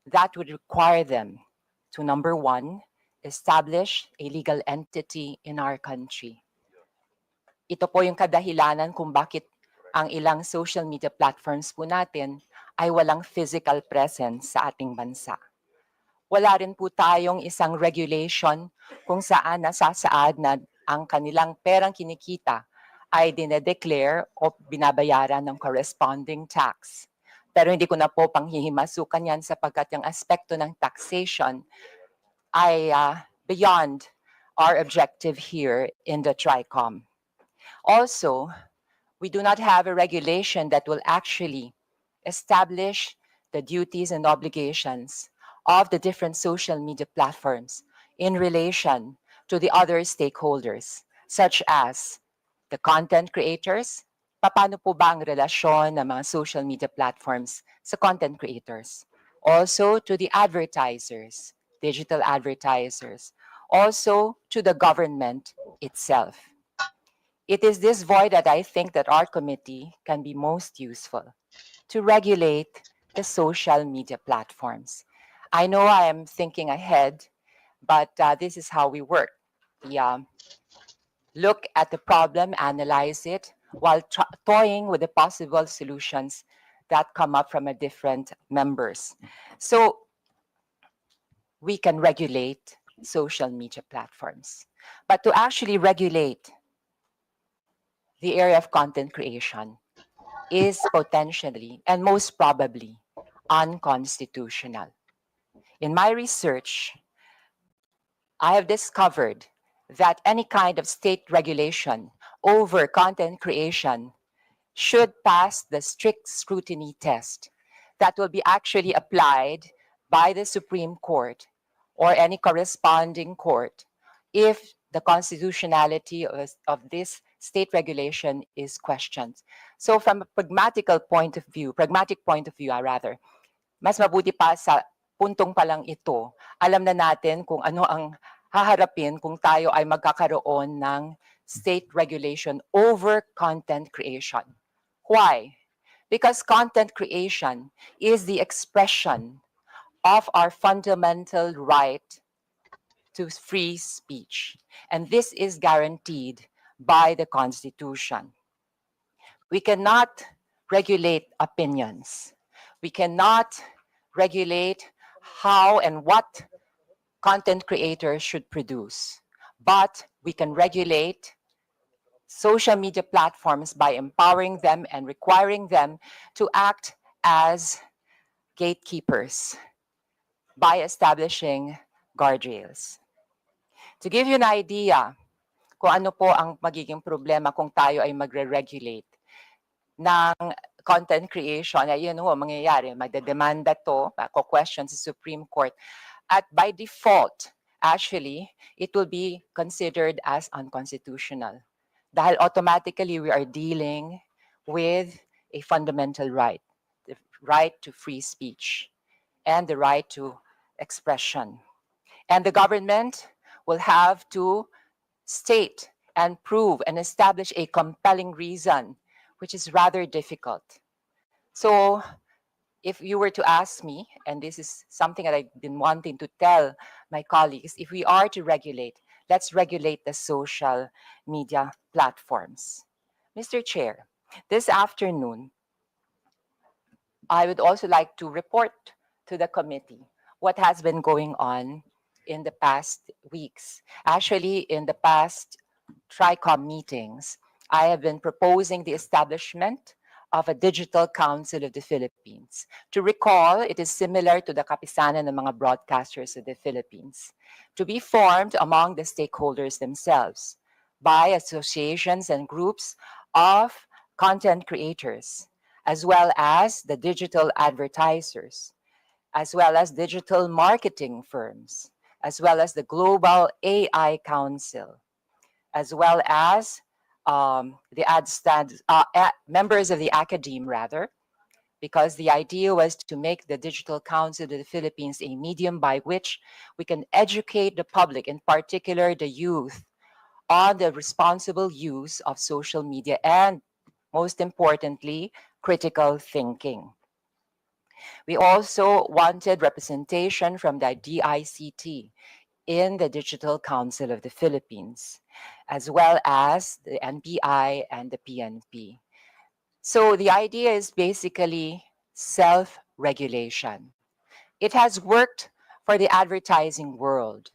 that would require them to, number 1, establish a legal entity in our country. Ito po yung kadahilanan kung bakit ang ilang social media platforms po natin ay walang physical presence sa ating bansa. Wala rin po tayong isang regulation kung saan nasasaad na ang kanilang perang kinikita ay dinedeclare o binabayaran ng corresponding tax. Pero hindi ko na po panghihimasukan yan sapagkat yung aspekto ng taxation ay beyond our objective here in the TRICOM. Also, we do not have a regulation that will actually establish the duties and obligations of the different social media platforms in relation to the other stakeholders, such as the content creators. Paano po ba ang relasyon ng mga social media platforms sa content creators? Also to the advertisers, digital advertisers. Also to the government itself. It is this void that I think that our committee can be most useful to regulate the social media platforms. I know I am thinking ahead, but this is how we work. We look at the problem, analyze it, while toying with the possible solutions that come up from different members. So we can regulate social media platforms. But to actually regulate the area of content creation is potentially and most probably unconstitutional. In my research, I have discovered that any kind of state regulation over content creation should pass the strict scrutiny test that will be actually applied by the Supreme Court or any corresponding court if the constitutionality of this state regulation is questioned. So from a pragmatic point of view, mas mabuti pa sa puntong pa lang ito, alam na natin kung ano ang haharapin kung tayo ay magkakaroon ng state regulation over content creation. Why? Because content creation is the expression of our fundamental right to free speech. And this is guaranteed by the Constitution. We cannot regulate opinions. We cannot regulate how and what content creators should produce. But we can regulate social media platforms by empowering them and requiring them to act as gatekeepers by establishing guardrails. To give you an idea kung ano po ang magiging problema kung tayo ay magre-regulate ng content creation, ay yun ho, mangyayari, magdedemanda to, question sa Supreme Court, at by default, actually, it will be considered as unconstitutional. Dahil automatically, we are dealing with a fundamental right, the right to free speech and the right to expression. And the government will have to state and prove and establish a compelling reason, which is rather difficult. So if you were to ask me, and this is something that I've been wanting to tell my colleagues, if we are to regulate, let's regulate the social media platforms. Mr. Chair, this afternoon, I would also like to report to the committee what has been going on in the past weeks. Actually, in the past TRICOM meetings, I have been proposing the establishment of a Digital Council of the Philippines. To recall, it is similar to the kapisanan ng mga broadcasters of the Philippines, to be formed among the stakeholders themselves by associations and groups of content creators, as well as the digital advertisers, as well as digital marketing firms, as well as the Global AI Council, as well as members of the academe, rather, because the idea was to make the Digital Council of the Philippines a medium by which we can educate the public, in particular the youth, on the responsible use of social media and, most importantly, critical thinking. We also wanted representation from the DICT in the Digital Council of the Philippines, as well as the NBI and the PNP. So the idea is basically self-regulation. It has worked for the advertising world.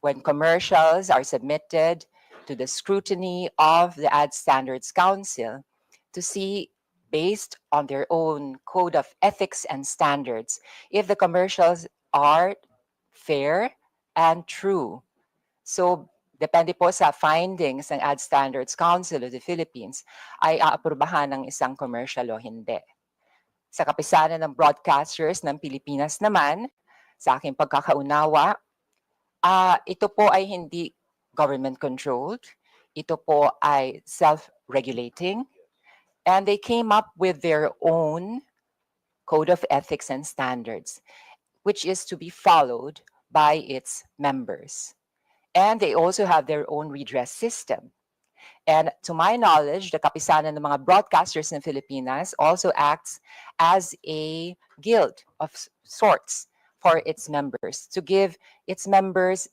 When commercials are submitted to the scrutiny of the Ad Standards Council to see, based on their own code of ethics and standards, if the commercials are fair and true. So, depende po sa findings ng Ad Standards Council of the Philippines, ay aaprubahan ng isang commercial o hindi. Sa kapisanan ng broadcasters ng Pilipinas naman, sa aking pagkakaunawa, ito po ay hindi government-controlled. Ito po ay self-regulating. And they came up with their own code of ethics and standards, which is to be followed by its members. And they also have their own redress system. And to my knowledge, the kapisanan ng mga broadcasters in Filipinas also acts as a guild of sorts for its members, to give its members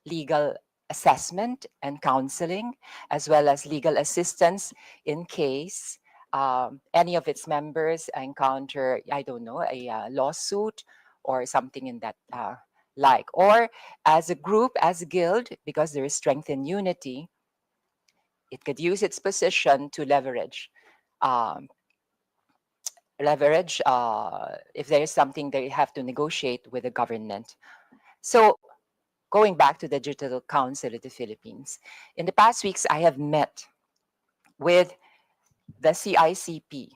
legal assessment and counseling, as well as legal assistance in case any of its members encounter, I don't know, a lawsuit or something in that like. Or as a group, as a guild, because there is strength in unity, it could use its position to leverage if there is something they have to negotiate with the government. So going back to the Digital Council of the Philippines, in the past weeks, I have met with the CICP,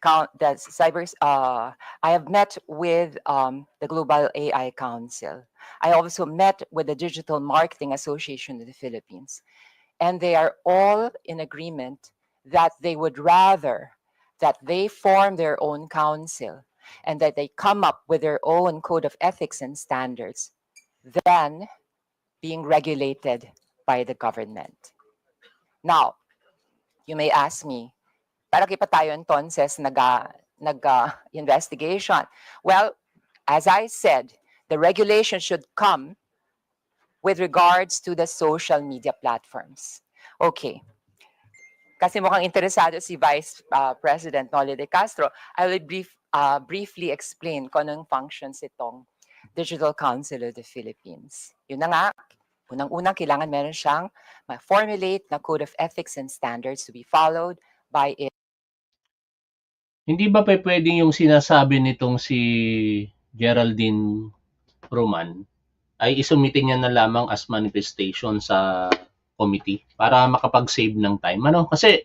I have met with the Global AI Council. I also met with the Digital Marketing Association of the Philippines. And they are all in agreement that they would rather that they form their own council and that they come up with their own code of ethics and standards than being regulated by the government. Now, you may ask me, para pa tayo entonces nag-investigation? Well, as I said, the regulation should come with regards to the social media platforms. Okay. Kasi mukhang interesado si Vice President Noli de Castro, I will briefly explain kung anong functions itong Digital Council of the Philippines. Yun na nga, unang-unang kailangan meron siyang ma-formulate na code of ethics and standards to be followed by
Hindi ba pwedeng yung sinasabi nitong si Geraldine Roman ay isumitin niya na lamang as manifestation sa committee para makapag-save ng time? Ano? Kasi,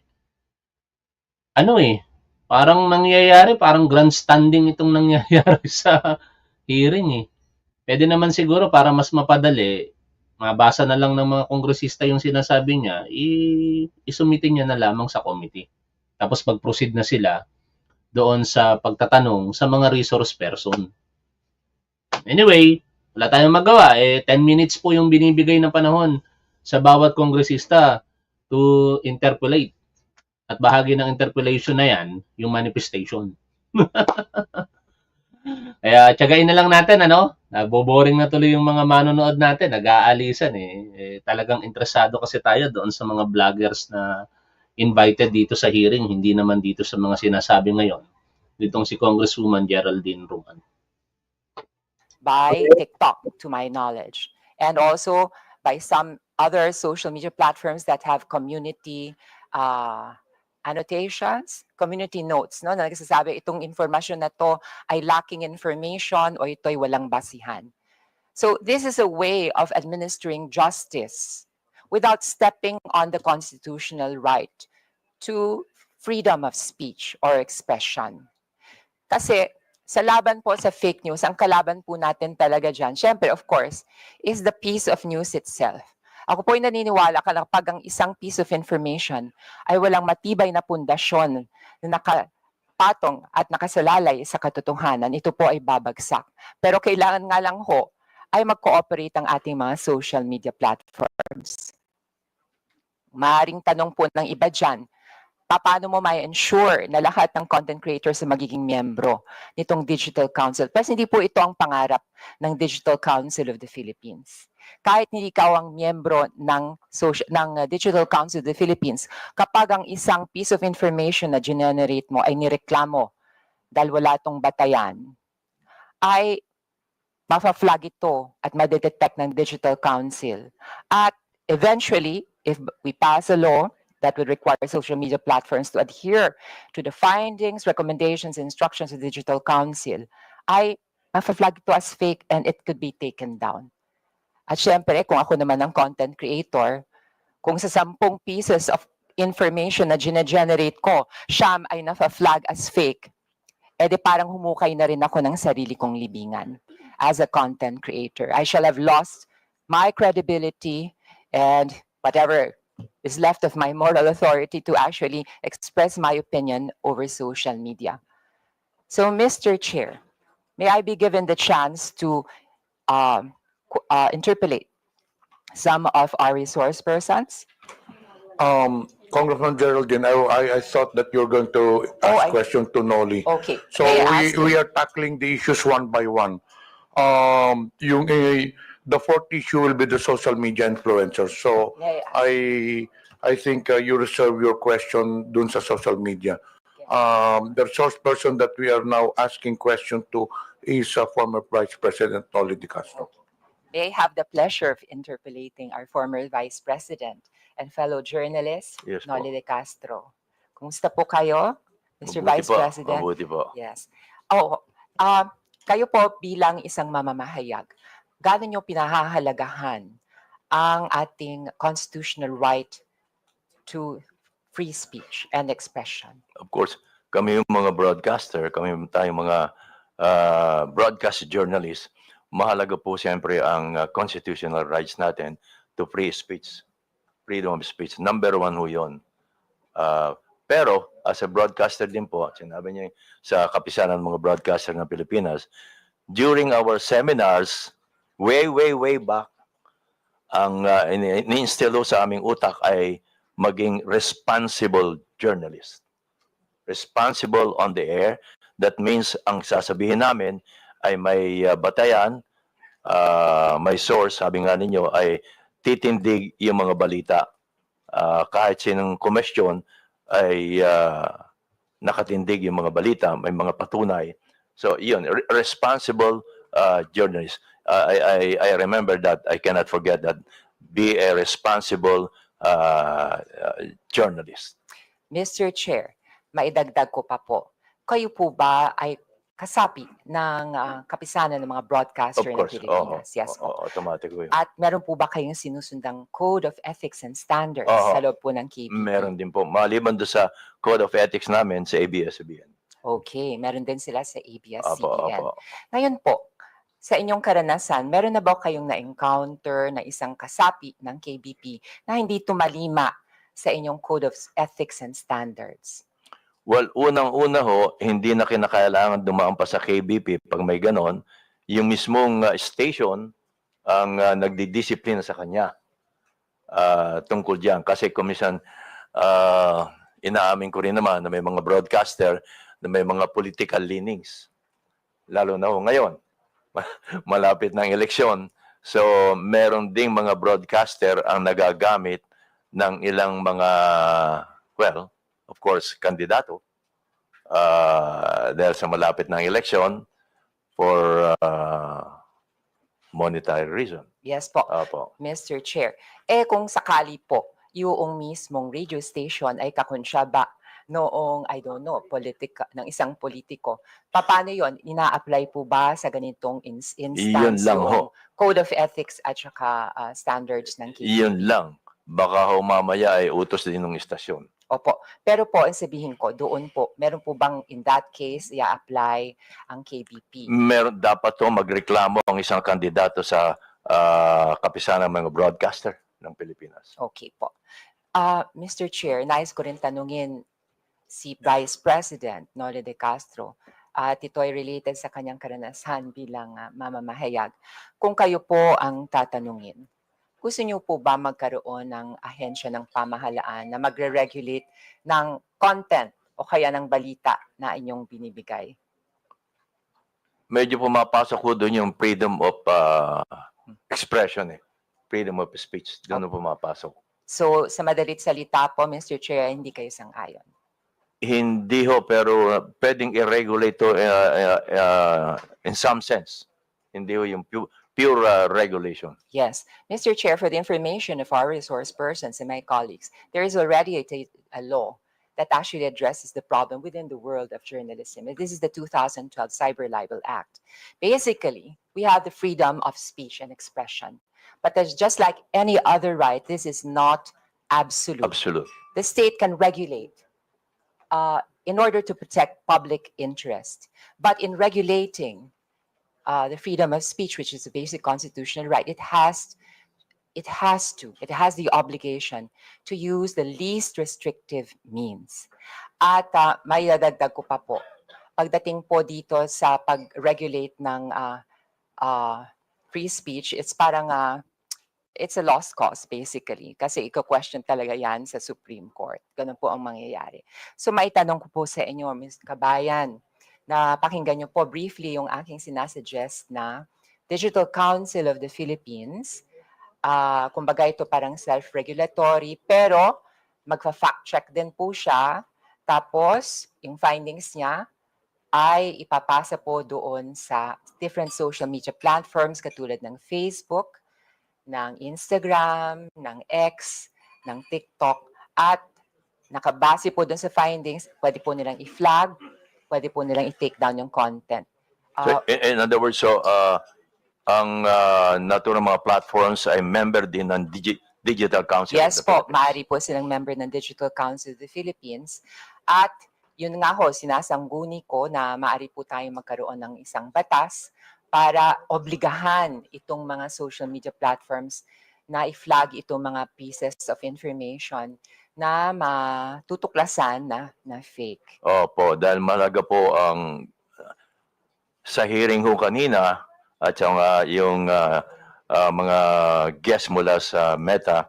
parang nangyayari, parang grandstanding itong nangyayari sa hearing eh. Pwede naman siguro para mas mapadali, mabasa na lang ng mga kongresista yung sinasabi niya, isumitin niya na lamang sa committee. Tapos mag-proceed na sila doon sa pagtatanong sa mga resource person. Anyway, wala tayong magawa. 10 minutes po yung binibigay ng panahon sa bawat kongresista to interpolate. At bahagi ng interpolation na yan, yung manifestation. Kaya tiyagain na lang natin, ano? Nagbo-boring na tuloy yung mga manonood natin, nag-aalisan talagang interesado kasi tayo doon sa mga vloggers na invited dito sa hearing, hindi naman dito sa mga sinasabi ngayon. Ditong si Congresswoman Geraldine Roman.
By TikTok, to my knowledge, and also by some other social media platforms that have community annotations, community notes, no, na nagsasabi itong information na to ay lacking information o ito'y walang basihan. So this is a way of administering justice without stepping on the constitutional right to freedom of speech or expression. Kasi sa laban po sa fake news, ang kalaban po natin talaga dyan, syempre, of course, is the piece of news itself. Ako po ay naniniwala kapag ang isang piece of information ay walang matibay na pundasyon na nakapatong at nakasalalay sa katotohanan, ito po ay babagsak. Pero kailangan nga lang ho ay mag-cooperate ang ating mga social media platforms. Maaring tanong po ng iba dyan, paano mo ma-ensure na lahat ng content creators na magiging miyembro nitong Digital Council? Kasi hindi po ito ang pangarap ng Digital Council of the Philippines. Kahit hindi ikaw ang miyembro ng Digital Council of the Philippines, kapag ang isang piece of information na generate mo ay nireklamo dahil wala itong batayan, ay mafa-flag ito at madetect ng Digital Council. At eventually, if we pass a law that would require social media platforms to adhere to the findings, recommendations, instructions of the Digital Council, ay mafa-flag ito as fake and it could be taken down. At syempre, kung ako naman ang content creator, kung sa 10 pieces of information na generate ko, siyam ay nafa-flag as fake, edi parang humukay na rin ako ng sarili kong libingan as a content creator. I shall have lost my credibility and whatever is left of my moral authority to actually express my opinion over social media. So, Mr. Chair, may I be given the chance to interpolate some of our resource persons?
Congressman Geraldine, I thought that you're going to ask question to Noli.
Okay.
So we are tackling the issues one by one. The fourth issue will be the social media influencers. So I think you reserve your question dun sa social media. The resource person that we are now asking question to is former Vice President Noli De Castro.
May I have the pleasure of interpolating our former Vice President and fellow journalist,
Yes po.
Noli De Castro. Kumusta po kayo, Mr.
Mabuti
Vice
po,
President?
mabuti po.
Yes. Kayo po bilang isang mamamahayag, gaano nyo pinahahalagahan ang ating constitutional right to free speech and expression?
Of course, kami yung mga broadcaster, kami tayong mga broadcast journalists, mahalaga po siyempre ang constitutional rights natin to free speech, freedom of speech. Number one ho yun. Pero as a broadcaster din po, sinabi niya sa kapisanan ng mga broadcaster ng Pilipinas, during our seminars, way back, ang ini-instill sa aming utak ay maging responsible journalist. Responsible on the air. That means ang sasabihin namin ay may batayan, may source, sabi nga ninyo, ay titindig yung mga balita. Kahit sinong komisyon ay nakatindig yung mga balita, may mga patunay. So yun, responsible journalist. I remember that. I cannot forget that. Be a responsible journalist.
Mr. Chair, maidagdag ko pa po. kayo po ba ay kasapi ng kapisanan ng mga broadcaster
Of
ng
course,
Pilipinas? Yes po.
automatic po yun.
At meron po ba kayong sinusundang Code of Ethics and Standards sa loob po ng KBP?
Meron din po. Maliban doon sa Code of Ethics namin sa ABS-CBN.
Okay, meron din sila sa
Opo,
ABS-CBN.
opo.
Ngayon po, sa inyong karanasan, meron na ba kayong na-encounter na isang kasapi ng KBP na hindi tumalima sa inyong Code of Ethics and Standards?
Well, unang-una ho, hindi na kinakailangan dumaan pa sa KBP pag may ganon. Yung mismong station ang nagdidisiplina sa kanya tungkol diyan. Kasi kumisan, inaamin ko rin naman na may mga broadcaster na may mga political leanings. Lalo na ho ngayon, malapit ng eleksyon. So, meron ding mga broadcaster ang nagagamit ng ilang mga, well, of course, kandidato dahil sa malapit ng eleksyon for monetary reason.
Yes po,
Opo.
Mr. Chair. Kung sakali po, yung mismong radio station ay kakonsyaba noong, I don't know, ng isang politiko, paano yon? Ina-apply po ba sa ganitong instance
Iyon lang
yung
ho.
Code of Ethics at saka standards ng KBP?
Iyon lang. Baka ho mamaya ay utos din ng istasyon.
Opo. Pero po, ang sabihin ko, doon po, meron po bang in that case, i-apply ang KBP?
Meron dapat to magreklamo ang isang kandidato sa kapisanan ng mga broadcaster ng Pilipinas.
Okay po. Mr. Chair, nais ko rin tanungin si Vice President Noli de Castro at ito ay related sa kanyang karanasan bilang mamamahayag. Kung kayo po ang tatanungin, gusto niyo po ba magkaroon ng ahensya ng pamahalaan na magre-regulate ng content o kaya ng balita na inyong binibigay?
Medyo pumapasok ko doon yung freedom of expression freedom of speech. Doon pumapasok.
So, sa madalit salita po, Mr. Chair, hindi kayo sang-ayon?
Hindi ho, pero pwedeng i-regulate to in some sense. Hindi ho yung pure regulation.
Yes. Mr. Chair, for the information of our resource persons and my colleagues, there is already a law that actually addresses the problem within the world of journalism. This is the 2012 Cyber Libel Act. Basically, we have the freedom of speech and expression. But there's just like any other right, this is not absolute.
Absolute.
The state can regulate in order to protect public interest. But in regulating the freedom of speech, which is a basic constitutional right, it has the obligation to use the least restrictive means. At may dadagdag ko pa po, pagdating po dito sa pag-regulate ng free speech, it's parang it's a lost cause basically kasi iko-question talaga yan sa Supreme Court. Ganun po ang mangyayari. So maitanong ko po sa inyo, Ms. Kabayan, na pakinggan niyo po briefly yung aking sinasuggest na Digital Council of the Philippines. Kumbaga ito parang self-regulatory pero magfa-fact check din po siya. Tapos yung findings niya ay ipapasa po doon sa different social media platforms katulad ng Facebook, ng Instagram, ng X, ng TikTok, at nakabase po doon sa findings, pwede po nilang i-flag, pwede po nilang i-take down yung content.
So, in other words, so ang naturang mga platforms ay member din ng Digital Council
Yes
of the
po,
Philippines.
maaari po silang member ng Digital Council of the Philippines. At yun nga ho, sinasangguni ko na maaari po tayong magkaroon ng isang batas para obligahan itong mga social media platforms na i-flag itong mga pieces of information na matutuklasan na fake.
Opo, dahil malaga po ang sa hearing ho kanina at yung mga guests mula sa Meta,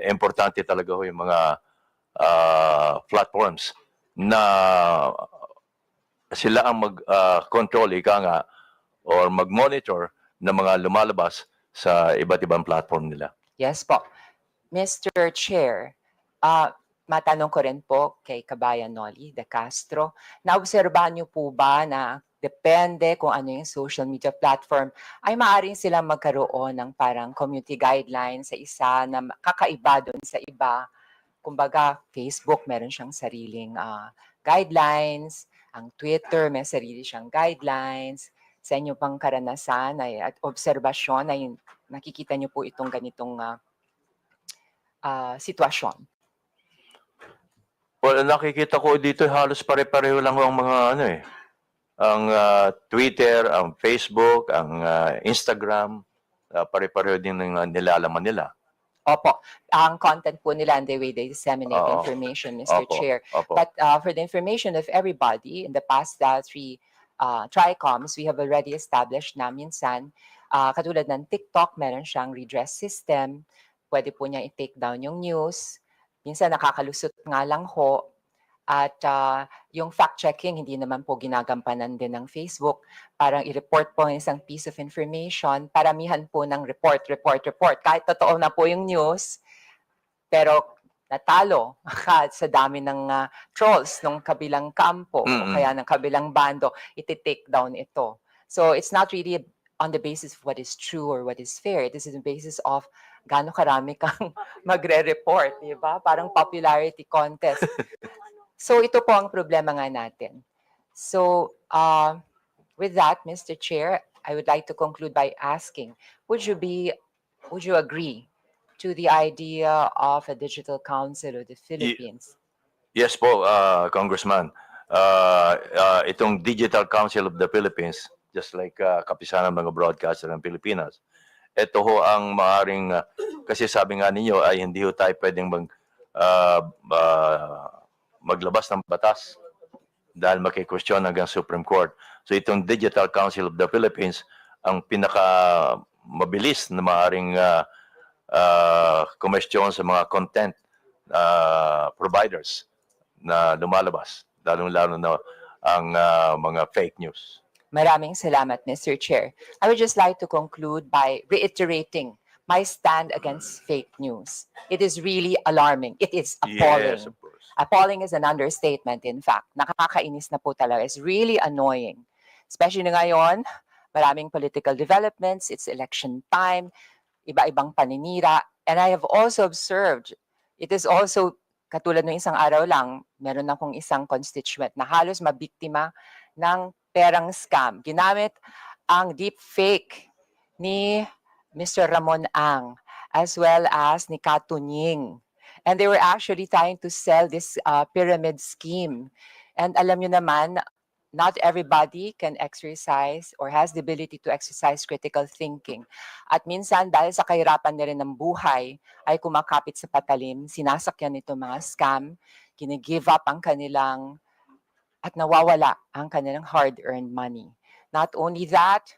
importante talaga ho yung mga platforms na sila ang mag-control, or mag-monitor ng mga lumalabas sa iba't ibang platform nila.
Yes po. Mr. Chair, matanong ko rin po kay Kabayan Noli de Castro, naobserbahan niyo po ba na depende kung ano yung social media platform, ay maaaring silang magkaroon ng parang community guidelines sa isa na kakaiba doon sa iba. Kumbaga, Facebook, meron siyang sariling guidelines, ang Twitter may sarili siyang guidelines. Sa inyo pang karanasan at obserbasyon ay nakikita niyo po itong ganitong sitwasyon.
Well, nakikita ko dito halos pare-pareho lang ang mga ang Twitter, ang Facebook, ang Instagram, pare-pareho din ng nilalaman nila.
Opo, ang content po nila and the way they disseminate
Oo.
information, Mr.
Opo,
Chair.
opo.
But for the information of everybody, in the past 3 tricoms, we have already established na minsan, katulad ng TikTok, meron siyang redress system. Pwede po niya i-take down yung news. Minsan nakakalusot nga lang ho. At yung fact-checking, hindi naman po ginagampanan din ng Facebook. Parang i-report po ang isang piece of information. Paramihan po ng report. Kahit totoo na po yung news, pero natalo ka sa dami ng trolls ng kabilang kampo o kaya ng kabilang bando, iti-take down ito. So it's not really on the basis of what is true or what is fair. This is the basis of gaano karami kang magre-report, di ba? Parang popularity contest. So ito po ang problema nga natin. So with that, Mr. Chair, I would like to conclude by asking, would you agree to the idea of a digital council of the Philippines?
Yes po, Congressman. Itong Digital Council of the Philippines, just like kapisanan ng mga broadcaster ng Pilipinas, ito ho ang maaring, kasi sabi nga ninyo ay hindi ho tayo pwedeng maglabas ng batas dahil makikwestiyon hanggang Supreme Court. So itong Digital Council of the Philippines, ang pinaka mabilis na maaring kumestyon sa mga content providers na lumalabas, lalong-lalo na ang mga fake news.
Maraming salamat, Mr. Chair. I would just like to conclude by reiterating my stand against fake news. It is really alarming. It is appalling.
Yes, of course.
Appalling is an understatement, in fact. Nakakainis na po talaga. It's really annoying. Especially na ngayon, maraming political developments, it's election time, iba-ibang paninira. And I have also observed, it is also, katulad ng isang araw lang, meron akong isang constituent na halos mabiktima ng perang scam. Ginamit ang deep fake ni Mr. Ramon Ang, as well as ni Katunying. And they were actually trying to sell this pyramid scheme. And alam nyo naman, not everybody can exercise or has the ability to exercise critical thinking. At minsan, dahil sa kahirapan na rin ng buhay, ay kumakapit sa patalim, sinasakyan nito mga scam, gine-give up ang kanilang, at nawawala ang kanilang hard-earned money. Not only that,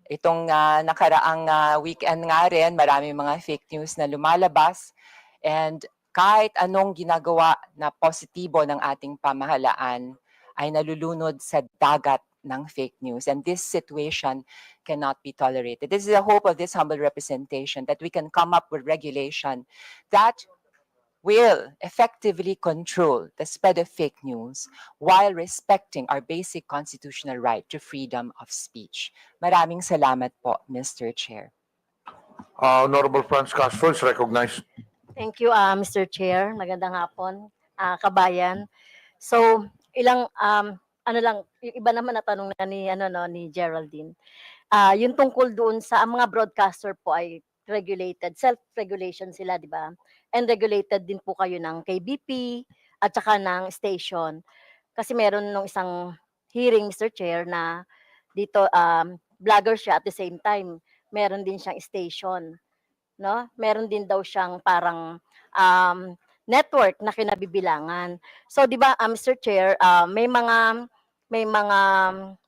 itong nakaraang weekend nga rin, marami mga fake news na lumalabas. And kahit anong ginagawa na positibo ng ating pamahalaan ay nalulunod sa dagat ng fake news. And this situation cannot be tolerated. This is the hope of this humble representation, that we can come up with regulation that will effectively control the spread of fake news while respecting our basic constitutional right to freedom of speech. Maraming salamat po, Mr. Chair.
Honorable Franz Castro is recognized.
Thank you, Mr. Chair. Magandang hapon, kabayan. So, ilang yung iba naman na tanong na ni Geraldine. Yung tungkol doon sa mga broadcaster po ay regulated, self-regulation sila, di ba? And regulated din po kayo ng KBP at saka ng station. Kasi meron nung isang hearing, Mr. Chair, na dito vlogger siya at the same time, meron din siyang station. No? Meron din daw siyang parang network na kinabibilangan. So 'di ba, Mr. Chair, may mga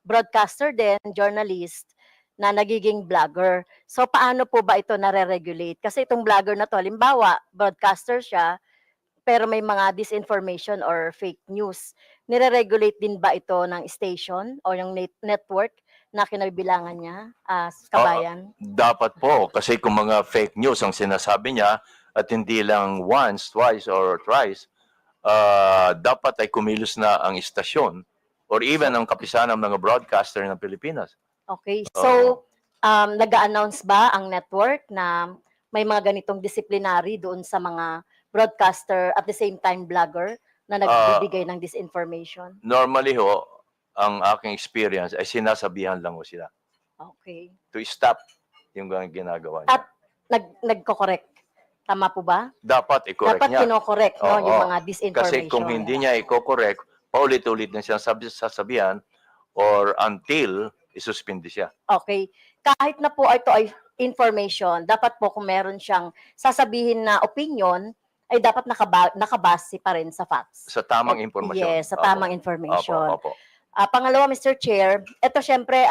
broadcaster din, journalist na nagiging vlogger. So paano po ba ito nare-regulate? Kasi itong vlogger na to, halimbawa, broadcaster siya, pero may mga disinformation or fake news. Nire-regulate din ba ito ng station o yung network na kinabibilangan niya, kabayan?
Dapat po, kasi kung mga fake news ang sinasabi niya at hindi lang once, twice, or thrice, dapat ay kumilos na ang istasyon or even ang kapisanan ng mga broadcaster ng Pilipinas.
Okay, so nag-a-announce ba ang network na may mga ganitong disciplinary doon sa mga broadcaster at the same time vlogger na nagbibigay ng disinformation?
Normally ho, ang aking experience ay sinasabihan lang ho sila
Okay.
to stop yung ginagawa niya.
At nagko-correct. Tama po ba?
Dapat i-correct
Dapat
niya.
kino-correct, no, yung
Oo.
mga disinformation.
Kasi kung hindi niya i-correct, paulit-ulit na siya sasabihan or until isuspindi siya.
Okay. Kahit na po ito ay information, dapat po kung meron siyang sasabihin na opinion, ay dapat nakabase pa rin sa facts.
Sa tamang impormasyon.
Yes, sa
Opo.
tamang information.
Opo.
Pangalawa, Mr. Chair, ito syempre,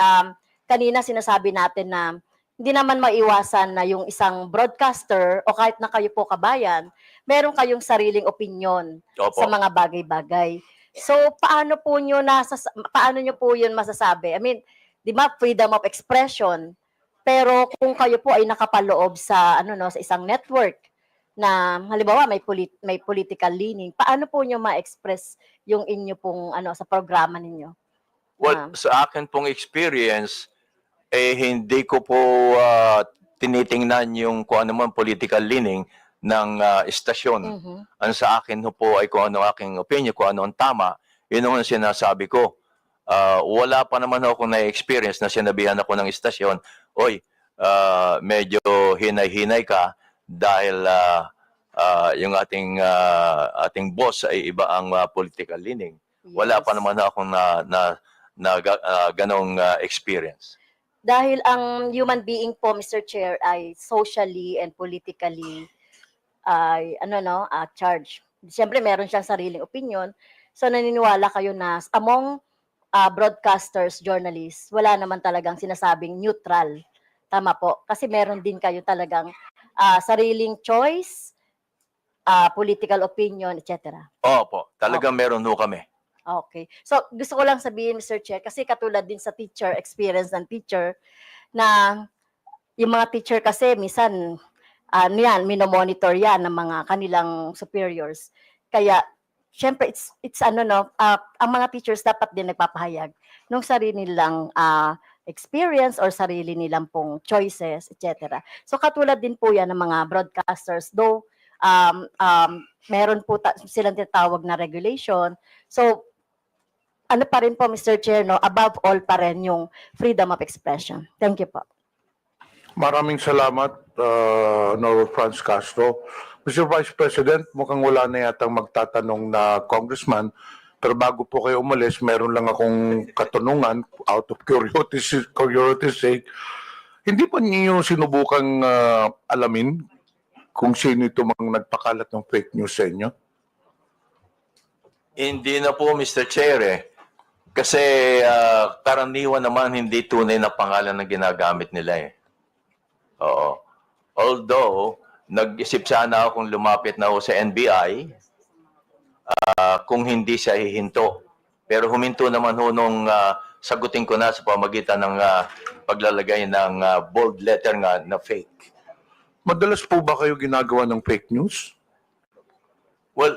kanina sinasabi natin na hindi naman maiwasan na yung isang broadcaster o kahit na kayo po kabayan, meron kayong sariling opinion
Opo.
sa mga bagay-bagay. So, paano nyo po yun masasabi? I mean, di ba, freedom of expression. Pero kung kayo po ay nakapaloob sa sa isang network na halimbawa may political leaning, paano po nyo ma-express yung inyo pong sa programa ninyo?
Well, sa akin pong experience, hindi ko po tinitingnan yung kung ano man political leaning ng istasyon. Ang sa akin po ay kung ano aking opinion, kung ano ang tama, yun ang sinasabi ko. Wala pa naman ako na-experience na sinabihan ako ng istasyon, oy, medyo hinay-hinay ka dahil yung ating boss ay iba ang political leaning. Wala pa naman akong ganong experience.
Dahil ang human being po, Mr. Chair, ay socially and politically charged. Siyempre, meron siyang sariling opinion. So, naniniwala kayo na among broadcasters, journalists, wala naman talagang sinasabing neutral. Tama po. Kasi meron din kayo talagang sariling choice, political opinion, etc.
Opo, talagang meron ho kami.
Okay. So, gusto ko lang sabihin, Mr. Chair, kasi katulad din sa teacher, experience ng teacher, na yung mga teacher kasi, minsan, minomonitor yan ng mga kanilang superiors. Kaya, syempre, ang mga teachers dapat din nagpapahayag ng sarili nilang experience or sarili nilang pong choices, etc. So, katulad din po yan ng mga broadcasters, though, meron po silang tinatawag na regulation. So, ano pa rin po, Mr. Chair, above all pa rin yung freedom of expression. Thank you po.
Maraming salamat, Honorable Franz Castro. Mr. Vice President, mukhang wala na yatang magtatanong na congressman. Pero bago po kayo umalis, meron lang akong katanungan out of curiosity sake. Hindi pa niyo sinubukang alamin kung sino ito mga nagpakalat ng fake news sa inyo?
Hindi na po, Mr. Chair. Kasi karaniwan naman hindi tunay na pangalan na ginagamit nila . Oo. Although, nag-isip sana akong lumapit na ako sa NBI kung hindi siya hihinto. Pero huminto naman ho nung sagutin ko na sa pamagitan ng paglalagay ng bold letter na fake.
Madalas po ba kayo ginagawa ng fake news?
Well,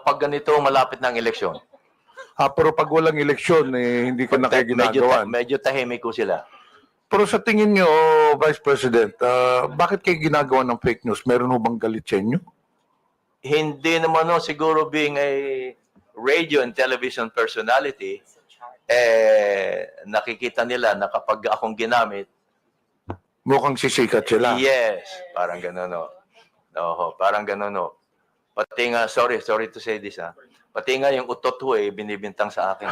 pag ganito malapit ng eleksyon.
Pero pag walang eleksyon, hindi ka na kayo ginagawa.
Medyo tahimik ko sila.
Pero sa tingin nyo, Vice President, bakit kayo ginagawa ng fake news? Meron ho bang galit sa inyo?
Hindi naman siguro being a radio and television personality, nakikita nila na kapag akong ginamit,
mukhang sisikat sila.
Yes, parang gano'n parang gano'n Pati nga, sorry to say this pati nga yung utot ho binibintang sa akin.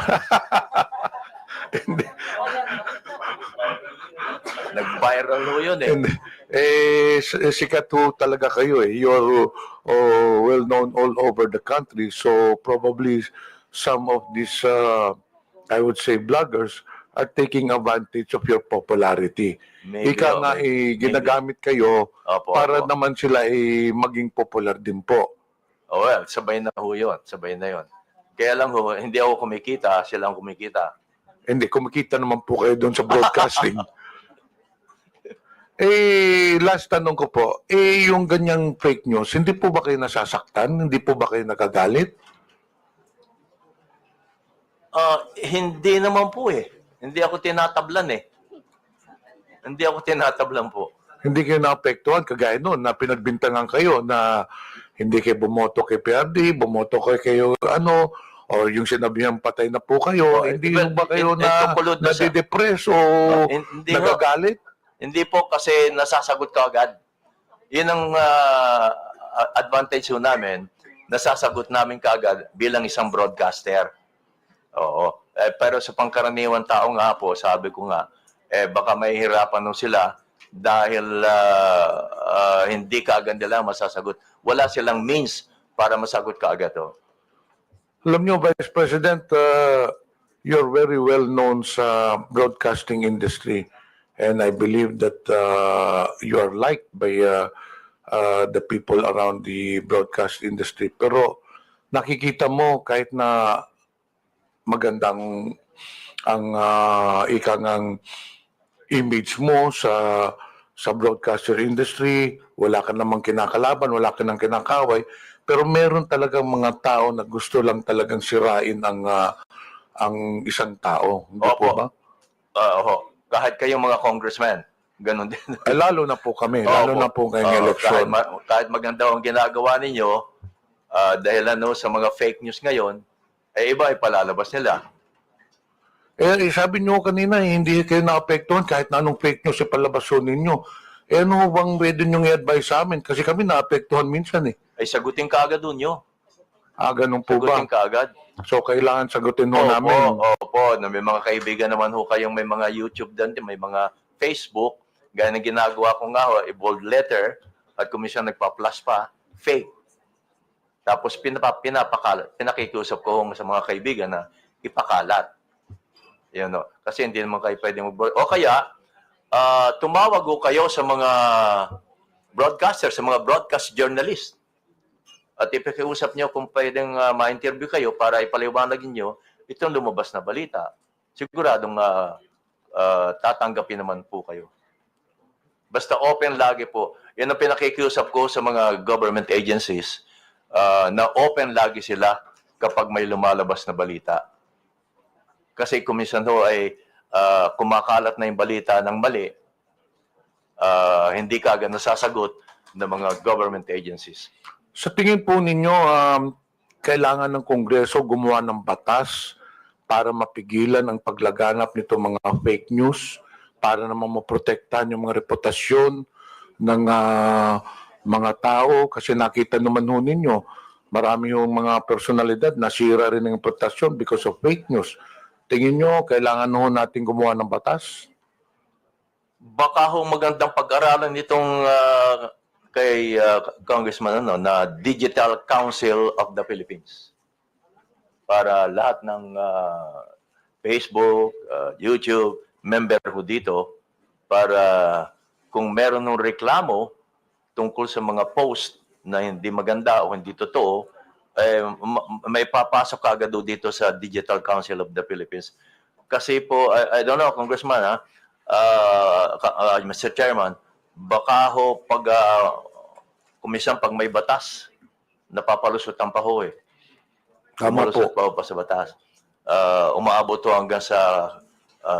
Nag-viral ho yun
Sikat ho talaga kayo You're well known all over the country. So probably some of these, I would say, bloggers are taking advantage of your popularity. Ika nga ginagamit kayo para naman sila maging popular din po.
Well, sabay na ho yun. Sabay na yun. Kaya lang ho, hindi ako kumikita, sila ang kumikita.
Hindi, kumikita naman po kayo doon sa broadcasting. Last tanong ko po, yung ganyang fake news, hindi po ba kayo nasasaktan? Hindi po ba kayo nagagalit?
Hindi naman po Hindi ako tinatablan Hindi ako tinatablan po.
Hindi kayo naapektuhan, kagaya noon na pinagbintangan kayo na hindi kayo bumoto kay PRD, bumoto kayo ano, o yung sinabihan patay na po kayo, hindi
well,
ba kayo
tungkol doon sa-
nadidepress o
hindi ho.
nagagalit?
Hindi po kasi nasasagot ka agad. Yun ang advantage ho namin, nasasagot namin kaagad bilang isang broadcaster. Oo. Pero sa pangkaraniwan tao nga po, sabi ko nga, baka mahihirapan nung sila dahil hindi kaagad nila masasagot. Wala silang means para masagot kaagad.
Alam niyo, Vice President, you're very well known sa broadcasting industry. And I believe that you are liked by the people around the broadcast industry. Pero nakikita mo kahit na magandang ang ikangang image mo sa broadcaster industry, wala ka namang kinakalaban, wala ka nang kinakaway, pero meron talagang mga tao na gusto lang talagang sirain ang isang tao. Hindi po ba?
Kahit kayong mga congressmen, ganun din.
Lalo na po kami, lalo na po ngayong eleksyon.
Kahit maganda ang ginagawa ninyo, dahil sa mga fake news ngayon, iba ipalalabas nila.
Sabi nyo kanina, hindi kayo naapektuhan kahit na anong fake news ipalabason ninyo. Ano bang pwede nyo i-advise sa amin? Kasi kami naapektuhan minsan
Ay sagutin ka agad doon nyo.
Ganun po ba?
Sagutin ka agad.
So, kailangan sagutin ho namin.
Opo. May mga kaibigan naman ho kayong may mga YouTube din, may mga Facebook. Gaya ng ginagawa ko nga ho, bold letter, at kung minsan nagpa-plus pa, fake. Tapos pinapakalat. Pinakikiusap ko sa mga kaibigan na ipakalat. Yan, no? Kasi hindi naman kayo pwedeng o kaya, tumawag ho kayo sa mga broadcasters, sa mga broadcast journalists. At ipakiusap nyo kung pwedeng ma-interview kayo para ipaliwanag nyo itong lumabas na balita. Siguradong tatanggapin naman po kayo. Basta open lagi po. Yan ang pinakikiusap ko sa mga government agencies na open lagi sila kapag may lumalabas na balita. Kasi kung minsan ho ay kumakalat na yung balita ng mali, hindi kaagad nasasagot ng mga government agencies.
Sa tingin po ninyo, kailangan ng Kongreso gumawa ng batas para mapigilan ang paglaganap nito mga fake news, para naman maprotektahan yung mga reputasyon ng mga tao. Kasi nakita naman ho ninyo, marami yung mga personalidad nasira rin ng reputasyon because of fake news. Tingin nyo, kailangan ho natin gumawa ng batas?
Baka ho magandang pag-aralan nitong kay Congressman na Digital Council of the Philippines. Para lahat ng Facebook, YouTube, member ho dito, para kung meron ng reklamo tungkol sa mga post na hindi maganda o hindi totoo, may papasok agad dito sa Digital Council of the Philippines. Kasi po, I don't know, Congressman, Mr. Chairman, baka ho kumisan pag may batas, napapalusutan pa ho
Tama po.
Pa ho pa sa batas. Umaabot ho hanggang sa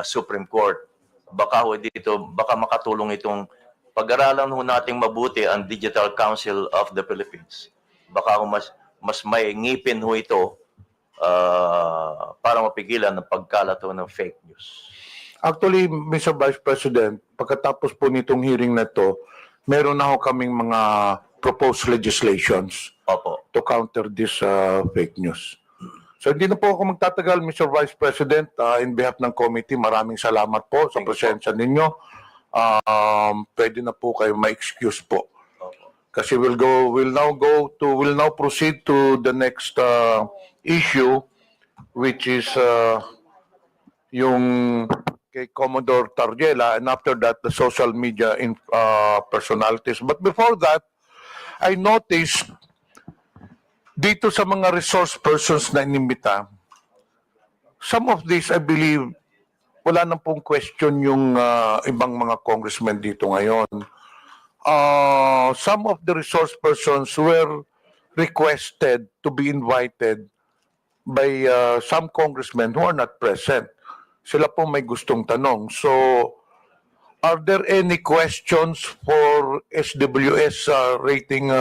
Supreme Court. Baka ho dito, baka makatulong itong pag-aralan ho nating mabuti ang Digital Council of the Philippines. Baka ho mas may ngipin ho ito para mapigilan ng pagkalat ho ng fake news.
Actually, Mr. Vice President, pagkatapos po nitong hearing na to, meron na ho kaming mga proposed legislations to counter this fake news. So hindi na po ako magtatagal, Mr. Vice President. In behalf ng committee, maraming salamat po sa presensya ninyo. Pwede na po kayo ma-excuse po. Kasi we'll now proceed to the next issue, which is yung kay Commodore Tarjela, and after that, the social media personalities. But before that, I noticed dito sa mga resource persons na inimbita, some of these, I believe, wala na pong question yung ibang mga congressmen dito ngayon. Some of the resource persons were requested to be invited by some congressmen who are not present. Sila po may gustong tanong. So, are there any questions for SWS rating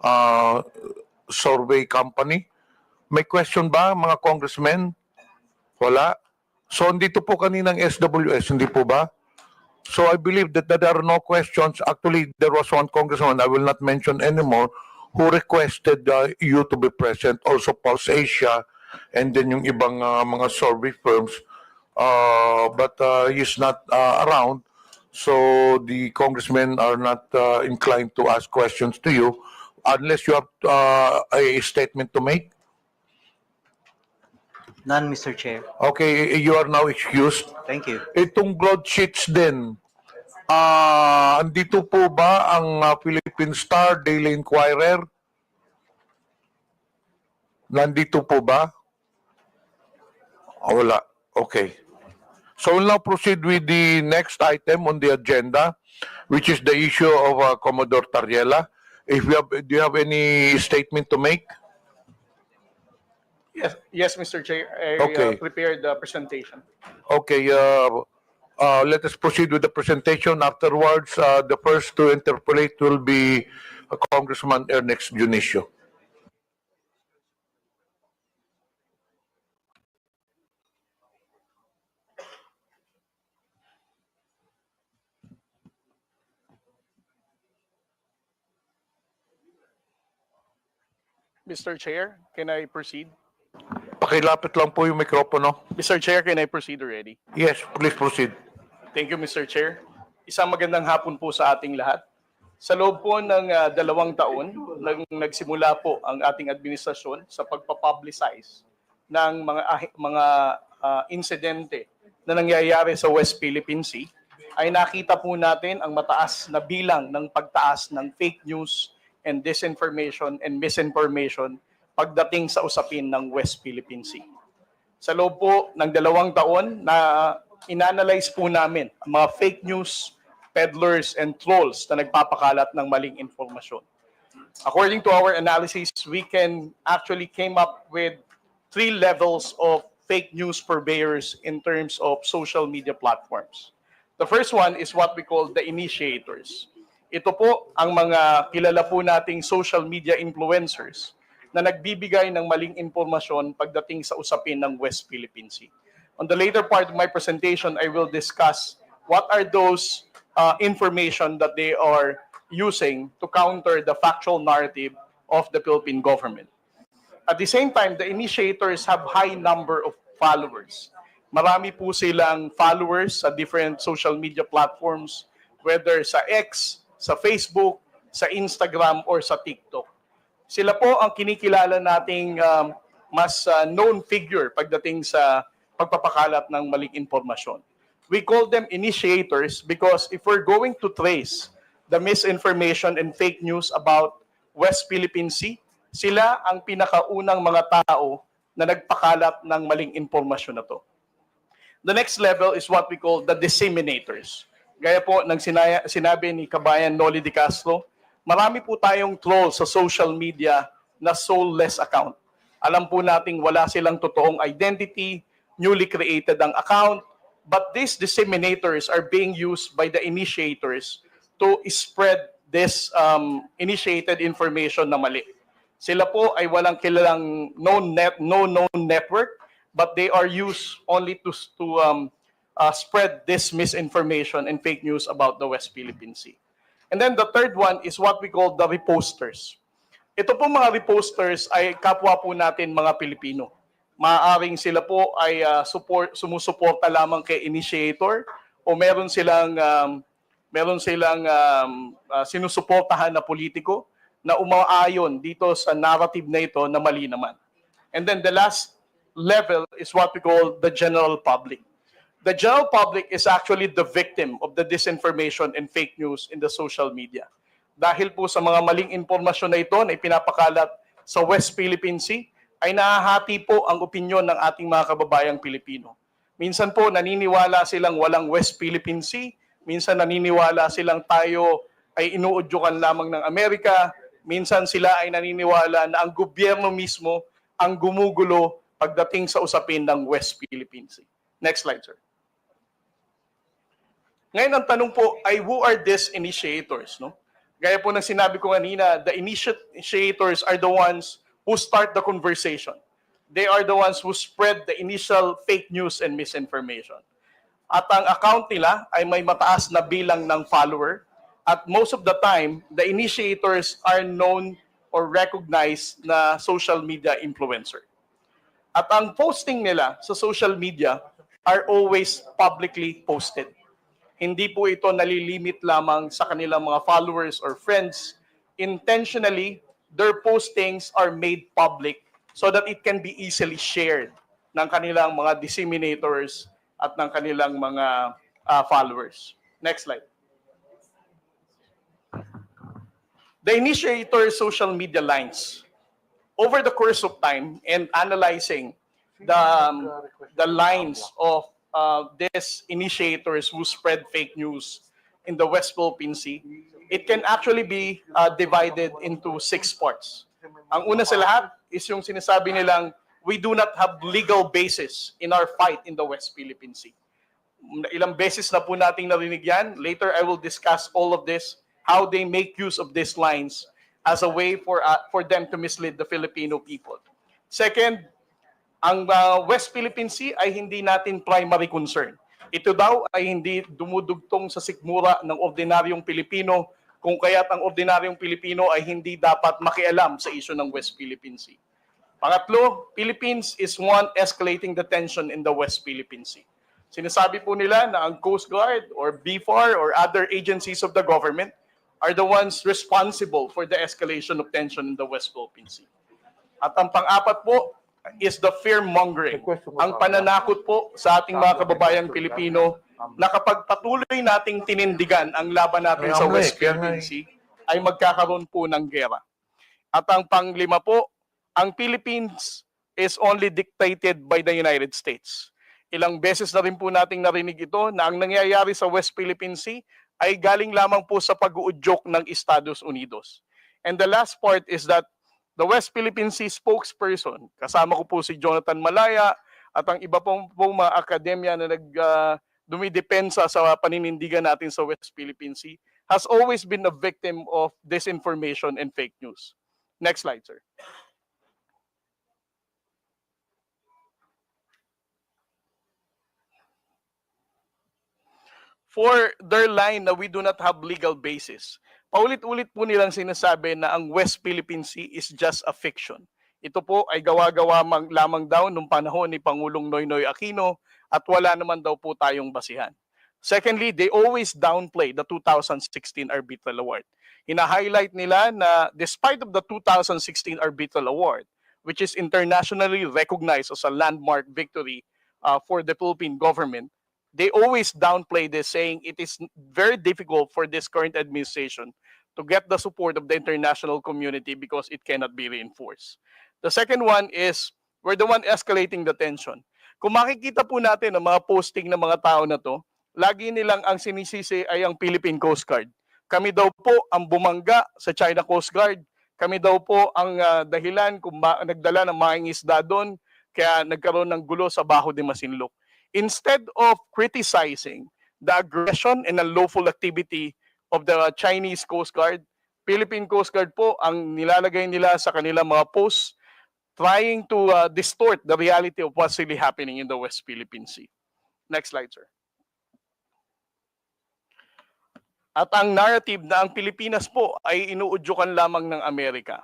uh, survey company. May question ba, mga congressmen? Wala. So, andito po kaninang SWS, hindi po ba? So, I believe that there are no questions. Actually, there was one congressman, I will not mention anymore, who requested you to be present, also Pulse Asia, and then yung ibang mga survey firms. But he's not around, so the congressmen are not inclined to ask questions to you unless you have a statement to make.
None, Mr. Chair.
Okay, you are now excused.
Thank you.
Itong broadsheets din, andito po ba ang Philippine Star, Daily Inquirer? Nandito po ba? Wala. Okay. So we'll now proceed with the next item on the agenda, which is the issue of Commodore Tariela. If you have, do you have any statement to make?
Yes, Mr. Chair. I
Okay.
prepared the presentation.
Okay, let us proceed with the presentation. Afterwards, the first to interpolate will be Congressman Ernest Junicio.
Mr. Chair, can I proceed?
Pakilapit lang po yung mikropono.
Mr. Chair, can I proceed already?
Yes, please proceed.
Thank you, Mr. Chair. Isang magandang hapon po sa ating lahat. Sa loob po ng 2 taon, nagsimula po ang ating administrasyon sa pagpapublicize ng mga insidente na nangyayari sa West Philippine Sea, ay nakita po natin ang mataas na bilang ng pagtaas ng fake news and disinformation and misinformation pagdating sa usapin ng West Philippine Sea. Sa loob po ng 2 taon na inanalyze po namin ang mga fake news, peddlers, and trolls na nagpapakalat ng maling informasyon. According to our analysis, we can actually came up with 3 levels of fake news purveyors in terms of social media platforms. The first one is what we call the initiators. Ito po ang mga kilala po nating social media influencers na nagbibigay ng maling impormasyon pagdating sa usapin ng West Philippine Sea. On the later part of my presentation, I will discuss what are those information that they are using to counter the factual narrative of the Philippine government. At the same time, the initiators have high number of followers. Marami po silang followers sa different social media platforms, whether sa X, sa Facebook, sa Instagram, or sa TikTok. Sila po ang kinikilala nating mas known figure pagdating sa pagpapakalat ng maling impormasyon. We call them initiators because if we're going to trace the misinformation and fake news about West Philippine Sea, sila ang pinakaunang mga tao na nagpakalat ng maling impormasyon na to. The next level is what we call the disseminators. Gaya po ng sinabi ni Kabayan Noli de Castro, marami po tayong trolls sa social media na soulless account. Alam po nating wala silang totoong identity, newly created ang account, but these disseminators are being used by the initiators to spread this initiated information na mali. Sila po ay walang kilalang known network, but they are used only to spread this misinformation and fake news about the West Philippine Sea. And then the third one is what we call the reposters. Ito po mga reposters ay kapwa po natin mga Pilipino. Maaaring sila po ay sumusuporta lamang kay initiator o meron silang sinusuportahan na politiko na umaayon dito sa narrative na ito na mali naman. And then the last level is what we call the general public. The general public is actually the victim of the disinformation and fake news in the social media. Dahil po sa mga maling impormasyon na ito na ipinapakalat sa West Philippine Sea, ay nahahati po ang opinyon ng ating mga kababayang Pilipino. Minsan po naniniwala silang walang West Philippine Sea, minsan naniniwala silang tayo ay inuudyukan lamang ng Amerika, minsan sila ay naniniwala na ang gobyerno mismo ang gumugulo pagdating sa usapin ng West Philippine Sea. Next slide, sir. Ngayon ang tanong po ay who are these initiators, no? Gaya po ng sinabi ko kanina, the initiators are the ones who start the conversation. They are the ones who spread the initial fake news and misinformation. At ang account nila ay may mataas na bilang ng follower. At most of the time, the initiators are known or recognized na social media influencer. At ang posting nila sa social media are always publicly posted. Hindi po ito nalilimit lamang sa kanilang mga followers or friends. Intentionally, their postings are made public so that it can be easily shared ng kanilang mga disseminators at ng kanilang mga followers. Next slide. The initiator's social media lines. Over the course of time and analyzing the lines of these initiators who spread fake news in the West Philippine Sea, it can actually be divided into 6 parts. Ang una sa lahat is yung sinasabi nilang, we do not have legal basis in our fight in the West Philippine Sea. Ilang beses na po nating narinig yan. Later, I will discuss all of this, how they make use of these lines as a way for them to mislead the Filipino people. Second, ang West Philippine Sea ay hindi natin primary concern. Ito daw ay hindi dumudugtong sa sikmura ng ordinaryong Pilipino, kung kaya't ang ordinaryong Pilipino ay hindi dapat makialam sa isyu ng West Philippine Sea. Pangatlo, Philippines is one escalating the tension in the West Philippine Sea. Sinasabi po nila na ang Coast Guard or BFAR or other agencies of the government are the ones responsible for the escalation of tension in the West Philippine Sea. At ang pang-apat po is the fear-mongering, ang pananakot po sa ating mga kababayang Pilipino na kapag patuloy nating tinindigan ang laban natin sa West Philippine Sea, ay magkakaroon po ng gera. At ang panglima po, ang Philippines is only dictated by the United States. Ilang beses na rin po nating narinig ito na ang nangyayari sa West Philippine Sea ay galing lamang po sa pag-uudyok ng Estados Unidos. And the last part is that the West Philippine Sea spokesperson, kasama ko po si Jonathan Malaya at ang iba pong mga akademya na dumidepensa sa paninindigan natin sa West Philippine Sea, has always been a victim of disinformation and fake news. Next slide, sir. For their line na we do not have legal basis, paulit-ulit po nilang sinasabi na ang West Philippine Sea is just a fiction. Ito po ay gawa-gawa lamang daw nung panahon ni Pangulong Noynoy Aquino at wala naman daw po tayong basihan. Secondly, they always downplay the 2016 Arbitral Award. Hina-highlight nila na despite of the 2016 Arbitral Award, which is internationally recognized as a landmark victory for the Philippine government, they always downplay this, saying it is very difficult for this current administration to get the support of the international community because it cannot be reinforced. The second one is, we're the one escalating the tension. Kung makikita po natin ang mga posting ng mga tao na to, lagi nilang ang sinisisi ay ang Philippine Coast Guard. Kami daw po ang bumangga sa China Coast Guard. Kami daw po ang dahilan kung nagdala ng mga isda doon, kaya nagkaroon ng gulo sa Baho de Masinloc. Instead of criticizing the aggression and unlawful activity of the Chinese Coast Guard, Philippine Coast Guard po ang nilalagay nila sa kanilang mga posts trying to distort the reality of what's really happening in the West Philippine Sea. Next slide, sir. At ang narrative na ang Pilipinas po ay inuudyukan lamang ng Amerika.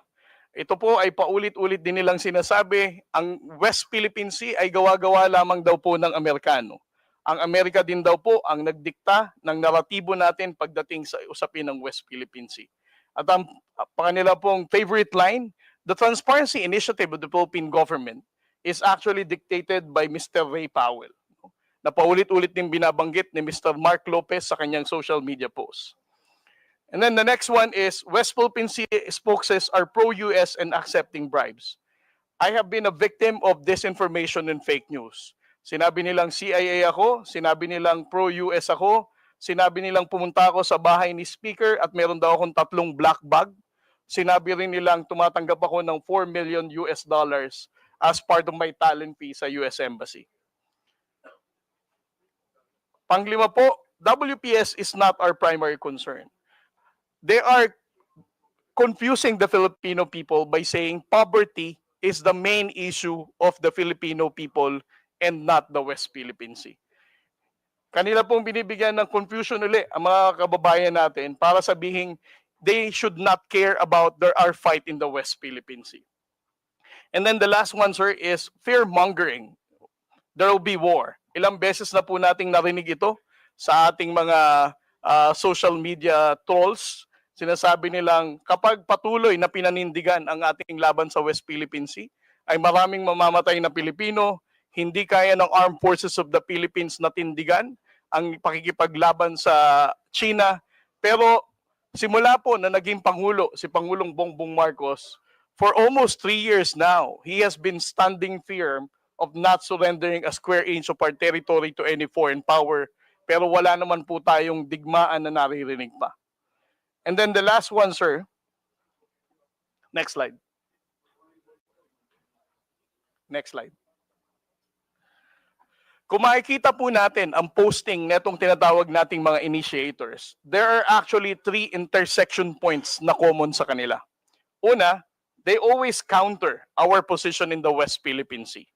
Ito po ay paulit-ulit din nilang sinasabi, ang West Philippine Sea ay gawa-gawa lamang daw po ng Amerikano. Ang Amerika din daw po ang nagdikta ng naratibo natin pagdating sa usapin ng West Philippine Sea. At ang kanila pong favorite line, the transparency initiative of the Philippine government is actually dictated by Mr. Ray Powell, na paulit-ulit din binabanggit ni Mr. Mark Lopez sa kanyang social media post. And then the next one is, West Philippine Sea spokesmen are pro-US and accepting bribes. I have been a victim of disinformation and fake news. Sinabi nilang CIA ako, sinabi nilang pro-US ako, sinabi nilang pumunta ako sa bahay ni Speaker at meron daw akong 3 black bag. Sinabi rin nilang tumatanggap ako ng $4 million as part of my talent fee sa US Embassy. Panglima po, WPS is not our primary concern. They are confusing the Filipino people by saying poverty is the main issue of the Filipino people and not the West Philippine Sea. Kanila pong binibigyan ng confusion uli ang mga kababayan natin para sabihin they should not care about our fight in the West Philippine Sea. And then the last one, sir, is fear-mongering. There will be war. Ilang beses na po nating narinig ito sa ating mga social media trolls. Sinasabi nilang kapag patuloy na pinanindigan ang ating laban sa West Philippine Sea, ay maraming mamamatay na Pilipino, hindi kaya ng Armed Forces of the Philippines na tindigan ang pakikipaglaban sa China. Pero simula po na naging Pangulo, si Pangulong Bongbong Marcos, for almost 3 years now, he has been standing firm of not surrendering a square inch of our territory to any foreign power. Pero wala naman po tayong digmaan na naririnig pa. And then the last one, sir. Next slide. Next slide. Kung makikita po natin ang posting netong tinatawag nating mga initiators, there are actually 3 intersection points na common sa kanila. Una, they always counter our position in the West Philippine Sea.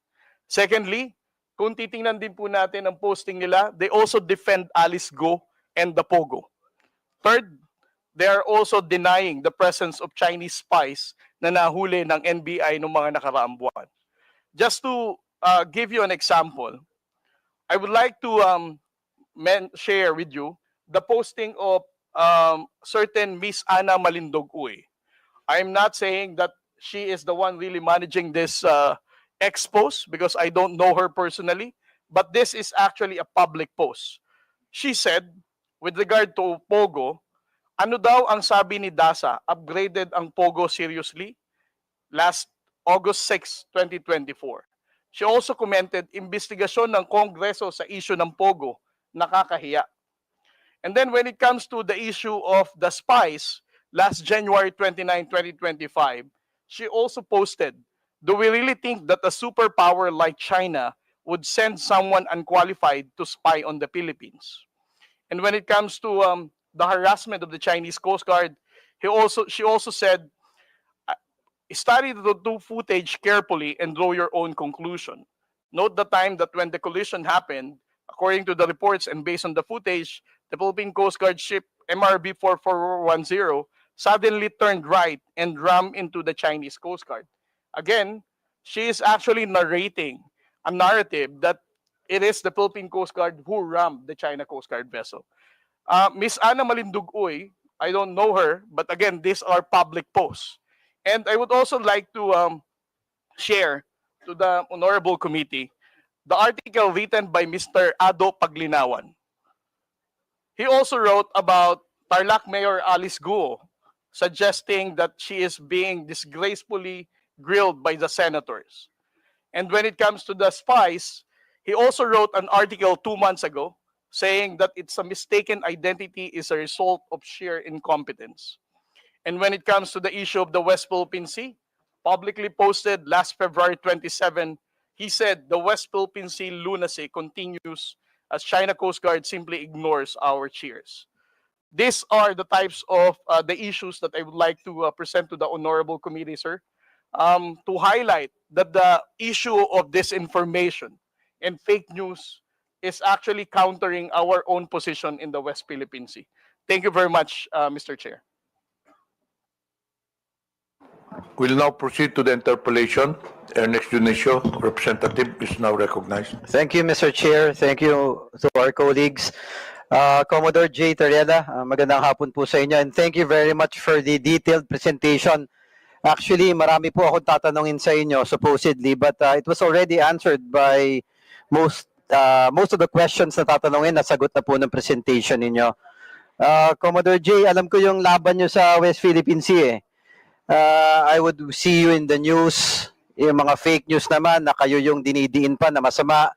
Secondly, kung titingnan din po natin ang posting nila, they also defend Alice Go and the Pogo. Third, they are also denying the presence of Chinese spies na nahuli ng NBI noong mga nakaraang buwan. Just to give you an example, I would like to share with you the posting of certain Miss Ana Malindog-Uy. I'm not saying that she is the one really managing this expose because I don't know her personally, but this is actually a public post. She said, with regard to Pogo, ano daw ang sabi ni DASA, upgraded ang Pogo seriously? Last August 6, 2024. She also commented, investigasyon ng Kongreso sa issue ng Pogo, nakakahiya. And then when it comes to the issue of the spies, last January 29, 2025, she also posted, do we really think that a superpower like China would send someone unqualified to spy on the Philippines? And when it comes to the harassment of the Chinese Coast Guard, she also said, study the footage carefully and draw your own conclusion. Note the time that when the collision happened, according to the reports and based on the footage, the Philippine Coast Guard ship MRB 4410 suddenly turned right and rammed into the Chinese Coast Guard. Again, she is actually narrating a narrative that it is the Philippine Coast Guard who rammed the China Coast Guard vessel. Miss Ana Malindog-Uy, I don't know her, but again, these are public posts. And I would also like to share to the Honorable Committee the article written by Mr. Ado Paglinawan. He also wrote about Tarlac Mayor Alice Guo, suggesting that she is being disgracefully grilled by the senators. And when it comes to the spies, he also wrote an article 2 months ago saying that it's a mistaken identity is a result of sheer incompetence. And when it comes to the issue of the West Philippine Sea, publicly posted last February 27, he said the West Philippine Sea lunacy continues as China Coast Guard simply ignores our cheers. These are the types of the issues that I would like to present to the Honorable Committee, sir, to highlight that the issue of disinformation and fake news is actually countering our own position in the West Philippine Sea. Thank you very much, Mr. Chair.
We'll now proceed to the interpellation. Ernest Dionisio, representative, is now recognized.
Thank you, Mr. Chair. Thank you to our colleagues. Commodore J. Tariela, magandang hapon po sa inyo. And thank you very much for the detailed presentation. Actually, marami po akong tatanungin sa inyo, supposedly, but it was already answered by most of the questions na tatanungin, nasagot na po ng presentation ninyo. Commodore J, alam ko yung laban nyo sa West Philippine Sea eh. I would see you in the news, yung mga fake news naman na kayo yung dinidiin pa na masama.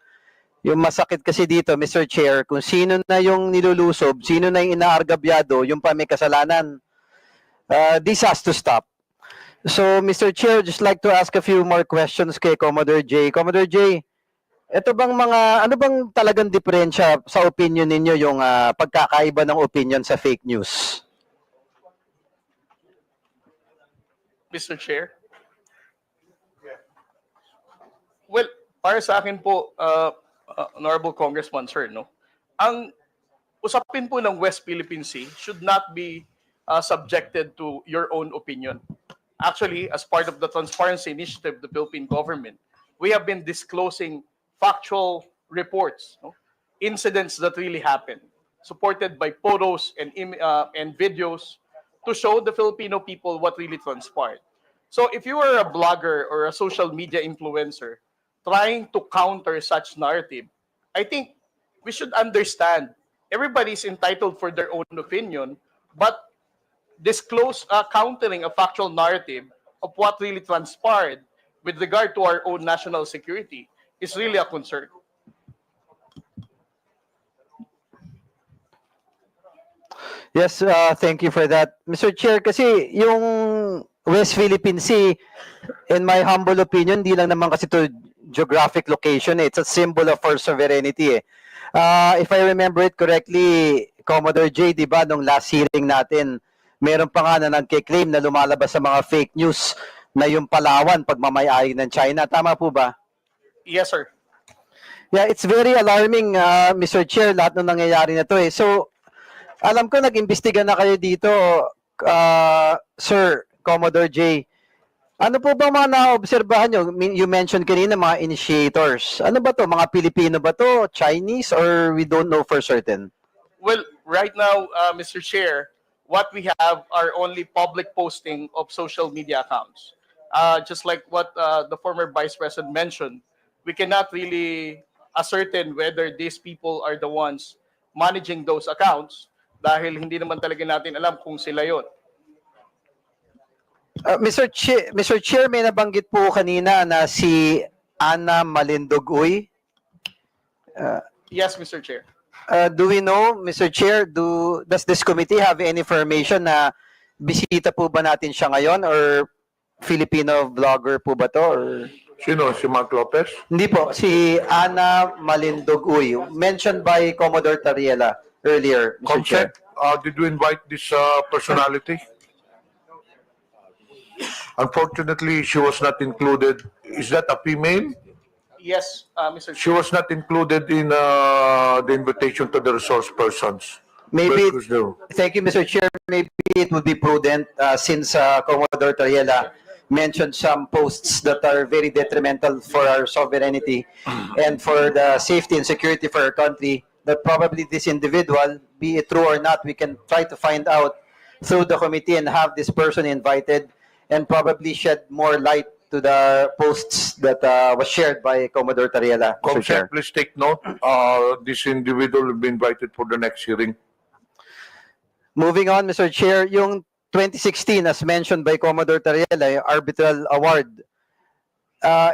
Yung masakit kasi dito, Mr. Chair, kung sino na yung nilulusob, sino na yung inaargabyado, yung pa may kasalanan. This has to stop. So, Mr. Chair, just like to ask a few more questions kay Commodore J. Commodore J, ito bang ano bang talagang diferensya sa opinion ninyo yung pagkakaiba ng opinion sa fake news?
Mr. Chair. Well, para sa akin po, Honorable Congressman, sir, no? Ang usapin po ng West Philippine Sea should not be subjected to your own opinion. Actually, as part of the transparency initiative of the Philippine government, we have been disclosing factual reports, no? Incidents that really happened, supported by photos and videos to show the Filipino people what really transpired. So if you are a blogger or a social media influencer trying to counter such narrative, I think we should understand everybody's entitled for their own opinion, but disclose countering a factual narrative of what really transpired with regard to our own national security is really a concern.
Yes, thank you for that. Mr. Chair, kasi yung West Philippine Sea, in my humble opinion, di lang naman kasi to geographic location, it's a symbol of our sovereignty. If I remember it correctly, Commodore J, di ba, nung last hearing natin, meron pa nga na nagke-claim na lumalabas sa mga fake news na yung Palawan pagmamayari ng China. Tama po ba?
Yes, sir.
Yeah, it's very alarming, Mr. Chair, lahat ng nangyayari na to eh. So, alam ko nag-imbestiga na kayo dito, Sir Commodore J. Ano po ba mga naobserbahan nyo? You mentioned kanina mga initiators. Ano ba to? Mga Pilipino ba to? Chinese? Or we don't know for certain?
Well, right now, Mr. Chair, what we have are only public posting of social media accounts. Just like what the former Vice President mentioned, we cannot really ascertain whether these people are the ones managing those accounts dahil hindi naman talaga natin alam kung sila yon.
Mr. Chair, may nabanggit po kanina na si Ana Malindogoy.
Yes, Mr. Chair.
Do we know, Mr. Chair, does this committee have any information na bisita po ba natin siya ngayon or Filipino vlogger po ba to? Or...
Sino? Si Mark Lopez?
Hindi po, si Ana Malindogoy, mentioned by Commodore Tariela earlier, Mr. Chair.
Did we invite this personality? Unfortunately, she was not included. Is that a female?
Yes, Mr. Chair.
She was not included in the invitation to the resource persons.
Maybe, thank you, Mr. Chair. Maybe it would be prudent since Commodore Tariela mentioned some posts that are very detrimental for our sovereignty and for the safety and security for our country, that probably this individual, be it true or not, we can try to find out through the committee and have this person invited and probably shed more light to the posts that was shared by Commodore Tariela. Mr. Chair.
Please take note. This individual will be invited for the next hearing.
Moving on, Mr. Chair, yung 2016, as mentioned by Commodore Tariela, yung arbitral award.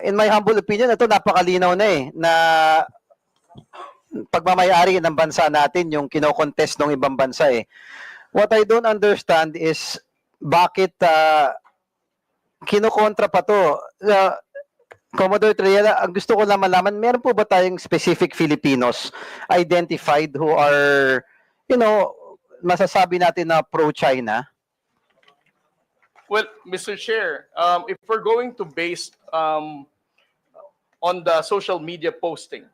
In my humble opinion, ito napakalinaw na eh, na pagmamayari ng bansa natin, yung kinokontest ng ibang bansa eh. What I don't understand is bakit kinokontra pa to. Commodore Tariela, ang gusto ko lang malaman, meron po ba tayong specific Filipinos identified who are, masasabi natin na pro-China?
Well, Mr. Chair, if we're going to base on the social media posting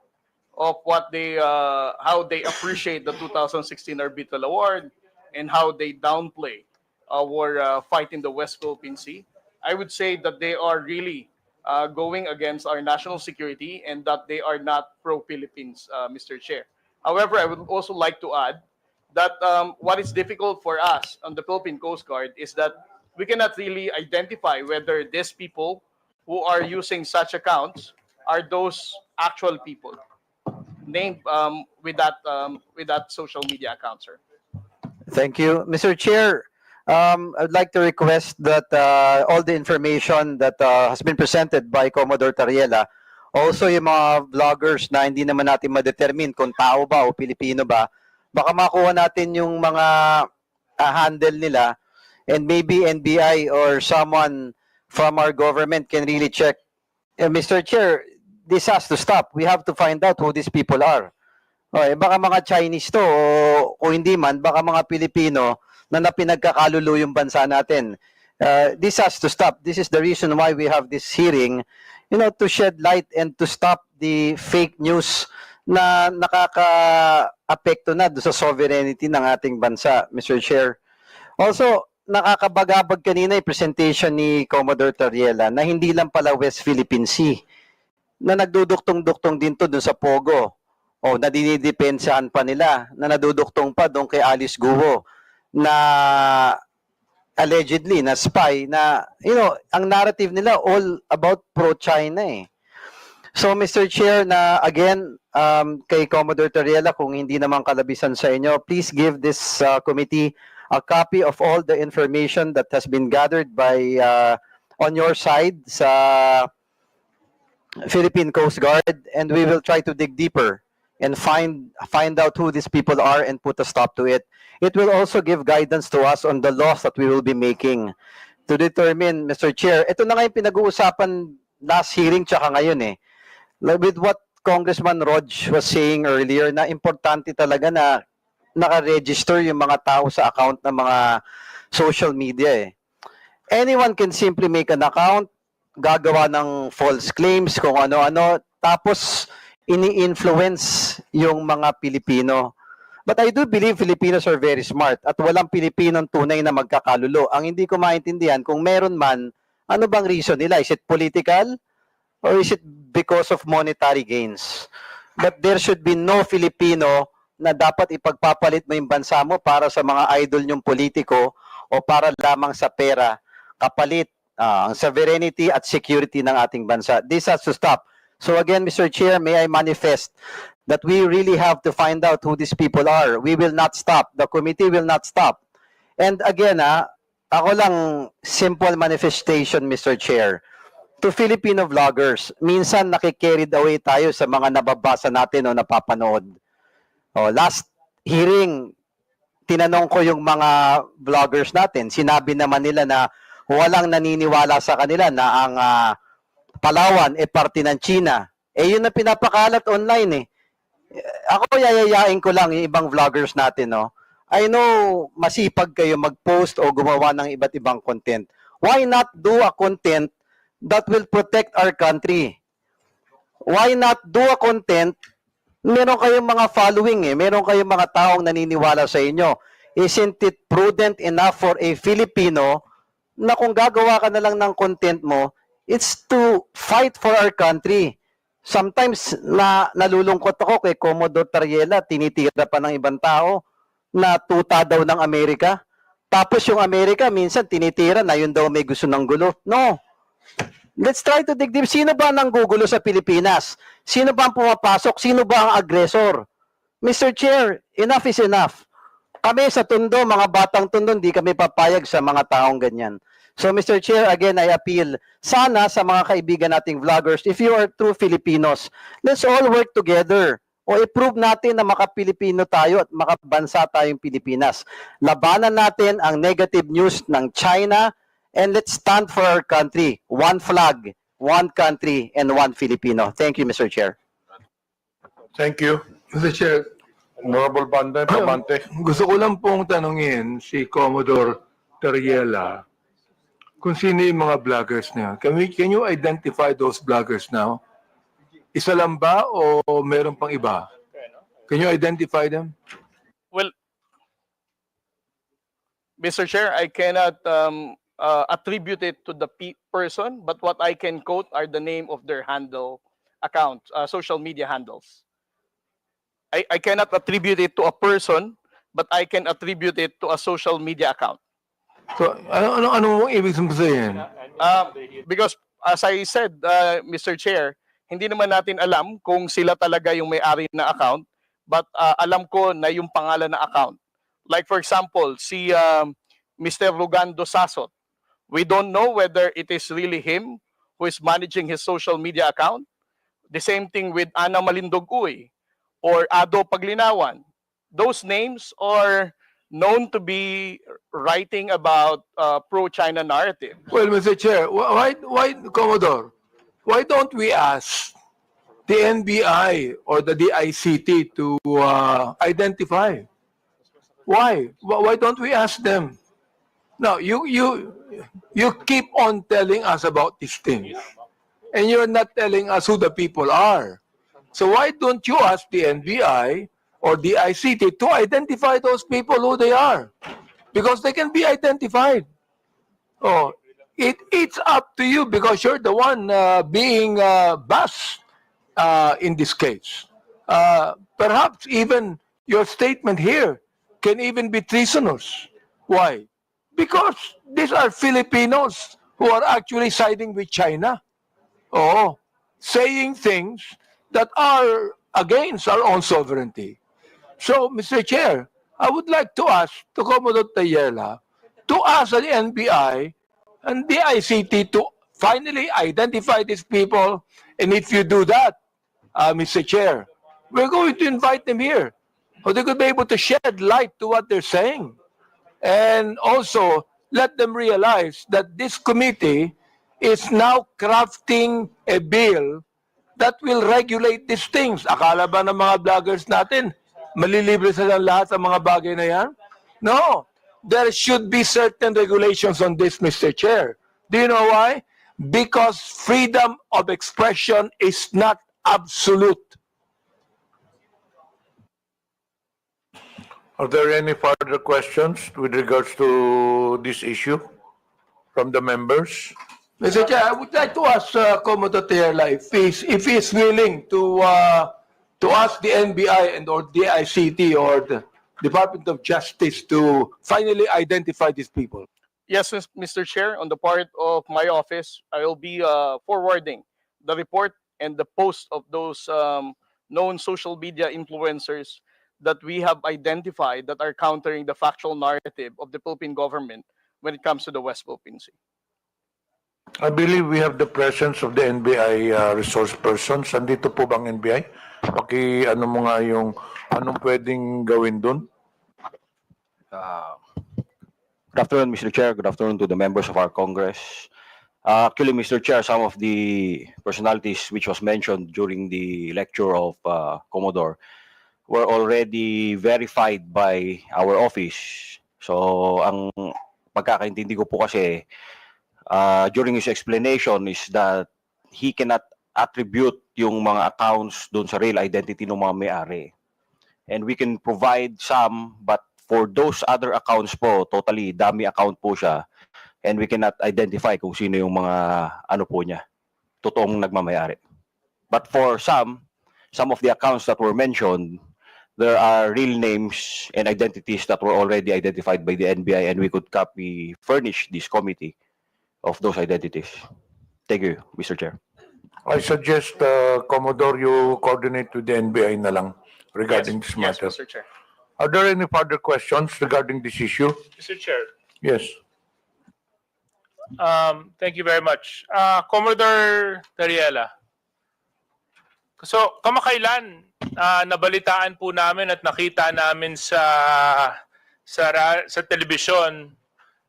of what they, how they appreciate the 2016 Arbitral Award and how they downplay our fight in the West Philippine Sea, I would say that they are really going against our national security and that they are not pro-Philippines, Mr. Chair. However, I would also like to add that what is difficult for us on the Philippine Coast Guard is that we cannot really identify whether these people who are using such accounts are those actual people named with that social media account, sir.
Thank you. Mr. Chair, I'd like to request that all the information that has been presented by Commodore Tariela, also yung mga vloggers na hindi naman natin ma-determine kung tao ba o Pilipino ba, baka makuha natin yung mga handle nila and maybe NBI or someone from our government can really check. Mr. Chair, this has to stop. We have to find out who these people are. Okay, baka mga Chinese to o hindi man, baka mga Pilipino na pinagkakalulo yung bansa natin. This has to stop. This is the reason why we have this hearing, to shed light and to stop the fake news na nakaka-apekto na do sa sovereignty ng ating bansa, Mr. Chair. Also, nakakabagabag kanina yung presentation ni Commodore Tariela na hindi lang pala West Philippine Sea, na nagduduktong-duktong din to dun sa Pogo. O, na dinidepensahan pa nila, na naduduktong pa doon kay Alice Guo, na allegedly, na spy, na, ang narrative nila all about pro-China eh. So, Mr. Chair, na again, kay Commodore Tariela, kung hindi naman kalabisan sa inyo, please give this committee a copy of all the information that has been gathered by on your side sa Philippine Coast Guard, and we will try to dig deeper and find out who these people are and put a stop to it. It will also give guidance to us on the laws that we will be making to determine, Mr. Chair. Ito na nga yung pinag-uusapan last hearing tsaka ngayon eh. With what Congressman Rog was saying earlier, na importante talaga na naka-register yung mga tao sa account ng mga social media eh. Anyone can simply make an account, gagawa ng false claims, kung ano-ano, tapos ini-influence yung mga Pilipino. But I do believe Filipinos are very smart at walang Pilipinong tunay na magkakalulo. Ang hindi ko maintindihan, kung meron man, ano bang reason nila? Is it political? Or is it because of monetary gains? But there should be no Filipino na dapat ipagpapalit mo yung bansa mo para sa mga idol nyong politiko o para lamang sa pera, kapalit ang sovereignty at security ng ating bansa. This has to stop. So again, Mr. Chair, may I manifest that we really have to find out who these people are. We will not stop. The committee will not stop. And again, ako lang, simple manifestation, Mr. Chair. To Filipino vloggers, minsan nakikarried away tayo sa mga nababasa natin o napapanood. Last hearing, tinanong ko yung mga vloggers natin. Sinabi naman nila na walang naniniwala sa kanila na ang Palawan parte ng China. Yun na pinapakalat online eh. Ako yayayain ko lang yung ibang vloggers natin. I know masipag kayo mag-post o gumawa ng iba't ibang content. Why not do a content that will protect our country? Why not do a content, meron kayong mga following meron kayong mga taong naniniwala sa inyo. Isn't it prudent enough for a Filipino na kung gagawa ka na lang ng content mo, it's to fight for our country. Sometimes nalulungkot ako kay Commodore Tariela, tinitira pa ng ibang tao na tuta daw ng Amerika. Tapos yung Amerika minsan tinitira na yun daw may gusto ng gulo. No. Let's try to dig deep. Sino ba nang gugulo sa Pilipinas? Sino ba ang pumapasok? Sino ba ang aggressor? Mr. Chair, enough is enough. Kami sa Tondo, mga batang Tondo, hindi kami papayag sa mga taong ganyan. So Mr. Chair, again, I appeal sana sa mga kaibigan nating vloggers, if you are true Filipinos, let's all work together. O i-prove natin na maka-Pilipino tayo at makabansa tayong Pilipinas. Labanan natin ang negative news ng China and let's stand for our country. One flag, one country, and one Filipino. Thank you, Mr. Chair.
Thank you.
Mr. Chair,
Honorable Pamante.
gusto ko lang pong tanungin si Commodore Tariela kung sino yung mga vloggers na yun. Can you identify those vloggers now? Isa lang ba o meron pang iba? Can you identify them?
Well, Mr. Chair, I cannot attribute it to the person, but what I can quote are the name of their handle accounts, social media handles. I cannot attribute it to a person, but I can attribute it to a social media account.
So, ano ibig sabihin?
Because as I said, Mr. Chair, hindi naman natin alam kung sila talaga yung may-ari na account, but alam ko na yung pangalan na account. Like for example, si Mr. Rugando Sasot. We don't know whether it is really him who is managing his social media account. The same thing with Ana Malindog Uy or Ado Paglinawan. Those names are known to be writing about pro-China narrative.
Well, Mr. Chair, why, Commodore, why don't we ask the NBI or the DICT to identify? Why? Why don't we ask them? Now, you keep on telling us about these things, and you're not telling us who the people are. So why don't you ask the NBI or the ICT to identify those people who they are? Because they can be identified. Oh, it's up to you because you're the one being bashed in this case. Perhaps even your statement here can even be treasonous. Why? Because these are Filipinos who are actually siding with China. Oh, saying things that are against our own sovereignty. So, Mr. Chair, I would like to ask to Commodore Tayela to ask the NBI and the ICT to finally identify these people. And if you do that, Mr. Chair, we're going to invite them here so they could be able to shed light to what they're saying. And also, let them realize that this committee is now crafting a bill that will regulate these things. Akala ba ng mga vloggers natin, malilibre sila lahat sa mga bagay na yan? No. There should be certain regulations on this, Mr. Chair. Do you know why? Because freedom of expression is not absolute.
Are there any further questions with regards to this issue from the members?
Mr. Chair, I would like to ask Commodore Tayela if he's willing to ask the NBI and or the ICT or the Department of Justice to finally identify these people.
Yes, Mr. Chair, on the part of my office, I will be forwarding the report and the post of those known social media influencers that we have identified that are countering the factual narrative of the Philippine government when it comes to the West Philippine Sea.
I believe we have the presence of the NBI resource persons. Andito po bang NBI? Ano mo nga yung anong pwedeng gawin doon?
Good afternoon, Mr. Chair. Good afternoon to the members of our Congress. Actually, Mr. Chair, some of the personalities which was mentioned during the lecture of Commodore were already verified by our office. So, ang pagkakaintindi ko po kasi during his explanation is that he cannot attribute yung mga accounts doon sa real identity ng mga may-ari. And we can provide some, but for those other accounts po, totally dummy account po siya. And we cannot identify kung sino yung mga ano po niya, totoong nagmamayari. But for some of the accounts that were mentioned, there are real names and identities that were already identified by the NBI, and we could furnish this committee of those identities. Thank you, Mr. Chair.
I suggest, Commodore, you coordinate with the NBI na lang regarding this matter.
Yes, Mr. Chair.
Are there any further questions regarding this issue?
Mr. Chair,
Yes.
thank you very much. Commodore Tariela. So, kamakailan, nabalitaan po namin at nakita namin sa telebisyon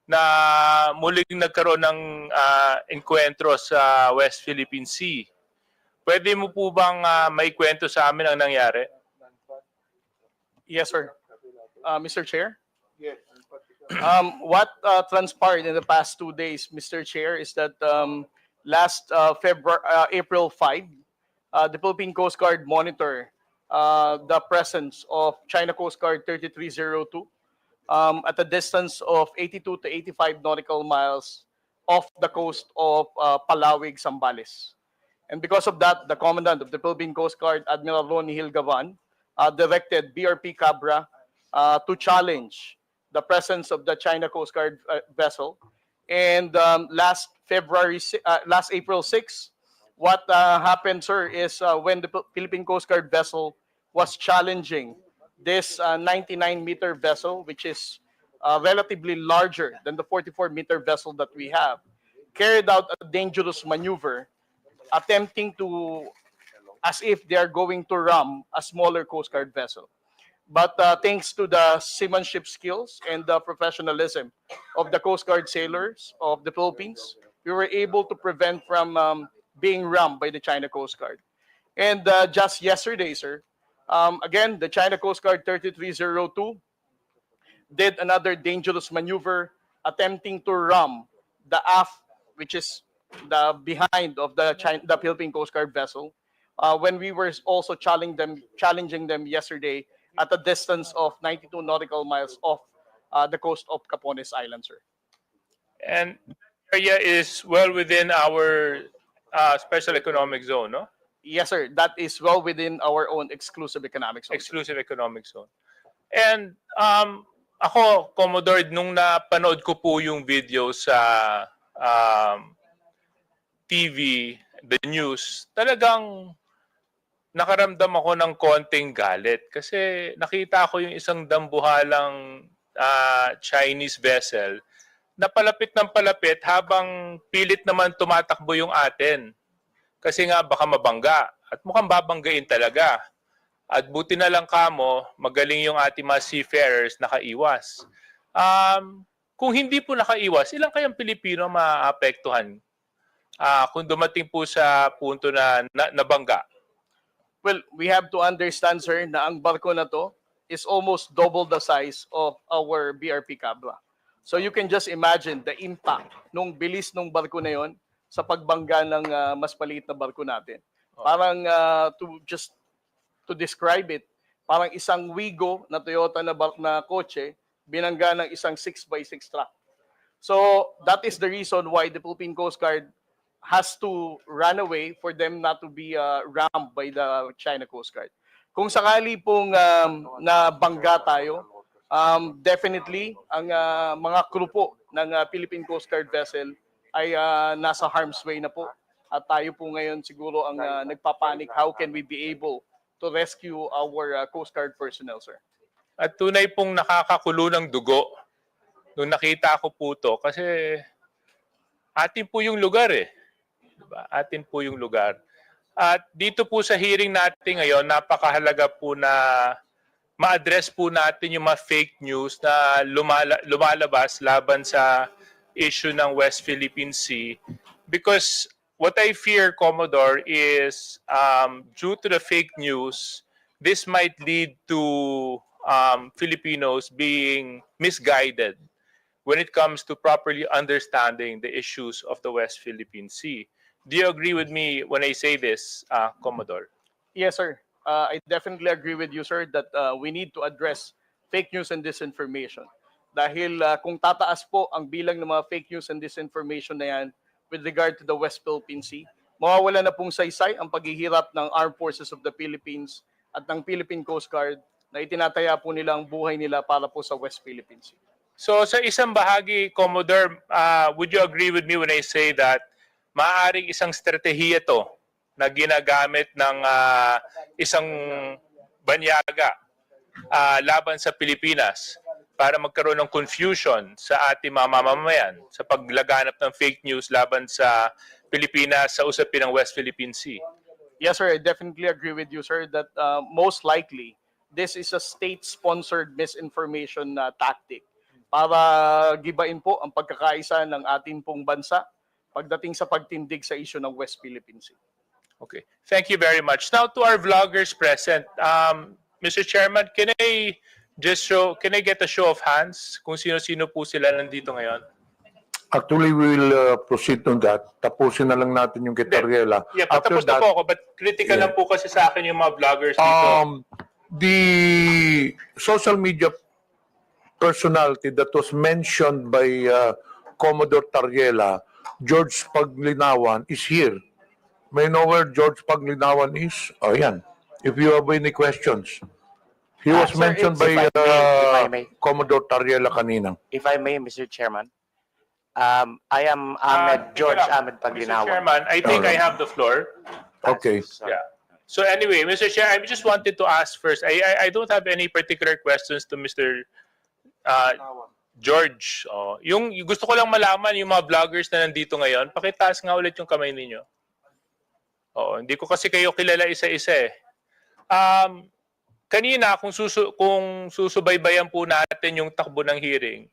na muling nagkaroon ng enkwentro sa West Philippine Sea. Pwede mo po bang maikwento sa amin ang nangyari?
Yes, sir. Mr. Chair? Yes. What transpired in the past 2 days, Mr. Chair, is that last April 5, the Philippine Coast Guard monitor the presence of China Coast Guard 3302 at a distance of 82 to 85 nautical miles off the coast of Palawig, Zambales. And because of that, the Commandant of the Philippine Coast Guard, Admiral Ronnie Hilgavan, directed BRP Cabra to challenge the presence of the China Coast Guard vessel. And last April 6, what happened, sir, is when the Philippine Coast Guard vessel was challenging this 99-meter vessel, which is relatively larger than the 44-meter vessel that we have, carried out a dangerous maneuver, attempting to, as if they are going to ram a smaller Coast Guard vessel. But thanks to the seamanship skills and the professionalism of the Coast Guard sailors of the Philippines, we were able to prevent from being rammed by the China Coast Guard. And just yesterday, sir, again, the China Coast Guard 3302 did another dangerous maneuver, attempting to ram the aft, which is the behind of the Philippine Coast Guard vessel, when we were also challenging them yesterday at a distance of 92 nautical miles off the coast of Capones Island, sir.
And area is well within our special economic zone, no?
Yes, sir. That is well within our own exclusive economic zone.
Exclusive economic zone. And ako, Commodore, nung napanood ko po yung video sa TV, the news, talagang nakaramdam ako ng konting galit. Kasi nakita ko yung isang dambuhalang Chinese vessel na palapit ng palapit habang pilit naman tumatakbo yung atin. Kasi nga baka mabangga. At mukhang babanggain talaga. At buti na lang kamo, magaling yung ating mga seafarers nakaiwas. Kung hindi po nakaiwas, ilang kayang Pilipino maapektuhan kung dumating po sa punto na nabangga?
Well, we have to understand, sir, na ang barko na to is almost double the size of our BRP Cabra. So you can just imagine the impact nung bilis nung barko na yon sa pagbangga ng mas maliit na barko natin. Parang to describe it, parang isang Wigo na Toyota na kotse binangga ng isang 6x6 truck. So that is the reason why the Philippine Coast Guard has to run away for them not to be rammed by the China Coast Guard. Kung sakali pong nabangga tayo, definitely ang mga crew po ng Philippine Coast Guard vessel ay nasa harm's way na po. At tayo po ngayon siguro ang nagpapanik, how can we be able to rescue our Coast Guard personnel, sir?
At tunay pong nakakakulo ng dugo nung nakita ko po to kasi atin po yung lugar eh. Diba? Atin po yung lugar. At dito po sa hearing natin ngayon, napakahalaga po na ma-address po natin yung mga fake news na lumalabas laban sa issue ng West Philippine Sea. Because what I fear, Commodore, is due to the fake news, this might lead to Filipinos being misguided when it comes to properly understanding the issues of the West Philippine Sea. Do you agree with me when I say this, Commodore?
Yes, sir. I definitely agree with you, sir, that we need to address fake news and disinformation. Dahil kung tataas po ang bilang ng mga fake news and disinformation na yan with regard to the West Philippine Sea, mawawala na pong saysay ang paghihirap ng Armed Forces of the Philippines at ng Philippine Coast Guard na itinataya po nila ang buhay nila para po sa West Philippine Sea.
So sa isang bahagi, Commodore, would you agree with me when I say that maaaring isang strategiya to na ginagamit ng isang banyaga laban sa Pilipinas para magkaroon ng confusion sa ating mga mamamayan sa paglaganap ng fake news laban sa Pilipinas sa usapin ng West Philippine Sea?
Yes, sir. I definitely agree with you, sir, that most likely this is a state-sponsored misinformation tactic para gibain po ang pagkakaisa ng ating pong bansa pagdating sa pagtindig sa issue ng West Philippine Sea.
Okay. Thank you very much. Now to our vloggers present. Mr. Chairman, can I get a show of hands kung sino-sino po sila nandito ngayon?
Actually, we will proceed on that. Tapusin na lang natin yung kay Tariela.
Yeah, patapos na po ako, but critical lang po kasi sa akin yung mga vloggers dito.
The social media personality that was mentioned by Commodore Tariela, George Paglinawan, is here. May know where George Paglinawan is? Oh, yan. If you have any questions. He was
Sir,
mentioned by
if I may.
Commodore Tariela kanina.
If I may, Mr. Chairman, I am George Ahmed
Mr.
Paglinawan.
Chairman, I think I have the floor.
Okay.
Yeah. So anyway, Mr. Chair, I just wanted to ask first, I don't have any particular questions to Mr. George. Yung gusto ko lang malaman yung mga vloggers na nandito ngayon, pakitaas nga ulit yung kamay ninyo. Hindi ko kasi kayo kilala isa-isa eh. Kanina, kung susubaybayan po natin yung takbo ng hearing,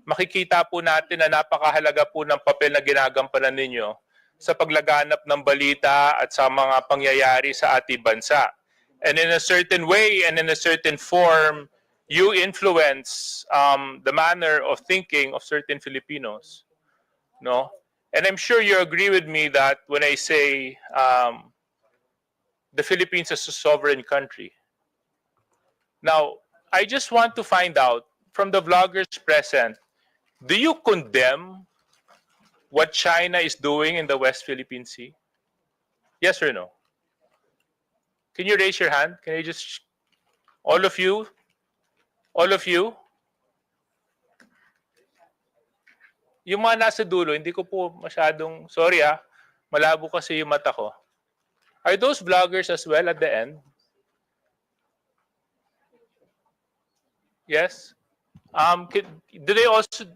makikita po natin na napakahalaga po ng papel na ginagampanan ninyo sa paglaganap ng balita at sa mga pangyayari sa ating bansa. And in a certain way and in a certain form, you influence the manner of thinking of certain Filipinos, no? And I'm sure you agree with me that when I say the Philippines is a sovereign country. Now, I just want to find out from the vloggers present, do you condemn what China is doing in the West Philippine Sea? Yes or no? Can you raise your hand? Can I just, all of you? All of you? Yung mga nasa dulo, hindi ko po masyadong, sorry malabo kasi yung mata ko. Are those vloggers as well at the end? Yes? Do they also,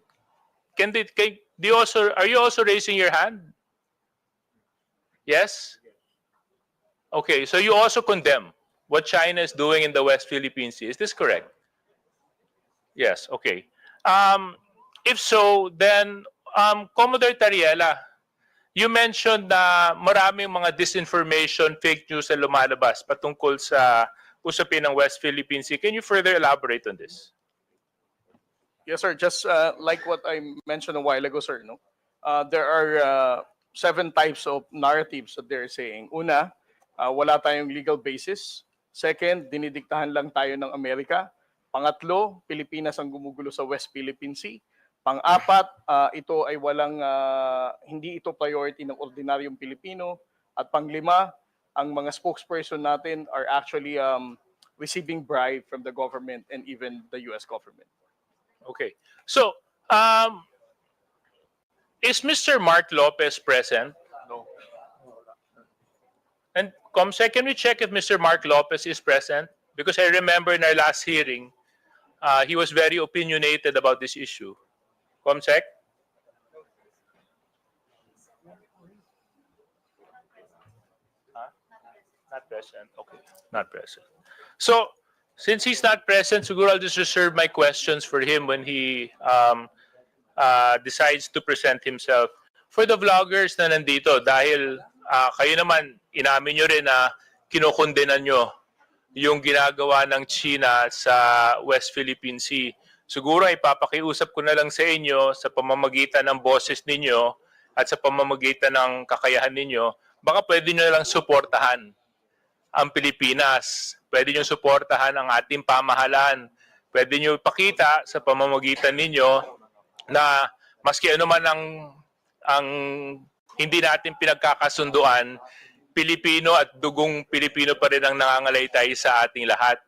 do you also, are you also raising your hand? Yes? Okay, so you also condemn what China is doing in the West Philippine Sea. Is this correct? Yes, okay. If so, then, Commodore Tariela, you mentioned na maraming mga disinformation, fake news na lumalabas patungkol sa usapin ng West Philippine Sea. Can you further elaborate on this?
Yes, sir. Just like what I mentioned a while ago, sir, no? There are 7 types of narratives that they're saying. Una, wala tayong legal basis. Second, dinidiktahan lang tayo ng Amerika. Pangatlo, Pilipinas ang gumugulo sa West Philippine Sea. Pang-apat, ito ay hindi ito priority ng ordinaryong Pilipino. At pang-lima, ang mga spokesperson natin are actually receiving bribe from the government and even the US government.
Okay. So, is Mr. Mark Lopez present?
No.
And Comsec, can we check if Mr. Mark Lopez is present? Because I remember in our last hearing, he was very opinionated about this issue. Comsec? Not present. Okay, not present. So, since he's not present, siguro I'll just reserve my questions for him when he decides to present himself. For the vloggers na nandito, dahil kayo naman, inamin nyo rin na kinukondenan nyo yung ginagawa ng China sa West Philippine Sea. Siguro ipapakiusap ko na lang sa inyo sa pamamagitan ng boses ninyo at sa pamamagitan ng kakayahan ninyo, baka pwede nyo lang suportahan ang Pilipinas. Pwede nyo suportahan ang ating pamahalaan. Pwede nyo ipakita sa pamamagitan ninyo na maski ano man ang hindi natin pinagkakasunduan, Pilipino at dugong Pilipino pa rin ang nangangalaytay sa ating lahat.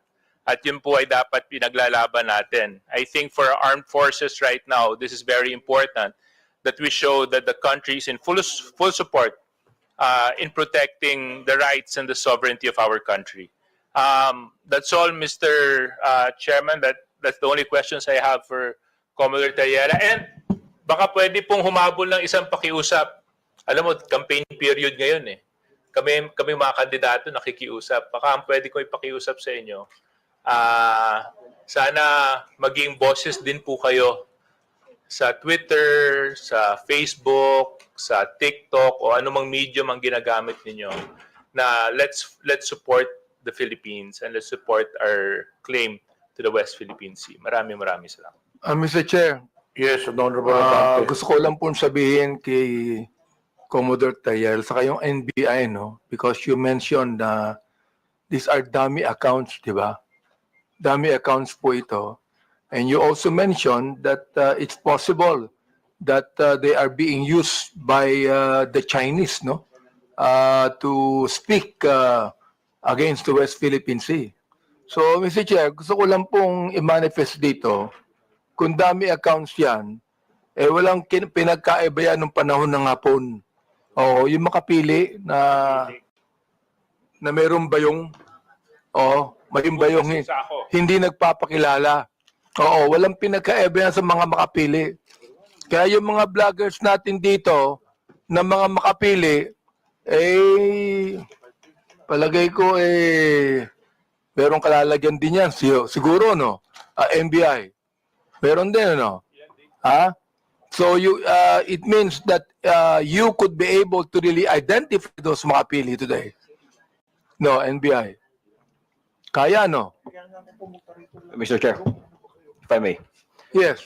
At yun po ay dapat pinaglalaban natin. I think for our armed forces right now, this is very important that we show that the country is in full support in protecting the rights and the sovereignty of our country. That's all, Mr. Chairman. That's the only questions I have for Commodore Tariela. And baka pwede pong humabol ng isang pakiusap. Alam mo, campaign period ngayon eh. Kami mga kandidato nakikiusap. Baka pwede ko ipakiusap sa inyo. Sana maging boses din po kayo sa Twitter, sa Facebook, sa TikTok o anumang medium ang ginagamit ninyo na let's support the Philippines and let's support our claim to the West Philippine Sea. Maraming salamat.
Mr. Chair,
Yes, Honorable.
gusto ko lang po sabihin kay Commodore Tayel sa kayong NBI, no? Because you mentioned na these are dummy accounts, di ba? Dummy accounts po ito. And you also mentioned that it's possible that they are being used by the Chinese, no? To speak against the West Philippine Sea. So, Mr. Chair, gusto ko lang pong i-manifest dito, kung dummy accounts yan, walang pinagkaiba yan ng panahon ng hapon. O, yung makapili na mayroong bayong, mayroong bayong hindi nagpapakilala. Oo, walang pinagkaiba yan sa mga makapili. Kaya yung mga vloggers natin dito, na mga makapili, palagay ko, merong kalalagyan din yan. Siguro, no? NBI. Meron din, no? So, it means that you could be able to really identify those makapili today. No, NBI. Kaya, no?
Mr. Chair, if I may.
Yes.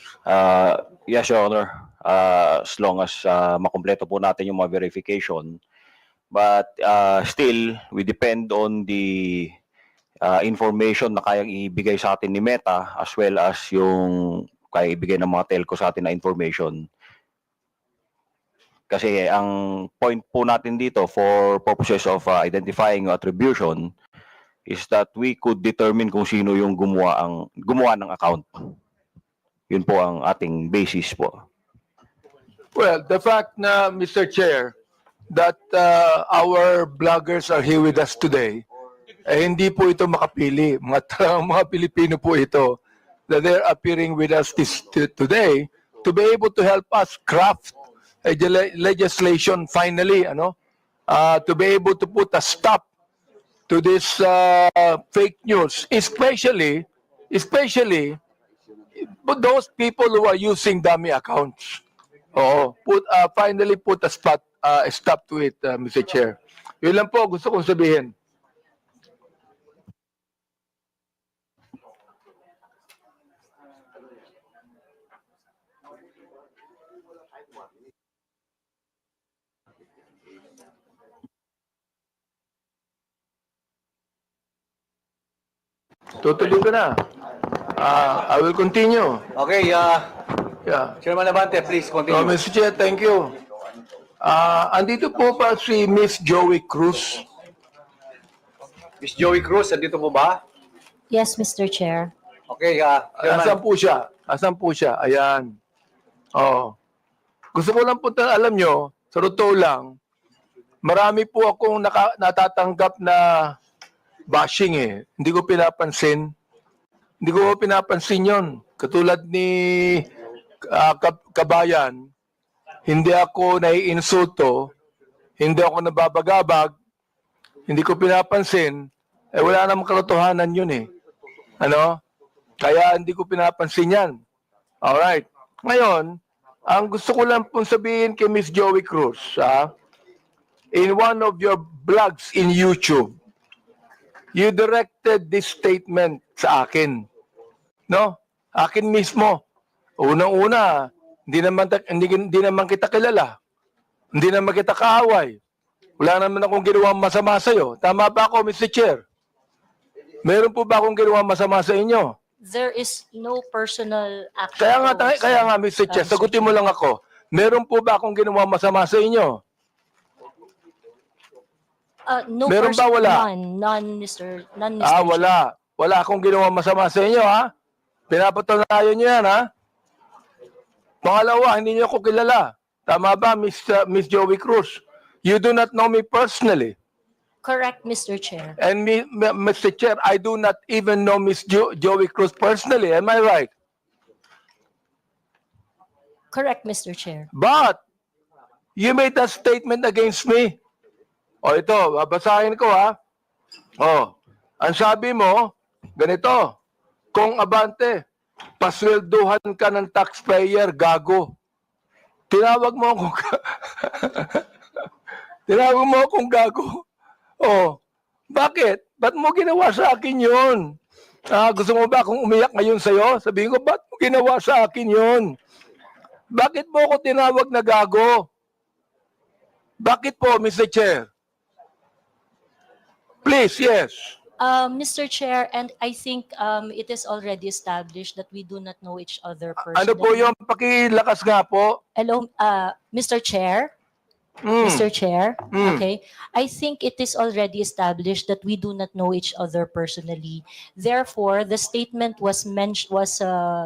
Yes, Your Honor. As long as makumpleto po natin yung mga verification. But still, we depend on the information na kayang ibigay sa atin ni Meta as well as yung kaya ibigay ng mga telco sa atin na information. Kasi ang point po natin dito for purposes of identifying attribution is that we could determine kung sino yung gumawa ng account. Yun po ang ating basis po.
Well, the fact na, Mr. Chair, that our bloggers are here with us today, hindi po ito makapili. Mga Pilipino po ito that they're appearing with us today to be able to help us craft a legislation finally, to be able to put a stop to this fake news, especially those people who are using dummy accounts. Finally put a stop to it, Mr. Chair. Yun lang po gusto kong sabihin. Tutuloy ko na. I will continue.
Okay,
Yeah.
Chairman Abante, please continue.
Mr. Chair, thank you. Andito po pa si Miss Joey Cruz.
Miss Joey Cruz, andito po ba?
Yes, Mr. Chair.
Okay,
Asan po siya? Asan po siya? Ayan. Oh. Gusto ko lang po alam nyo, sa totoo lang, marami po akong natatanggap na bashing eh. Hindi ko pinapansin. Hindi ko pinapansin yon. Katulad ni Kabayan, hindi ako naiinsulto, hindi ako nababagabag, hindi ko pinapansin, wala namang katotohanan yun eh. Kaya hindi ko pinapansin yan. Alright. Ngayon, ang gusto ko lang pong sabihin kay Miss Joey Cruz, in one of your blogs in YouTube, you directed this statement sa akin. No? Akin mismo. Unang-una, hindi naman kita kilala. Hindi naman kita kaaway. Wala naman akong ginawang masama sa'yo. Tama ba ako, Mr. Chair? Meron po ba akong ginawang masama sa inyo?
There is no personal action.
Kaya nga, Mr. Chair, sagutin mo lang ako. Meron po ba akong ginawang masama sa inyo?
No
Meron ba wala?
None, Mr.
Wala. Wala akong ginawang masama sa inyo, ha? Pinapatunayan nyo yan, ha? Pangalawa, hindi niyo ako kilala. Tama ba, Miss Joey Cruz? You do not know me personally.
Correct, Mr. Chair.
And Mr. Chair, I do not even know Miss Joey Cruz personally. Am I right?
Correct, Mr. Chair.
But, you made that statement against me. Ito, babasahin ko, ha? Ang sabi mo, ganito, kung Abante, paswelduhan ka ng taxpayer, gago. Tinawag mo akong tinawag mo akong gago. Bakit? Ba't mo ginawa sa akin yun? Gusto mo ba akong umiyak ngayon sa'yo? Sabihin ko, ba't mo ginawa sa akin yun? Bakit mo ako tinawag na gago? Bakit po, Mr. Chair? Please, yes.
Mr. Chair, and I think it is already established that we do not know each other personally.
Ano po yung pakilakas nga po?
Hello, Mr. Chair? Mr. Chair? Okay. I think it is already established that we do not know each other personally. Therefore, the statement was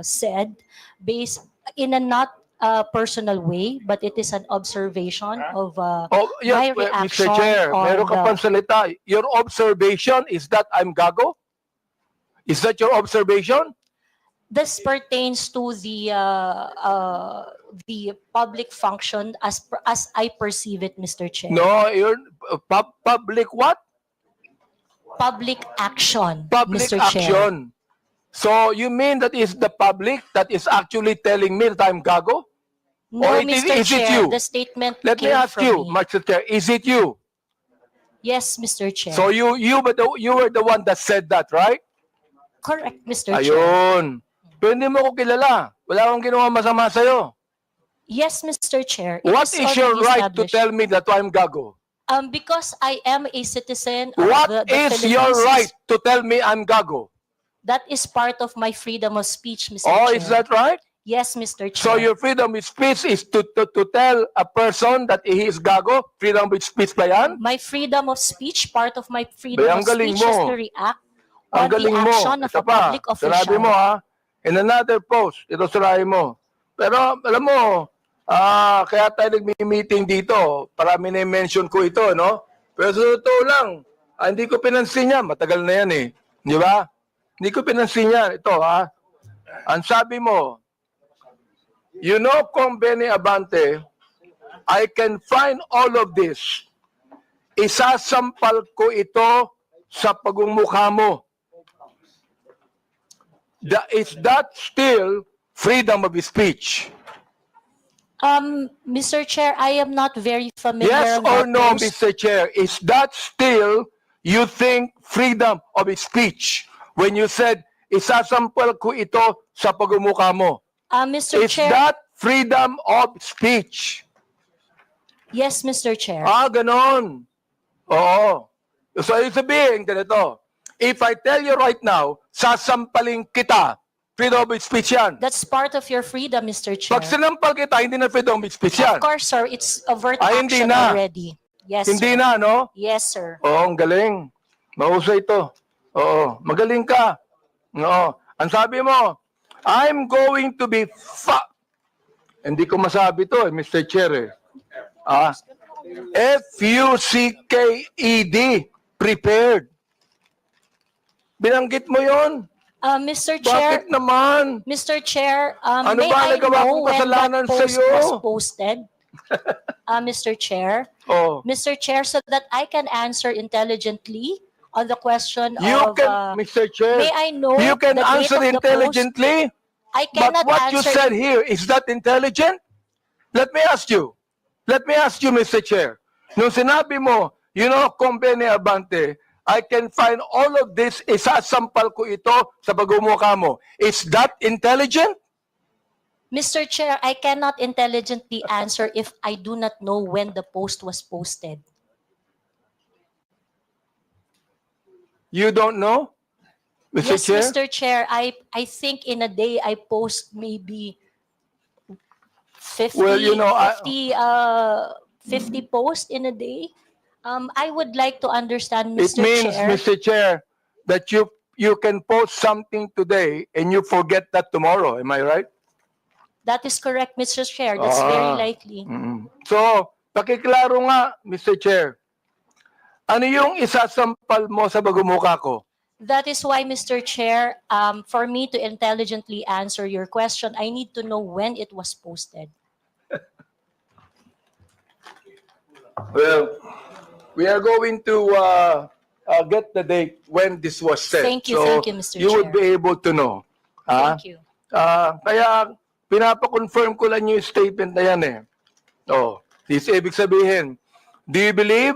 said based in a not personal way, but it is an observation of my reaction.
Mr. Chair,
on
meron ka pang salita. Your observation is that I'm gago? Is that your observation?
This pertains to the public function as I perceive it, Mr. Chair.
No, you're public what?
Public action,
Public
Mr. Chair.
action. So you mean that is the public that is actually telling me that I'm gago?
No,
Or
Mr.
is it
Chair,
you?
the statement
Let me
came
ask
from
you,
me.
Mr. Chair, is it you?
Yes, Mr. Chair.
So you were the one that said that, right?
Correct, Mr. Chair.
Ayun. Pero hindi mo ko kilala. Wala akong ginawa masama sa'yo.
Yes, Mr. Chair. It
What is your
already
right to
established.
tell me that I'm gago?
Because I am a citizen of
What
the
is your
Philippines.
right to tell me I'm gago?
That is part of my freedom of speech, Mr.
Oh,
Chair.
is that right?
Yes, Mr. Chair.
So your freedom of speech is to tell a person that he is gago? Freedom of speech ba yan?
My freedom of speech, part of my freedom
Ang
of
galing
speech is
mo.
to react
Ang
on the
galing mo.
action of
Ito
a
pa,
public
sinabi
official.
mo ha, in another post, ito sirahin mo. Pero alam mo, kaya tayo nagmi-meeting dito, parami na mention ko ito, no? Pero sa totoo lang, hindi ko pinansin yan, matagal na yan eh. Di ba? Hindi ko pinansin yan. Ito ha, ang sabi mo, you know, Kong Benny Abante, I can find all of this. Isasampal ko ito sa pagmumukha mo. Is that still freedom of speech?
Mr. Chair, I am not very familiar.
Yes
on
or
that
no,
post.
Mr. Chair? Is that still, you think, freedom of speech? When you said, isasampal ko ito sa pagmumukha mo.
Mr.
Is
Chair,
that freedom of speech?
yes, Mr. Chair.
Ganon. Oo. So, ibig sabihin, ganito. If I tell you right now, sasampaling kita, freedom of speech yan.
That's part of your freedom, Mr. Chair.
Pag sinampal kita, hindi na freedom of speech yan.
Of course, sir. It's overt
Hindi
action
na.
already. Yes,
Hindi
sir.
na, no?
Yes, sir.
Oo, ang galing. Mahusay ito. Oo, magaling ka. Oo. Ang sabi mo, I'm going to be Hindi ko masabi to, Mr. Chair. F-U-C-K-E-D. Prepared. Binanggit mo yon?
Mr. Chair,
Bakit naman?
Mr. Chair,
Ano
may
ba
I
nagawa
know
kong
when
kasalanan
that post
sa'yo?
was posted? Mr. Chair,
Oh.
Mr. Chair, so that I can answer intelligently on the question
You
of,
can, Mr. Chair,
may I know
you can
the date
answer
of the
intelligently,
post? I
but
cannot
what you
answer.
said here, is that intelligent? Let me ask you, Mr. Chair. Nung sinabi mo, you know, Company Abante, I can find all of this, isasampal ko ito sa pagmumukha mo. Is that intelligent?
Mr. Chair, I cannot intelligently answer if I do not know when the post was posted.
You don't know, Mr.
Yes,
Chair?
Mr. Chair, I think in a day I post maybe 50,
Well, you know,
50 posts in a day. I would like to understand,
It
Mr.
means,
Chair.
Mr. Chair, that you can post something today and you forget that tomorrow. Am I right?
That is correct, Mr. Chair. That's very likely.
So, pakiklaro nga, Mr. Chair. Ano yung isasampal mo sa pagmumukha ko?
That is why, Mr. Chair, for me to intelligently answer your question, I need to know when it was posted.
Well, we are going to get the date when this was said.
Thank you, Mr.
You would
Chair.
be able to know.
Thank you.
Kaya pinapa-confirm ko lang yung statement na yan eh. This ibig sabihin, do you believe,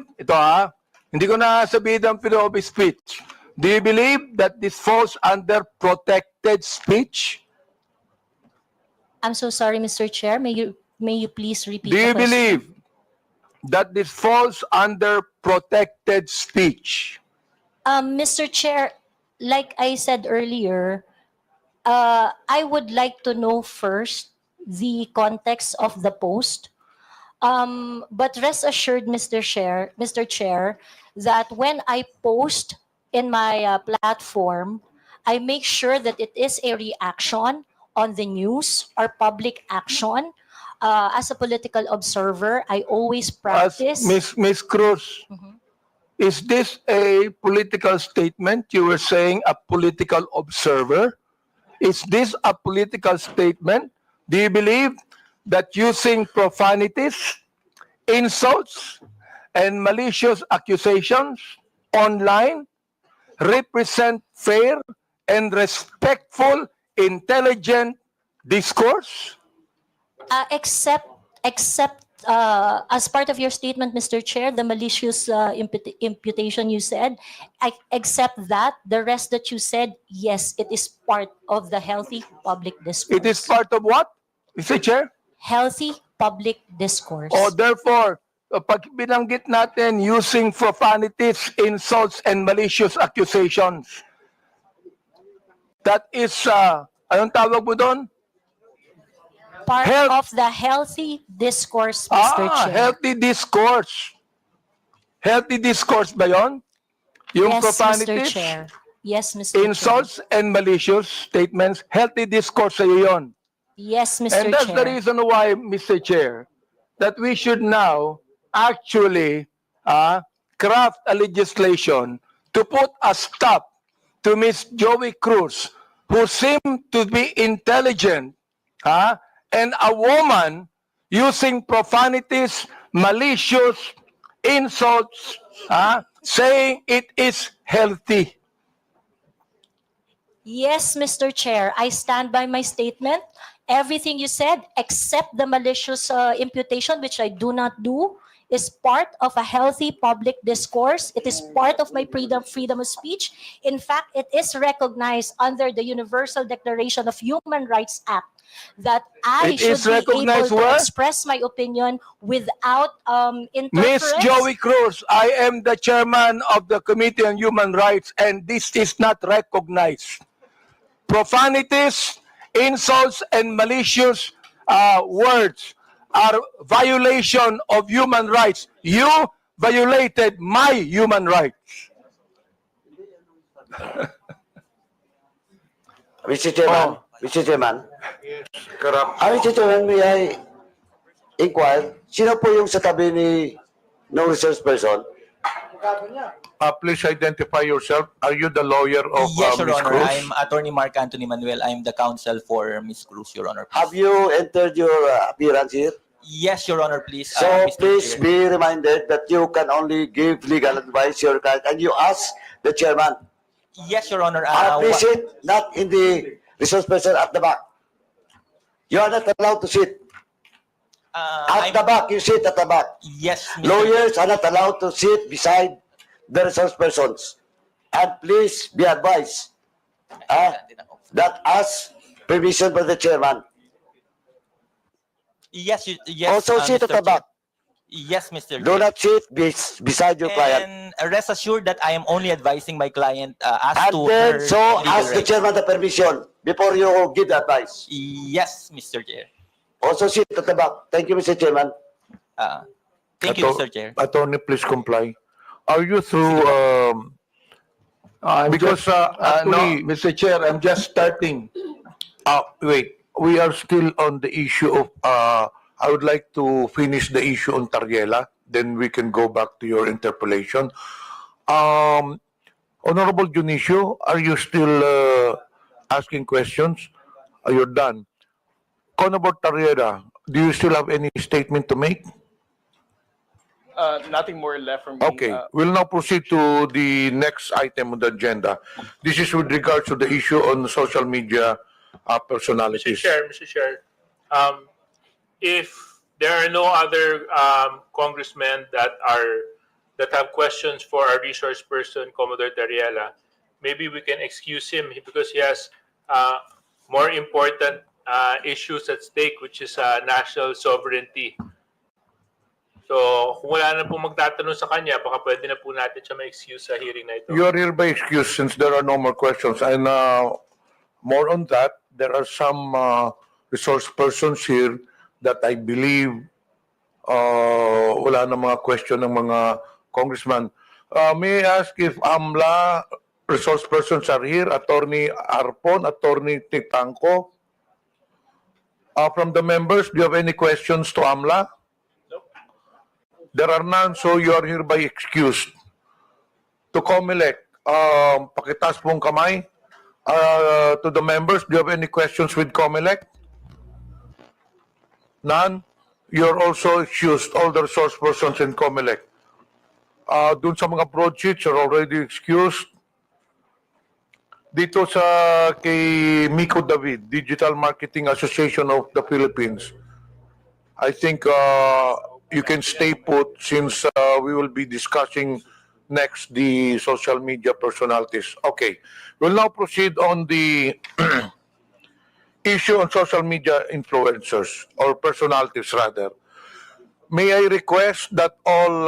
hindi ko na sabihin ang freedom of speech. Do you believe that this falls under protected speech?
I'm so sorry, Mr. Chair. May you please repeat
Do you
the question?
believe that this falls under protected speech?
Mr. Chair, like I said earlier, I would like to know first the context of the post. But rest assured, Mr. Chair, that when I post in my platform, I make sure that it is a reaction on the news or public action. As a political observer, I always practice.
Miss Cruz, is this a political statement? You were saying a political observer. Is this a political statement? Do you believe that using profanities, insults, and malicious accusations online represent fair and respectful, intelligent discourse?
Except as part of your statement, Mr. Chair, the malicious imputation you said, I accept that. The rest that you said, yes, it is part of the healthy public discourse.
It is part of what, Mr. Chair?
Healthy public discourse.
O therefore, pag binanggit natin using profanities, insults, and malicious accusations, that is, anong tawag mo doon?
Part of the healthy discourse, Mr. Chair.
Healthy discourse. Healthy discourse ba yon? Yung
Yes, Mr.
profanities,
Chair. Yes, Mr.
insults, and malicious statements, healthy discourse sa'yo yon.
Yes, Mr.
And that's the
Chair.
reason why, Mr. Chair, that we should now actually craft a legislation to put a stop to Miss Joey Cruz, who seemed to be intelligent, and a woman using profanities, malicious insults, saying it is healthy.
Yes, Mr. Chair, I stand by my statement. Everything you said, except the malicious imputation, which I do not do, is part of a healthy public discourse. It is part of my freedom of speech. In fact, it is recognized under the Universal Declaration of Human Rights Act that I
It is
should be able
recognized
to
where?
express my opinion without
Miss
interference.
Joey Cruz, I am the chairman of the Committee on Human Rights, and this is not recognized. Profanities, insults, and malicious words are violation of human rights. You violated my human rights.
Mr. Chairman, Mr. Chairman. Mr. Chairman, may I inquire, sino po yung sa tabi ni no resource person?
Please identify yourself. Are you the lawyer of
Yes, Your
Ms.
Honor.
Cruz?
I'm Attorney Mark Anthony Manuel. I'm the counsel for Ms. Cruz, Your Honor.
Have you entered your appearance here?
Yes, Your Honor, please.
So
Mr.
please
Chair.
be reminded that you can only give legal advice your client and you ask the chairman.
Yes, Your Honor.
Please sit not in the resource person at the back. You are not allowed to sit. At the back, you sit at the back.
Yes, Mr.
Lawyers are not allowed to sit beside the resource persons. And please be advised that as permission by the chairman.
Yes, yes.
Also sit at
Mr.
the back.
Yes, Mr.
Do
Chair.
not sit beside your client.
And rest assured that I am only advising my client as
And
to
then,
her
so
legal
ask the
rights.
chairman the permission before you give the advice.
Yes, Mr. Chair.
Also sit at the back. Thank you, Mr. Chairman.
Thank you, Mr. Chair.
Attorney, please comply. Are you through, because
no,
actually,
Mr. Chair, I'm just starting.
wait, we are still on the issue of, I would like to finish the issue on Tariela, then we can go back to your interpolation. Honorable Junicio, are you still asking questions? You're done. Honorable Tariela, do you still have any statement to make?
Nothing more left from me.
Okay, we'll now proceed to the next item on the agenda. This is with regards to the issue on social media personalities.
Mr. Chair, if there are no other congressmen that have questions for our resource person, Commodore Tariela, maybe we can excuse him because he has more important issues at stake, which is national sovereignty. So, kung wala na po magtatanong sa kanya, baka pwede na po natin siya ma-excuse sa hearing na ito.
You are hereby excused since there are no more questions. And more on that, there are some resource persons here that I believe wala na mga question ng mga congressman. May I ask if AMLA resource persons are here? Attorney Arpon, Attorney Titanco. From the members, do you have any questions to AMLA? There are none, so you are hereby excused. To COMELEC, pakitaas pong kamay. To the members, do you have any questions with COMELEC? None? You're also excused, all the resource persons in COMELEC. Dun sa mga broadsheets, you're already excused. Dito sa kay Miko David, Digital Marketing Association of the Philippines. I think you can stay put since we will be discussing next the social media personalities. Okay, we'll now proceed on the issue on social media influencers or personalities rather. May I request that all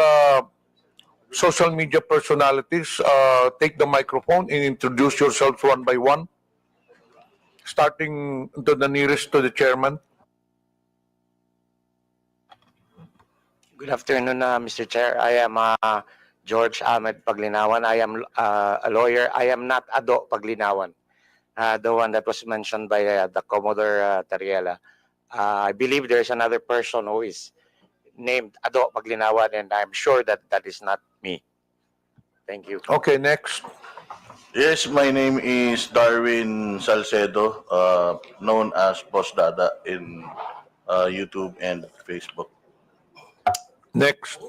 social media personalities take the microphone and introduce yourselves one by one, starting to the nearest to the chairman.
Good afternoon, Mr. Chair. I am George Ahmed Paglinawan. I am a lawyer. I am not Ado Paglinawan, the one that was mentioned by the Commodore Tariela. I believe there is another person who is named Ado Paglinawan, and I'm sure that that is not me. Thank you.
Okay, next.
Yes, my name is Darwin Salcedo, known as Boss Dada in YouTube and Facebook.
Next.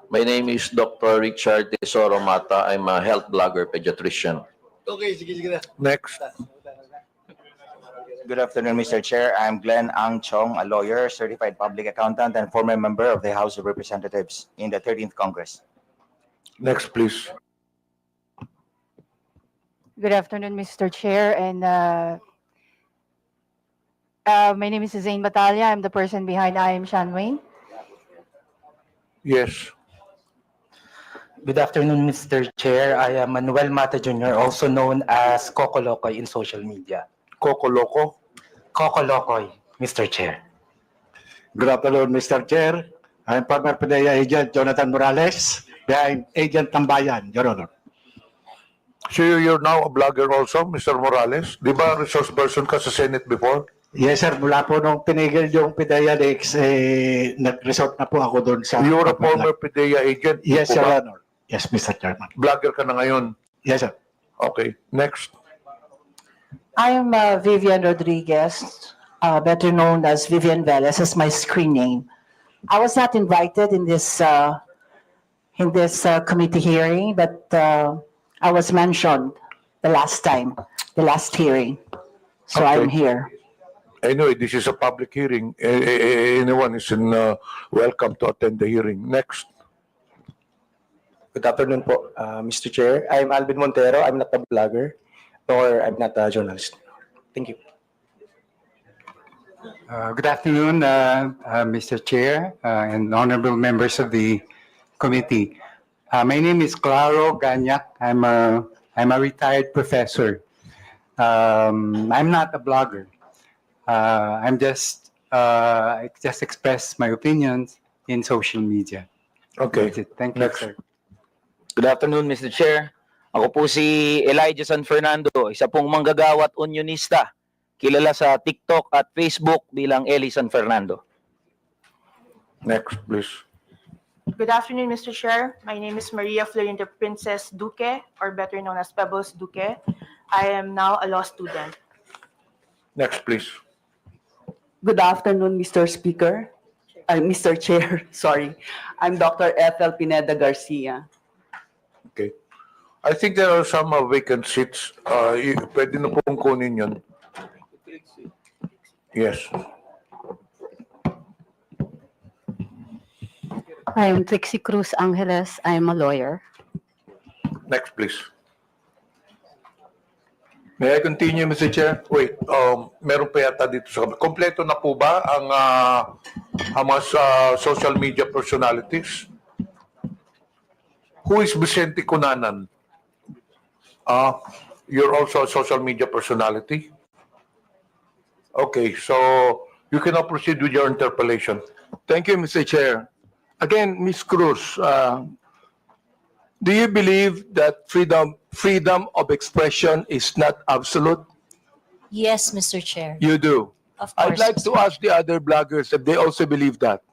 My name is Dr. Richard Tesoro Mata. I'm a health blogger pediatrician.
Okay, sige, sige na.
Next.
Good afternoon, Mr. Chair. I'm Glenn Ang Chong, a lawyer, certified public accountant, and former member of the House of Representatives in the 13th Congress.
Next, please.
Good afternoon, Mr. Chair, and my name is Zane Batalya. I'm the person behind I Am Sean Wayne.
Yes.
Good afternoon, Mr. Chair. I am Manuel Mata Jr., also known as Coco Locoy in social media.
Coco Loco?
Coco Locoy, Mr. Chair.
Good afternoon, Mr. Chair. I'm former PDEA agent Jonathan Morales, behind Agent Tambayan, Your Honor.
So you're now a blogger also, Mr. Morales? Di ba resource person ka sa Senate before?
Yes, sir. Mula po nung pinigil yung PDEA Lex, nag-resort na po ako doon sa...
You're a former PDEA agent?
Yes,
po
Your
ba?
Honor. Yes, Mr. Chairman.
Blogger ka na ngayon?
Yes, sir.
Okay, next.
I am Vivian Rodriguez, better known as Vivian Velez, as my screen name. I was not invited in this committee hearing, but I was mentioned the last time, the last hearing. So
Okay.
I'm here.
Anyway, this is a public hearing. Anyone is welcome to attend the hearing. Next.
Good afternoon po, Mr. Chair. I'm Alvin Montero. I'm not a blogger, nor I'm not a journalist. Thank you.
Good afternoon, Mr. Chair and honorable members of the committee. My name is Claro Ganyak. I'm a retired professor. I'm not a blogger. I just express my opinions in social media.
Okay.
That's it. Thank you, sir.
Good afternoon, Mr. Chair. Ako po si Elijah San Fernando, isa pong manggagawa at unionista, kilala sa TikTok at Facebook bilang Eli San Fernando.
Next, please.
Good afternoon, Mr. Chair. My name is Maria Florinda Princess Duque, or better known as Pebbles Duque. I am now a law student.
Next, please.
Good afternoon, Mr. Speaker. Mr. Chair, sorry. I'm Dr. Ethel Pineda Garcia.
Okay. I think there are some vacant seats. Pwede na pong kunin yun. Yes.
I am Trixie Cruz Angeles. I am a lawyer.
Next, please.
May I continue, Mr. Chair?
Wait, meron pa yata dito sa... Kompleto na po ba ang mga social media personalities? Who is Vicente Cunanan? You're also a social media personality? Okay, so you can now proceed with your interpellation.
Thank you, Mr. Chair. Again, Ms. Cruz, do you believe that freedom of expression is not absolute?
Yes, Mr. Chair.
You do.
Of course,
I'd like to ask the other bloggers if they also believe that.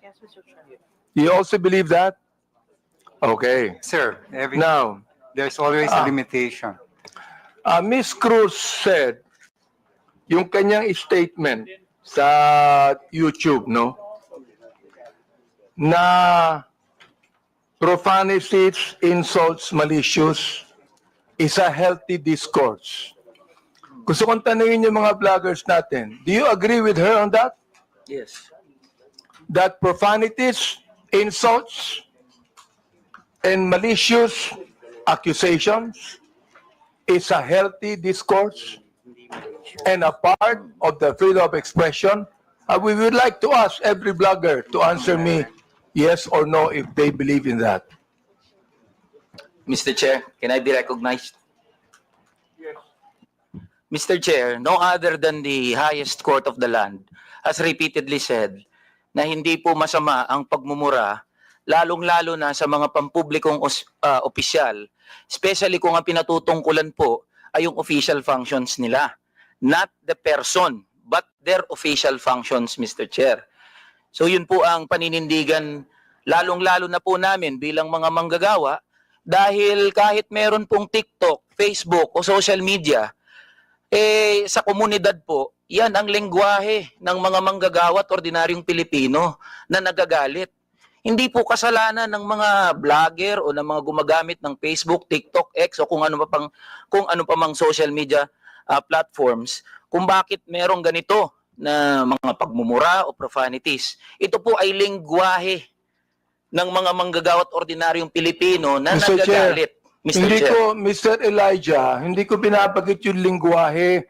Yes, Mr. Chair.
You also believe that? Okay.
Sir,
Now,
there's always a limitation.
Ms. Cruz said, yung kanyang statement sa YouTube, no? Na profanities, insults, malicious is a healthy discourse. Gusto kong tanungin yung mga vloggers natin, do you agree with her on that?
Yes.
that profanities, insults, and malicious accusations is a healthy discourse and a part of the freedom of expression? We would like to ask every blogger to answer me yes or no if they believe in that.
Mr. Chair, can I be recognized? Mr. Chair, no other than the highest court of the land has repeatedly said na hindi po masama ang pagmumura, lalong-lalo na sa mga pampublikong opisyal, especially kung ang pinatutungkulan po ay yung official functions nila. Not the person, but their official functions, Mr. Chair. So yun po ang paninindigan, lalong-lalo na po namin bilang mga manggagawa, dahil kahit meron pong TikTok, Facebook o social media, sa komunidad po, yan ang lengguwahe ng mga manggagawa at ordinaryong Pilipino na nagagalit. Hindi po kasalanan ng mga vlogger o ng mga gumagamit ng Facebook, TikTok, X o kung ano pa mang social media platforms kung bakit merong ganito na mga pagmumura o profanities. Ito po ay lengguwahe ng mga manggagawa at ordinaryong Pilipino na
Mr. Chair,
nagagalit.
Mr. Elijah, hindi ko binabagit yung lingwahe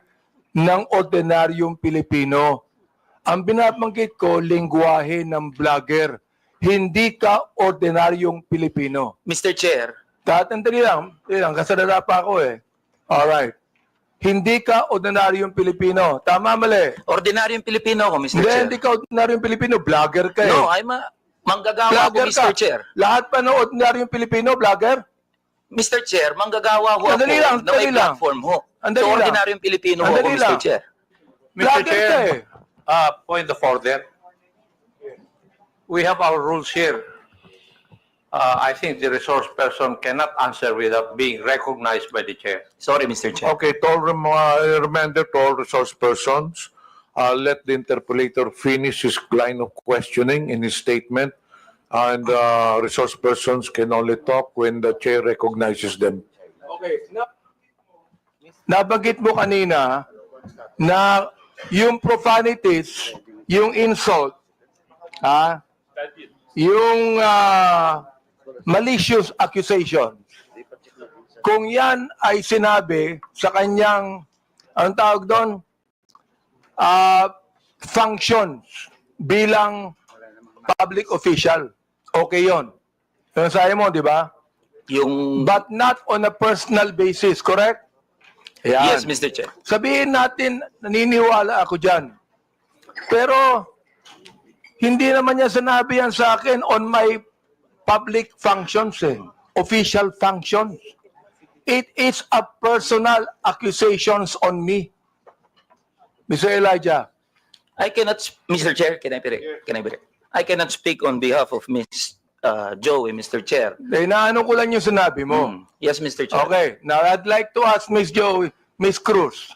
ng ordinaryong Pilipino. Ang binabanggit ko, lingwahe ng vlogger. Hindi ka ordinaryong Pilipino.
Mr. Chair.
Tatandali lang, kasalala pa ako eh. Alright. Hindi ka ordinaryong Pilipino. Tama, mali?
Ordinaryong Pilipino ako, Mr. Chair.
Hindi ka ordinaryong Pilipino. Vlogger ka eh.
No, I'm a manggagawa ako, Mr. Chair.
Lahat pa ng ordinaryong Pilipino, vlogger?
Mr. Chair, manggagawa ho ako na may platform ho. So, ordinaryong Pilipino ho ako, Mr. Chair.
Mr. Chair, point of order. We have our rules here. I think the resource person cannot answer without being recognized by the chair.
Sorry, Mr. Chair.
Okay, to all reminder to all resource persons, let the interpolator finish his line of questioning in his statement, and resource persons can only talk when the chair recognizes them.
Okay. Nabanggit mo kanina na yung profanities, yung insult, yung malicious accusation, kung yan ay sinabi sa kanyang, anong tawag doon, functions bilang public official, okay yon. Yung sabi mo, di ba? But not on a personal basis, correct? Yan.
Yes, Mr. Chair.
Sabihin natin, naniniwala ako dyan. Pero, hindi naman niya sinabi yan sa akin on my public functions, official functions. It is a personal accusations on me. Mr. Elijah.
Mr. Chair, can I be I cannot speak on behalf of Ms. Joey, Mr. Chair.
Inaano ko lang yung sinabi mo.
Yes, Mr. Chair.
Okay. Now, I'd like to ask Ms. Joey, Ms. Cruz,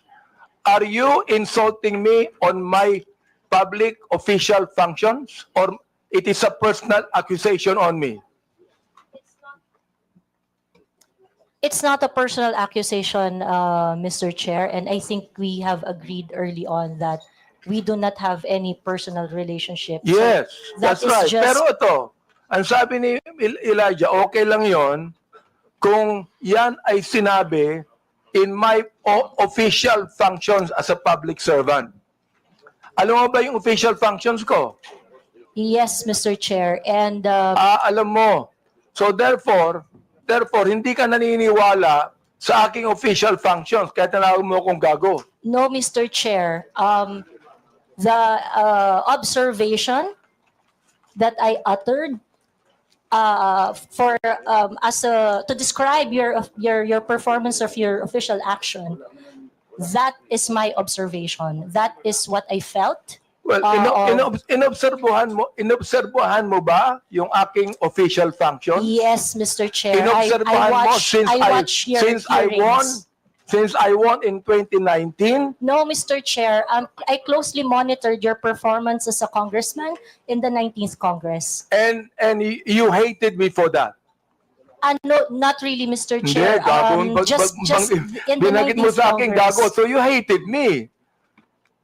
are you insulting me on my public official functions, or it is a personal accusation on me?
It's not a personal accusation, Mr. Chair, and I think we have agreed early on that we do not have any personal relationship.
Yes,
So
that's right. Pero ito, ang sabi ni Elijah, okay lang yon kung yan ay sinabi in my official functions as a public servant. Alam mo ba yung official functions ko?
Yes, Mr. Chair, and
alam mo. So therefore, hindi ka naniniwala sa aking official functions kaya tinawag mo akong gago.
no, Mr. Chair, the observation that I uttered to describe your performance of your official action, that is my observation. That is what I felt.
Well, inobserbuhan mo ba yung aking official function?
Yes, Mr. Chair.
Inobserbuhan mo since I won in 2019?
No, Mr. Chair. I closely monitored your performance as a congressman in the 19th Congress.
And you hated me for that?
No, not really, Mr. Chair.
Hindi,
Just in the
binanggit mo
19th
sa akin,
Congress.
gago, so you hated me.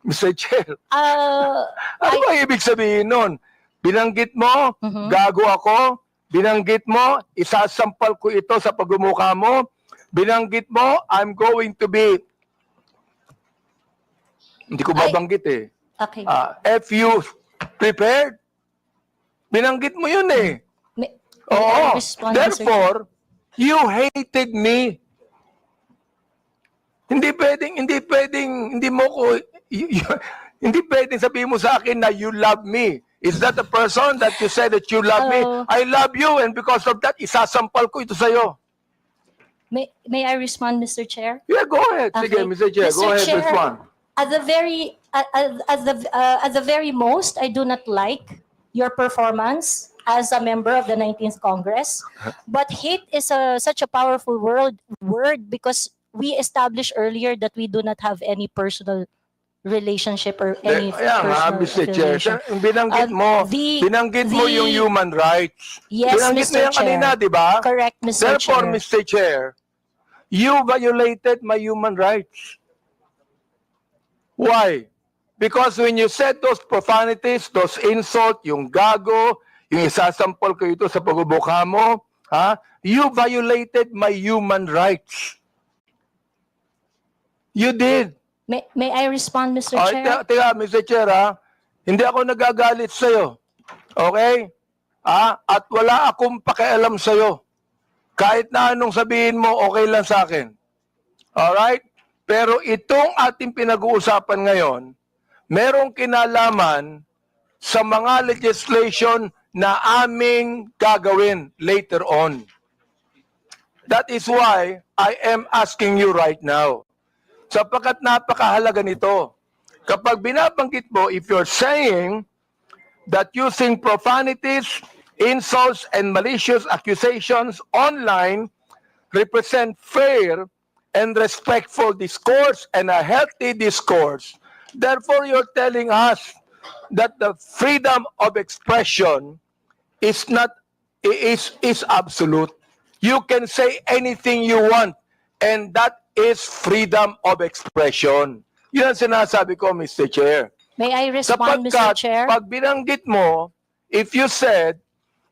Mr. Chair.
Uh,
Ano ba ibig sabihin nun? Binanggit mo, gago ako. Binanggit mo, isasampal ko ito sa pagmumukha mo. Binanggit mo, I'm going to be... Hindi ko babanggit eh.
Okay.
If you prepared, binanggit mo yun eh.
May
Oo.
I respond, Mr. Chair?
Therefore, you hated me. Hindi pwedeng sabihin mo sa akin na you love me. Is that the person that you said that you love me? I love you, and because of that, isasampal ko ito sa'yo.
May I respond, Mr. Chair?
Yeah, go ahead. Sige, Mr. Chair, go ahead,
Chair,
respond.
At the very most, I do not like your performance as a member of the 19th Congress. But hate is such a powerful word because we established earlier that we do not have any personal relationship or any
Kaya nga,
personal
Mr. Chair,
affiliation.
binanggit mo yung human rights.
Yes,
Binanggit mo
Mr.
yan
Chair.
kanina, di ba?
Correct, Mr.
Therefore,
Chair.
Mr. Chair, you violated my human rights. Why? Because when you said those profanities, those insults, yung gago, yung isasampol ko ito sa pagbubuka mo, you violated my human rights. You did.
May I respond, Mr. Chair?
Teka, Mr. Chair, hindi ako nagagalit sa'yo. Okay? At wala akong pakialam sa'yo. Kahit na anong sabihin mo, okay lang sa akin. Alright? Pero itong ating pinag-uusapan ngayon, merong kinalaman sa mga legislation na aming gagawin later on. That is why I am asking you right now. Sapagkat napakahalaga nito. Kapag binabanggit mo, if you're saying that using profanities, insults, and malicious accusations online represent fair and respectful discourse and a healthy discourse, therefore you're telling us that the freedom of expression is absolute. You can say anything you want, and that is freedom of expression. Yun ang sinasabi ko, Mr. Chair.
May I respond, Mr. Chair?
Pag binanggit mo, if you said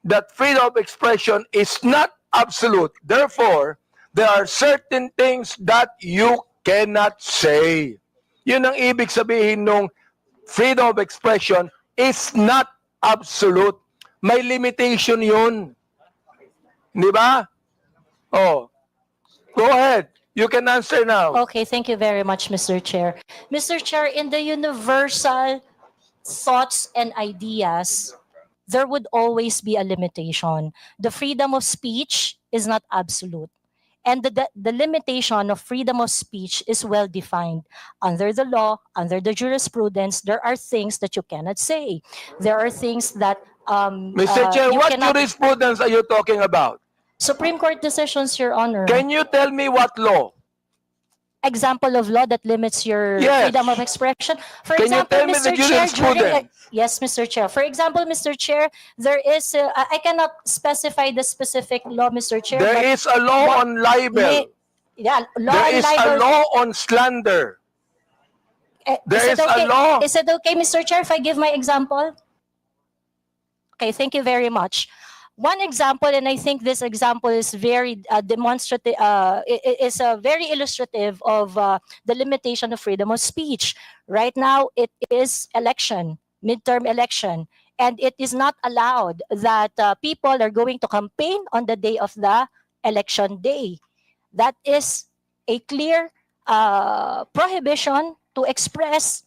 that freedom of expression is not absolute, therefore, there are certain things that you cannot say. Yun ang ibig sabihin nung freedom of expression is not absolute. May limitation yun. Di ba? Oh. Go ahead. You can answer now.
Okay, thank you very much, Mr. Chair. Mr. Chair, in the universal thoughts and ideas, there would always be a limitation. The freedom of speech is not absolute. And the limitation of freedom of speech is well defined. Under the law, under the jurisprudence, there are things that you cannot say. There are things that
Mr. Chair, what jurisprudence are you talking about?
Supreme Court decisions, Your Honor.
Can you tell me what law?
Example of law that limits your freedom of expression. For
Can
example,
you tell me
Mr.
the
Chair,
jurisprudence?
yes, Mr. Chair. For example, Mr. Chair, there is, I cannot specify the specific law, Mr. Chair.
There is a law on libel.
Yeah, law
There
on
is
libel.
a law on slander. There is
okay?
a law.
Is it okay, Mr. Chair, if I give my example? Okay, thank you very much. One example, and I think this example is very demonstrative, is very illustrative of the limitation of freedom of speech. Right now, it is election, midterm election, and it is not allowed that people are going to campaign on the day of the election day. That is a clear prohibition to express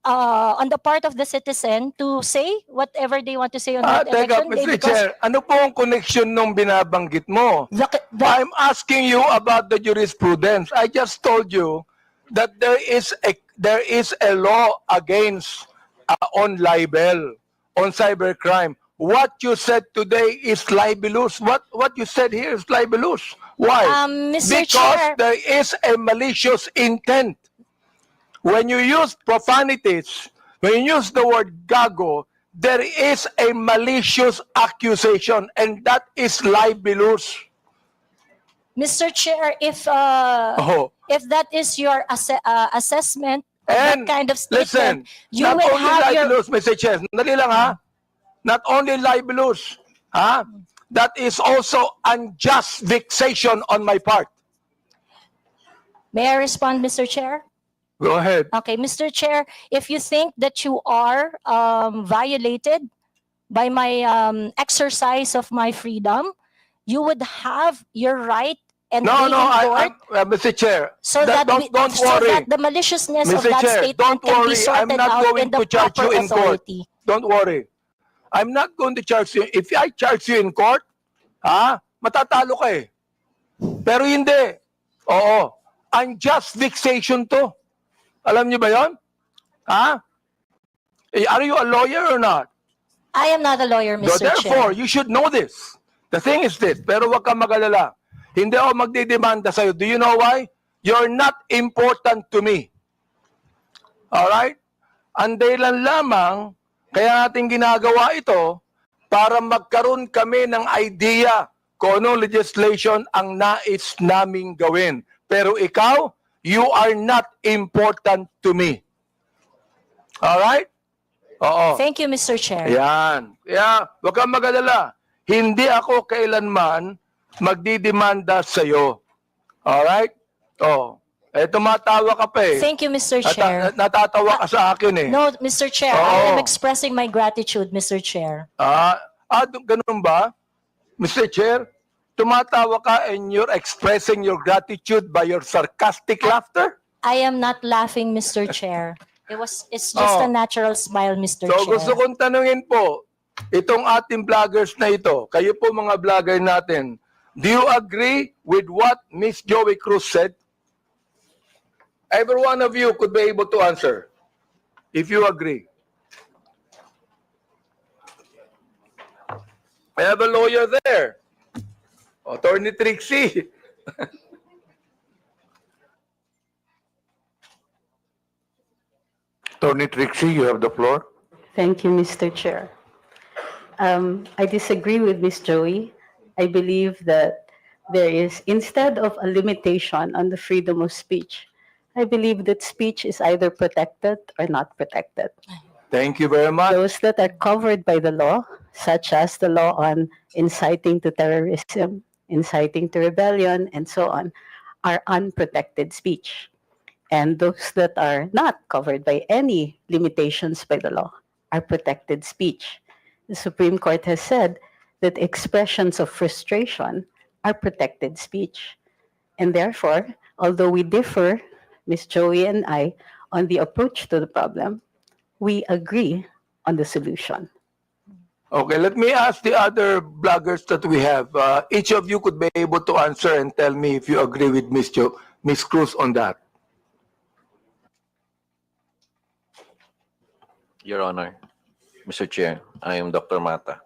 on the part of the citizen to say whatever they want to say on that election day.
Mr. Chair, ano po ang connection nung binabanggit mo? I'm asking you about the jurisprudence. I just told you that there is a law against on libel, on cybercrime. What you said today is libelous. What you said here is libelous. Why?
Mr.
Because
Chair,
there is a malicious intent. When you use profanities, when you use the word gago, there is a malicious accusation, and that is libelous.
Mr. Chair, if that is your assessment
And
kind of
listen,
statement, you
not
will
only
have your
libelous, Mr. Chair, dali lang ha, not only libelous, ha, that is also unjust vexation on my part.
May I respond, Mr. Chair?
Go ahead.
Okay, Mr. Chair, if you think that you are violated by my exercise of my freedom, you would have your right and
No,
be
no,
in court
Mr. Chair,
so that
don't
so
worry.
that the maliciousness of
Mr.
that
Chair,
statement
don't
can be
worry. I'm
sorted
not
out
going
in the
to charge
proper
you in court.
authority.
Don't worry. I'm not going to charge you. If I charge you in court, matatalo ka eh. Pero hindi. Oo. Unjust vexation to. Alam niyo ba yon? Are you a lawyer or not?
I am not a lawyer,
So
Mr.
therefore,
Chair.
you should know this. The thing is this, pero wag kang mag-alala. Hindi ako magdidemanda sa'yo. Do you know why? You're not important to me. Alright? Ang dahilan lamang, kaya natin ginagawa ito, para magkaroon kami ng idea kung anong legislation ang nais naming gawin. Pero ikaw, you are not important to me. Alright? Oo.
Thank you, Mr. Chair.
Yan. Kaya, wag kang mag-alala. Hindi ako kailanman magdidemanda sa'yo. Alright? Oh. Tumatawa ka pa eh.
Thank you, Mr. Chair.
Natatawa ka sa akin eh.
No, Mr. Chair, I
Oo.
am expressing my gratitude, Mr. Chair.
Ganun ba? Mr. Chair, tumatawa ka and you're expressing your gratitude by your sarcastic laughter?
I am not laughing, Mr. Chair. It's just a natural smile, Mr.
So
Chair.
gusto kong tanungin po, itong ating vloggers na ito, kayo po mga vlogger natin, do you agree with what Miss Joey Cruz said? Every one of you could be able to answer if you agree. I have a lawyer there. Attorney Trixie.
Attorney Trixie, you have the floor.
Thank you, Mr. Chair. I disagree with Ms. Joey. I believe that there is, instead of a limitation on the freedom of speech, I believe that speech is either protected or not protected.
Thank you very much.
Those that are covered by the law, such as the law on inciting to terrorism, inciting to rebellion, and so on, are unprotected speech. And those that are not covered by any limitations by the law are protected speech. The Supreme Court has said that expressions of frustration are protected speech. And therefore, although we differ, Ms. Joey and I, on the approach to the problem, we agree on the solution.
Okay, let me ask the other bloggers that we have. Each of you could be able to answer and tell me if you agree with Ms. Cruz on that.
Your Honor, Mr. Chair, I am Dr. Mata.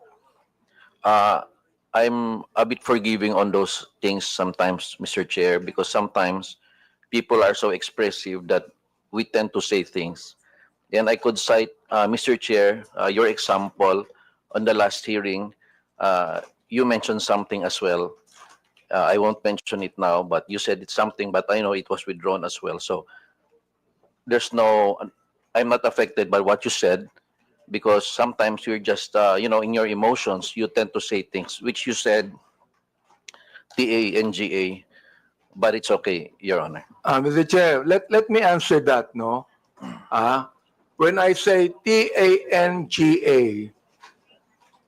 I'm a bit forgiving on those things sometimes, Mr. Chair, because sometimes people are so expressive that we tend to say things. And I could cite, Mr. Chair, your example on the last hearing. You mentioned something as well. I won't mention it now, but you said it's something, but I know it was withdrawn as well. So there's no, I'm not affected by what you said, because sometimes you're just, in your emotions, you tend to say things, which you said, TANGA, but it's okay, Your Honor.
Mr. Chair, let me answer that, no? When I say TANGA,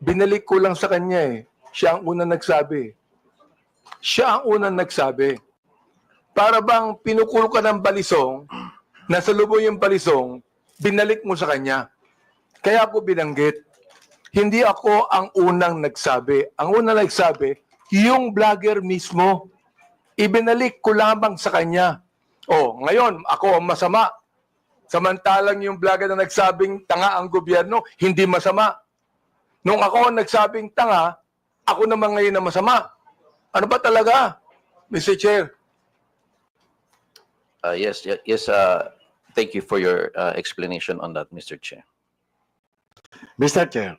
binalik ko lang sa kanya eh. Siya ang unang nagsabi. Siya ang unang nagsabi. Para bang pinukul ka ng balisong, nasa lubong yung balisong, binalik mo sa kanya. Kaya ko binanggit. Hindi ako ang unang nagsabi. Ang unang nagsabi, yung vlogger mismo. Ibinalik ko lamang sa kanya. Ngayon, ako ang masama. Samantalang yung vlogger na nagsabing tanga ang gobyerno, hindi masama. Nung ako ang nagsabing tanga, ako naman ngayon na masama. Ano ba talaga, Mr. Chair?
Yes. Thank you for your explanation on that, Mr. Chair.
Mr. Chair.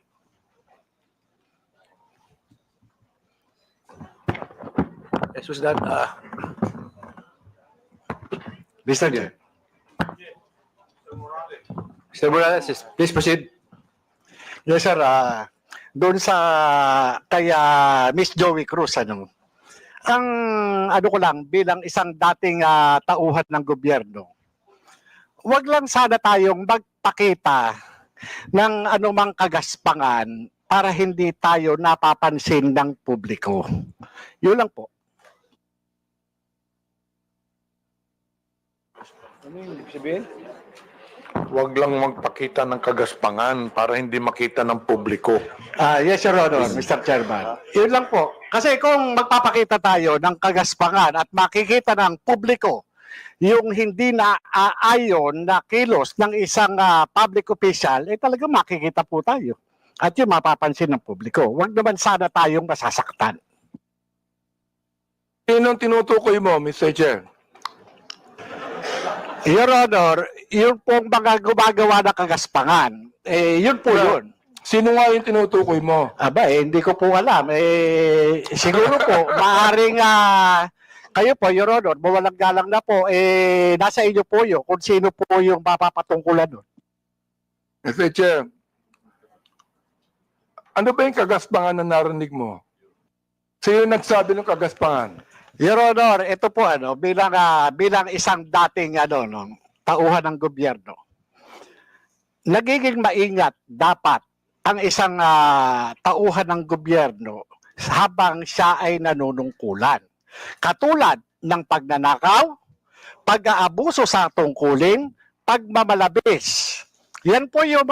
Yes, was that?
Mr. Chair. Mr. Morales, please proceed.
Yes, sir. Doon sa kay Miss Joey Cruz, ang ano ko lang, bilang isang dating tauhan ng gobyerno, wag lang sana tayong magpakita ng anumang kagaspangan para hindi tayo napapansin ng publiko. Yun lang po.
Ano yung ibig sabihin? Huwag lang magpakita ng kagaspangan para hindi makita ng publiko.
Yes, Your Honor, Mr. Chairman. Yun lang po. Kasi kung magpapakita tayo ng kagaspangan at makikita ng publiko yung hindi na aayon na kilos ng isang public official, talaga makikita po tayo. At yung mapapansin ng publiko. Huwag naman sana tayong masasaktan.
Sinong tinutukoy mo, Mr. Chair?
Your Honor, yung pong mga gumagawa ng kagaspangan, yun po yun.
Sino nga yung tinutukoy mo?
Aba, hindi ko po alam. Siguro po, maaaring kayo po, Your Honor, mawalang galang na po, nasa inyo po yun kung sino po yung mapapatungkulan nun.
Mr. Chair, ano ba yung kagaspangan na narinig mo? Sino nagsabi ng kagaspangan?
Your Honor, ito po bilang isang dating tauhan ng gobyerno. Nagiging maingat dapat ang isang tauhan ng gobyerno habang siya ay nanunungkulan. Katulad ng pagnanakaw, pag-aabuso sa tungkulin, pagmamalabis. Yan po yung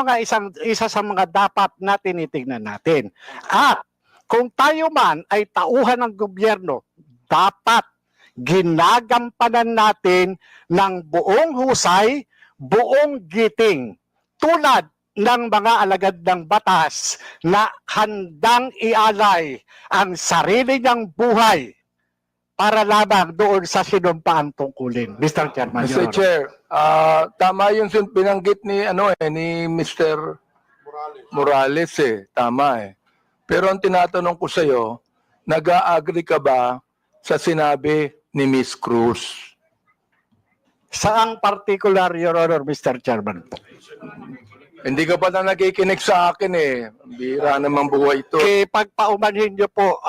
isa sa mga dapat na tinitingnan natin. At kung tayo man ay tauhan ng gobyerno, dapat ginagampanan natin ng buong husay, buong giting, tulad ng mga alagad ng batas na handang ialay ang sarili niyang buhay para lamang doon sa sinumpaang tungkulin. Mr. Chairman.
Mr. Chair, tama yung binanggit ni Mr. Morales tama Pero ang tinatanong ko sa iyo, nag-a-agree ka ba sa sinabi ni Miss Cruz?
Saang particular, Your Honor, Mr. Chairman?
Hindi ka pa na nakikinig sa akin Bira namang buhay ito.
Pagpaumanhin niyo po,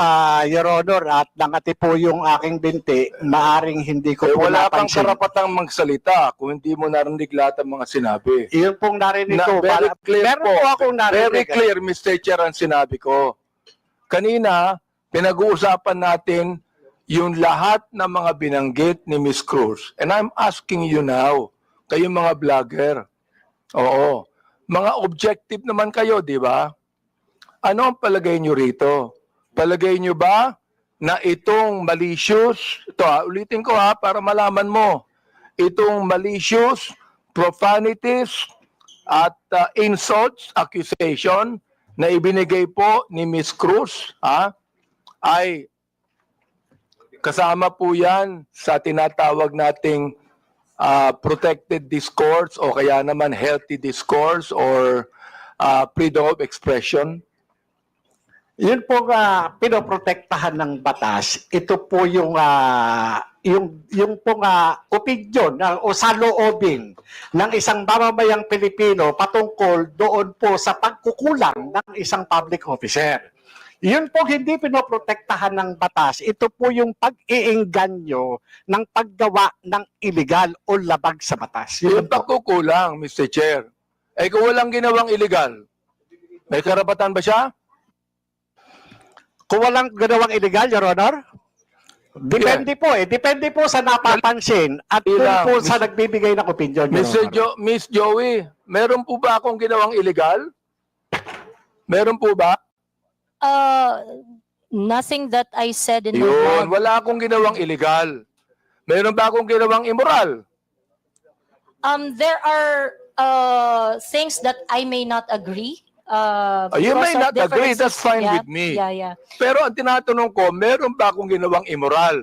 Your Honor, at nangati po yung aking binti, maaring hindi ko po
wala kang
napansin.
karapatang magsalita kung hindi mo narinig lahat ng mga sinabi.
Iyon pong narinig ko.
Very clear
Meron po akong narinig.
Very clear, Mr. Chair, ang sinabi ko. Kanina, pinag-uusapan natin yung lahat ng mga binanggit ni Miss Cruz. And I'm asking you now, kayong mga vlogger, oo, mga objective naman kayo, di ba? Ano ang palagay nyo rito? Palagay nyo ba na itong malicious, ito ulitin ko para malaman mo, itong malicious, profanities, at insults, accusation, na ibinigay po ni Miss Cruz, ay kasama po yan sa tinatawag nating protected discourse o kaya naman healthy discourse or freedom of expression?
Yun po pinoprotektahan ng batas. Ito po yung pong opinion o saloobin ng isang mamamayang Pilipino patungkol doon po sa pagkukulang ng isang public officer. Yun po hindi pinoprotektahan ng batas. Ito po yung pag-iingganyo ng paggawa ng illegal o labag sa batas.
Yung pagkukulang, Mr. Chair, kung walang ginawang illegal, may karapatan ba siya?
Kung walang ginawang illegal, Your Honor? Depende po Depende po sa napapansin at kung po sa nagbibigay ng opinion.
Miss Joey, meron po ba akong ginawang illegal? Meron po ba?
Nothing that I said in the
Yun,
blog.
wala akong ginawang illegal. Meron ba akong ginawang immoral?
There are things that I may not agree.
You may
because of
not agree, that's fine
yeah,
with me.
Yeah.
Pero ang tinatanong ko, meron ba akong ginawang immoral?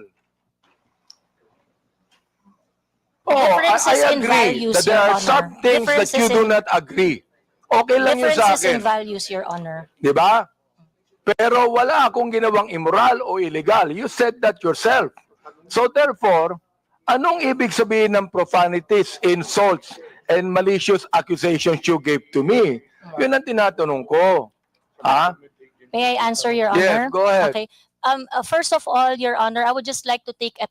Differences
I
in
agree
values,
that there
Your
are
Honor.
some things that you do not agree. Okay lang yun sa
Differences in
akin.
values, Your Honor.
Di ba? Pero wala akong ginawang immoral o illegal. You said that yourself. So therefore, anong ibig sabihin ng profanities, insults, and malicious accusations you gave to me. Yun ang tinatanong ko. Ha?
May I answer, Your
Yes,
Honor?
go ahead.
Okay. First of all, Your Honor, I would just like to take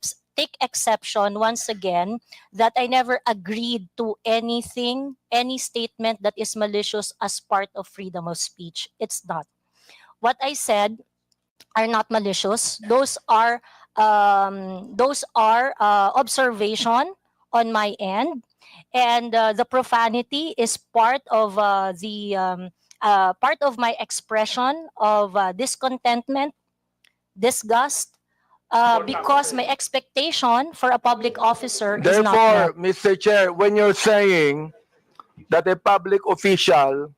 exception once again that I never agreed to anything, any statement that is malicious as part of freedom of speech. It's not. What I said are not malicious. Those are observation on my end, and the profanity is part of part of my expression of discontentment, disgust, because my expectation for a public officer is not
Therefore,
met.
Mr. Chair, when you're saying that a public official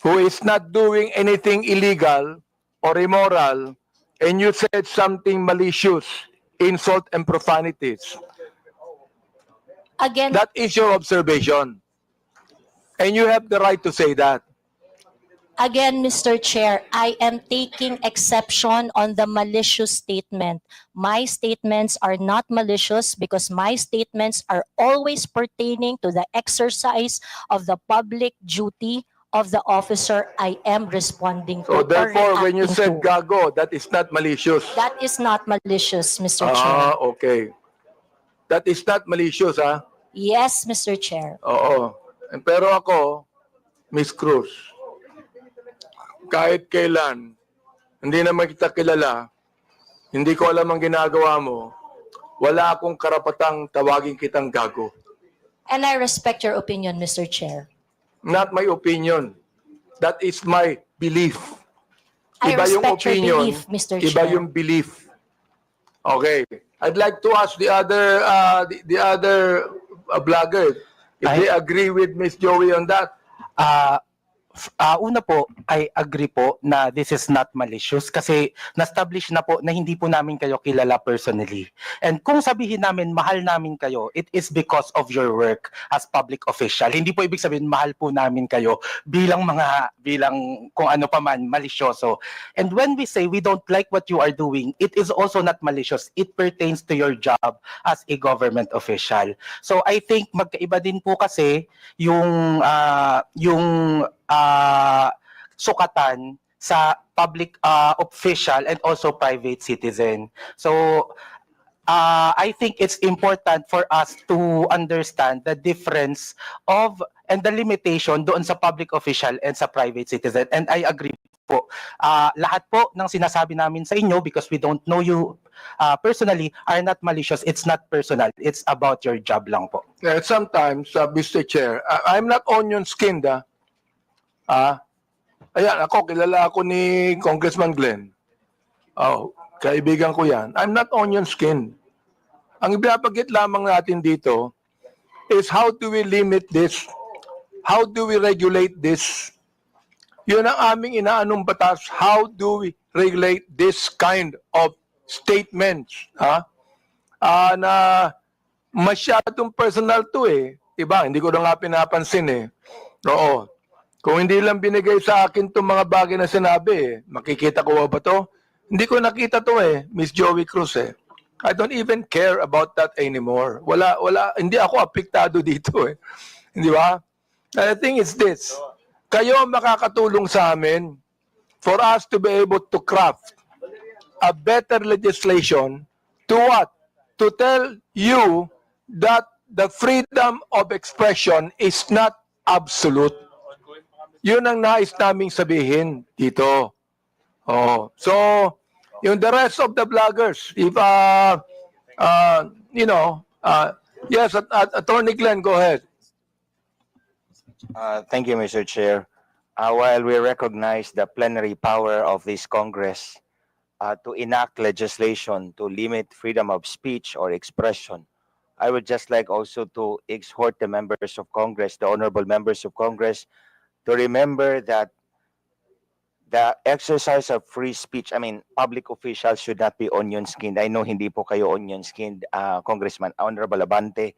who is not doing anything illegal or immoral, and you said something malicious, insult and profanities,
Again,
that is your observation. And you have the right to say that.
Again, Mr. Chair, I am taking exception on the malicious statement. My statements are not malicious because my statements are always pertaining to the exercise of the public duty of the officer I am responding
So
to or
therefore, when you
reacting
said
to.
gago, that is not malicious.
That is not malicious, Mr.
Ah,
Chair.
okay. That is not malicious, ha?
Yes, Mr. Chair.
Oo. Pero ako, Miss Cruz, kahit kailan, hindi naman kita kilala, hindi ko alam ang ginagawa mo, wala akong karapatang tawagin kitang gago.
And I respect your opinion, Mr. Chair.
Not my opinion. That is my belief.
I
Iba yung
respect your
opinion,
belief, Mr.
iba
Chair.
yung belief. Okay. I'd like to ask the other vlogger if they agree with Miss Joey on that.
Una po, I agree po na this is not malicious kasi na-establish na po na hindi po namin kayo kilala personally. And kung sabihin namin mahal namin kayo, it is because of your work as public official. Hindi po ibig sabihin mahal po namin kayo bilang kung ano pa man malisyoso. And when we say we don't like what you are doing, it is also not malicious. It pertains to your job as a government official. So I think magkaiba din po kasi yung sukatan sa public official and also private citizen. So I think it's important for us to understand the difference of and the limitation doon sa public official and sa private citizen. And I agree po. Lahat po ng sinasabi namin sa inyo because we don't know you personally are not malicious. It's not personal. It's about your job lang po.
Yeah, sometimes, Mr. Chair, I'm not onion-skinned, ayan, kilala ako ni Congressman Glenn. Oh, kaibigan ko yan. I'm not onion-skinned. Ang ibabagit lamang natin dito is how do we limit this? How do we regulate this? Yun ang aming inaanong batas. How do we regulate this kind of statements? Na masyadong personal to eh. Diba? Hindi ko na nga pinapansin eh. Oo. Kung hindi lang binigay sa akin itong mga bagay na sinabi, makikita ko ba to? Hindi ko nakita to eh, Miss Joey Cruz eh. I don't even care about that anymore. Hindi ako apektado dito eh. Di ba? The thing is this, kayo makakatulong sa amin for us to be able to craft a better legislation to what? To tell you that the freedom of expression is not absolute. Yun ang nais naming sabihin dito. Oh, so yung the rest of the vloggers, if yes, Attorney Glenn, go ahead.
Thank you, Mr. Chair. While we recognize the plenary power of this Congress to enact legislation to limit freedom of speech or expression, I would just like also to exhort the members of Congress, the honorable members of Congress, to remember that the exercise of free speech, public officials should not be onion-skinned. I know hindi po kayo onion-skinned, Congressman Honorable Abante.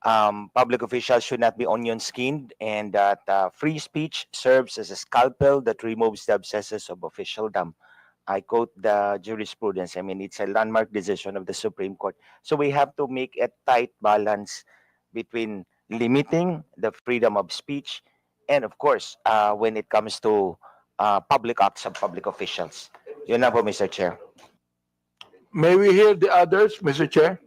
Public officials should not be onion-skinned, and that free speech serves as a scalpel that removes the abscesses of officialdom. I quote the jurisprudence. It's a landmark decision of the Supreme Court. So we have to make a tight balance between limiting the freedom of speech, and of course, when it comes to public acts of public officials. Yun na po, Mr. Chair.
May we hear the others, Mr. Chair?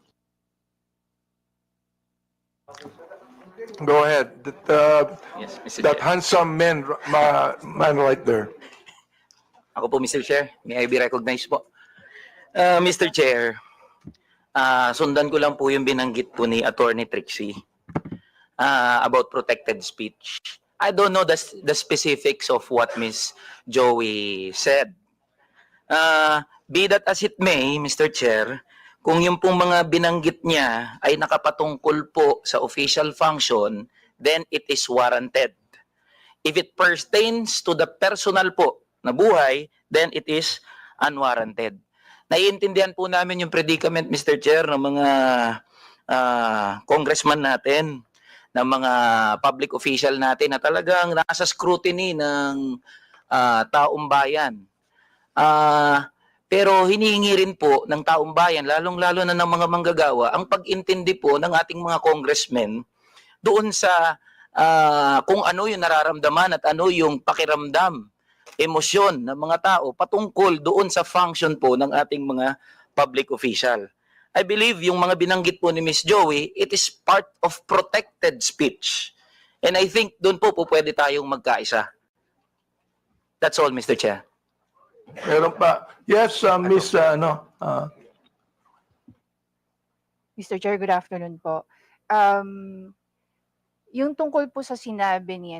Go ahead.
Yes, Mr.
That
Chair.
handsome man right there.
Ako po, Mr. Chair. May I be recognized po? Mr. Chair, sundan ko lang po yung binanggit po ni Attorney Trixie about protected speech. I don't know the specifics of what Miss Joey said. Be that as it may, Mr. Chair, kung yung pong mga binanggit niya ay nakapatungkol po sa official function, then it is warranted. If it pertains to the personal po na buhay, then it is unwarranted. Naiintindihan po namin yung predicament, Mr. Chair, ng mga congressman natin, ng mga public official natin na talagang nasa scrutiny ng taong bayan. Pero hinihingi rin po ng taong bayan, lalong-lalo na ng mga manggagawa, ang pag-intindi po ng ating mga congressmen doon sa kung ano yung nararamdaman at ano yung pakiramdam, emosyon ng mga tao patungkol doon sa function po ng ating mga public official. I believe yung mga binanggit po ni Miss Joey, it is part of protected speech. And I think doon po pwede tayong magkaisa. That's all, Mr. Chair.
Meron pa. Yes, Miss,
Mr. Chair, good afternoon po. Yung tungkol po sa sinabi ni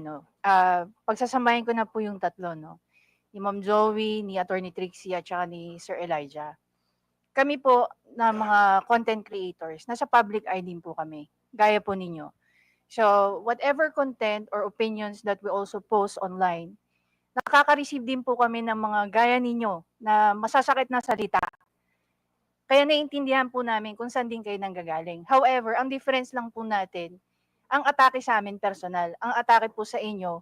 pagsasamahin ko na po yung tatlo, no? Ni Ma'am Joey, ni Attorney Trixie, at saka ni Sir Elijah. Kami po na mga content creators, nasa public eye din po kami, gaya po ninyo. So, whatever content or opinions that we also post online, nakaka-receive din po kami ng mga gaya ninyo na masasakit na salita. Kaya naiintindihan po namin kung saan din kayo nanggagaling. However, ang difference lang po natin, ang atake sa amin personal, ang atake po sa inyo,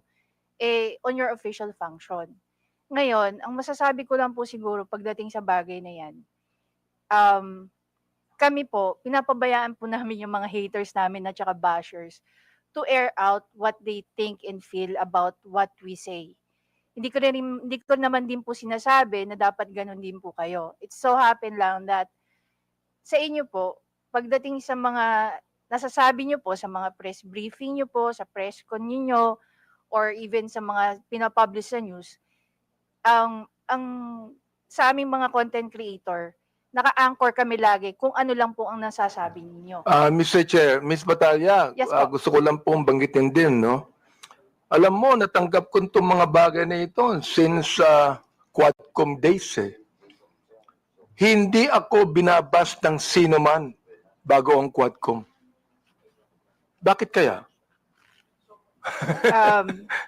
on your official function. Ngayon, ang masasabi ko lang po siguro pagdating sa bagay na yan, kami po, pinapabayaan po namin yung mga haters namin at saka bashers to air out what they think and feel about what we say. Hindi ko naman din po sinasabi na dapat ganun din po kayo. It so happen lang that sa inyo po, pagdating sa mga nasasabi nyo po, sa mga press briefing nyo po, sa press con niyo or even sa mga pinapublish sa news, ang sa aming mga content creator, naka-anchor kami lagi kung ano lang po ang nasasabi ninyo.
Mr. Chair, Miss Batalya,
Yes po.
gusto ko lang pong banggitin din, no? Alam mo, natanggap ko itong mga bagay na ito since Quadcom days, eh. Hindi ako binabas ng sino man bago ang Quadcom. Bakit kaya?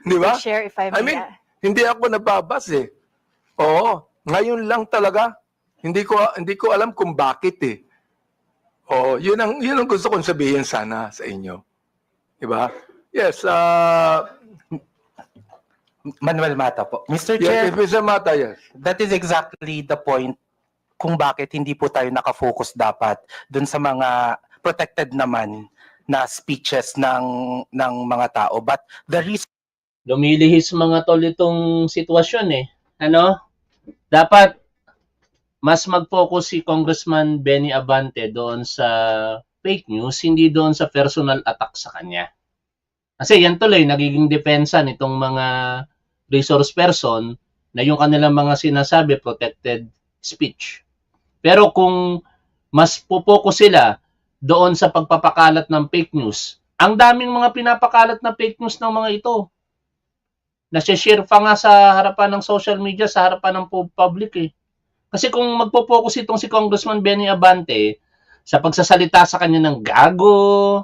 Di ba?
Share if I may.
I mean, hindi ako nababas, eh. Oo, ngayon lang talaga. Hindi ko alam kung bakit, eh. Oo, yun ang gusto kong sabihin sana sa inyo. Di ba? Yes,
Manuel Mata po. Mr. Chair,
yes, Mr. Mata, yes.
that is exactly the point kung bakit hindi po tayo nakafocus dapat dun sa mga protected naman na speeches ng mga tao. But the reason
lumilihis mga tol itong sitwasyon eh. Dapat mas mag-focus si Congressman Benny Abante doon sa fake news, hindi doon sa personal attack sa kanya. Kasi yan tuloy, nagiging depensa nitong mga resource person na yung kanilang mga sinasabi protected speech. Pero kung mas pupokus sila doon sa pagpapakalat ng fake news, ang daming mga pinapakalat na fake news ng mga ito. Nasi-share pa nga sa harapan ng social media, sa harapan ng public eh. Kasi kung magpo-focus itong si Congressman Benny Abante sa pagsasalita sa kanya ng gago,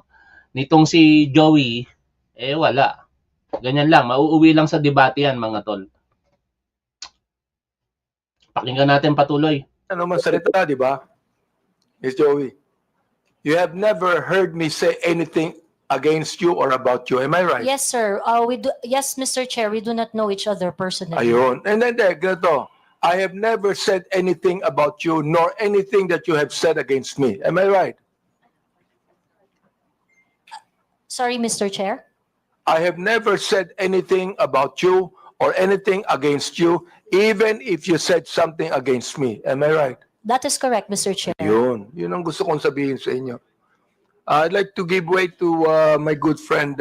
nitong si Joey, wala. Ganyan lang, mauuwi lang sa debate yan mga tol. Pakinggan natin patuloy.
Ano man salita, di ba? Miss Joey, you have never heard me say anything against you or about you. Am I right?
Yes, sir. Yes, Mr. Chair, we do not know each other personally.
Ayun. And then, ganito. I have never said anything about you, nor anything that you have said against me. Am I right?
Sorry, Mr. Chair.
I have never said anything about you or anything against you, even if you said something against me. Am I right?
That is correct, Mr. Chair.
Yun ang gusto kong sabihin sa inyo. I'd like to give way to my good friend,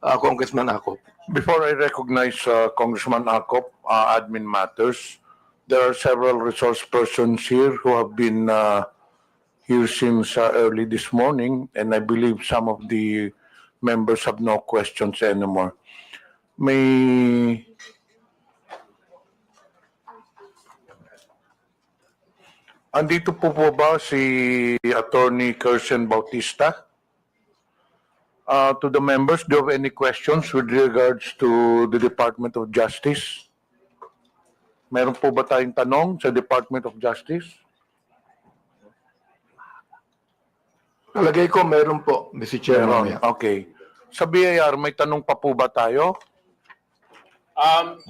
Congressman Ako.
Before I recognize Congressman Akop, admin matters, there are several resource persons here who have been here since early this morning, and I believe some of the members have no questions anymore. Andito po ba si Attorney Kirsten Bautista? To the members, do you have any questions with regards to the Department of Justice? Meron po ba tayong tanong sa Department of Justice?
Palagay ko meron po, Mr. Chair.
Meron. Okay. Sa BIR, may tanong pa po ba tayo?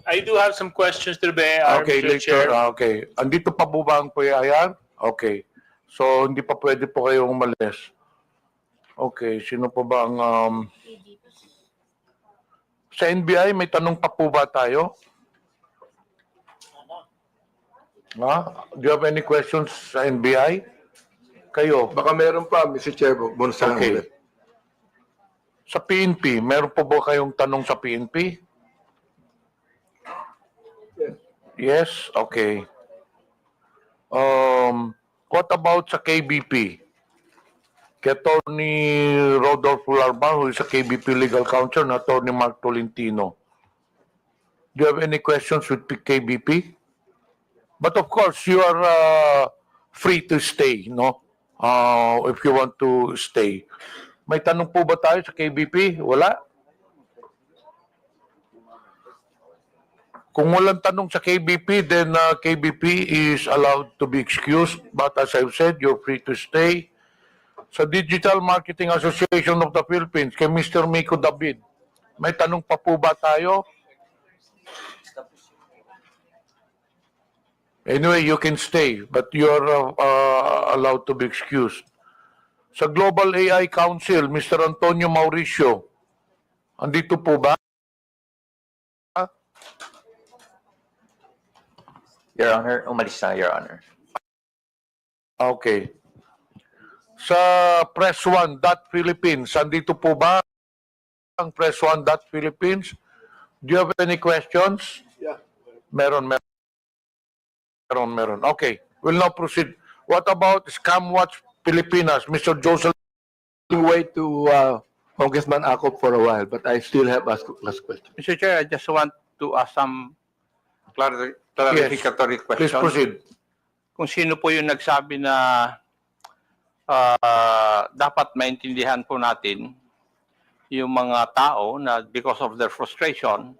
I do have some questions to the BIR,
Okay,
Mr.
later.
Chair.
Okay. Andito pa po ba ang BIR? Okay. So, hindi pa pwede po kayong umalis. Okay. Sino po ba ang... Sa NBI, may tanong pa po ba tayo? Do you have any questions sa NBI? Kayo?
Baka meron pa, Mr. Chair. Bonus
Okay. Sa PNP, meron po ba kayong tanong sa PNP? Yes? Okay. What about sa KBP? Kay Attorney Rodolfo Larban, who is a KBP legal counsel, and Attorney Mark Tolentino. Do you have any questions with KBP? But of course, you are free to stay, no? If you want to stay. May tanong po ba tayo sa KBP? Wala? Kung walang tanong sa KBP, then KBP is allowed to be excused. But as I've said, you're free to stay. Sa Digital Marketing Association of the Philippines, kay Mr. Miko David, may tanong pa po ba tayo? Anyway, you can stay, but you're allowed to be excused. Sa Global AI Council, Mr. Antonio Mauricio, andito po ba?
Your Honor, umalis na, Your Honor.
Okay. Sa Press 1 Philippines, andito po ba ang Press 1 Philippines? Do you have any questions?
Yeah.
Meron. Okay, we'll now proceed. What about Scam Watch Pilipinas, Mr. Joseph?
Wait to Congressman Ako for a while, but I still have last question.
Mr. Chair, I just want to ask some clarificatory questions.
Please proceed.
Kung sino po yung nagsabi na dapat maintindihan po natin yung mga tao na because of their frustration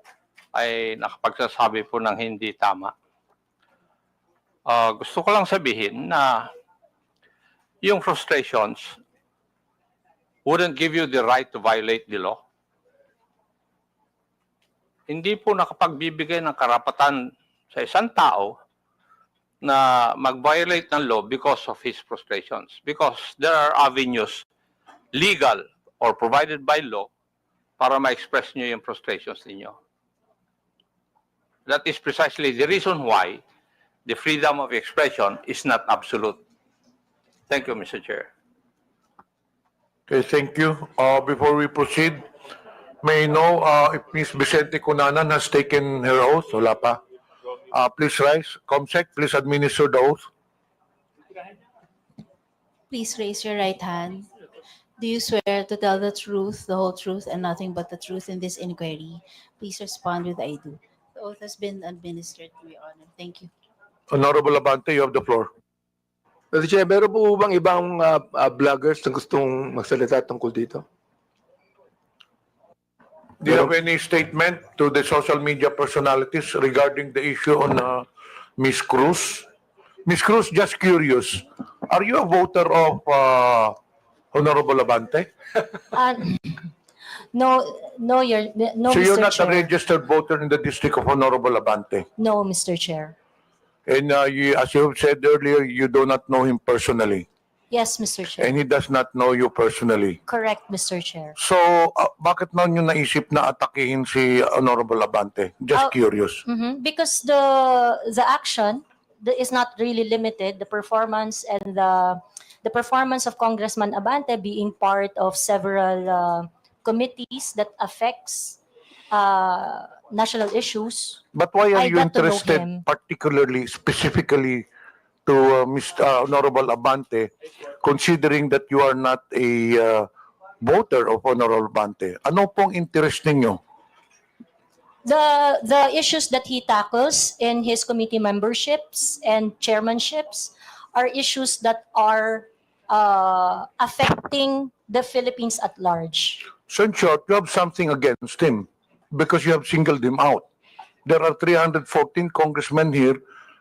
ay nakapagsasabi po ng hindi tama. Gusto ko lang sabihin na yung frustrations wouldn't give you the right to violate the law. Hindi po nakapagbibigay ng karapatan sa isang tao na mag-violate ng law because of his frustrations. Because there are avenues, legal or provided by law, para ma-express nyo yung frustrations ninyo. That is precisely the reason why the freedom of expression is not absolute. Thank you, Mr. Chair.
Okay, thank you. Before we proceed, may I know if Ms. Vicente Cunanan has taken her oath? Wala pa. Please rise. Comsec, please administer the oath.
Please raise your right hand. Do you swear to tell the truth, the whole truth, and nothing but the truth in this inquiry? Please respond with I do. The oath has been administered to your honor. Thank you.
Honorable Abante, you have the floor.
Mr. Chair, meron po bang ibang vloggers na gustong magsalita tungkol dito?
Do you have any statement to the social media personalities regarding the issue on Ms. Cruz? Ms. Cruz, just curious, are you a voter of Honorable Abante?
No,
So
Mr.
you're not
Chair.
a registered voter in the district of Honorable Abante?
No, Mr. Chair.
And as you have said earlier, you do not know him personally?
Yes, Mr. Chair.
And he does not know you personally.
Correct, Mr. Chair.
So, bakit na nyo naisip na atakihin si Honorable Abante? Just curious.
Because the action is not really limited. The performance and the performance of Congressman Abante being part of several committees that affects national issues.
But why are
I
you
got to know
interested
him.
particularly, specifically to Mr. Honorable Abante, considering that you are not a voter of Honorable Abante? Ano pong interest ninyo?
The issues that he tackles in his committee memberships and chairmanships are issues that are affecting the Philippines at large.
So in short, you have something against him because you have singled him out. There are 314 congressmen here,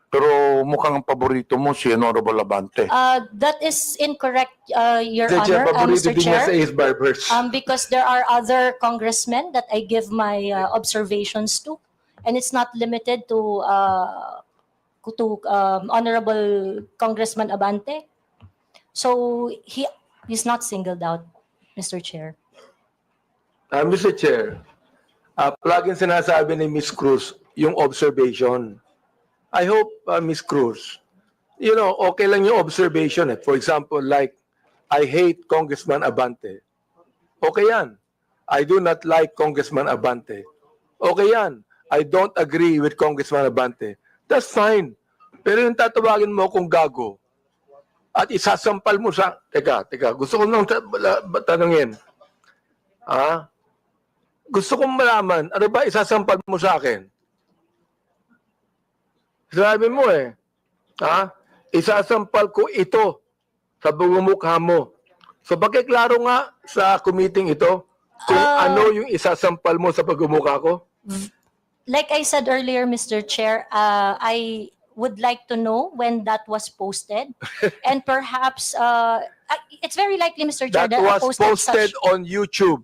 pero mukhang ang paborito mo si Honorable Abante.
That is incorrect, Your
Mr. Chair,
Honor,
paborito
Mr.
din niya
Chair.
sa Ace Barbers.
Because there are other congressmen that I give my observations to, and it's not limited to Honorable Congressman Abante. So he's not singled out, Mr. Chair.
Mr. Chair, palaging sinasabi ni Ms. Cruz yung observation. I hope, Ms. Cruz, you know, okay lang yung observation. For example, like, I hate Congressman Abante. Okay yan. I do not like Congressman Abante. Okay yan. I don't agree with Congressman Abante. That's fine. Pero yung tatawagin mo kung gago at isasampal mo sa... Teka. Gusto ko nang tanungin. Gusto kong malaman, ano ba isasampal mo sa akin? Sabi mo isasampal ko ito sa bugumukha mo. So pakiklaro nga sa committee ito kung ano yung isasampal mo sa pagmumukha ko.
Like I said earlier, Mr. Chair, I would like to know when that was posted, and perhaps it's very likely, Mr. Chair,
That
I
was
posted
posted
such.
on YouTube.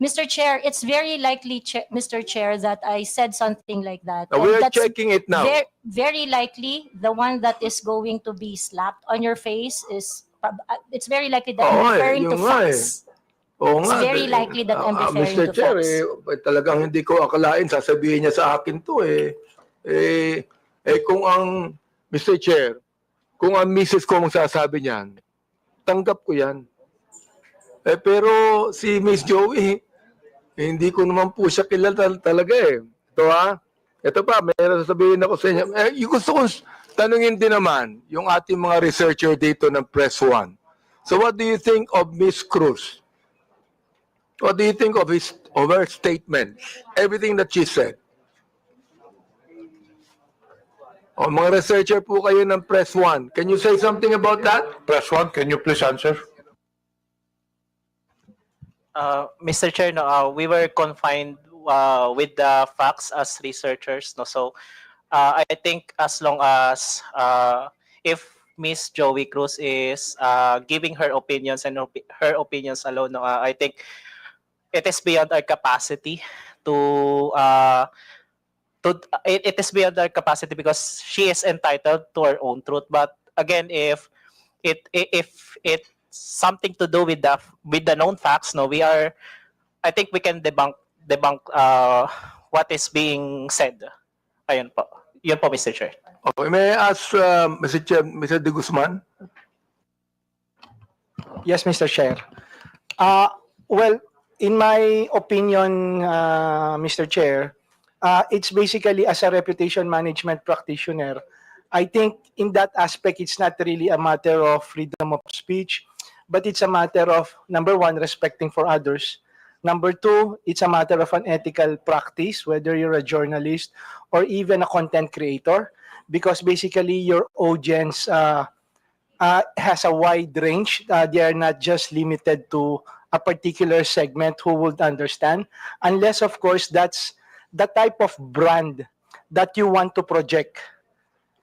Mr. Chair, it's very likely, Mr. Chair, that I said something like that.
Now,
And
we are
that's
checking it now.
Very likely, the one that is going to be slapped on your face is. It's very likely that I'm referring to facts.
Oo
It's
nga.
very likely that I'm referring
Mr.
to
Chair,
facts.
talagang hindi ko akalain, sasabihin niya sa akin to kung ang, Mr. Chair, kung ang misis ko magsasabi niyan, tanggap ko yan. Pero si Miss Joey, hindi ko naman po siya kilala talaga Ito pa, mayroon sasabihin ako sa inyo. Yung gusto kong tanungin din naman, yung ating mga researcher dito ng Press One. So what do you think of Miss Cruz? What do you think of her statement? Everything that she said. Mga researcher po kayo ng Press One. Can you say something about that?
Press One, can you please answer?
Mr. Chair, we were confined with the facts as researchers. So I think as long as if Miss Joey Cruz is giving her opinions and her opinions alone, I think it is beyond our capacity it is beyond our capacity because she is entitled to her own truth. But again, if it's something to do with the known facts, I think we can debunk what is being said. Ayun po. Yun po, Mr. Chair.
Okay, may I ask Mr. De Guzman?
Yes, Mr. Chair. Well, in my opinion, Mr. Chair, it's basically as a reputation management practitioner, I think in that aspect, it's not really a matter of freedom of speech, but it's a matter of, number one, respecting for others. Number two, it's a matter of an ethical practice, whether you're a journalist or even a content creator, because basically your audience has a wide range. They are not just limited to a particular segment who would understand, unless, of course, that's the type of brand that you want to project.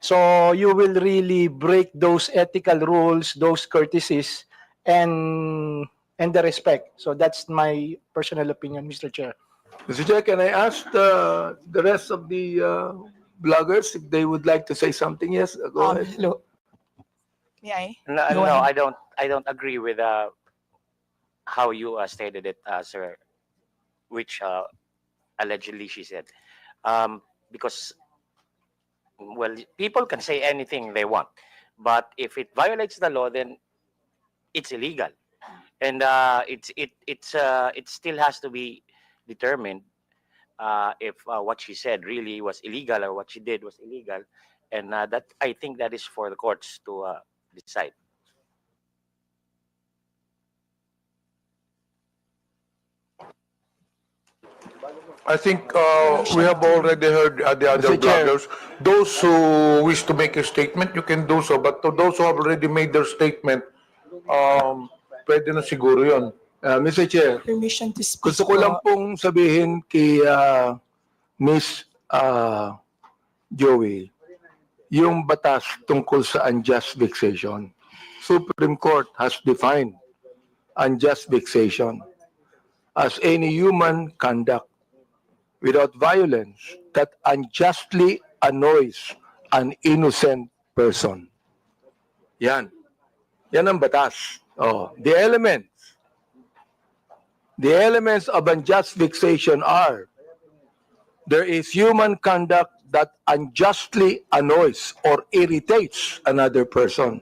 So you will really break those ethical rules, those courtesies, and the respect. So that's my personal opinion, Mr. Chair.
Mr. Chair, can I ask the rest of the bloggers if they would like to say something? Yes, go ahead.
Hello.
May I?
No,
Go
no,
ahead.
I don't agree with how you stated it, sir, which allegedly she said. Because, well, people can say anything they want, but if it violates the law, then it's illegal, and it still has to be determined if what she said really was illegal or what she did was illegal, and that I think that is for the courts to decide.
I think we have already heard the other
Mr. Chair.
bloggers. Those who wish to make a statement, you can do so. But to those who have already made their statement, pwede na siguro yun.
Mr. Chair,
Permission to speak
gusto ko lang
po.
pong sabihin kay Miss Joey, yung batas tungkol sa unjust vexation. Supreme Court has defined unjust vexation as any human conduct without violence that unjustly annoys an innocent person. Yan. Yan ang batas. Oh, the elements of unjust vexation are: there is human conduct that unjustly annoys or irritates another person.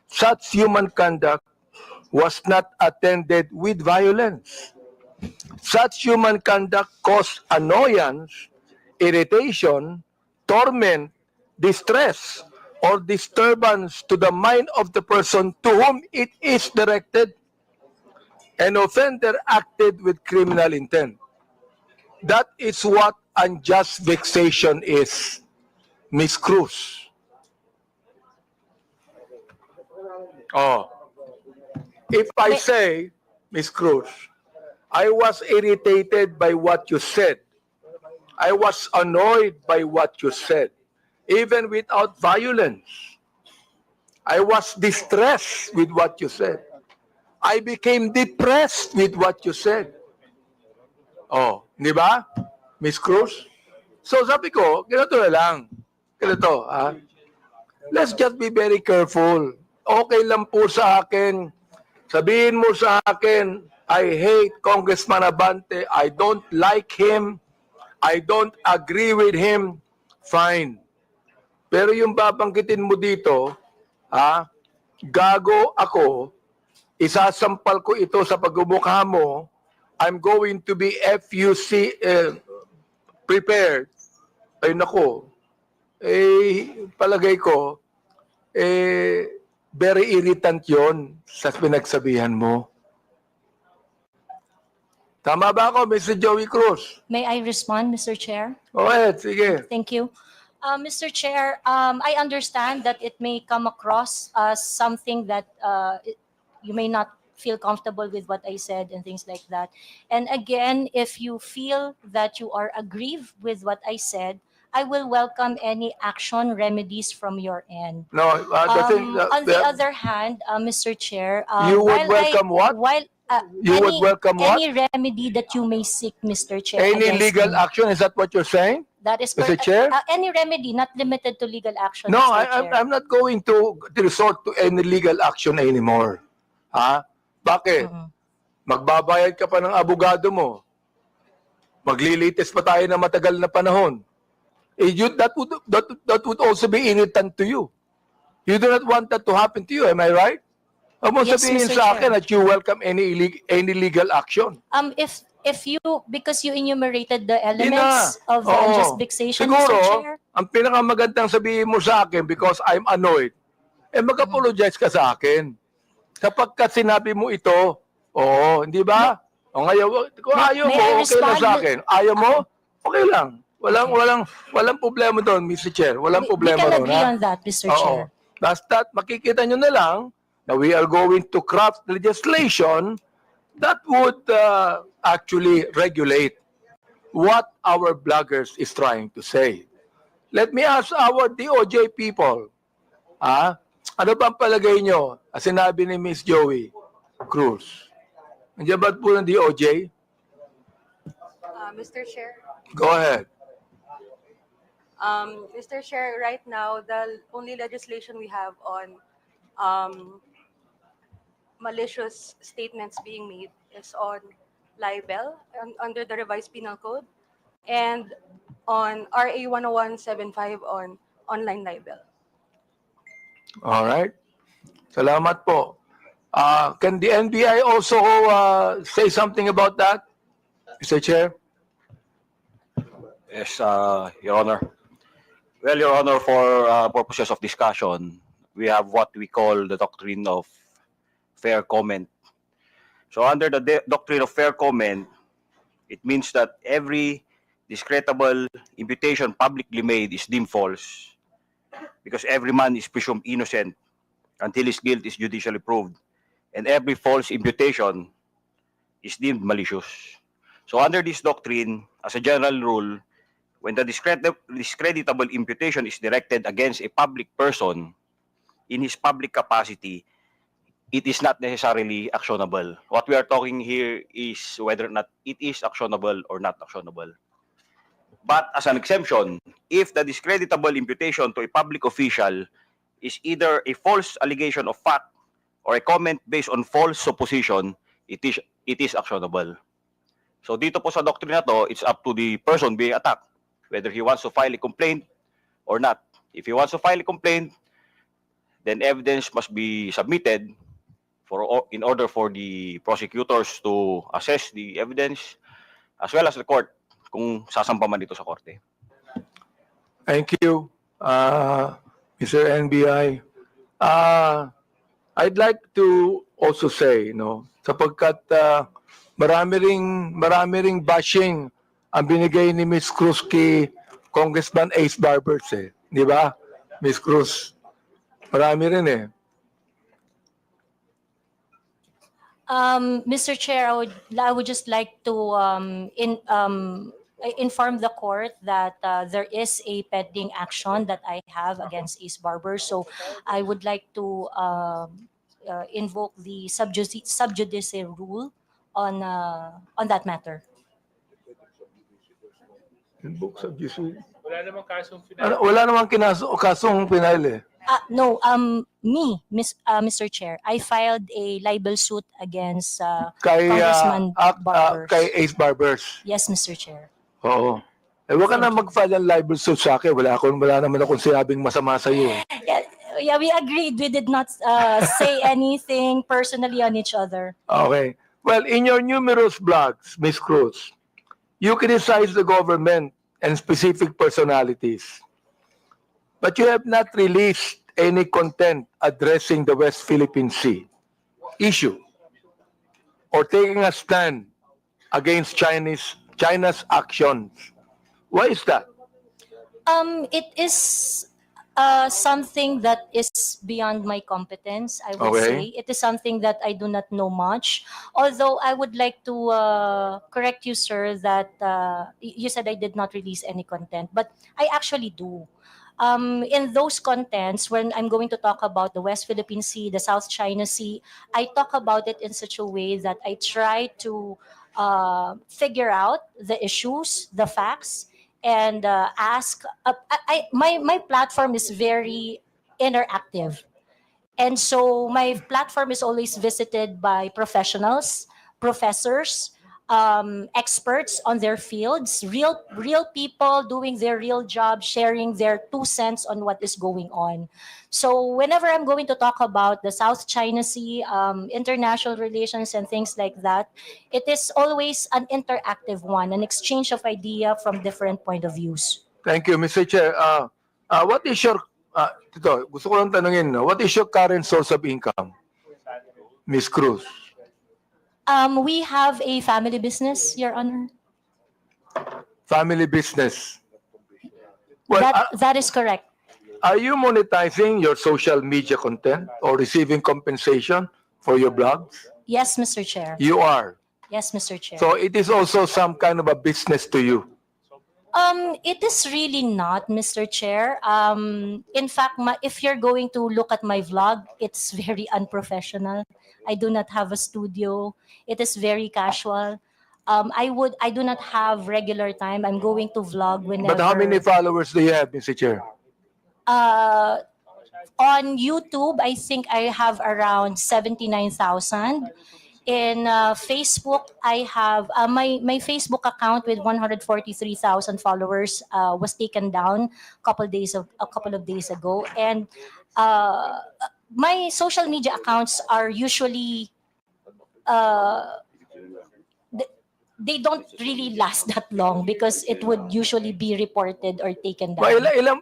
Such human conduct was not attended with violence. Such human conduct caused annoyance, irritation, torment, distress, or disturbance to the mind of the person to whom it is directed. An offender acted with criminal intent. That is what unjust vexation is, Miss Cruz. Oh. If I say, Miss Cruz, I was irritated by what you said. I was annoyed by what you said, even without violence. I was distressed with what you said. I became depressed with what you said. Oh, di ba, Miss Cruz? So sabi ko, ganito na lang. Ganito, ha? Let's just be very careful. Okay lang po sa akin. Sabihin mo sa akin, I hate Congressman Abante. I don't like him. I don't agree with him. Fine. Pero yung babanggitin mo dito, ha? Gago ako, isasampal ko ito sa pagmumukha mo, I'm going to be FUC prepared. Ay nako, palagay ko, very irritant yon sa pinagsabihan mo. Tama ba ako, Mr. Joey Cruz?
May I respond, Mr. Chair?
Go ahead, sige.
Thank you. Mr. Chair, I understand that it may come across as something that you may not feel comfortable with what I said and things like that. And again, if you feel that you are aggrieved with what I said, I will welcome any action remedies from your end.
No,
On the other hand, Mr. Chair,
you would welcome what? You would welcome what?
Any remedy that you may seek, Mr. Chair.
Any
against
legal
me.
action? Is that what you're saying?
That is
Mr.
correct.
Chair?
Any remedy, not limited to legal action.
No,
Mr. Chair.
I'm not going to resort to any legal action anymore. Ha? Bakit? Magbabayad ka pa ng abogado mo. Maglilitis pa tayo ng matagal na panahon. That would also be irritant to you. You do not want that to happen to you, am I right? Huwag mo
Yes,
sabihin
Mr.
sa akin
Chair.
that you welcome any legal action.
If you, because you enumerated the
Yun na.
elements of the
Oo.
unjust vexation,
Siguro,
Mr. Chair.
ang pinakamagandang sabihin mo sa akin because I'm annoyed, mag-apologize ka sa akin. Kapag ka sinabi mo ito, hindi ba? O ngayon, kung ayaw mo,
May I
okay lang
respond?
sa akin. Ayaw mo, okay lang. Walang problema doon, Mr. Chair. Walang
We
problema
can
doon.
agree
ha?
on that, Mr.
Oo.
Chair.
Basta makikita nyo na lang na we are going to craft legislation that would actually regulate what our bloggers is trying to say. Let me ask our DOJ people, ano ba ang palagay nyo? Sinabi ni Miss Joey Cruz. Nandiyan ba po ng DOJ?
Mr. Chair,
Go ahead.
Mr. Chair, right now, the only legislation we have on
malicious statements being made is on libel under the revised penal code and on RA 10175 on online libel.
All right. Salamat po. Can the NBI also say something about that, Mr. Chair?
Yes, Your Honor. Well, Your Honor, for purposes of discussion, we have what we call the doctrine of fair comment. So under the doctrine of fair comment, it means that every discreditable imputation publicly made is deemed false because every man is presumed innocent until his guilt is judicially proved. And every false imputation is deemed malicious. So under this doctrine, as a general rule, when the discreditable imputation is directed against a public person in his public capacity, it is not necessarily actionable. What we are talking here is whether or not it is actionable or not actionable. But as an exemption, if the discreditable imputation to a public official is either a false allegation of fact or a comment based on false supposition, it is actionable. So dito po sa doctrine na to, it's up to the person being attacked whether he wants to file a complaint or not. If he wants to file a complaint, then evidence must be submitted in order for the prosecutors to assess the evidence as well as the court kung sasampa man dito sa korte.
Thank you, Mr. NBI. I'd like to also say, sapagkat marami ring bashing ang binigay ni Ms. Cruz kay Congressman Ace Barbers, di ba? Ms. Cruz, marami rin
Mr. Chair, I would just like to inform the court that there is a pending action that I have against Ace Barber. So I would like to invoke the sub judice rule on that matter.
Wala namang kasong final.
Wala namang kasong final
No, Mr. Chair, I filed a libel suit against Congressman Barbers.
Kay Ace Barbers.
Yes, Mr. Chair.
Oo. Huwag ka na mag-file ng libel suit sa akin. Wala naman akong sinabing masama sa iyo.
Yeah, we agreed. We did not say anything personally on each other.
Okay. Well, in your numerous blogs, Ms. Cruz, you criticize the government and specific personalities. But you have not released any content addressing the West Philippine Sea issue or taking a stand against China's actions. Why is that?
It is something that is beyond my competence, I would say. It is something that I do not know much. Although I would like to correct you, sir, that you said I did not release any content, but I actually do. In those contents, when I'm going to talk about the West Philippine Sea, the South China Sea, I talk about it in such a way that I try to figure out the issues, the facts, and ask. My platform is very interactive. And so my platform is always visited by professionals, professors, experts on their fields, real people doing their real job, sharing their 2 cents on what is going on. So whenever I'm going to talk about the South China Sea, international relations and things like that, it is always an interactive one, an exchange of idea from different point of views.
Thank you, Mr. Chair. What is your, gusto ko lang tanungin, what is your current source of income, Ms. Cruz?
We have a family business, Your Honor.
Family business. Well,
That is correct.
Are you monetizing your social media content or receiving compensation for your blogs?
Yes, Mr. Chair.
You are.
Yes, Mr. Chair.
So it is also some kind of a business to you.
It is really not, Mr. Chair. In fact, if you're going to look at my vlog, it's very unprofessional. I do not have a studio. It is very casual. I do not have regular time. I'm going to vlog whenever.
But how many followers do you have, Mr. Chair?
On YouTube, I think I have around 79,000. In Facebook, I have my Facebook account with 143,000 followers was taken down a couple of days ago, and my social media accounts are usually uh, th- they don't really last that long because it would usually be reported or taken down.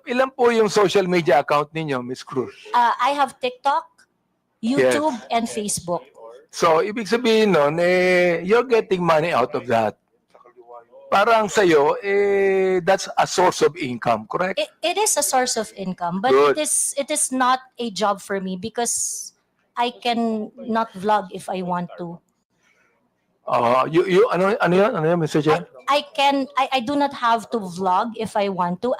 Ilan po yung social media account ninyo, Miss Cruz?
I have TikTok, YouTube, and Facebook.
So, ibig sabihin nun, you're getting money out of that. Parang sa'yo, that's a source of income, correct?
It is a source of income, but
Good.
it is not a job for me because I can not vlog if I want to.
Ano yun, Mr. Chair?
I do not have to vlog if I want to.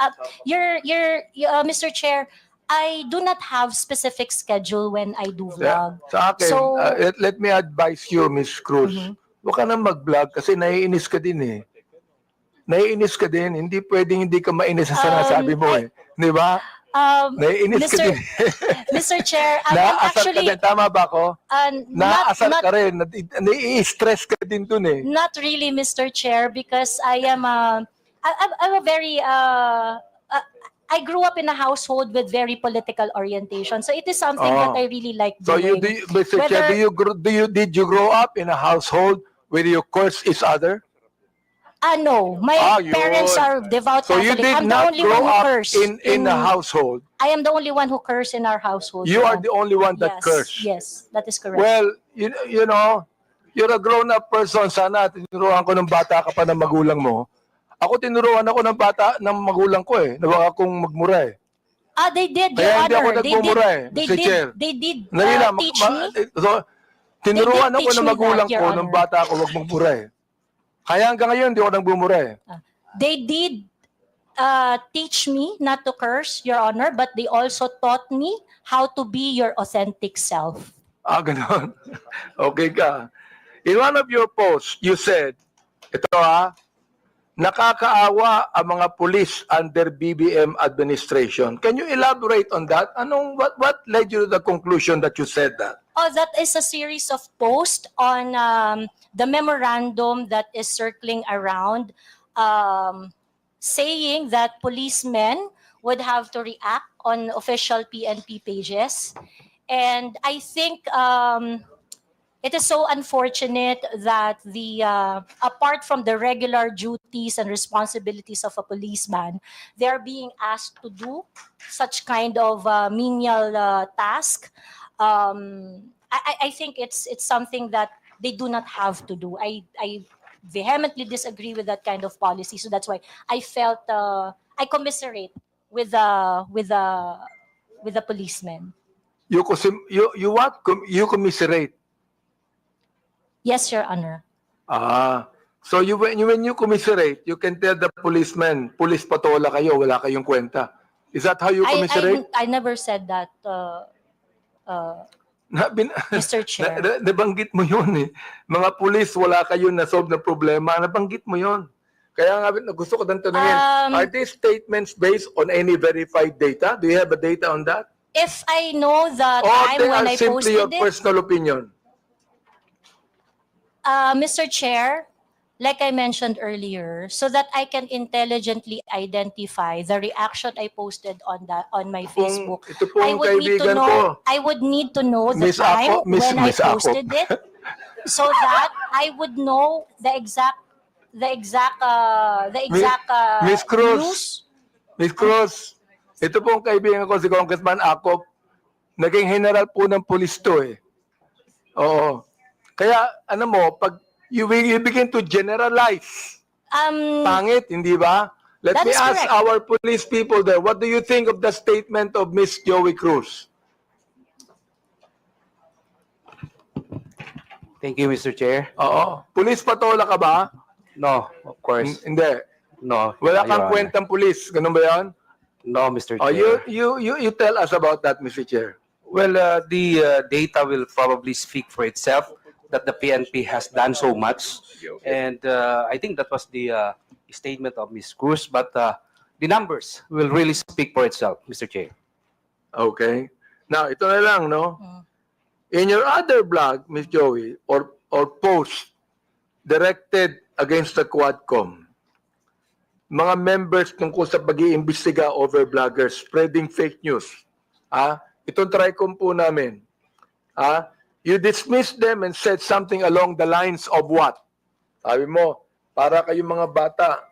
Mr. Chair, I do not have specific schedule when I do vlog.
Sa akin,
So,
let me advise you, Miss Cruz. Huwag ka na mag-vlog kasi naiinis ka din eh. Naiinis ka din. Hindi pwedeng hindi ka mainis sa sinasabi mo eh. Di ba? Naiinis ka din.
Mr. Chair, I'm
Naaasar
actually
ka din. Tama ba ako? Naaasar
not-
ka rin. Nai-stress ka din dun eh.
Not really, Mr. Chair, because I'm a very I grew up in a household with very political orientation, so it is something that I really like
So
doing.
Mr. Chair, did you grow up in a household where you curse each other?
No, my
Yun.
parents are devout
So you
Catholic.
did
I'm the
not
only
grow
one who
up
cursed
in a household.
I am the only one who cursed in our household.
You
Your
are
Honor.
the only one that
Yes,
cursed.
Yes, that is correct.
Well, you know, you're a grown-up person. Sana tinuruan ko ng bata ka pa ng magulang mo. Ako tinuruan ako ng bata ng magulang ko eh. Nawag akong magmura eh.
They did, Your
Kaya hindi ako
Honor.
nagmumura eh, Mr. Chair.
They did
Dali lang,
teach me.
So, tinuruan
They did
ako
teach
ng
me
magulang
that, Your
ko
Honor.
ng bata ako wag magmura eh. Kaya hanggang ngayon, hindi ako nagbumura eh.
They did teach me not to curse, Your Honor, but they also taught me how to be your authentic self.
Ganon. Okay ka. In one of your posts, you said, ito nakakaawa ang mga pulis under BBM administration. Can you elaborate on that? What led you to the conclusion that you said that?
Oh, that is a series of posts on the memorandum that is circling around, saying that policemen would have to react on official PNP pages. And I think it is so unfortunate that apart from the regular duties and responsibilities of a policeman, they are being asked to do such kind of menial task. I think it's something that they do not have to do. I vehemently disagree with that kind of policy. So that's why I felt I commiserate with the policemen.
You what? You commiserate?
Yes, Your Honor.
So when you commiserate, you can tell the policeman, police patola kayo, wala kayong kwenta. Is that how you commiserate?
I never said that, Mr. Chair.
Nabanggit mo yun eh. Mga pulis, wala kayong na-solve na problema. Nabanggit mo yun. Kaya nga gusto ko dang tanungin, are these statements based on any verified data? Do you have a data on that?
If I know the
Or
time
they
when
are
I
simply your
posted it,
personal opinion?
Mr. Chair, like I mentioned earlier, so that I can intelligently identify the reaction I posted on my Facebook,
Ito pong kaibigan ko.
I would need to know the
Miss
time
Ako, Miss-
when I
Miss Ako.
posted it, so that I would know the exact
Miss Cruz,
news.
Miss Cruz, ito pong kaibigan ko si Congressman Akop, naging general po ng pulis to eh. Oo. Kaya, pag you begin to generalize, pangit, hindi ba? Let
That
me
is
ask
correct.
our police people there, what do you think of the statement of Miss Joey Cruz?
Thank you, Mr. Chair.
Oo. Pulis patola ka ba?
No, of course.
Hindi.
No.
Wala
Your
kang
Honor.
kwentang pulis. Ganun ba yan?
No, Mr.
Oh,
Chair.
you tell us about that, Mr. Chair.
Well, the data will probably speak for itself that the PNP has done so much. And I think that was the statement of Ms. Cruz, but the numbers will really speak for itself, Mr. Chair.
Okay. Now, ito na lang, no? In your other blog, Miss Joey, or post directed against the Quadcom, mga members tungkol sa pag-iimbestiga over bloggers spreading fake news. Itong tricom po namin. You dismissed them and said something along the lines of what? Sabi mo, para kayong mga bata,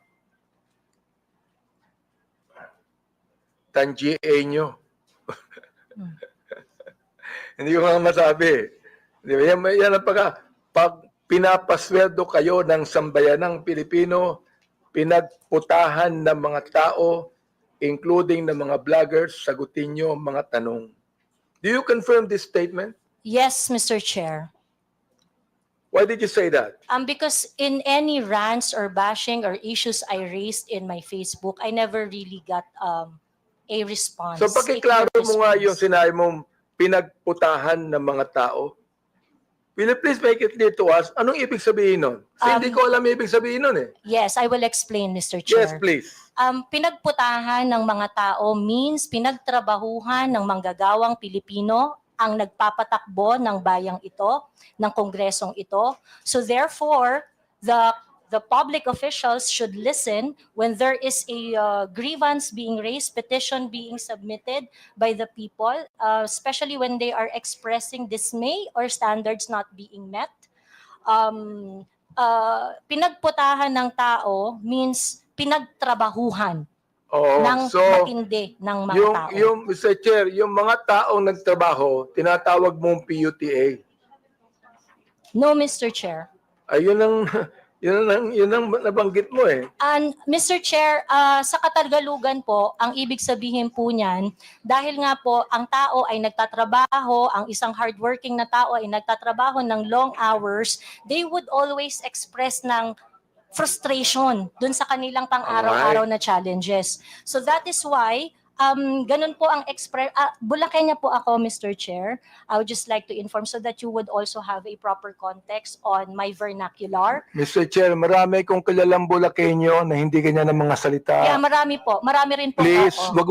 tangiya nyo. Hindi ko nga masabi. Di ba? Yan ang pag pinapaswerdo kayo ng sambayanang Pilipino, pinagputahan ng mga tao, including ng mga vloggers, sagutin nyo mga tanong. Do you confirm this statement?
Yes, Mr. Chair.
Why did you say that?
Because in any rants or bashing or issues I raised in my Facebook, I never really got a response.
So pakiklaro mo nga yung sinabi mong pinagputahan ng mga tao. Will you please make it clear to us, anong ibig sabihin nun? Kasi hindi ko alam ibig sabihin nun eh.
Yes, I will explain, Mr. Chair.
Yes, please.
Pinagputahan ng mga tao means pinagtrabahuhan ng manggagawang Pilipino ang nagpapatakbo ng bayang ito, ng kongresong ito. So therefore, the public officials should listen when there is a grievance being raised, petition being submitted by the people, especially when they are expressing dismay or standards not being met. Pinagputahan ng tao means pinagtrabahuhan ng matindi ng mga tao.
Yung, Mr. Chair, yung mga taong nagtrabaho, tinatawag mong PUTA.
No, Mr. Chair.
Ayun ang nabanggit mo eh.
And Mr. Chair, sa Katagalugan po, ang ibig sabihin po niyan, dahil nga po ang tao ay nagtatrabaho, ang isang hardworking na tao ay nagtatrabaho ng long hours, they would always express ng frustration dun sa kanilang pang-araw-araw na challenges. So that is why ganun po ang Bulakenya po ako, Mr. Chair. I would just like to inform so that you would also have a proper context on my vernacular.
Mr. Chair, marami kong kilalang Bulakenyo na hindi ganyan ang mga salita.
Yeah, marami po. Marami rin po
Please,
ako.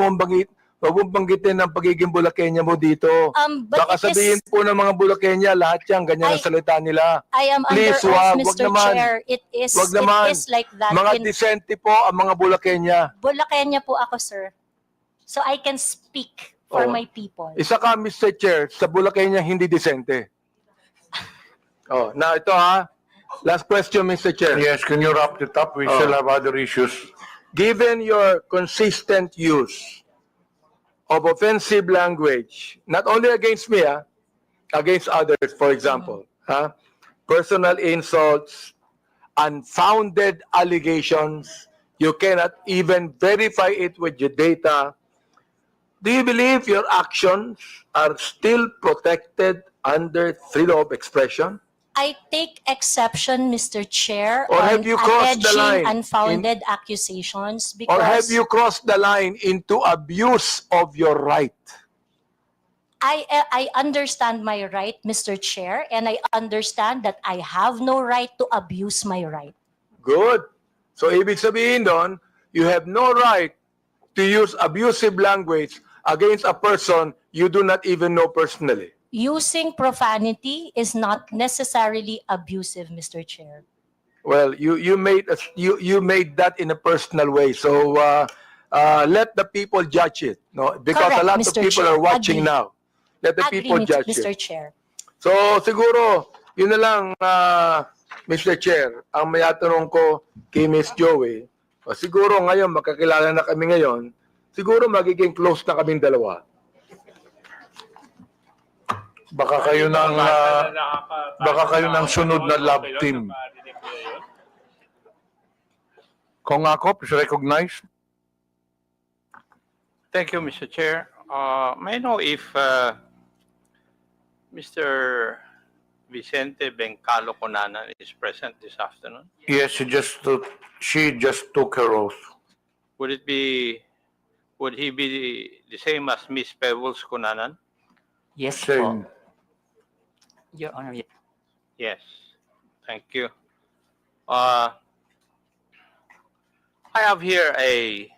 wag mong banggitin ang pagiging Bulakenya mo dito. Baka sabihin po ng mga Bulakenya, lahat yan, ganyan ang salita nila.
I am
Please,
under oath,
wag
Mr.
naman.
Chair. It is like that.
Mga disente po ang mga Bulakenya.
Bulakenya po ako, sir. So I can speak for my people.
Isa ka, Mr. Chair, sa Bulakenya hindi disente. Now ito last question, Mr. Chair.
Yes, can you wrap it up? We still have other issues.
Given your consistent use of offensive language, not only against me, against others, for example, personal insults, unfounded allegations, you cannot even verify it with your data. Do you believe your actions are still protected under freedom of expression?
I take exception, Mr. Chair,
Or
on
have you crossed the
alleging
line
unfounded accusations because
Or have you crossed the line into abuse of your right?
I understand my right, Mr. Chair, and I understand that I have no right to abuse my right.
Good. So ibig sabihin doon, you have no right to use abusive language against a person you do not even know personally.
Using profanity is not necessarily abusive, Mr. Chair.
Well, you made that in a personal way. So let the people judge it, no? Because
Correct,
a lot
Mr.
of people
Chair.
are watching
Agree.
now. Let the people judge
Mr.
it.
Chair.
So siguro, yun na lang, Mr. Chair, ang may atanong ko kay Miss Joey. Siguro ngayon, makakilala na kami ngayon, siguro magiging close na kaming dalawa.
Baka kayo ng sunod na love team. Kung ako, please recognize.
Thank you, Mr. Chair. May I know if Mr. Vicente Bencalo Conanan is present this afternoon?
Yes, she just took her oath.
Would he be the same as Miss Pebbles Conanan?
Yes,
Same.
Your Honor.
Yes. Thank you. I have here a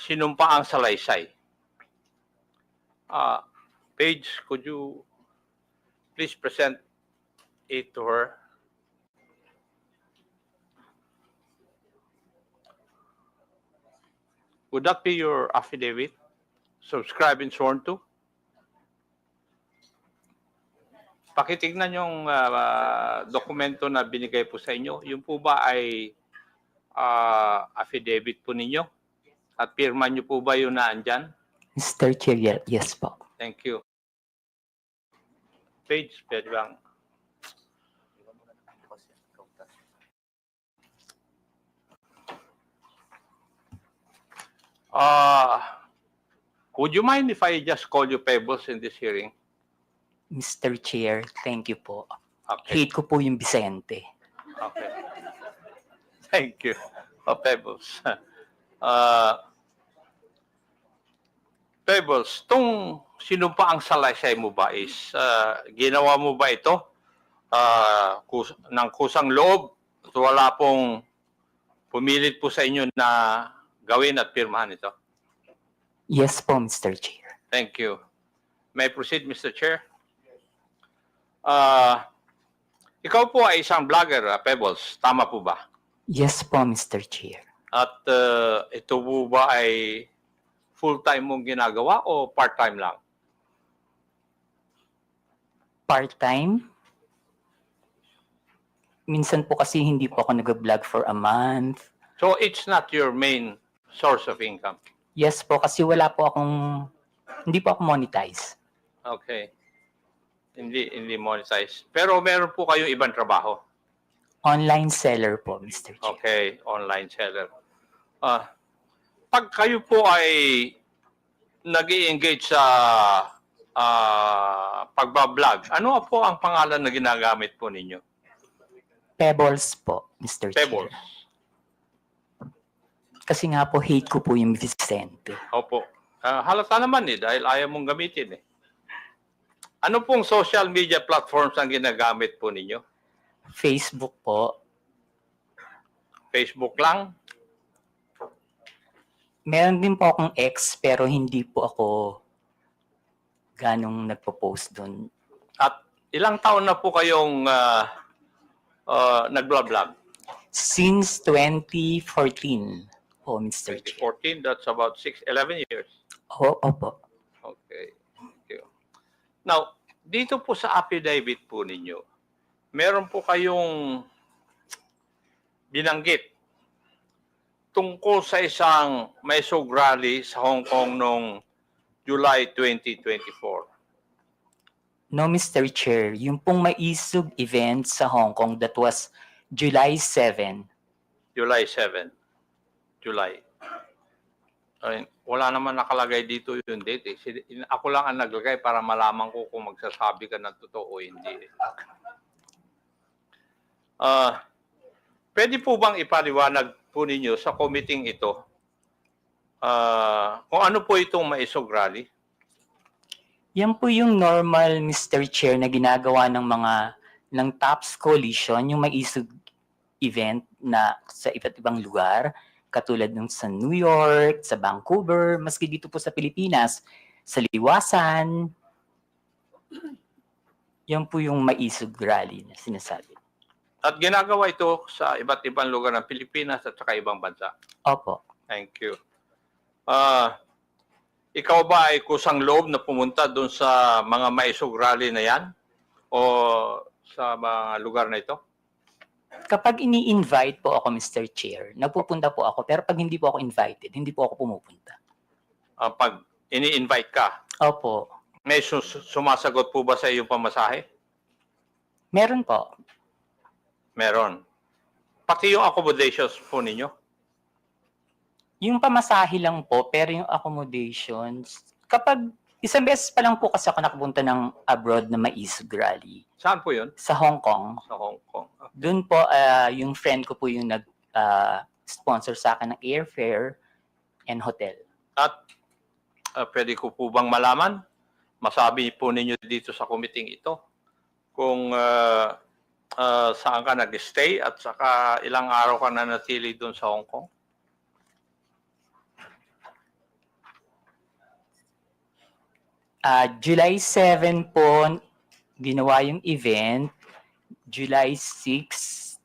sinumpaang salaysay. Paige, could you please present it to her? Would that be your affidavit? Subscribed and sworn to? Pakitignan yung dokumento na binigay po sa inyo. Yung po ba ay affidavit po ninyo? At pirma nyo po ba yun na andyan?
Mr. Chair, yes po.
Thank you. Page, pwede bang? Would you mind if I just call you Pebbles in this hearing?
Mr. Chair, thank you po.
Okay.
Hate ko po yung Vicente.
Okay. Thank you. Pebbles. Pebbles, tung sinumpa ang salaysay mo ba is ginawa mo ba ito ng kusang loob at wala pong pumilit po sa inyo na gawin at pirmahan ito?
Yes po, Mr. Chair.
Thank you. May I proceed, Mr. Chair? Ikaw po ay isang vlogger, Pebbles. Tama po ba?
Yes po, Mr. Chair.
At ito po ba ay full-time mong ginagawa o part-time lang?
Part-time? Minsan po kasi hindi po ako nag-vlog for a month.
So it's not your main source of income?
Yes po, kasi hindi po ako monetize.
Okay. Hindi monetize. Pero meron po kayong ibang trabaho?
Online seller po, Mr. Chair.
Okay, online seller. Pag kayo po ay nag-i-engage sa pagbablog, ano po ang pangalan na ginagamit po ninyo?
Pebbles po, Mr.
Pebbles.
Chair. Kasi nga po, hate ko po yung Vicente.
Opo. Halata naman dahil ayaw mong gamitin Ano pong social media platforms ang ginagamit po ninyo?
Facebook po.
Facebook lang?
Meron din po akong ex pero hindi po ako ganong nagpo-post doon.
At ilang taon na po kayong nag-vlog?
Since 2014 po, Mr. Chair.
2014, that's about 11 years.
Opo.
Okay. Thank you. Now, dito po sa affidavit po ninyo, meron po kayong binanggit tungkol sa isang Maisog rally sa Hong Kong noong July 2024.
No, Mr. Chair. Yung pong Maisog event sa Hong Kong, that was July 7.
July 7. July. Ay, wala naman nakalagay dito yung date. Ako lang ang naglagay para malaman ko kung magsasabi ka ng totoo o hindi. Pwede po bang ipaliwanag po ninyo sa committee ito kung ano po itong Maisog rally?
Yan po yung normal, Mr. Chair, na ginagawa ng TOPS Coalition, yung Maisog event na sa iba't ibang lugar, katulad ng sa New York, sa Vancouver, maski dito po sa Pilipinas, sa Liwasan. Yan po yung Maisog rally na sinasabi.
At ginagawa ito sa iba't ibang lugar ng Pilipinas at saka ibang bansa.
Opo.
Thank you. Ikaw ba ay kusang loob na pumunta doon sa mga Maisog rally na yan? O sa mga lugar na ito?
Kapag ini-invite po ako, Mr. Chair, nagpupunta po ako. Pero pag hindi po ako invited, hindi po ako pumupunta.
Pag ini-invite ka?
Opo.
May sumasagot po ba sa iyong pamasahe?
Meron po.
Meron. Pati yung accommodations po ninyo?
Yung pamasahe lang po, pero yung accommodations, kapag isang beses pa lang po kasi ako nakapunta ng abroad na Maisog rally.
Saan po yun?
Sa Hong Kong.
Sa Hong Kong.
Doon po, yung friend ko po yung nag-sponsor sa akin ng airfare and hotel.
At pwede ko po bang malaman? Masabi po ninyo dito sa committee ito kung saan ka nag-stay at saka ilang araw ka na natili doon sa Hong Kong?
July 7 po, ginawa yung event. July 6,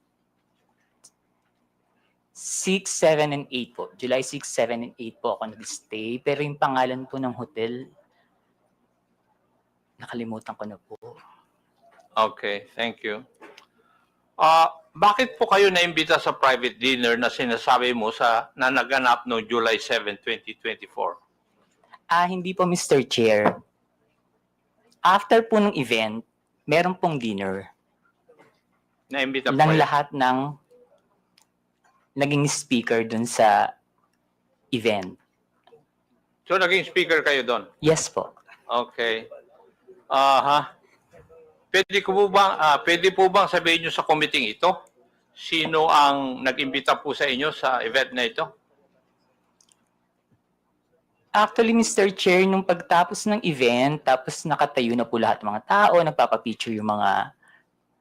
7, and 8 po. July 6, 7, and 8 po ako nag-stay. Pero yung pangalan po ng hotel, nakalimutan ko na po.
Okay, thank you. Bakit po kayo naimbita sa private dinner na sinasabi mo na naganap no July 7, 2024?
Hindi po, Mr. Chair. After po ng event, meron pong dinner.
Naimbita po
Ng
kayo?
lahat ng naging speaker dun sa event.
So naging speaker kayo doon?
Yes po.
Okay. Pwede po bang sabihin nyo sa committee ito? Sino ang nag-imbita po sa inyo sa event na ito?
Actually, Mr. Chair, nung pagtapos ng event, tapos nakatayo na po lahat ng mga tao, nagpapapicture yung mga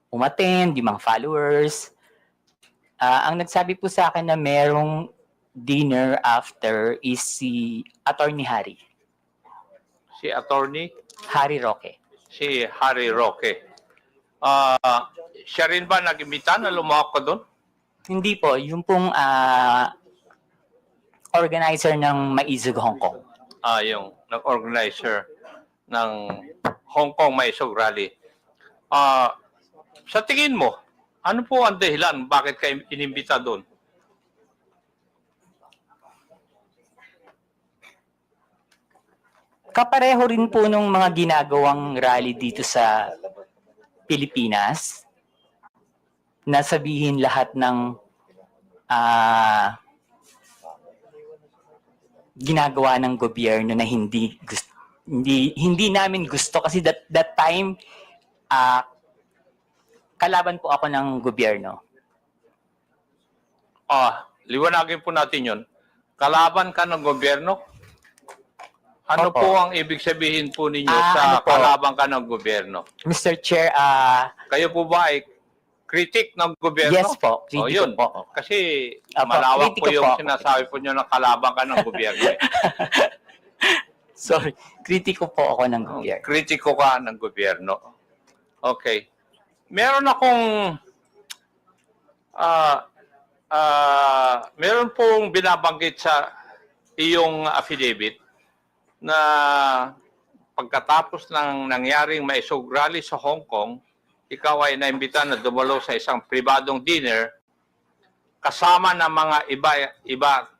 umattend, yung mga followers. Ang nagsabi po sa akin na merong dinner after is si Attorney Harry.
Si Attorney?
Harry Roque.
Si Harry Roque. Siya rin ba nag-imbita na lumawak ka doon?
Hindi po, yung pong organizer ng Maizog Hong Kong.
Yung nag-organizer ng Hong Kong Maizog Rally. Sa tingin mo, ano po ang dahilan bakit kayo inimbita doon?
Kapareho rin po nung mga ginagawang rally dito sa Pilipinas na sabihin lahat ng ginagawa ng gobyerno na hindi namin gusto kasi that time kalaban po ako ng gobyerno.
Liwanagin po natin yun. Kalaban ka ng gobyerno? Ano po ang ibig sabihin po ninyo sa kalaban ka ng gobyerno?
Mr. Chair,
kayo po ba ay critic ng gobyerno?
Yes po, kritiko
yun
po.
Kasi malawak po
kritiko
yung
po.
sinasabi po nyo na kalaban ka ng gobyerno.
Sorry, kritiko po ako ng gobyerno.
Kritiko ka ng gobyerno. Okay. Meron akong meron pong binabanggit sa iyong affidavit na pagkatapos ng nangyaring maisog rally sa Hong Kong, ikaw ay naimbita na dumalo sa isang pribadong dinner kasama ng mga iba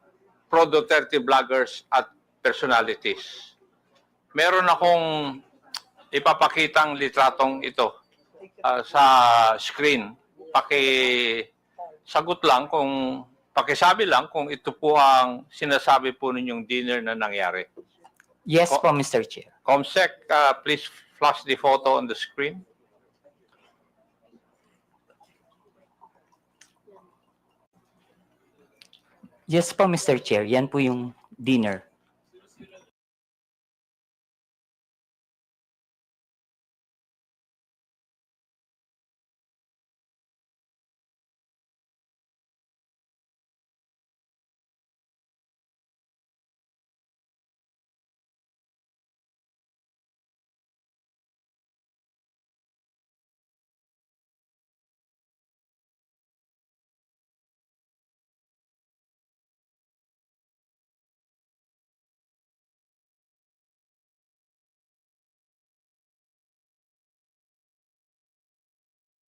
pro-Duterte vloggers at personalities. Meron akong ipapakitang litratong ito sa screen. Pakisabi lang kung ito po ang sinasabi po ninyong dinner na nangyari.
Yes po, Mr. Chair.
Comsec, please flash the photo on the screen.
Yes po, Mr. Chair. Yan po yung dinner.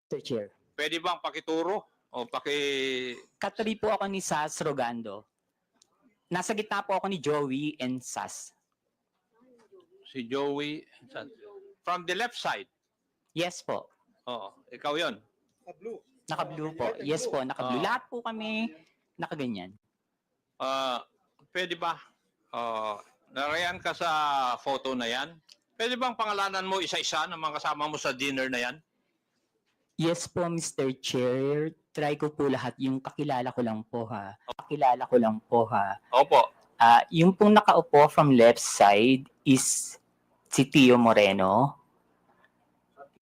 Mr. Chair.
Pwede bang pakituro o
Katabi po ako ni Sas Rogando. Nasa gitna po ako ni Joey and Sas.
Si Joey from the left side?
Yes po.
Oo, ikaw yon.
Naka-blue po. Yes po, naka-blue. Lahat po kami nakaganyan.
Pwede ba? Narayan ka sa photo na yan? Pwede bang pangalanan mo isa-isa ng mga kasama mo sa dinner na yan?
Yes po, Mr. Chair. Try ko po lahat. Yung kakilala ko lang po ha. Kakilala ko lang po ha.
Opo.
Yung pong nakaupo from left side is si Tio Moreno.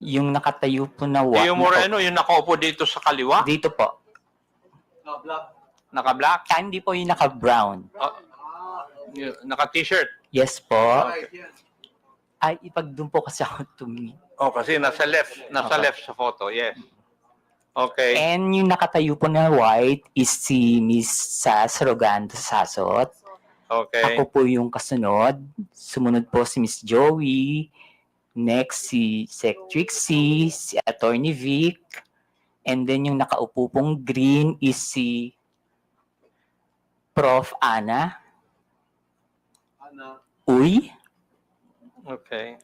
Yung nakatayo po na
Tio Moreno, yung nakaupo dito sa kaliwa?
Dito po.
Naka-black?
Hindi po yung naka-brown.
Naka-t-shirt?
Yes po. Ay, ipag-doon po kasi ako tumingin.
Oh, kasi nasa
Okay.
left sa photo, yes. Okay.
And yung nakatayo po na white is si Miss Sas Rogando Sasot.
Okay.
Ako po yung kasunod. Sumunod po si Miss Joey. Next si Sec Trixie, si Attorney Vic. And then yung nakaupo pong green is si Prof. Ana. Uy.
Okay.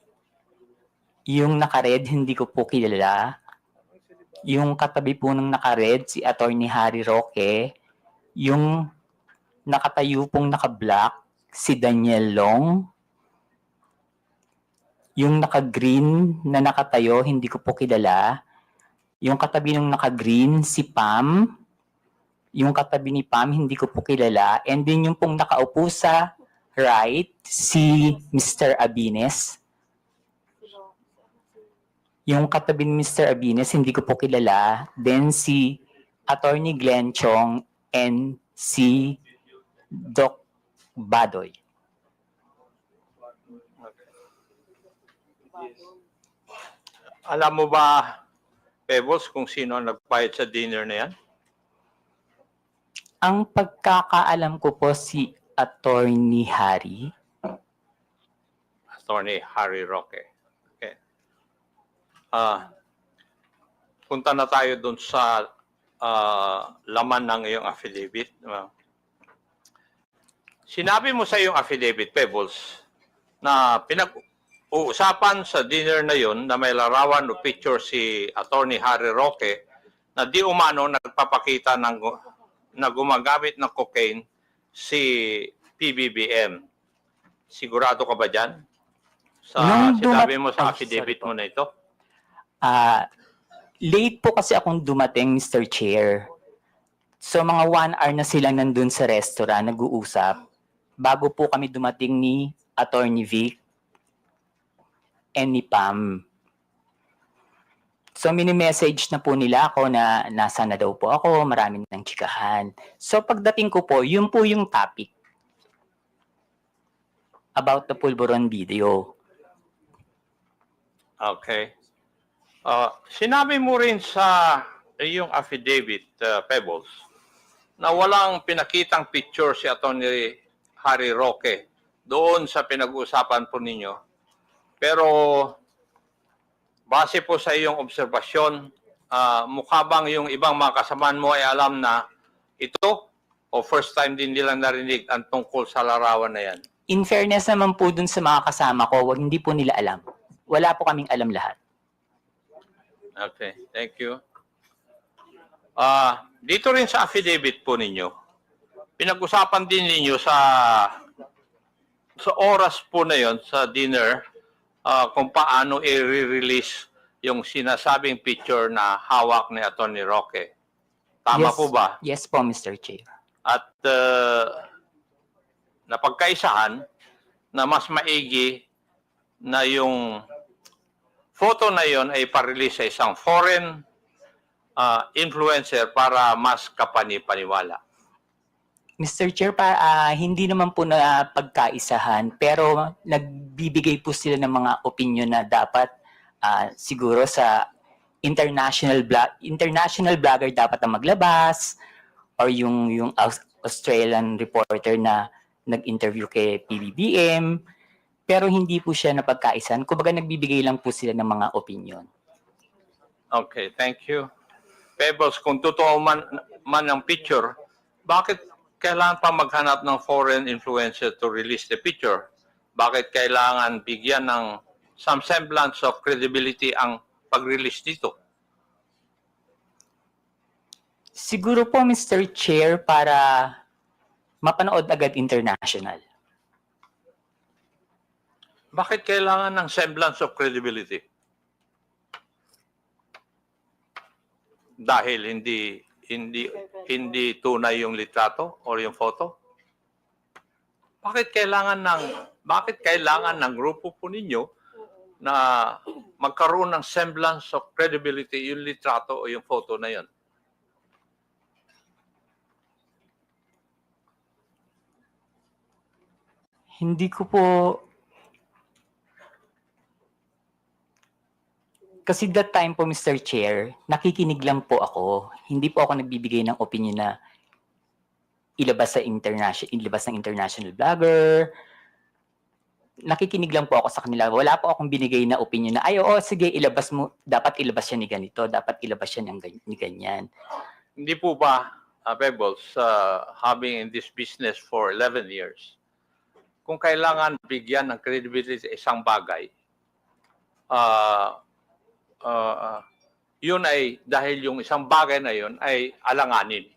Yung naka-red, hindi ko po kilala. Yung katabi po ng naka-red, si Attorney Harry Roque. Yung nakatayo pong naka-black, si Daniel Long. Yung naka-green na nakatayo, hindi ko po kilala. Yung katabi ng naka-green, si Pam. Yung katabi ni Pam, hindi ko po kilala. And then yung pong nakaupo sa right, si Mr. Abines. Yung katabi ni Mr. Abines, hindi ko po kilala. Then si Attorney Glenn Chong and si Doc Badoy.
Alam mo ba, Pebbles, kung sino ang nagbayad sa dinner na yan?
Ang pagkakaalam ko po si Attorney Harry.
Attorney Harry Roque. Okay. Punta na tayo dun sa laman ng iyong affidavit. Sinabi mo sa iyong affidavit, Pebbles, na pinag-uusapan sa dinner na yun na may larawan o picture si Attorney Harry Roque na di umano nagpapakita na gumagamit ng cocaine si PBBM. Sigurado ka ba dyan? Sa sinabi mo sa affidavit mo na ito?
Late po kasi akong dumating, Mr. Chair. So mga 1 hour na sila nandun sa restaurant, nag-uusap. Bago po kami dumating ni Attorney Vic and ni Pam. So mini-message na po nila ako na nasa na daw po ako, maraming ng chikahan. So pagdating ko po, yun po yung topic about the Pulburon video.
Okay. Sinabi mo rin sa iyong affidavit, Pebbles, na walang pinakitang picture si Attorney Harry Roque doon sa pinag-uusapan po ninyo. Pero base po sa iyong obserbasyon, mukha bang yung ibang mga kasamaan mo ay alam na ito o first time din nilang narinig ang tungkol sa larawan na yan?
In fairness naman po dun sa mga kasama ko, hindi po nila alam. Wala po kaming alam lahat.
Okay, thank you. Dito rin sa affidavit po ninyo, pinag-usapan din ninyo sa oras po na yon sa dinner kung paano i-release yung sinasabing picture na hawak ni Attorney Roque. Tama
Yes,
po ba?
Yes po, Mr. Chair.
At napagkaisahan na mas maigi na yung photo na yon ay pa-release sa isang foreign influencer para mas kapani-paniwala.
Mr. Chair, hindi naman po na pagkaisahan, pero nagbibigay po sila ng mga opinion na dapat siguro sa international blogger dapat na maglabas, or yung Australian reporter na nag-interview kay PBBM, pero hindi po siya napagkaisahan. Kumbaga nagbibigay lang po sila ng mga opinion.
Okay, thank you. Pebbles, kung totoo man ang picture, bakit kailangan pa maghanap ng foreign influencer to release the picture? Bakit kailangan bigyan ng some semblance of credibility ang pag-release dito?
Siguro po, Mr. Chair, para mapanood agad international.
Bakit kailangan ng semblance of credibility? Dahil hindi tunay yung litrato or yung photo? Bakit kailangan ng grupo po ninyo na magkaroon ng semblance of credibility yung litrato o yung photo na yon?
Hindi ko po Kasi that time po, Mr. Chair, nakikinig lang po ako. Hindi po ako nagbibigay ng opinion na ilabas ng international vlogger. Nakikinig lang po ako sa kanila. Wala po akong binigay na opinion na, ay, oo, sige, ilabas mo. Dapat ilabas siya ni ganito. Dapat ilabas siya ni ganyan.
Hindi po ba, Pebbles, having in this business for 11 years, kung kailangan bigyan ng credibility sa isang bagay, yun ay dahil yung isang bagay na yun ay alanganin.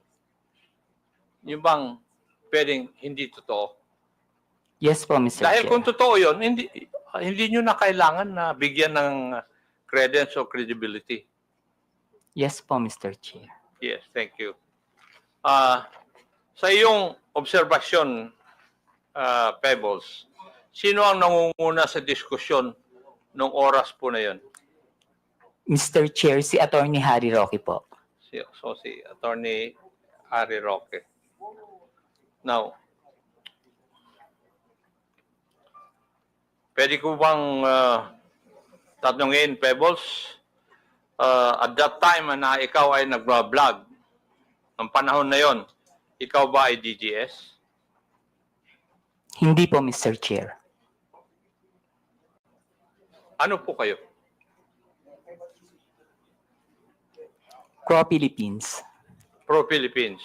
Yung bang pwedeng hindi totoo?
Yes po, Mr.
Dahil
Chair.
kung totoo yun, hindi nyo na kailangan na bigyan ng credence o credibility.
Yes po, Mr. Chair.
Yes, thank you. Sa iyong obserbasyon, Pebbles, sino ang nangunguna sa diskusyon nung oras po na yun?
Mr. Chair, si Attorney Harry Roque po.
Si Attorney Harry Roque. Now, pwede ko bang tatanungin, Pebbles, at that time na ikaw ay nag-vlog, ng panahon na yon, ikaw ba ay DGS?
Hindi po, Mr. Chair.
Ano po kayo?
Pro-Philippines.
Pro-Philippines.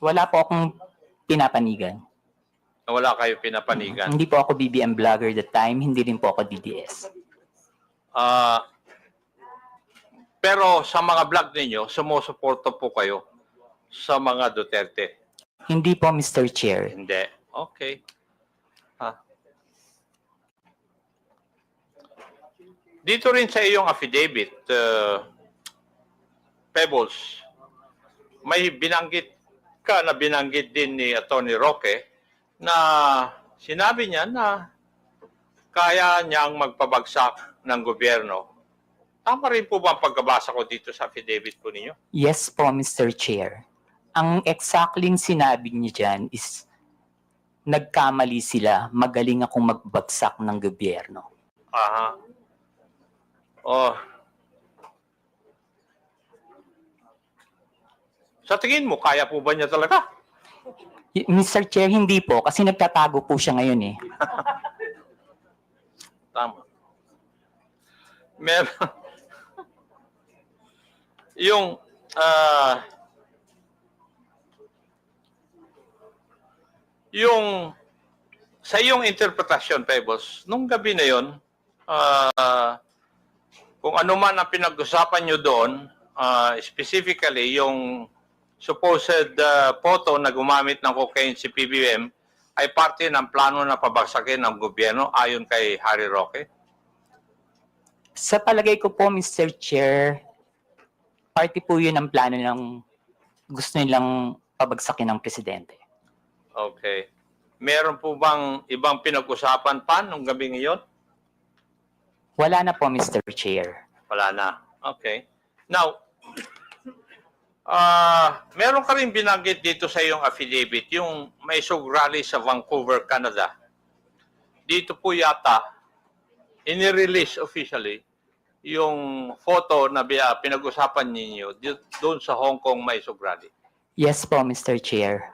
Wala po akong pinapanigan.
Wala kayo pinapanigan.
Hindi po ako BBM vlogger that time. Hindi rin po ako DDS.
Pero sa mga vlog ninyo, sumusuporta po kayo sa mga Duterte?
Hindi po, Mr. Chair.
Hindi. Okay. Dito rin sa iyong affidavit, Pebbles, may binanggit ka na binanggit din ni Attorney Roque na sinabi niya na kaya niyang magpabagsak ng gobyerno. Tama rin po ba ang pagkabasa ko dito sa affidavit po ninyo?
Yes po, Mr. Chair. Ang exactly sinabi niya dyan is nagkamali sila, magaling akong magbagsak ng gobyerno.
Aha. Oh. Sa tingin mo, kaya po ba niya talaga?
Mr. Chair, hindi po. Kasi nagtatago po siya ngayon eh.
Tama. Meron. Yung, sa iyong interpretasyon, Pebbles, nung gabi na yon, kung ano man ang pinag-usapan nyo doon, specifically yung supposed photo na gumamit ng cocaine si PBM ay parte ng plano na pabagsakin ng gobyerno ayon kay Harry Roque?
Sa palagay ko po, Mr. Chair, party po yun ang plano ng gusto nilang pabagsakin ng presidente.
Okay. Meron po bang ibang pinag-usapan pa nung gabi ngayon?
Wala na po, Mr. Chair.
Wala na. Okay. Now, meron ka rin binanggit dito sa iyong affidavit, yung may sug rally sa Vancouver, Canada. Dito po yata, inirelease officially, yung photo na pinag-usapan ninyo doon sa Hong Kong may sug rally.
Yes po, Mr. Chair.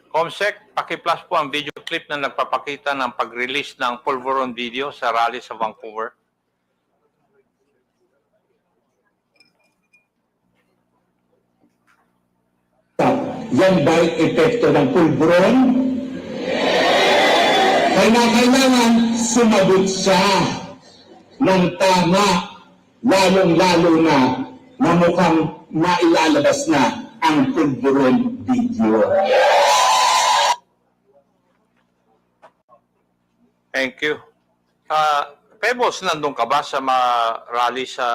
Comsec, paki-plus po ang video clip na nagpapakita ng pag-release ng Pulveron video sa rally sa Vancouver.
Yan ba'y epekto ng pulburon? Kailangan sumagot siya ng tama, lalong-lalo na mukhang mailalabas na ang pulburon video.
Thank you. Pebbles, nandun ka ba sa mga rally sa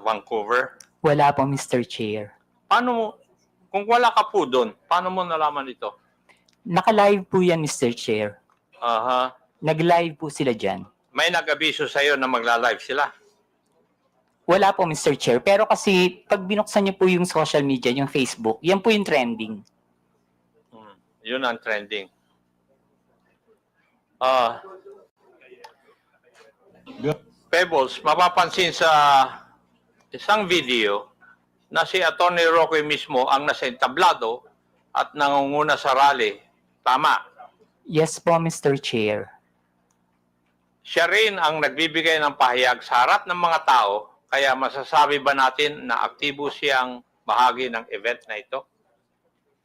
Vancouver?
Wala po, Mr. Chair.
Paano mo, kung wala ka po doon, paano mo nalaman ito?
Naka-live po yan, Mr. Chair.
Aha.
Nag-live po sila dyan.
May nag-abiso sa'yo na magla-live sila?
Wala po, Mr. Chair. Pero kasi, pag binuksan niyo po yung social media, yung Facebook, yan po yung trending.
Yun ang trending. Ah, Pebbles, mapapansin sa isang video na si Atty. Roque mismo ang nasa entablado at nangunguna sa rally. Tama.
Yes po, Mr. Chair.
Siya rin ang nagbibigay ng pahayag sa harap ng mga tao, kaya masasabi ba natin na aktibo siyang bahagi ng event na ito?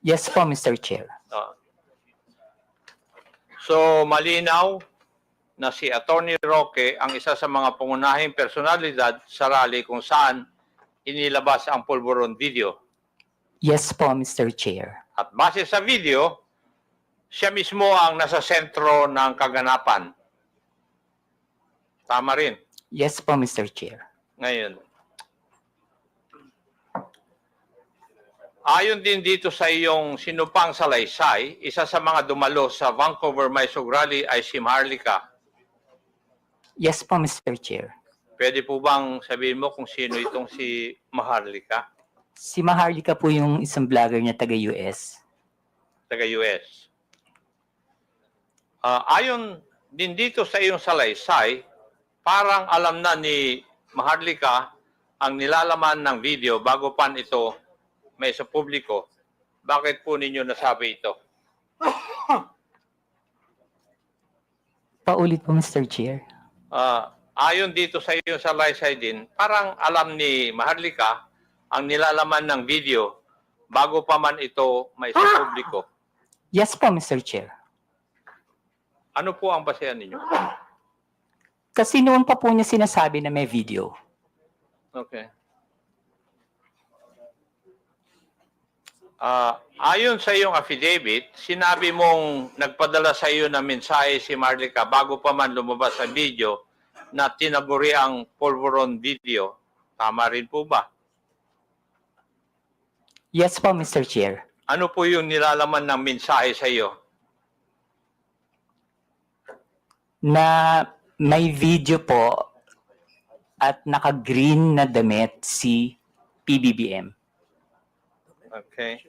Yes po, Mr. Chair.
So, malinaw na si Atty. Roque ang isa sa mga pangunahing personalidad sa rally kung saan inilabas ang pulburon video.
Yes po, Mr. Chair.
At base sa video, siya mismo ang nasa sentro ng kaganapan. Tama rin.
Yes po, Mr. Chair.
Ngayon, ayon din dito sa iyong sinupang salaysay, isa sa mga dumalo sa Vancouver Maisog Rally ay si Maharlika.
Yes po, Mr. Chair.
Pwede po bang sabihin mo kung sino itong si Maharlika?
Si Maharlika po yung isang vlogger niya taga-US.
Taga-US. Ayon din dito sa iyong salaysay, parang alam na ni Maharlika ang nilalaman ng video bago pa ito may sa publiko. Bakit po ninyo nasabi ito?
Paulit po, Mr. Chair.
Ayon dito sa iyong salaysay din, parang alam ni Maharlika ang nilalaman ng video bago pa man ito may sa publiko.
Yes po, Mr. Chair.
Ano po ang basehan ninyo?
Kasi noon pa po niya sinasabi na may video.
Okay. Ayon sa iyong affidavit, sinabi mong nagpadala sa iyo ng mensahe si Maharlika bago pa man lumabas sa video na tinaguri ang pulburon video. Tama rin po ba?
Yes po, Mr. Chair.
Ano po yung nilalaman ng mensahe sa iyo?
Na may video po at naka-green na damit si PBBM.
Okay.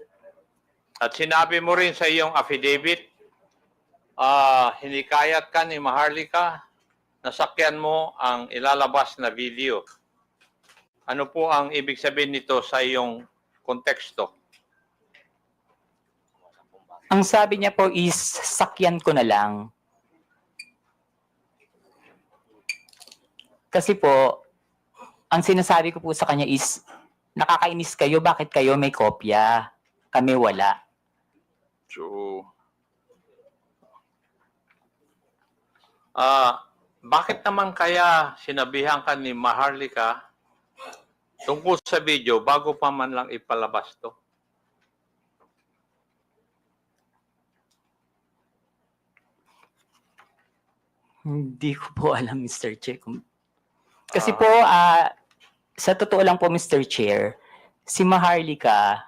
At sinabi mo rin sa iyong affidavit, hinikayat ka ni Maharlika, nasakyan mo ang ilalabas na video. Ano po ang ibig sabihin nito sa iyong konteksto?
Ang sabi niya po is, sakyan ko na lang. Kasi po, ang sinasabi ko po sa kanya is, nakakainis kayo, bakit kayo may kopya? Kami wala.
So, bakit naman kaya sinabihan ka ni Maharlika tungkol sa video bago pa man lang ipalabas to?
Hindi ko po alam, Mr. Chair. Kasi po, sa totoo lang po, Mr. Chair, si Maharlika,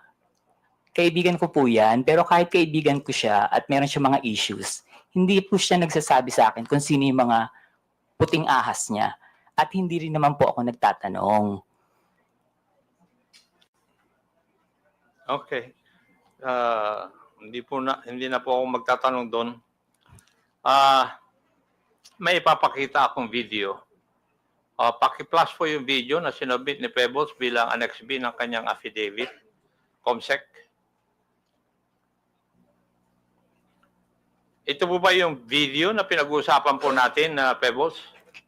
kaibigan ko po yan, pero kahit kaibigan ko siya at meron siya mga issues, hindi po siya nagsasabi sa akin kung sino yung mga puting ahas niya. At hindi rin naman po ako nagtatanong.
Okay. Hindi na po ako magtatanong doon. May ipapakita akong video. Paki-plus po yung video na sinubmit ni Pebbles bilang Annex B ng kanyang affidavit. COMSEC. Ito po ba yung video na pinag-uusapan po natin na Pebbles?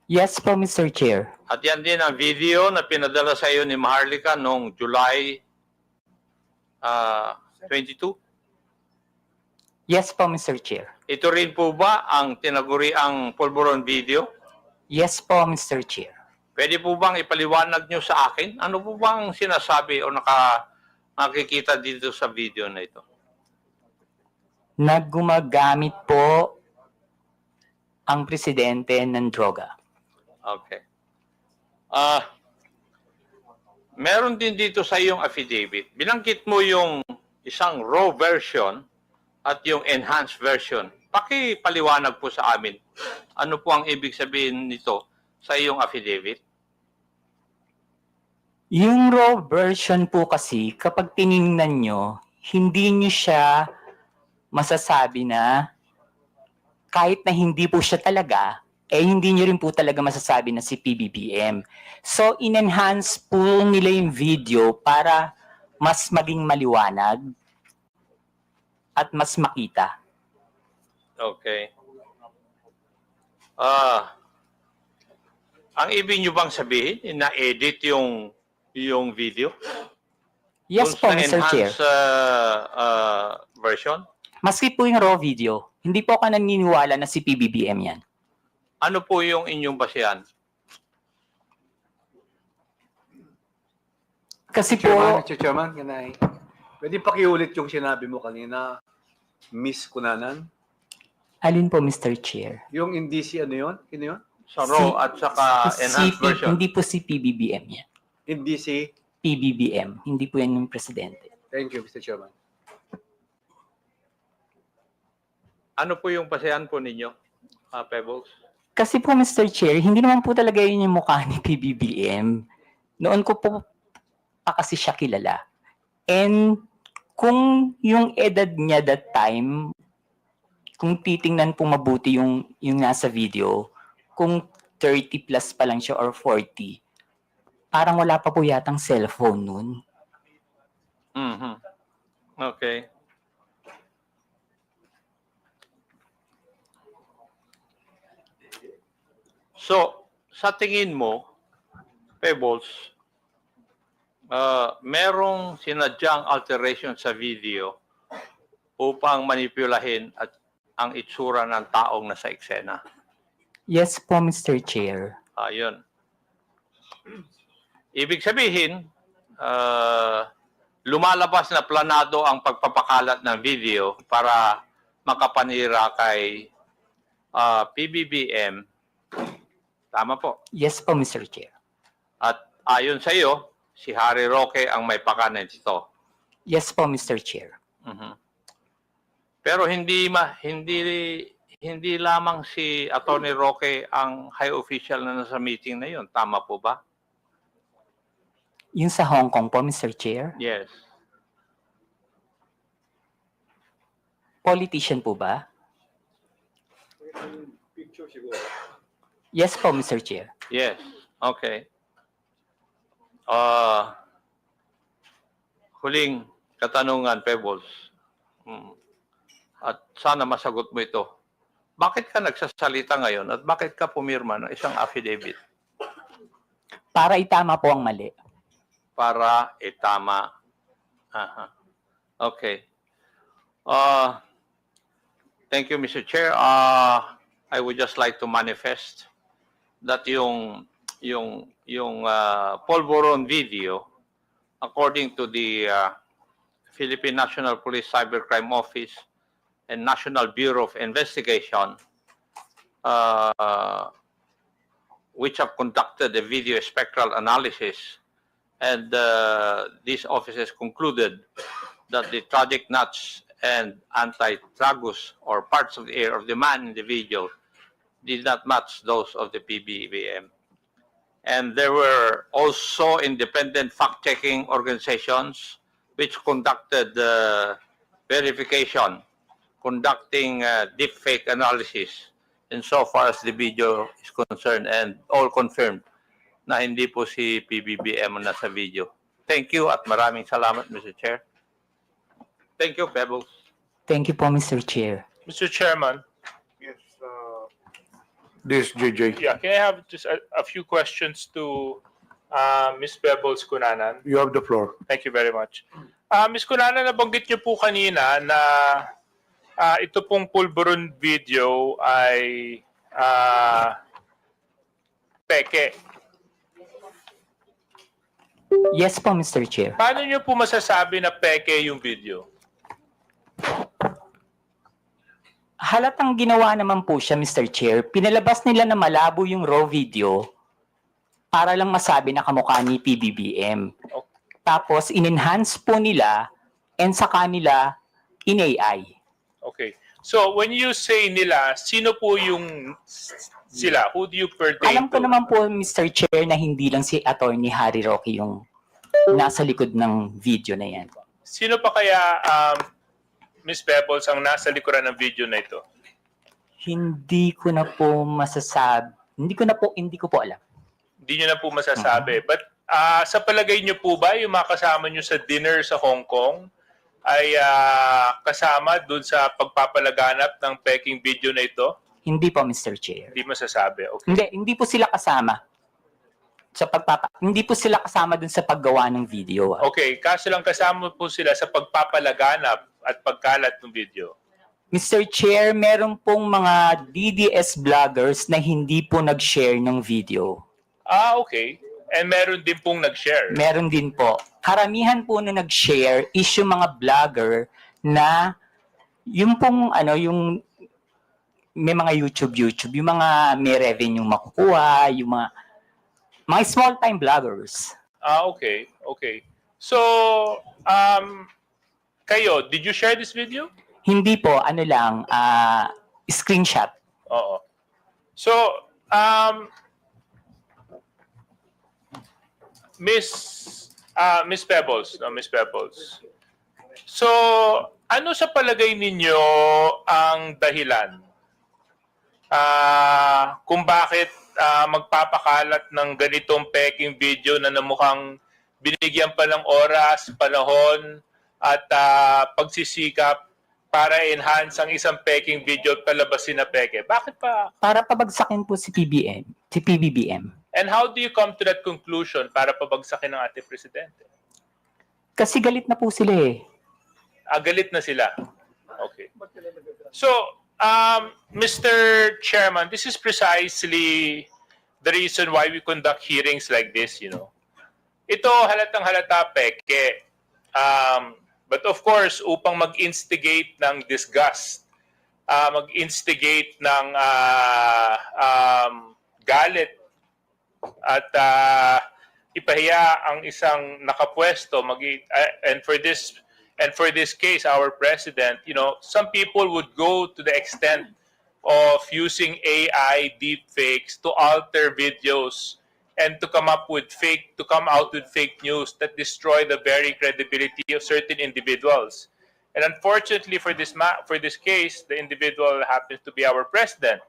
Yes po, Mr. Chair.
At yan din ang video na pinadala sa iyo ni Maharlika noong July 22?
Yes po, Mr. Chair.
Ito rin po ba ang tinaguriang pulburon video?
Yes po, Mr. Chair.
Pwede po bang ipaliwanag nyo sa akin? Ano po bang sinasabi o nakikita dito sa video na ito?
Naggumagamit po ang presidente ng droga.
Okay. Meron din dito sa iyong affidavit. Binanggit mo yung isang raw version at yung enhanced version. Pakipaliwanag po sa amin. Ano po ang ibig sabihin nito sa iyong affidavit?
Yung raw version po kasi, kapag tiningnan nyo, hindi nyo siya masasabi na kahit na hindi po siya talaga, hindi nyo rin po talaga masasabi na si PBBM. So, in-enhance po nila yung video para mas maging maliwanag at mas makita.
Okay. Ang ibig nyo bang sabihin, na-edit yung video?
Yes po, Mr. Chair.
Enhanced version?
Maski po yung raw video, hindi po ako naniniwala na si PBBM yan.
Ano po yung inyong basihan?
Kasi
Mr. Chairman, can I? Pwede pakiulit yung sinabi mo kanina, Miss Kunanan?
Alin po, Mr. Chair?
Yung indisi, ano yun? Ano yun?
Sa raw at saka enhanced version?
Hindi po si PBBM yan.
Indisi?
PBBM, hindi po yan yung presidente.
Thank you, Mr. Chairman.
Ano po yung basihan po ninyo, Pebbles?
Kasi po, Mr. Chair, hindi naman po talaga yun yung mukha ni PBBM. Noon ko po pa kasi siya kilala. And kung yung edad niya that time, kung titingnan po mabuti yung nasa video, kung 30 plus pa lang siya or 40, parang wala pa po yatang cellphone nun.
Okay. So, sa tingin mo, Pebbles, merong sinadyang alteration sa video upang manipulahin at ang itsura ng taong nasa eksena.
Yes po, Mr. Chair.
Ayun. Ibig sabihin, lumalabas na planado ang pagpapakalat ng video para makapanira kay PBBM. Tama po.
Yes po, Mr. Chair.
At ayon sa iyo, si Harry Roque ang may pakanan dito.
Yes po, Mr. Chair.
Pero hindi lamang si Attorney Roque ang high official na nasa meeting na yon. Tama po ba?
Yung sa Hong Kong po, Mr. Chair?
Yes.
Politician po ba?
Picture siguro.
Yes po, Mr. Chair.
Yes. Okay. Huling katanungan, Pebbles. At sana masagot mo ito. Bakit ka nagsasalita ngayon at bakit ka pumirma ng isang affidavit?
Para itama po ang mali.
Para itama. Okay. Thank you, Mr. Chair. I would just like to manifest that yung polvoron video, according to the Philippine National Police Cybercrime Office and National Bureau of Investigation, which have conducted a video spectral analysis, and these offices concluded that the tragic nuts and anti-tragus or parts of the ear of the man in the video did not match those of the PBBM. And there were also independent fact-checking organizations which conducted verification, conducting deepfake analysis insofar as the video is concerned, and all confirmed na hindi po si PBBM na sa video. Thank you at maraming salamat, Mr. Chair. Thank you, Pebbles.
Thank you po, Mr. Chair.
Mr. Chairman.
Yes. This JJ.
Yeah, can I have just a few questions to Ms. Pebbles Kunanan?
You have the floor.
Thank you very much. Ms. Kunanan, nabanggit niyo po kanina na ito pong pulburon video ay peke.
Yes po, Mr. Chair.
Paano niyo po masasabi na peke yung video?
Halatang ginawa naman po siya, Mr. Chair. Pinalabas nila na malabo yung raw video para lang masabi na kamukha ni PBBM. Tapos, in-enhance po nila and sa kanila in-AI.
Okay. So, when you say nila, sino po yung sila? Who do you pertain
Alam ko
to?
naman po, Mr. Chair, na hindi lang si Attorney Harry Roque yung nasa likod ng video na yan.
Sino pa kaya Miss Pebbles ang nasa likuran ng video na ito?
Hindi ko na po masasabi. Hindi ko po alam.
Hindi nyo na po masasabi. But sa palagay nyo po ba, yung mga kasama nyo sa dinner sa Hong Kong ay kasama dun sa pagpapalaganap ng peking video na ito?
Hindi po, Mr. Chair.
Hindi masasabi. Okay.
Hindi po sila kasama. Hindi po sila kasama dun sa paggawa ng video.
Okay, kaso lang kasama po sila sa pagpapalaganap at pagkalat ng video.
Mr. Chair, meron pong mga DDS vloggers na hindi po nag-share ng video.
Okay. And meron din pong nag-share.
Meron din po. Karamihan po na nag-share is yung mga vlogger na yung pong yung may mga YouTube, yung mga may revenue makukuha, yung mga small-time vloggers.
Okay. Okay. So, kayo, did you share this video?
Hindi po, screenshot.
Oo. So, Miss Pebbles, Miss Pebbles. So, ano sa palagay ninyo ang dahilan kung bakit magpapakalat ng ganitong peking video na namukhang binigyan pa ng oras, panahon, at pagsisikap para enhance ang isang peking video at palabasin na peke? Bakit pa?
Para pabagsakin po si PBBM.
And how do you come to that conclusion para pabagsakin ng ating presidente?
Kasi galit na po sila eh.
Galit na sila. Okay. So, Mr. Chairman, this is precisely the reason why we conduct hearings like this, Ito halatang halata peke. But of course, upang mag-instigate ng disgust, mag-instigate ng galit, at ipahiya ang isang nakapwesto, and for this case, our president, some people would go to the extent of using AI deepfakes to alter videos and to come out with fake news that destroy the very credibility of certain individuals. And unfortunately for this case, the individual happens to be our president.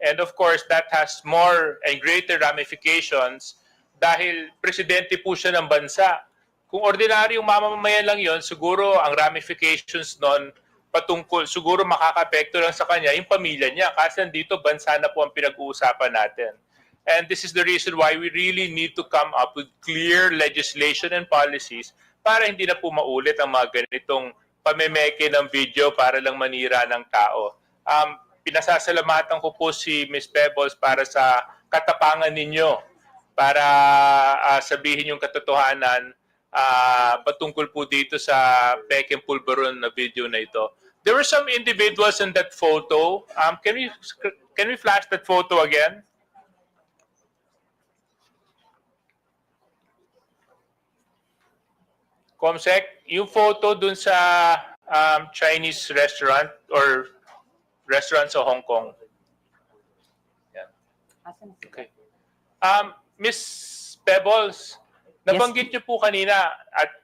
And of course, that has more and greater ramifications dahil presidente po siya ng bansa. Kung ordinaryong mamamayan lang yon, siguro ang ramifications nun siguro makaka-apekto lang sa kanya yung pamilya niya. Kasi nandito, bansa na po ang pinag-uusapan natin. And this is the reason why we really need to come up with clear legislation and policies para hindi na po maulit ang mga ganitong pamemeke ng video para lang manira ng tao. Pinasasalamatan ko po si Ms. Pebbles para sa katapangan ninyo para sabihin yung katotohanan patungkol po dito sa pekeng pulburon na video na ito. There were some individuals in that photo. Can we flash that photo again? Comsec, yung photo dun sa Chinese restaurant or restaurant sa Hong Kong. Yan. Okay. Miss Pebbles, nabanggit niyo po kanina at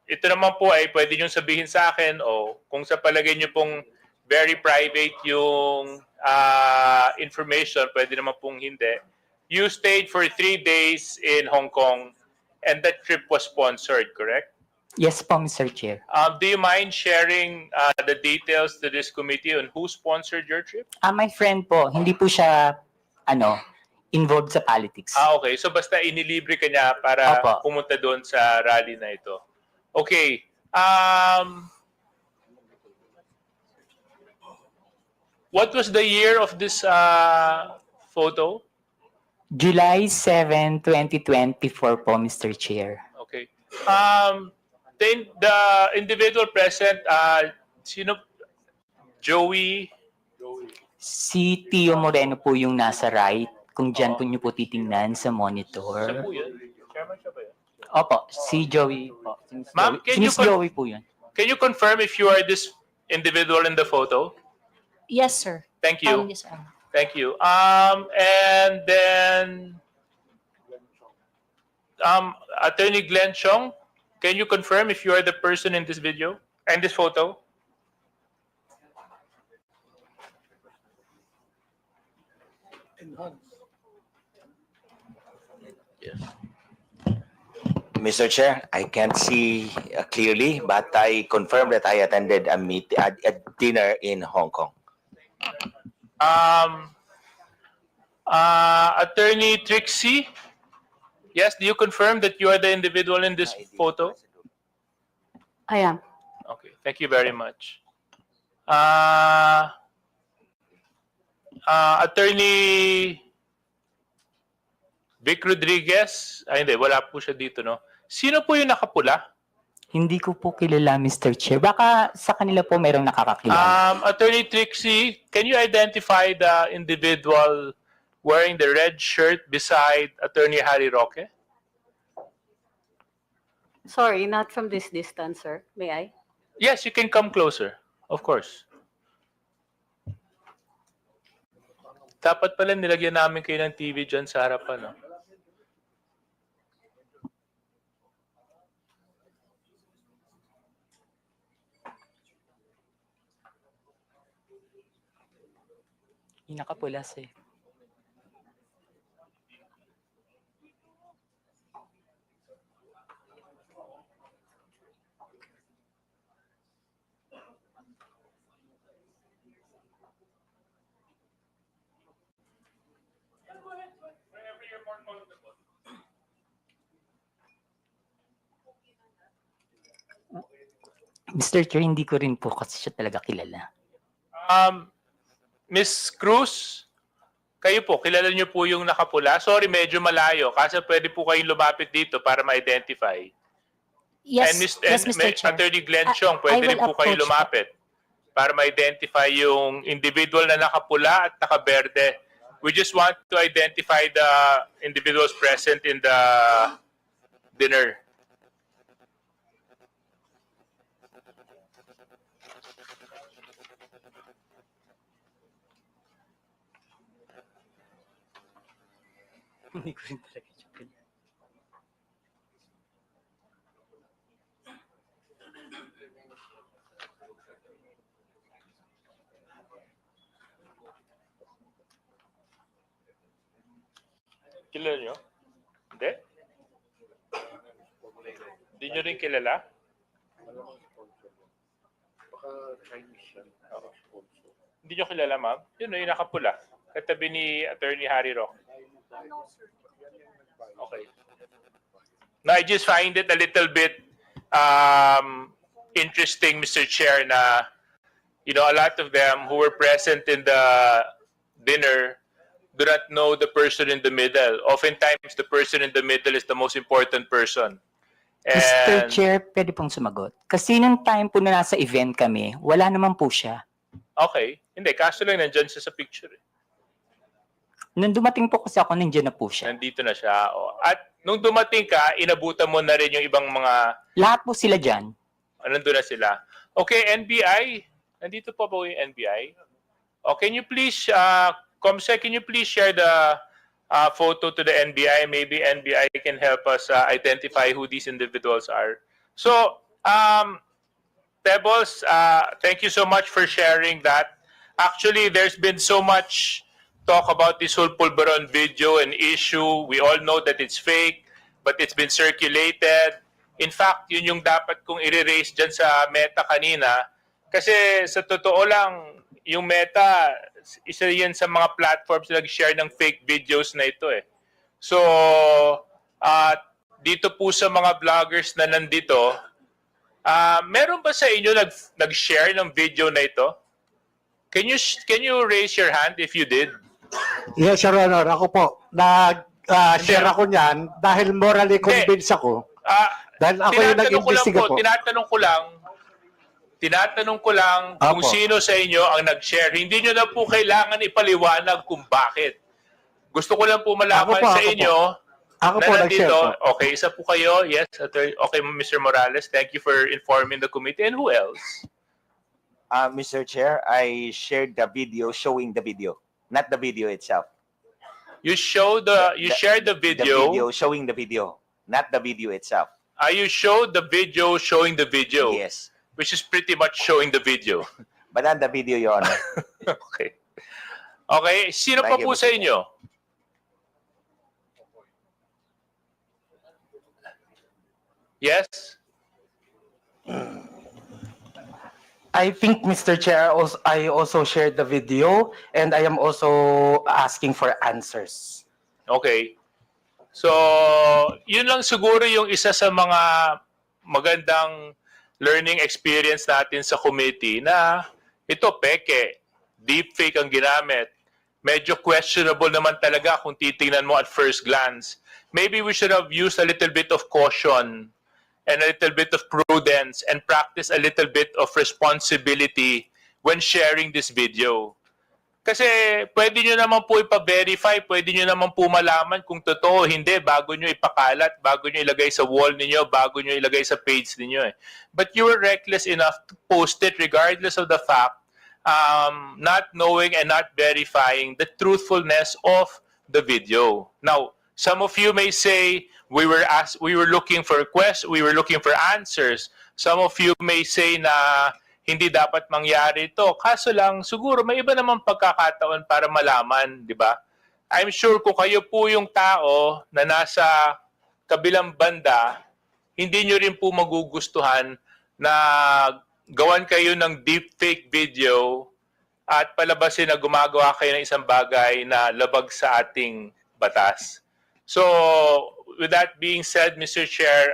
ito naman po ay pwede niyo sabihin sa akin o kung sa palagay niyo pong very private yung information, pwede naman pong hindi. You stayed for 3 days in Hong Kong and that trip was sponsored, correct?
Yes po, Mr. Chair.
Do you mind sharing the details to this committee on who sponsored your trip?
My friend po, hindi po siya involved sa politics.
Okay. So basta inilibre ka niya para pumunta doon sa rally na ito. Okay. What was the year of this photo?
July 7, 2024 po, Mr. Chair.
Okay. The individual present, sino? Joey?
Si Tio Moreno po yung nasa right. Kung dyan po niyo po titingnan sa monitor.
Siya po yun? Chairman siya ba yun?
Opo, si Joey po.
Ma'am,
Si Miss Joey po yun.
Can you confirm if you are this individual in the photo?
Yes, sir.
Thank you.
Yes, sir.
Thank you. And then, Attorney Glenn Chong, can you confirm if you are the person in this video and this photo?
Mr. Chair, I can't see clearly, but I confirm that I attended a dinner in Hong Kong.
Attorney Trixie, yes, do you confirm that you are the individual in this photo?
I am.
Okay, thank you very much. Attorney Vic Rodriguez, hindi, wala po siya dito, no? Sino po yung nakapula?
Hindi ko po kilala, Mr. Chair. Baka sa kanila po mayroong nakakakilala.
Attorney Trixie, can you identify the individual wearing the red shirt beside Attorney Harry Roque?
Sorry, not from this distance, sir. May I?
Yes, you can come closer. Of course. Dapat pala nilagyan namin kayo ng TV dyan sa harapan, no?
Yung nakapulas eh. Mr. Chair, hindi ko rin po kasi siya talaga kilala.
Miss Cruz, kayo po, kilala niyo po yung nakapula? Sorry, medyo malayo. Kasi pwede po kayong lumapit dito para ma-identify.
Yes,
And
yes, Mr. Chair.
Attorney Glenn Chong, pwede rin po kayo lumapit para ma-identify yung individual na nakapula at nakaberde. We just want to identify the individuals present in the dinner.
Hindi ko rin talaga siya kilala.
Kilala nyo? Hindi? Hindi nyo rin kilala? Hindi nyo kilala, ma'am? Yun, yung nakapula. Katabi ni Attorney Harry Roque. Okay. Now, I just find it a little bit interesting, Mr. Chair, na, you know, a lot of them who were present in the dinner do not know the person in the middle. Oftentimes, the person in the middle is the most important person.
Mr.
And,
Chair, pwede pong sumagot. Kasi nung time po na nasa event kami, wala naman po siya.
okay. Hindi, kaso lang nandyan siya sa picture.
Nung dumating po kasi ako, nandiyan na po siya.
Nandito na siya. Oh. At nung dumating ka, inabutan mo na rin yung ibang mga...
Lahat po sila dyan.
Nandun na sila. Okay, NBI. Nandito po ba yung NBI? Oh, can you please, Comsec, can you please share the photo to the NBI? Maybe NBI can help us identify who these individuals are. So, Pebbles, thank you so much for sharing that. Actually, there's been so much talk about this whole Pulveron video and issue. We all know that it's fake, but it's been circulated. In fact, yun yung dapat kong i-raise dyan sa Meta kanina. Kasi sa totoo lang, yung Meta, isa yan sa mga platforms na nag-share ng fake videos na ito eh. So, dito po sa mga vloggers na nandito, meron ba sa inyo nag-share ng video na ito? Can you raise your hand if you did?
Yes, Your Honor. Ako po. Nag-share ako niyan dahil morally convinced ako. Dahil ako yung nag-investiga po.
Tinatanong ko lang kung sino sa inyo ang nag-share. Hindi nyo na po kailangan ipaliwanag kung bakit. Gusto ko lang po malaman sa inyo.
Ako po nag-share po.
Okay, isa po kayo. Yes, okay, Mr. Morales. Thank you for informing the committee. And who else?
Mr. Chair, I shared the video showing the video, not the video itself.
You shared the video.
The video showing the video, not the video itself.
You showed the video showing the video.
Yes.
Which is pretty much showing the video.
But not the video, Your Honor.
Okay. Okay? Sino pa
Thank you,
po
Mr.
sa
Chair.
inyo? Yes?
I think, Mr. Chair, I also shared the video and I am also asking for answers.
Okay. So, yun lang siguro yung isa sa mga magandang learning experience natin sa committee na ito, peke, deepfake ang ginamit. Medyo questionable naman talaga kung titingnan mo at first glance. Maybe we should have used a little bit of caution and a little bit of prudence and practice a little bit of responsibility when sharing this video. Kasi pwede nyo naman po ipa-verify, pwede nyo naman po malaman kung totoo o hindi bago nyo ipakalat, bago nyo ilagay sa wall ninyo, bago nyo ilagay sa page ninyo. But you were reckless enough to post it regardless of the fact, not knowing and not verifying the truthfulness of the video. Now, some of you may say we were looking for answers. Some of you may say na hindi dapat mangyari ito. Kaso lang, siguro may iba namang pagkakataon para malaman, di ba? I'm sure kung kayo po yung tao na nasa kabilang banda, hindi nyo rin po magugustuhan na gawan kayo ng deepfake video at palabasin na gumagawa kayo ng isang bagay na labag sa ating batas. So, with that being said, Mr. Chair,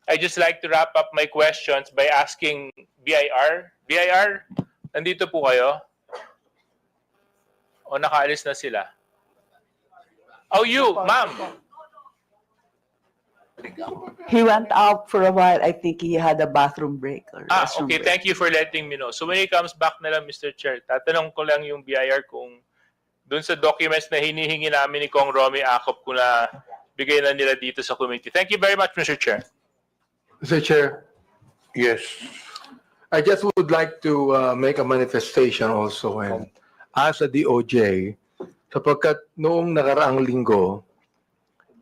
I just like to wrap up my questions by asking BIR. BIR, nandito po kayo? O nakaalis na sila? Oh, you, ma'am.
He went out for a while. I think he had a bathroom break. Or restroom
Okay,
break.
thank you for letting me know. So when he comes back na lang, Mr. Chair, tatanong ko lang yung BIR kung dun sa documents na hinihingi namin ni Kong Romy Acop kung na bigay na nila dito sa committee. Thank you very much, Mr. Chair.
Mr. Chair,
Yes.
I just would like to make a manifestation also and ask the DOJ sapagkat noong nakaraang linggo,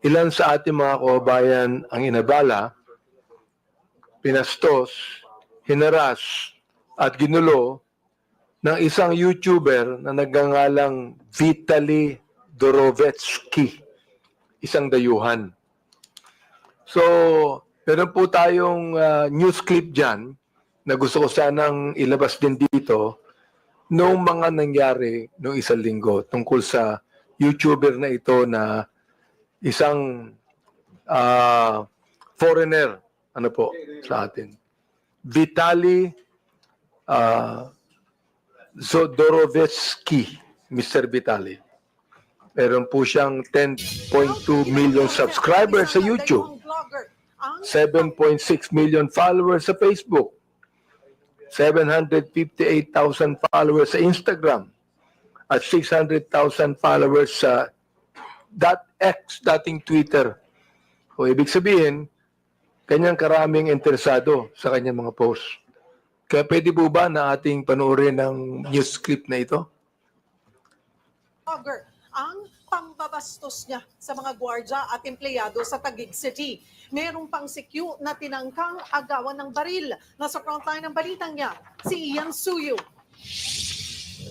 ilan sa ating mga kababayan ang inabala, pinastos, hinaras at ginulo ng isang YouTuber na nagngangalang Vitaly Dorovetsky, isang dayuhan. So, meron po tayong news clip dyan na gusto ko sanang ilabas din dito noong mga nangyari noong isang linggo tungkol sa YouTuber na ito na isang foreigner, ano po, sa atin. Vitaly Zodorovetsky, Mr. Vitaly. Meron po siyang 10.2 million subscribers sa YouTube, 7.6 million followers sa Facebook, 758,000 followers sa Instagram, at 600,000 followers sa .x, dating Twitter. O ibig sabihin, kanyang karaming interesado sa kanyang mga posts. Kaya pwede po ba na ating panoorin ng news clip na ito?
Ang pambabastos niya sa mga gwardya at empleyado sa Taguig City. Merong pang CQ na tinangkang agawan ng baril. Nasa frontline ng balitang niya, si Ian Suyo.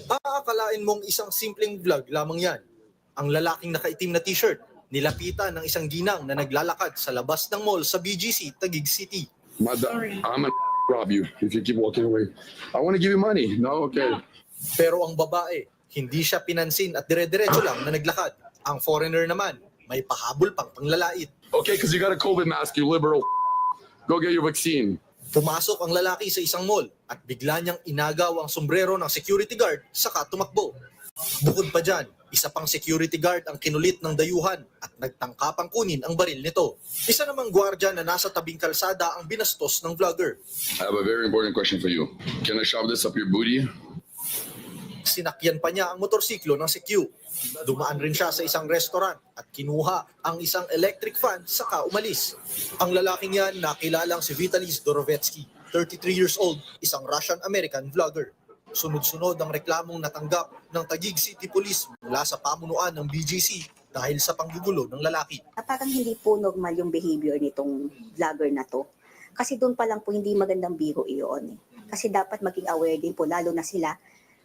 Aakalain mong isang simpleng vlog lamang yan. Ang lalaking nakaitim na t-shirt, nilapitan ng isang ginang na naglalakad sa labas ng mall sa BGC, Taguig City.
I'm gonna rob you if you keep walking away. I want to give you money. No, okay.
Pero ang babae, hindi siya pinansin at dire-diretso lang na naglakad. Ang foreigner naman, may pahabol pang panglalait.
Okay, because you got a COVID mask, you liberal. Go get your vaccine.
Pumasok ang lalaki sa isang mall at bigla niyang inagaw ang sombrero ng security guard saka tumakbo. Bukod pa dyan, isa pang security guard ang kinulit ng dayuhan at nagtangkapang kunin ang baril nito. Isa namang gwardya na nasa tabing kalsada ang binastos ng vlogger.
I have a very important question for you. Can I shove this up your booty?
Sinakyan pa niya ang motorsiklo ng CQ. Dumaan rin siya sa isang restaurant at kinuha ang isang electric fan saka umalis. Ang lalaking yan nakilalang si Vitaly Dorovetsky, 33 years old, isang Russian-American vlogger. Sunod-sunod ang reklamong natanggap ng Taguig City Police mula sa pamunuan ng BGC dahil sa panggugulo ng lalaki.
Parang hindi po normal yung behavior nitong vlogger na to. Kasi doon pa lang po hindi magandang biro iyon. Kasi dapat maging aware din po, lalo na sila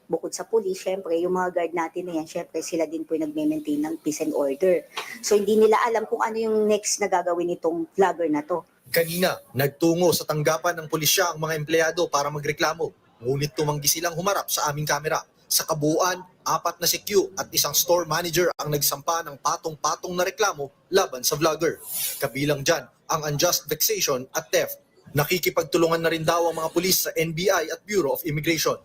bukod sa police, syempre, yung mga guard natin na yan, syempre, sila din po yung nagme-maintain ng peace and order. So, hindi nila alam kung ano yung next na gagawin nitong vlogger na to.
Kanina, nagtungo sa tanggapan ng pulisya ang mga empleyado para magreklamo. Ngunit tumanggi silang humarap sa aming kamera. Sa kabuuan, 4 na CQ at isang store manager ang nagsampa ng patong-patong na reklamo laban sa vlogger. Kabilang dyan ang unjust vexation at theft. Nakikipagtulungan na rin daw ang mga pulis sa NBI at Bureau of Immigration.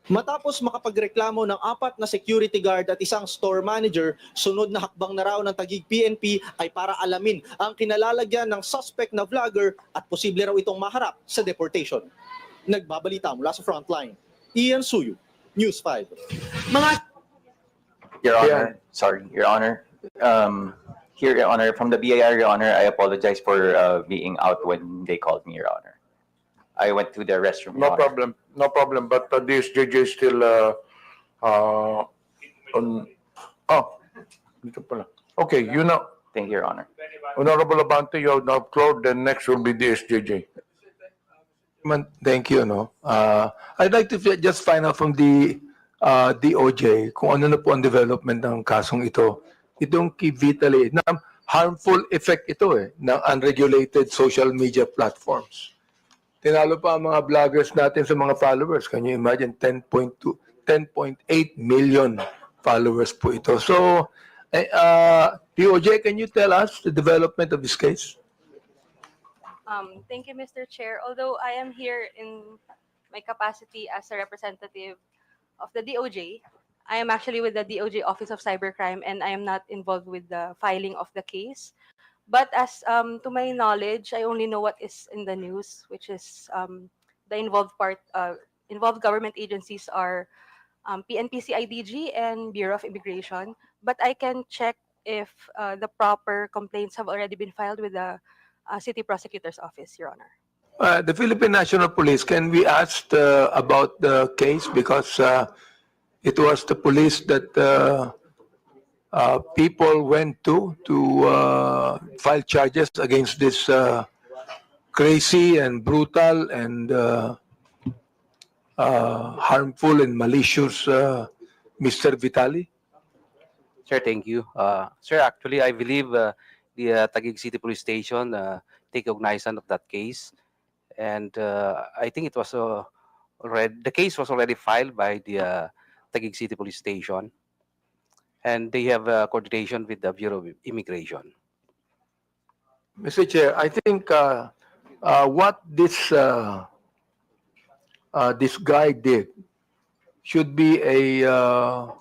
Matapos makapagreklamo ng 4 na security guard at isang store manager, sunod na hakbang na raw ng Taguig PNP ay para alamin ang kinalalagyan ng suspect na vlogger at posible raw itong maharap sa deportation. Nagbabalita mula sa frontline, Ian Suyu, News 5.
Your Honor, Your Honor. Here, Your Honor, from the BIR, Your Honor, I apologize for being out when they called me, Your Honor. I went to the restroom.
No problem, no problem. But this JJ is still on. Oh, dito pala. Okay, you know.
Thank you, Your Honor.
Honorable Abante, you have now floor. Then next will be the SJJ.
Thank you. No, I'd like to just find out from the DOJ kung ano na po ang development ng kasong ito. Itong key Vitaly, na harmful effect ito ng unregulated social media platforms. Tinalo pa ang mga vloggers natin sa mga followers. Can you imagine? 10.8 million followers po ito. So, DOJ, can you tell us the development of this case?
Thank you, Mr. Chair. Although I am here in my capacity as a representative of the DOJ, I am actually with the DOJ Office of Cybercrime and I am not involved with the filing of the case. But as to my knowledge, I only know what is in the news, which is the involved government agencies are PNP-CIDG and Bureau of Immigration. But I can check if the proper complaints have already been filed with the City Prosecutor's Office, Your Honor.
The Philippine National Police, can we ask about the case? Because it was the police that people went to file charges against this crazy and brutal and harmful and malicious Mr. Vitali?
Sir, thank you. Sir, actually, I believe the Taguig City Police Station take cognizance of that case, and I think it was the case was already filed by the Taguig City Police Station. And they have coordination with the Bureau of Immigration.
Mr. Chair, I think what this guy did should be an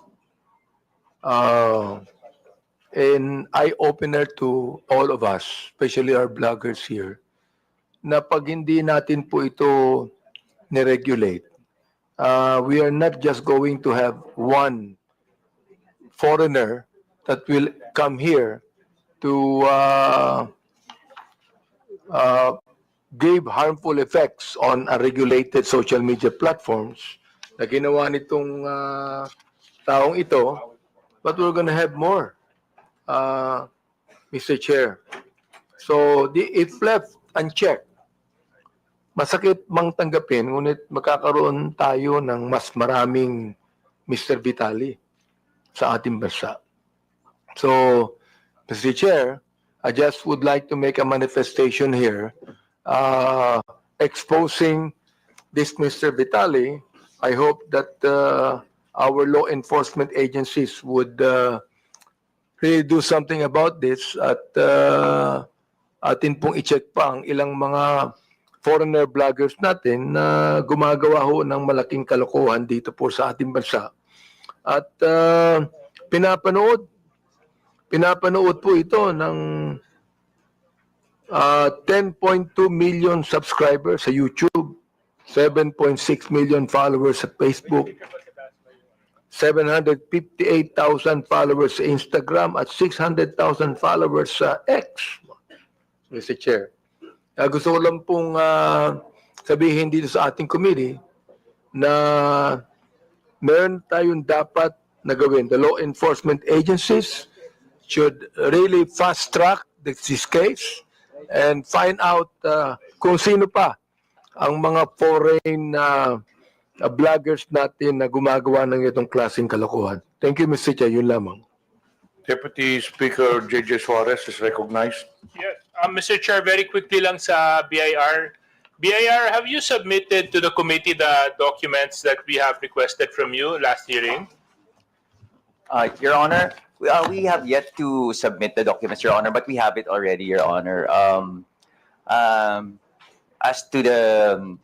eye-opener to all of us, especially our bloggers here, na pag hindi natin po ito ni-regulate, we are not just going to have one foreigner that will come here to give harmful effects on unregulated social media platforms na ginawa nitong taong ito, but we're gonna have more, Mr. Chair. So, if left unchecked, masakit mang tanggapin, ngunit magkakaroon tayo ng mas maraming Mr. Vitali sa ating bansa. So, Mr. Chair, I just would like to make a manifestation here exposing this Mr. Vitali. I hope that our law enforcement agencies would really do something about this at atin pong i-check pa ang ilang mga foreigner bloggers natin na gumagawa ho ng malaking kalokohan dito po sa ating bansa. At pinapanood po ito ng 10.2 million subscribers sa YouTube, 7.6 million followers sa Facebook, 758,000 followers sa Instagram, at 600,000 followers sa X, Mr. Chair. Gusto ko lang pong sabihin dito sa ating committee na meron tayong dapat na gawin. The law enforcement agencies should really fast-track this case and find out kung sino pa ang mga foreign vloggers natin na gumagawa ng itong klaseng kalokohan. Thank you, Mr. Chair. Yun lamang.
Deputy Speaker J.J. Suarez is recognized.
Yes. Mr. Chair, very quickly lang sa BIR. BIR, have you submitted to the committee the documents that we have requested from you last hearing?
Your Honor, we have yet to submit the documents, Your Honor, but we have it already, Your Honor. As to the,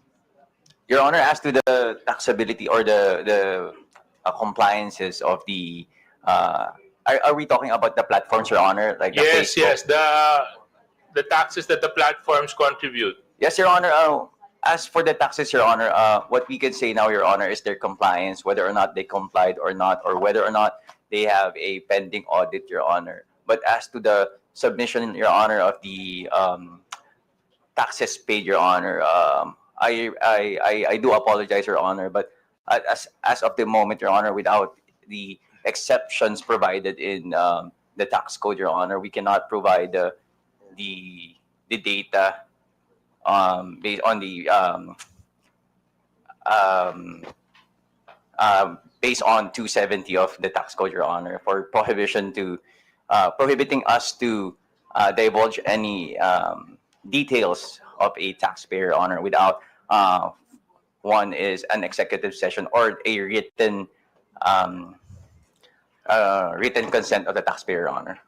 Your Honor, as to the taxability or the compliances of the, are we talking about the platforms, Your Honor? Like the
Yes,
Facebook?
yes. The taxes that the platforms contribute.
Yes, Your Honor. As for the taxes, Your Honor, what we can say now, Your Honor, is their compliance, whether or not they complied or not, or whether or not they have a pending audit, Your Honor. But as to the submission, Your Honor, of the taxes paid, Your Honor, I do apologize, Your Honor, but as of the moment, Your Honor, without the exceptions provided in the tax code, Your Honor, we cannot provide the data based on the based on 270 of the tax code, Your Honor, for prohibition to prohibiting us to divulge any details of a taxpayer, Your Honor, without one is an executive session or a written written consent of the taxpayer, Your Honor.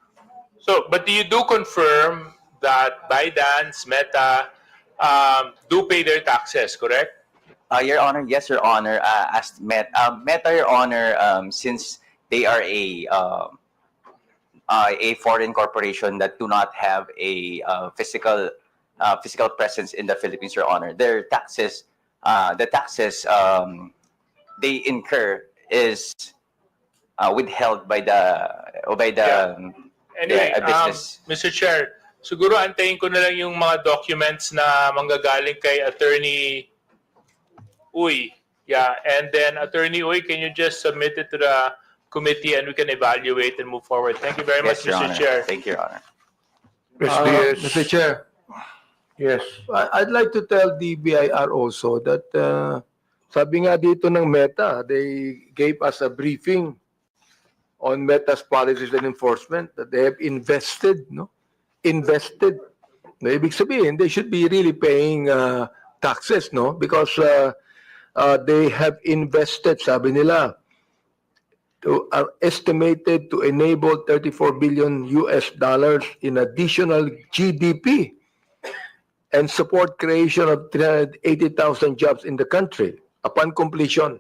So, but you do confirm that ByteDance, Meta, do pay their taxes, correct?
Your Honor, yes, Your Honor. As Meta, Your Honor, since they are a foreign corporation that do not have a physical presence in the Philippines, Your Honor, their taxes, the taxes they incur is withheld by the
Anyway,
business.
Mr. Chair, siguro antayin ko na lang yung mga documents na manggagaling kay Attorney Uy. Yeah, and then Attorney Uy, can you just submit it to the committee and we can evaluate and move forward? Thank you very
Yes,
much,
Your
Mr.
Honor.
Chair.
Thank you, Your Honor.
Mr. Chair.
Yes.
I'd like to tell the BIR also that sabi nga dito ng Meta, they gave us a briefing on Meta's policies and enforcement that they have invested, no? Invested. Na ibig sabihin, they should be really paying taxes, no? Because they have invested, sabi nila, are estimated to enable 34 billion US dollars in additional GDP and support creation of 380,000 jobs in the country upon completion.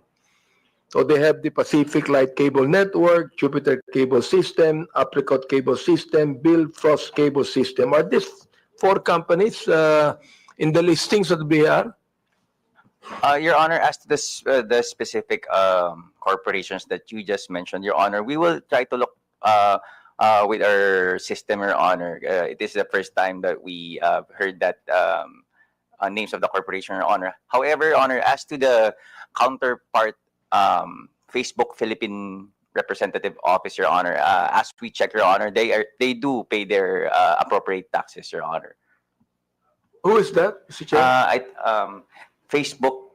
So they have the Pacific Light Cable Network, Jupiter Cable System, Apricot Cable System, Billfrost Cable System. Are these four companies in the listings of the BIR?
Your Honor, as to the specific corporations that you just mentioned, Your Honor, we will try to look with our system, Your Honor. It is the first time that we heard that names of the corporation, Your Honor. However, Your Honor, as to the counterpart Facebook Philippine Representative Office, Your Honor, as we check, Your Honor, they do pay their appropriate taxes, Your Honor.
Who is that, Mr. Chair?
Facebook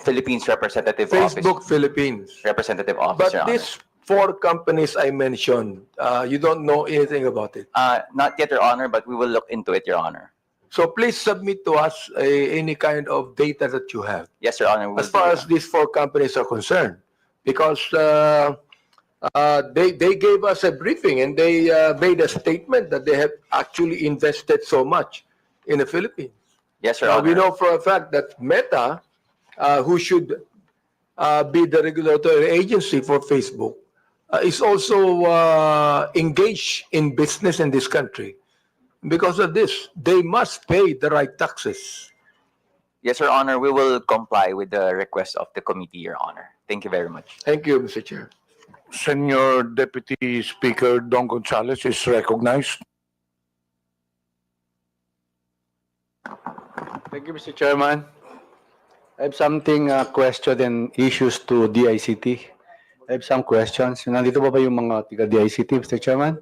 Philippines Representative Office.
Facebook Philippines.
Representative Office, Your
But
Honor.
these four companies I mentioned, you don't know anything about it?
Not yet, Your Honor, but we will look into it, Your Honor.
So please submit to us any kind of data that you have.
Yes, Your Honor.
As far as these four companies are concerned, because they gave us a briefing and they made a statement that they have actually invested so much in the Philippines.
Yes, Your Honor.
We know for a fact that Meta, who should be the regulatory agency for Facebook, is also engaged in business in this country. Because of this, they must pay the right taxes.
Yes, Your Honor. We will comply with the request of the committee, Your Honor. Thank you very much.
Thank you, Mr. Chair.
Senior Deputy Speaker Don Gonzales is recognized.
Thank you, Mr. Chairman. I have something question and issues to DICT. I have some questions. Nandito ba yung mga tiga DICT, Mr. Chairman?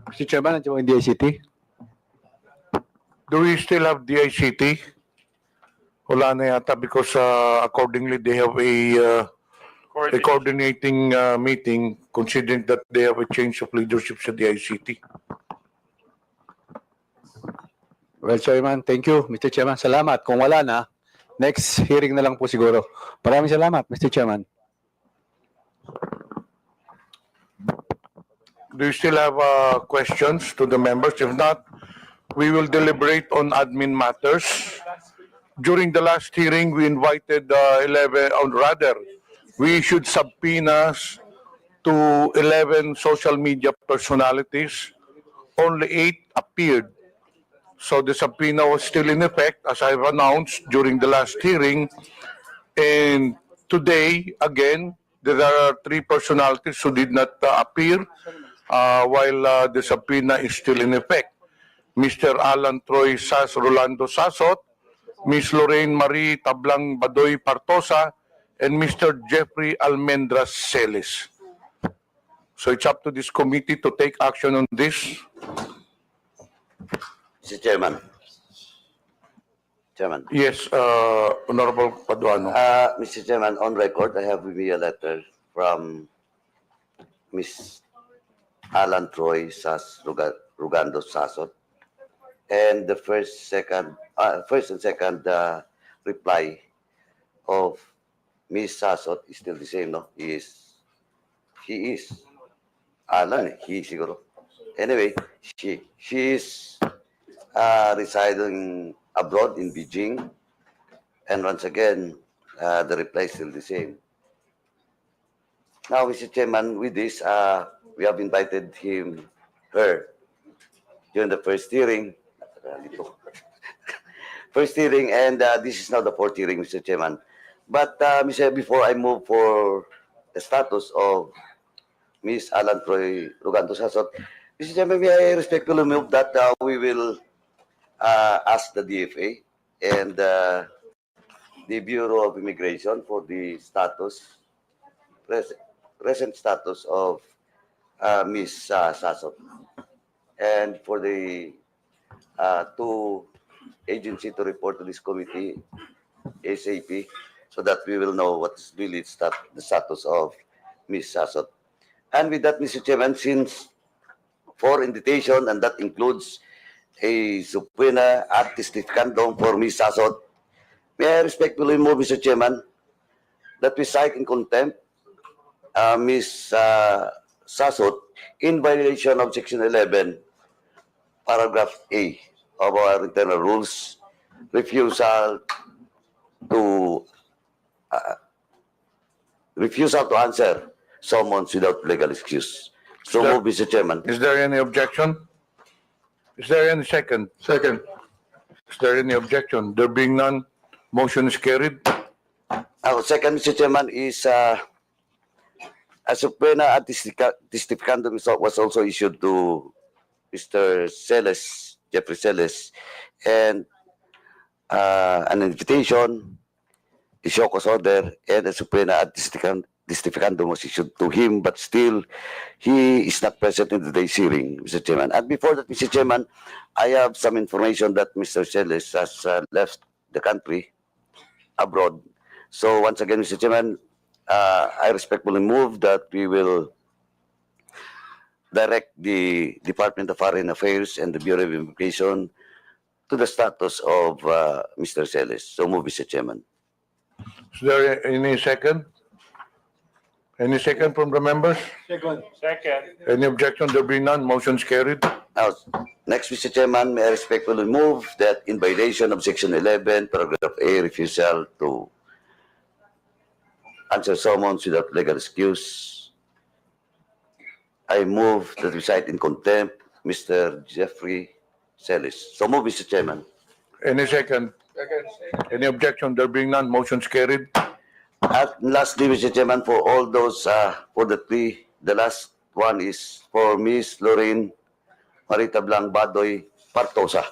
Mr. Chairman, nandiyo ba yung DICT?
Do we still have DICT? Wala na yata because accordingly they have a coordinating meeting considering that they have a change of leadership sa DICT.
Well, Chairman, thank you, Mr. Chairman. Salamat. Kung wala na, next hearing na lang po siguro. Maraming salamat, Mr. Chairman.
Do you still have questions to the members? If not, we will deliberate on admin matters. During the last hearing, we invited 11, or rather, we issued subpoenas to 11 social media personalities. Only 8 appeared. So the subpoena was still in effect, as I've announced during the last hearing. And today, again, there are 3 personalities who did not appear while the subpoena is still in effect. Mr. Alan Troy Rolando Sasot, Ms. Lorraine Marie Tablang Badoy Partosa, and Mr. Jeffrey Almendras Celis. So it's up to this committee to take action on this.
Mr. Chairman. Chairman.
Yes, Honorable Paduano.
Mr. Chairman, on record, I have with me a letter from Ms. Alan Troy Rugando Sasot. And the first and second reply of Ms. Sasot is still the same, no? He is Alan, he siguro. Anyway, she is residing abroad in Beijing, and once again, the reply is still the same. Now, Mr. Chairman, with this, we have invited her, during the first hearing. And this is now the 4th hearing, Mr. Chairman. But, before I move for the status of Ms. Alan Troy Rugando Sasot, Mr. Chairman, may I respectfully move that we will ask the DFA and the Bureau of Immigration for the status, present status of Ms. Sasot, and for the 2 agency to report to this committee ASAP, so that we will know what's really the status of Ms. Sasot. And with that, Mr. Chairman, since 4 invitation, and that includes a subpoena ad testificandum for Ms. Sasot, may I respectfully move, Mr. Chairman, that we cite in contempt Ms. Sasot in violation of Section 11, Paragraph A of our internal rules, refusal to answer summons without legal excuse. So move, Mr. Chairman.
Is there any objection? Is there any second? Second. Is there any objection? There being none, motion is carried.
Second, Mr. Chairman, is a subpoena ad testificandum was also issued to Mr. Celis, Jeffrey Celis, and an invitation, a show cause order, and a subpoena ad testificandum was issued to him, but still, he is not present in today's hearing, Mr. Chairman. And before that, Mr. Chairman, I have some information that Mr. Celis has left the country abroad. So once again, Mr. Chairman, I respectfully move that we will direct the Department of Foreign Affairs and the Bureau of Immigration to the status of Mr. Celis. So move, Mr. Chairman.
Is there any second? Any second from the members?
Second.
Any objection? There being none, motion is carried.
Now, next, Mr. Chairman, may I respectfully move that in violation of Section 11, Paragraph A, refusal to answer summons without legal excuse, I move that we cite in contempt Mr. Jeffrey Celis. So move, Mr. Chairman.
Any second? Any objection? There being none, motion is carried.
At lastly, Mr. Chairman, for all those, for the 3, the last one is for Ms. Lorraine Marita Blang Badoy Partosa.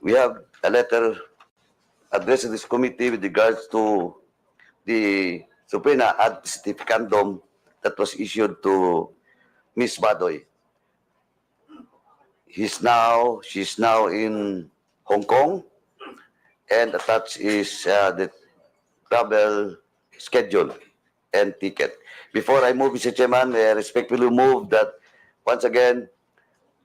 We have a letter addressed to this committee with regards to the subpoena ad testificandum that was issued to Ms. Badoy. She's now in Hong Kong, and attached is the travel schedule and ticket. Before I move, Mr. Chairman, may I respectfully move that once again,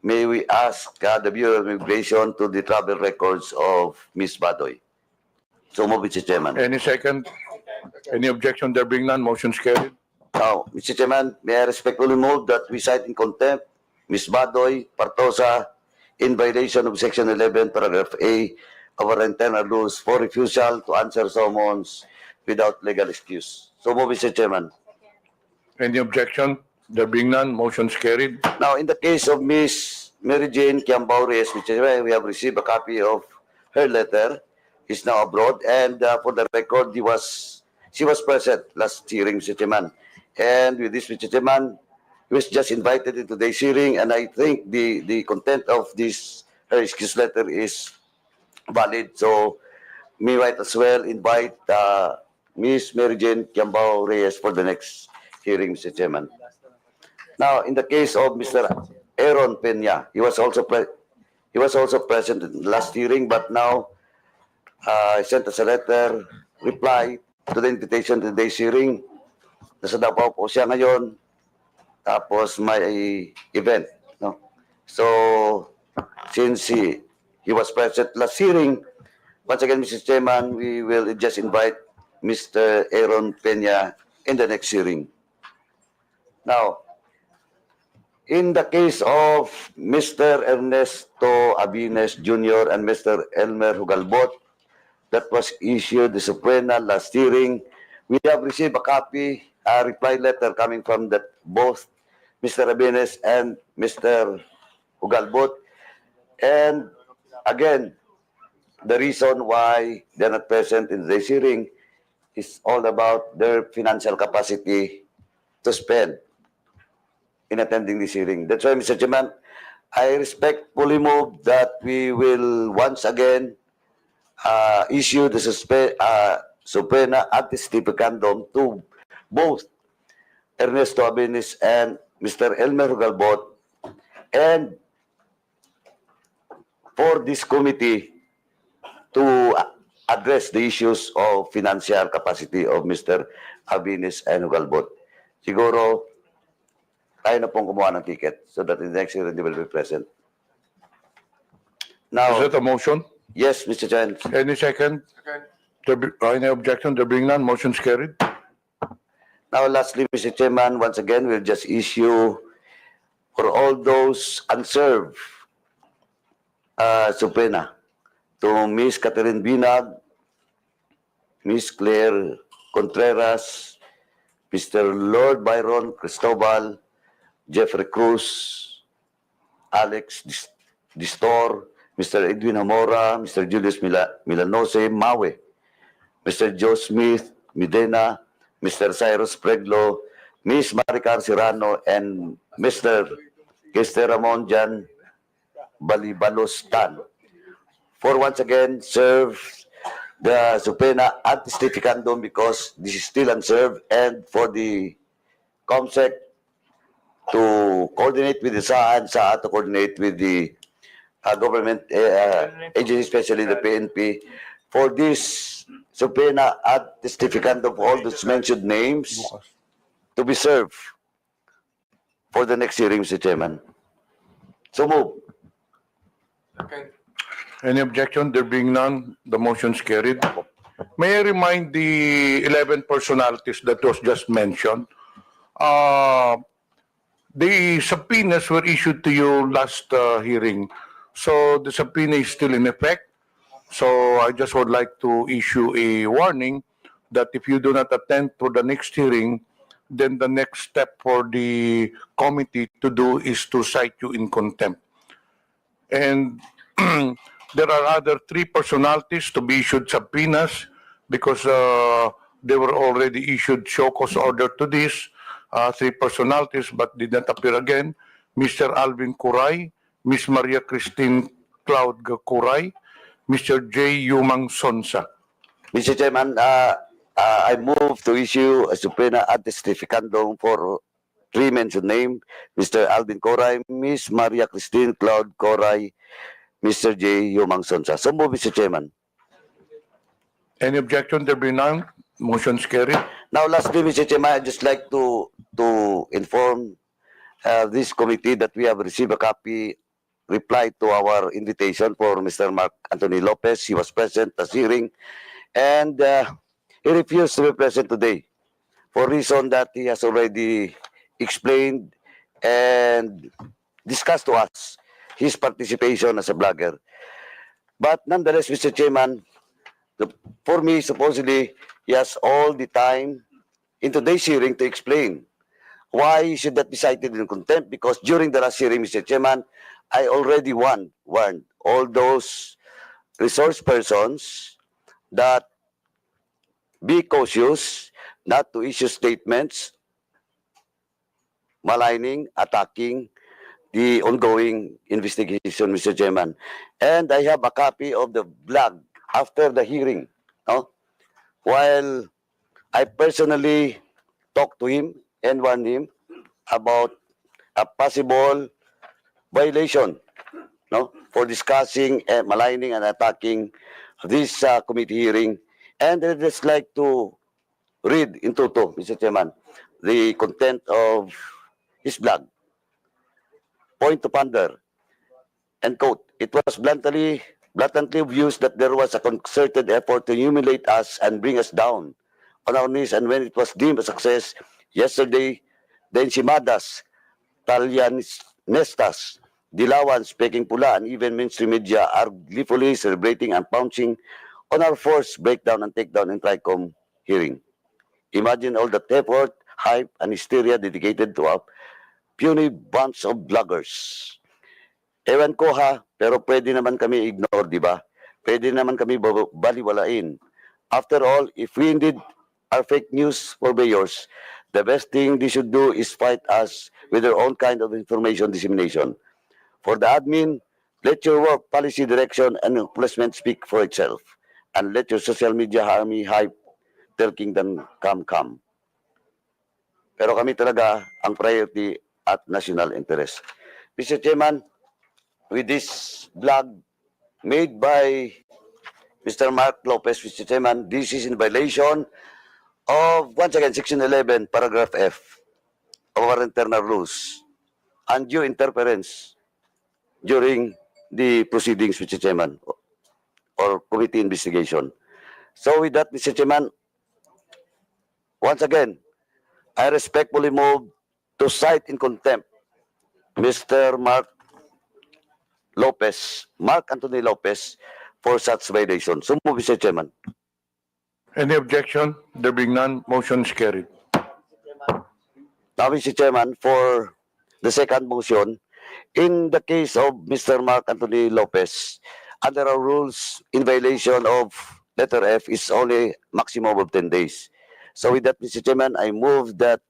may we ask the Bureau of Immigration to the travel records of Ms. Badoy. So move, Mr. Chairman.
Any second? Any objection? There being none, motion's carried.
Now, Mr. Chairman, may I respectfully move that we cite in contempt Ms. Badoy Partosa in violation of Section 11, Paragraph A of our internal rules for refusal to answer summons without legal excuse. So move, Mr. Chairman.
Any objection? There being none, motion's carried.
Now, in the case of Ms. Mary Jane Kiambao-Reyes, Mr. Chairman, we have received a copy of her letter. He's now abroad, and for the record, she was present last hearing, Mr. Chairman. And with this, Mr. Chairman, he was just invited into today's hearing, and I think the content of this her excuse letter is valid. So, may might as well invite Ms. Mary Jane Kiambao-Reyes for the next hearing, Mr. Chairman. Now, in the case of Mr. Aaron Peña, he was also present in the last hearing, but now he sent us a letter reply to the invitation to today's hearing. Nasa Davao po siya ngayon, tapos may event. No? So, since he was present last hearing, once again, Mr. Chairman, we will just invite Mr. Aaron Peña in the next hearing. Now, in the case of Mr. Ernesto Abines Jr. and Mr. Elmer Hugalbot, that was issued the subpoena last hearing, we have received a copy, a reply letter coming from both Mr. Abines and Mr. Hugalbot. And again, the reason why they're not present in today's hearing is all about their financial capacity to spend in attending this hearing. That's why, Mr. Chairman, I respectfully move that we will once again issue the subpoena ad testificandum to both Ernesto Abines and Mr. Elmer Hugalbot, and for this committee to address the issues of financial capacity of Mr. Abines and Hugalbot. Siguro, tayo na pong kumuha ng ticket so that in the next hearing they will be present. Now,
Is that a motion?
yes, Mr. Chairman.
Any second? Any objection? There being none, motion's carried.
Now, lastly, Mr. Chairman, once again, we'll just issue for all those unserved subpoena to Ms. Catherine Binag, Ms. Claire Contreras, Mr. Lord Byron Cristobal, Jeffrey Cruz, Alex Distor, Mr. Edwin Hamora, Mr. Julius Milanose Mawe, Mr. Joe Smith Medina, Mr. Cyrus Preglo, Ms. Maricar Serrano, and Mr. Ramon Jan Balibalos-Tan, for once again serve the subpoena ad testificandum because this is still unserved, and for the COMSEC to coordinate with the SAA and SAA to coordinate with the government agency, especially the PNP, for this subpoena ad testificandum for all those mentioned names to be served for the next hearing, Mr. Chairman. So move.
Any objection? There being none, the motion's carried. May I remind the 11 personalities that was just mentioned, the subpoenas were issued to you last hearing. So the subpoena is still in effect. So I just would like to issue a warning that if you do not attend to the next hearing, then the next step for the committee to do is to cite you in contempt. And there are other 3 personalities to be issued subpoenas because they were already issued show cause order to this. 3 personalities but did not appear again. Mr. Alvin Curay, Ms. Maria Christine Cloud Curay, Mr. J. Yumang Sonza.
Mr. Chairman, I move to issue a subpoena ad testificandum for 3 mentioned names, Mr. Alvin Curay, Ms. Maria Christine Cloud Curay, Mr. J. Yumang Sonza. So move, Mr. Chairman.
Any objection? There be none. Motion's carried.
Now, lastly, Mr. Chairman, I'd just like to inform this committee that we have received a copy reply to our invitation for Mr. Mark Anthony Lopez. He was present at the hearing, and he refused to be present today for reason that he has already explained and discussed to us his participation as a blogger. But nonetheless, Mr. Chairman, for me, supposedly, he has all the time in today's hearing to explain why he should not be cited in contempt, because during the last hearing, Mr. Chairman, I already warned all those resource persons that be cautious not to issue statements maligning, attacking the ongoing investigation, Mr. Chairman. And I have a copy of the blog after the hearing. No? While I personally talked to him and warned him about a possible violation, no, for discussing, maligning, and attacking this committee hearing. And I'd just like to read in toto, Mr. Chairman, the content of his blog. Point to ponder, and quote, "It was bluntly obvious that there was a concerted effort to humiliate us and bring us down on our knees, and when it was deemed a success yesterday, the enchimadas, Talianistas, Dilawans, Peking Pula, and even mainstream media are gleefully celebrating and pouncing on our forced breakdown and takedown in TRICOM hearing. Imagine all that effort, hype, and hysteria dedicated to a puny bunch of bloggers. Ewan ko ha, pero pwede naman kami ignore, di ba? Pwede naman kami baliwalain. After all, if we indeed are fake news purveyors, the best thing they should do is fight us with their own kind of information dissemination. For the admin, let your work, policy direction, and placement speak for itself. And let your social media army hype their kingdom come. Pero kami talaga ang priority at national interest. Mr. Chairman, with this blog made by Mr. Mark Lopez, Mr. Chairman, this is in violation of, once again, Section 11, Paragraph F of our internal rules, undue interference during the proceedings, Mr. Chairman, or committee investigation. So with that, Mr. Chairman, once again, I respectfully move to cite in contempt Mr. Mark Anthony Lopez, for such violation. So move, Mr. Chairman.
Any objection? There being none, motion is carried.
Now, Mr. Chairman, for the second motion, in the case of Mr. Mark Anthony Lopez, under our rules, in violation of letter F is only maximum of 10 days. So with that, Mr. Chairman, I move that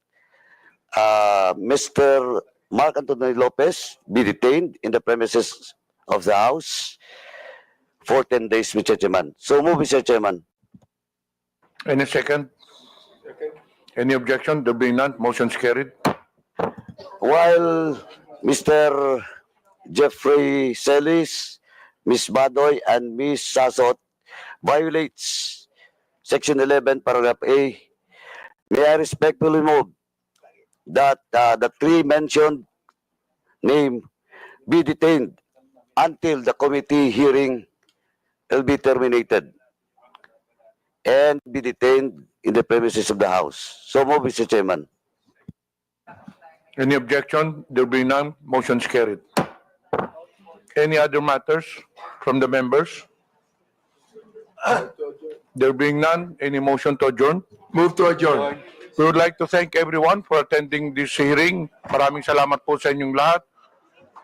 Mr. Mark Anthony Lopez be detained in the premises of the House for 10 days, Mr. Chairman. So move, Mr. Chairman.
Any second? Any objection? There being none, motion is carried.
While Mr. Jeffrey Celis, Ms. Badoy, and Ms. Sasot violates Section 11, Paragraph A, may I respectfully move that the three mentioned name be detained until the committee hearing will be terminated and be detained in the premises of the House. So move, Mr. Chairman.
Any objection? There being none, motion is carried. Any other matters from the members? There being none, any motion to adjourn? Move to adjourn. We would like to thank everyone for attending this hearing. Maraming salamat po sa inyong lahat.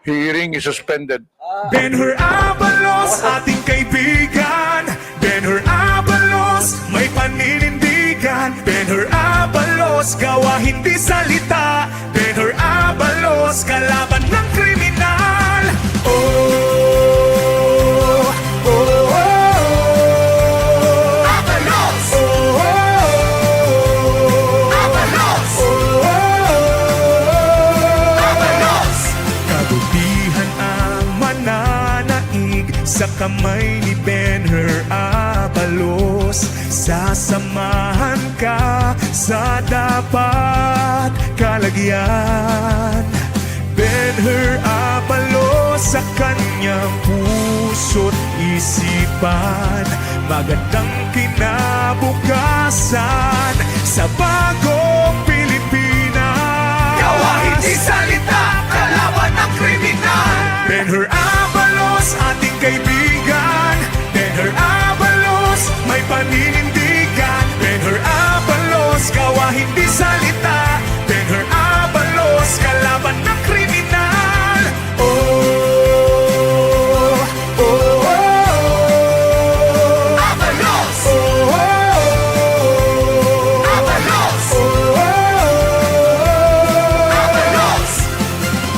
Hearing is suspended.
Ben-Hur Abalos, ating kaibigan. Ben-Hur Abalos, may paninindigan. Ben-Hur Abalos, gawa hindi salita. Ben-Hur Abalos, kalaban ng kriminal. Sa kamay ni Ben-Hur Abalos. Abalos, sasamahan ka sa dapat kalagyan. Ben-Hur Abalos sa kanyang puso't isipan, magandang kinabukasan sa bagong Pilipinas. Gawa hindi salita, kalaban ng kriminal. Ben-Hur Abalos, ating kaibigan. Ben-Hur Abalos, may paninindigan. Ben-Hur Abalos, gawa hindi salita. Ben-Hur Abalos, kalaban ng kriminal. Oh, oh, oh, oh. Abalos! Oh, oh, oh. Abalos! Oh, oh, oh. Abalos!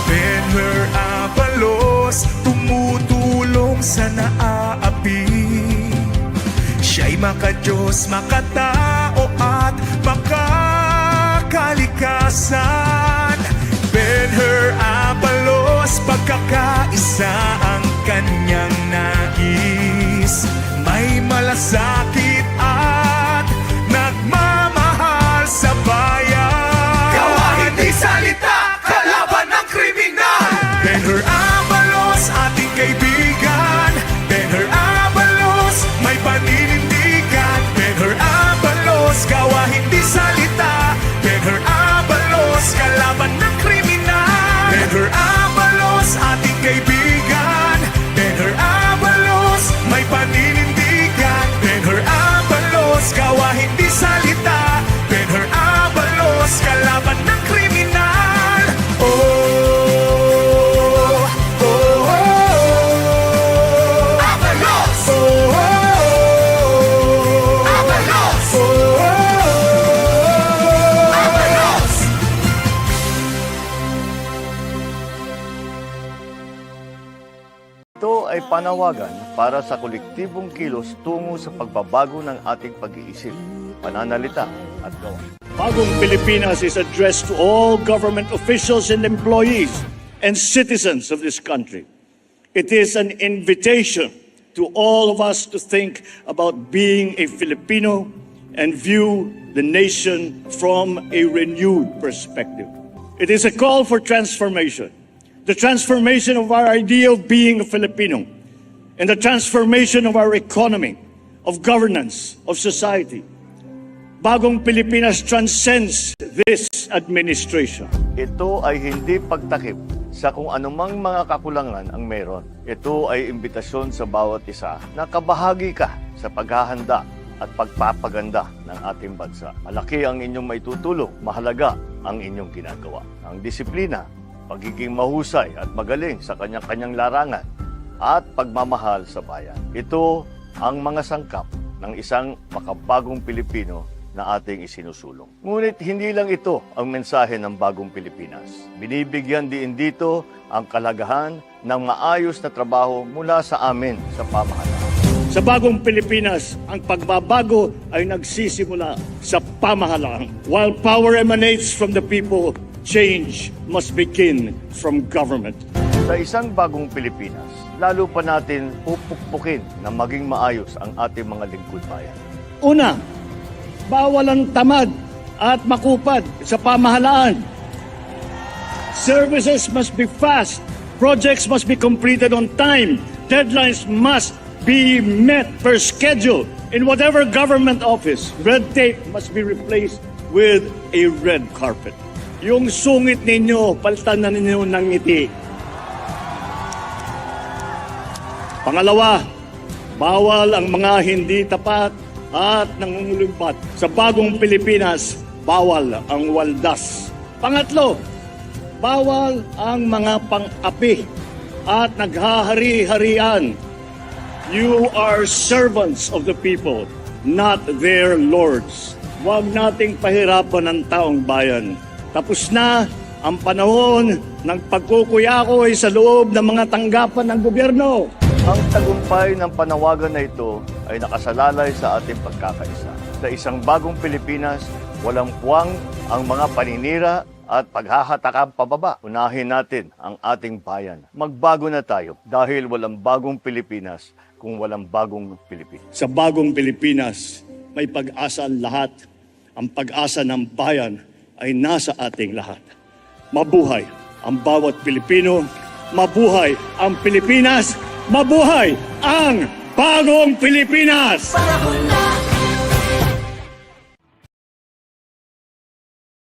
Ben-Hur Abalos, tumutulong sa naaapi. Siya'y makadiyos, makatao at makakalikasan. Ben-Hur Abalos, pagkakaisa ang kanyang nais. May malasakit at nagmamahal sa bayan. Gawa hindi salita, kalaban ng kriminal. Ben-Hur Abalos, ating kaibigan. Ben-Hur Abalos, may paninindigan. Ben-Hur Abalos, gawa hindi salita. Ben-Hur Abalos, kalaban ng kriminal. Ben-Hur Abalos, ating kaibigan. Ben-Hur Abalos, may paninindigan. Ben-Hur Abalos, gawa hindi salita. Ben-Hur Abalos, kalaban ng kriminal. Oh, oh, oh, oh. Abalos! Oh, oh, oh. Abalos! Oh, oh, oh. Abalos!
Ito ay panawagan para sa kolektibong kilos tungo sa pagbabago ng ating pag-iisip, pananalita at gawa.
Bagong Pilipinas is addressed to all government officials and employees and citizens of this country. It is an invitation to all of us to think about being a Filipino and view the nation from a renewed perspective. It is a call for transformation. The transformation of our idea of being a Filipino and the transformation of our economy, of governance, of society. Bagong Pilipinas transcends this administration.
Ito ay hindi pagtakip sa kung anumang mga kakulangan ang meron. Ito ay imbitasyon sa bawat isa na kabahagi ka sa paghahanda at pagpapaganda ng ating bansa. Malaki ang inyong maitutulong, mahalaga ang inyong ginagawa. Ang disiplina, pagiging mahusay at magaling sa kanyang-kanyang larangan at pagmamahal sa bayan. Ito ang mga sangkap ng isang makabagong Pilipino na ating isinusulong. Ngunit hindi lang ito ang mensahe ng bagong Pilipinas. Binibigyan din dito ang kalagahan ng maayos na trabaho mula sa amin sa pamahalaan.
Sa bagong Pilipinas, ang pagbabago ay nagsisimula sa pamahalaan. While power emanates from the people, change must begin from government.
Sa isang bagong Pilipinas, lalo pa natin pupukpukin na maging maayos ang ating mga lingkod bayan.
Una, bawal ang tamad at makupad sa pamahalaan. Services must be fast. Projects must be completed on time. Deadlines must be met per schedule. In whatever government office, red tape must be replaced with a red carpet. Yung sungit ninyo, palitan na ninyo ng ngiti. Pangalawa, bawal ang mga hindi tapat at nangungulumpat. Sa bagong Pilipinas, bawal ang waldas. Pangatlo, bawal ang mga pang-api at naghahari-harian. You are servants of the people, not their lords. Huwag nating pahirapan ang taong bayan. Tapos na ang panahon ng pagkukuyakoy sa loob ng mga tanggapan ng gobyerno.
Ang tagumpay ng panawagan na ito ay nakasalalay sa ating pagkakaisa. Sa isang bagong Pilipinas, walang puwang ang mga paninira at paghahatakang pababa. Unahin natin ang ating bayan. Magbago na tayo dahil walang bagong Pilipinas kung walang bagong Pilipinas.
Sa bagong Pilipinas, may pag-asa ang lahat. Ang pag-asa ng bayan ay nasa ating lahat. Mabuhay ang bawat Pilipino. Mabuhay ang Pilipinas. Mabuhay ang bagong Pilipinas!
Panahon na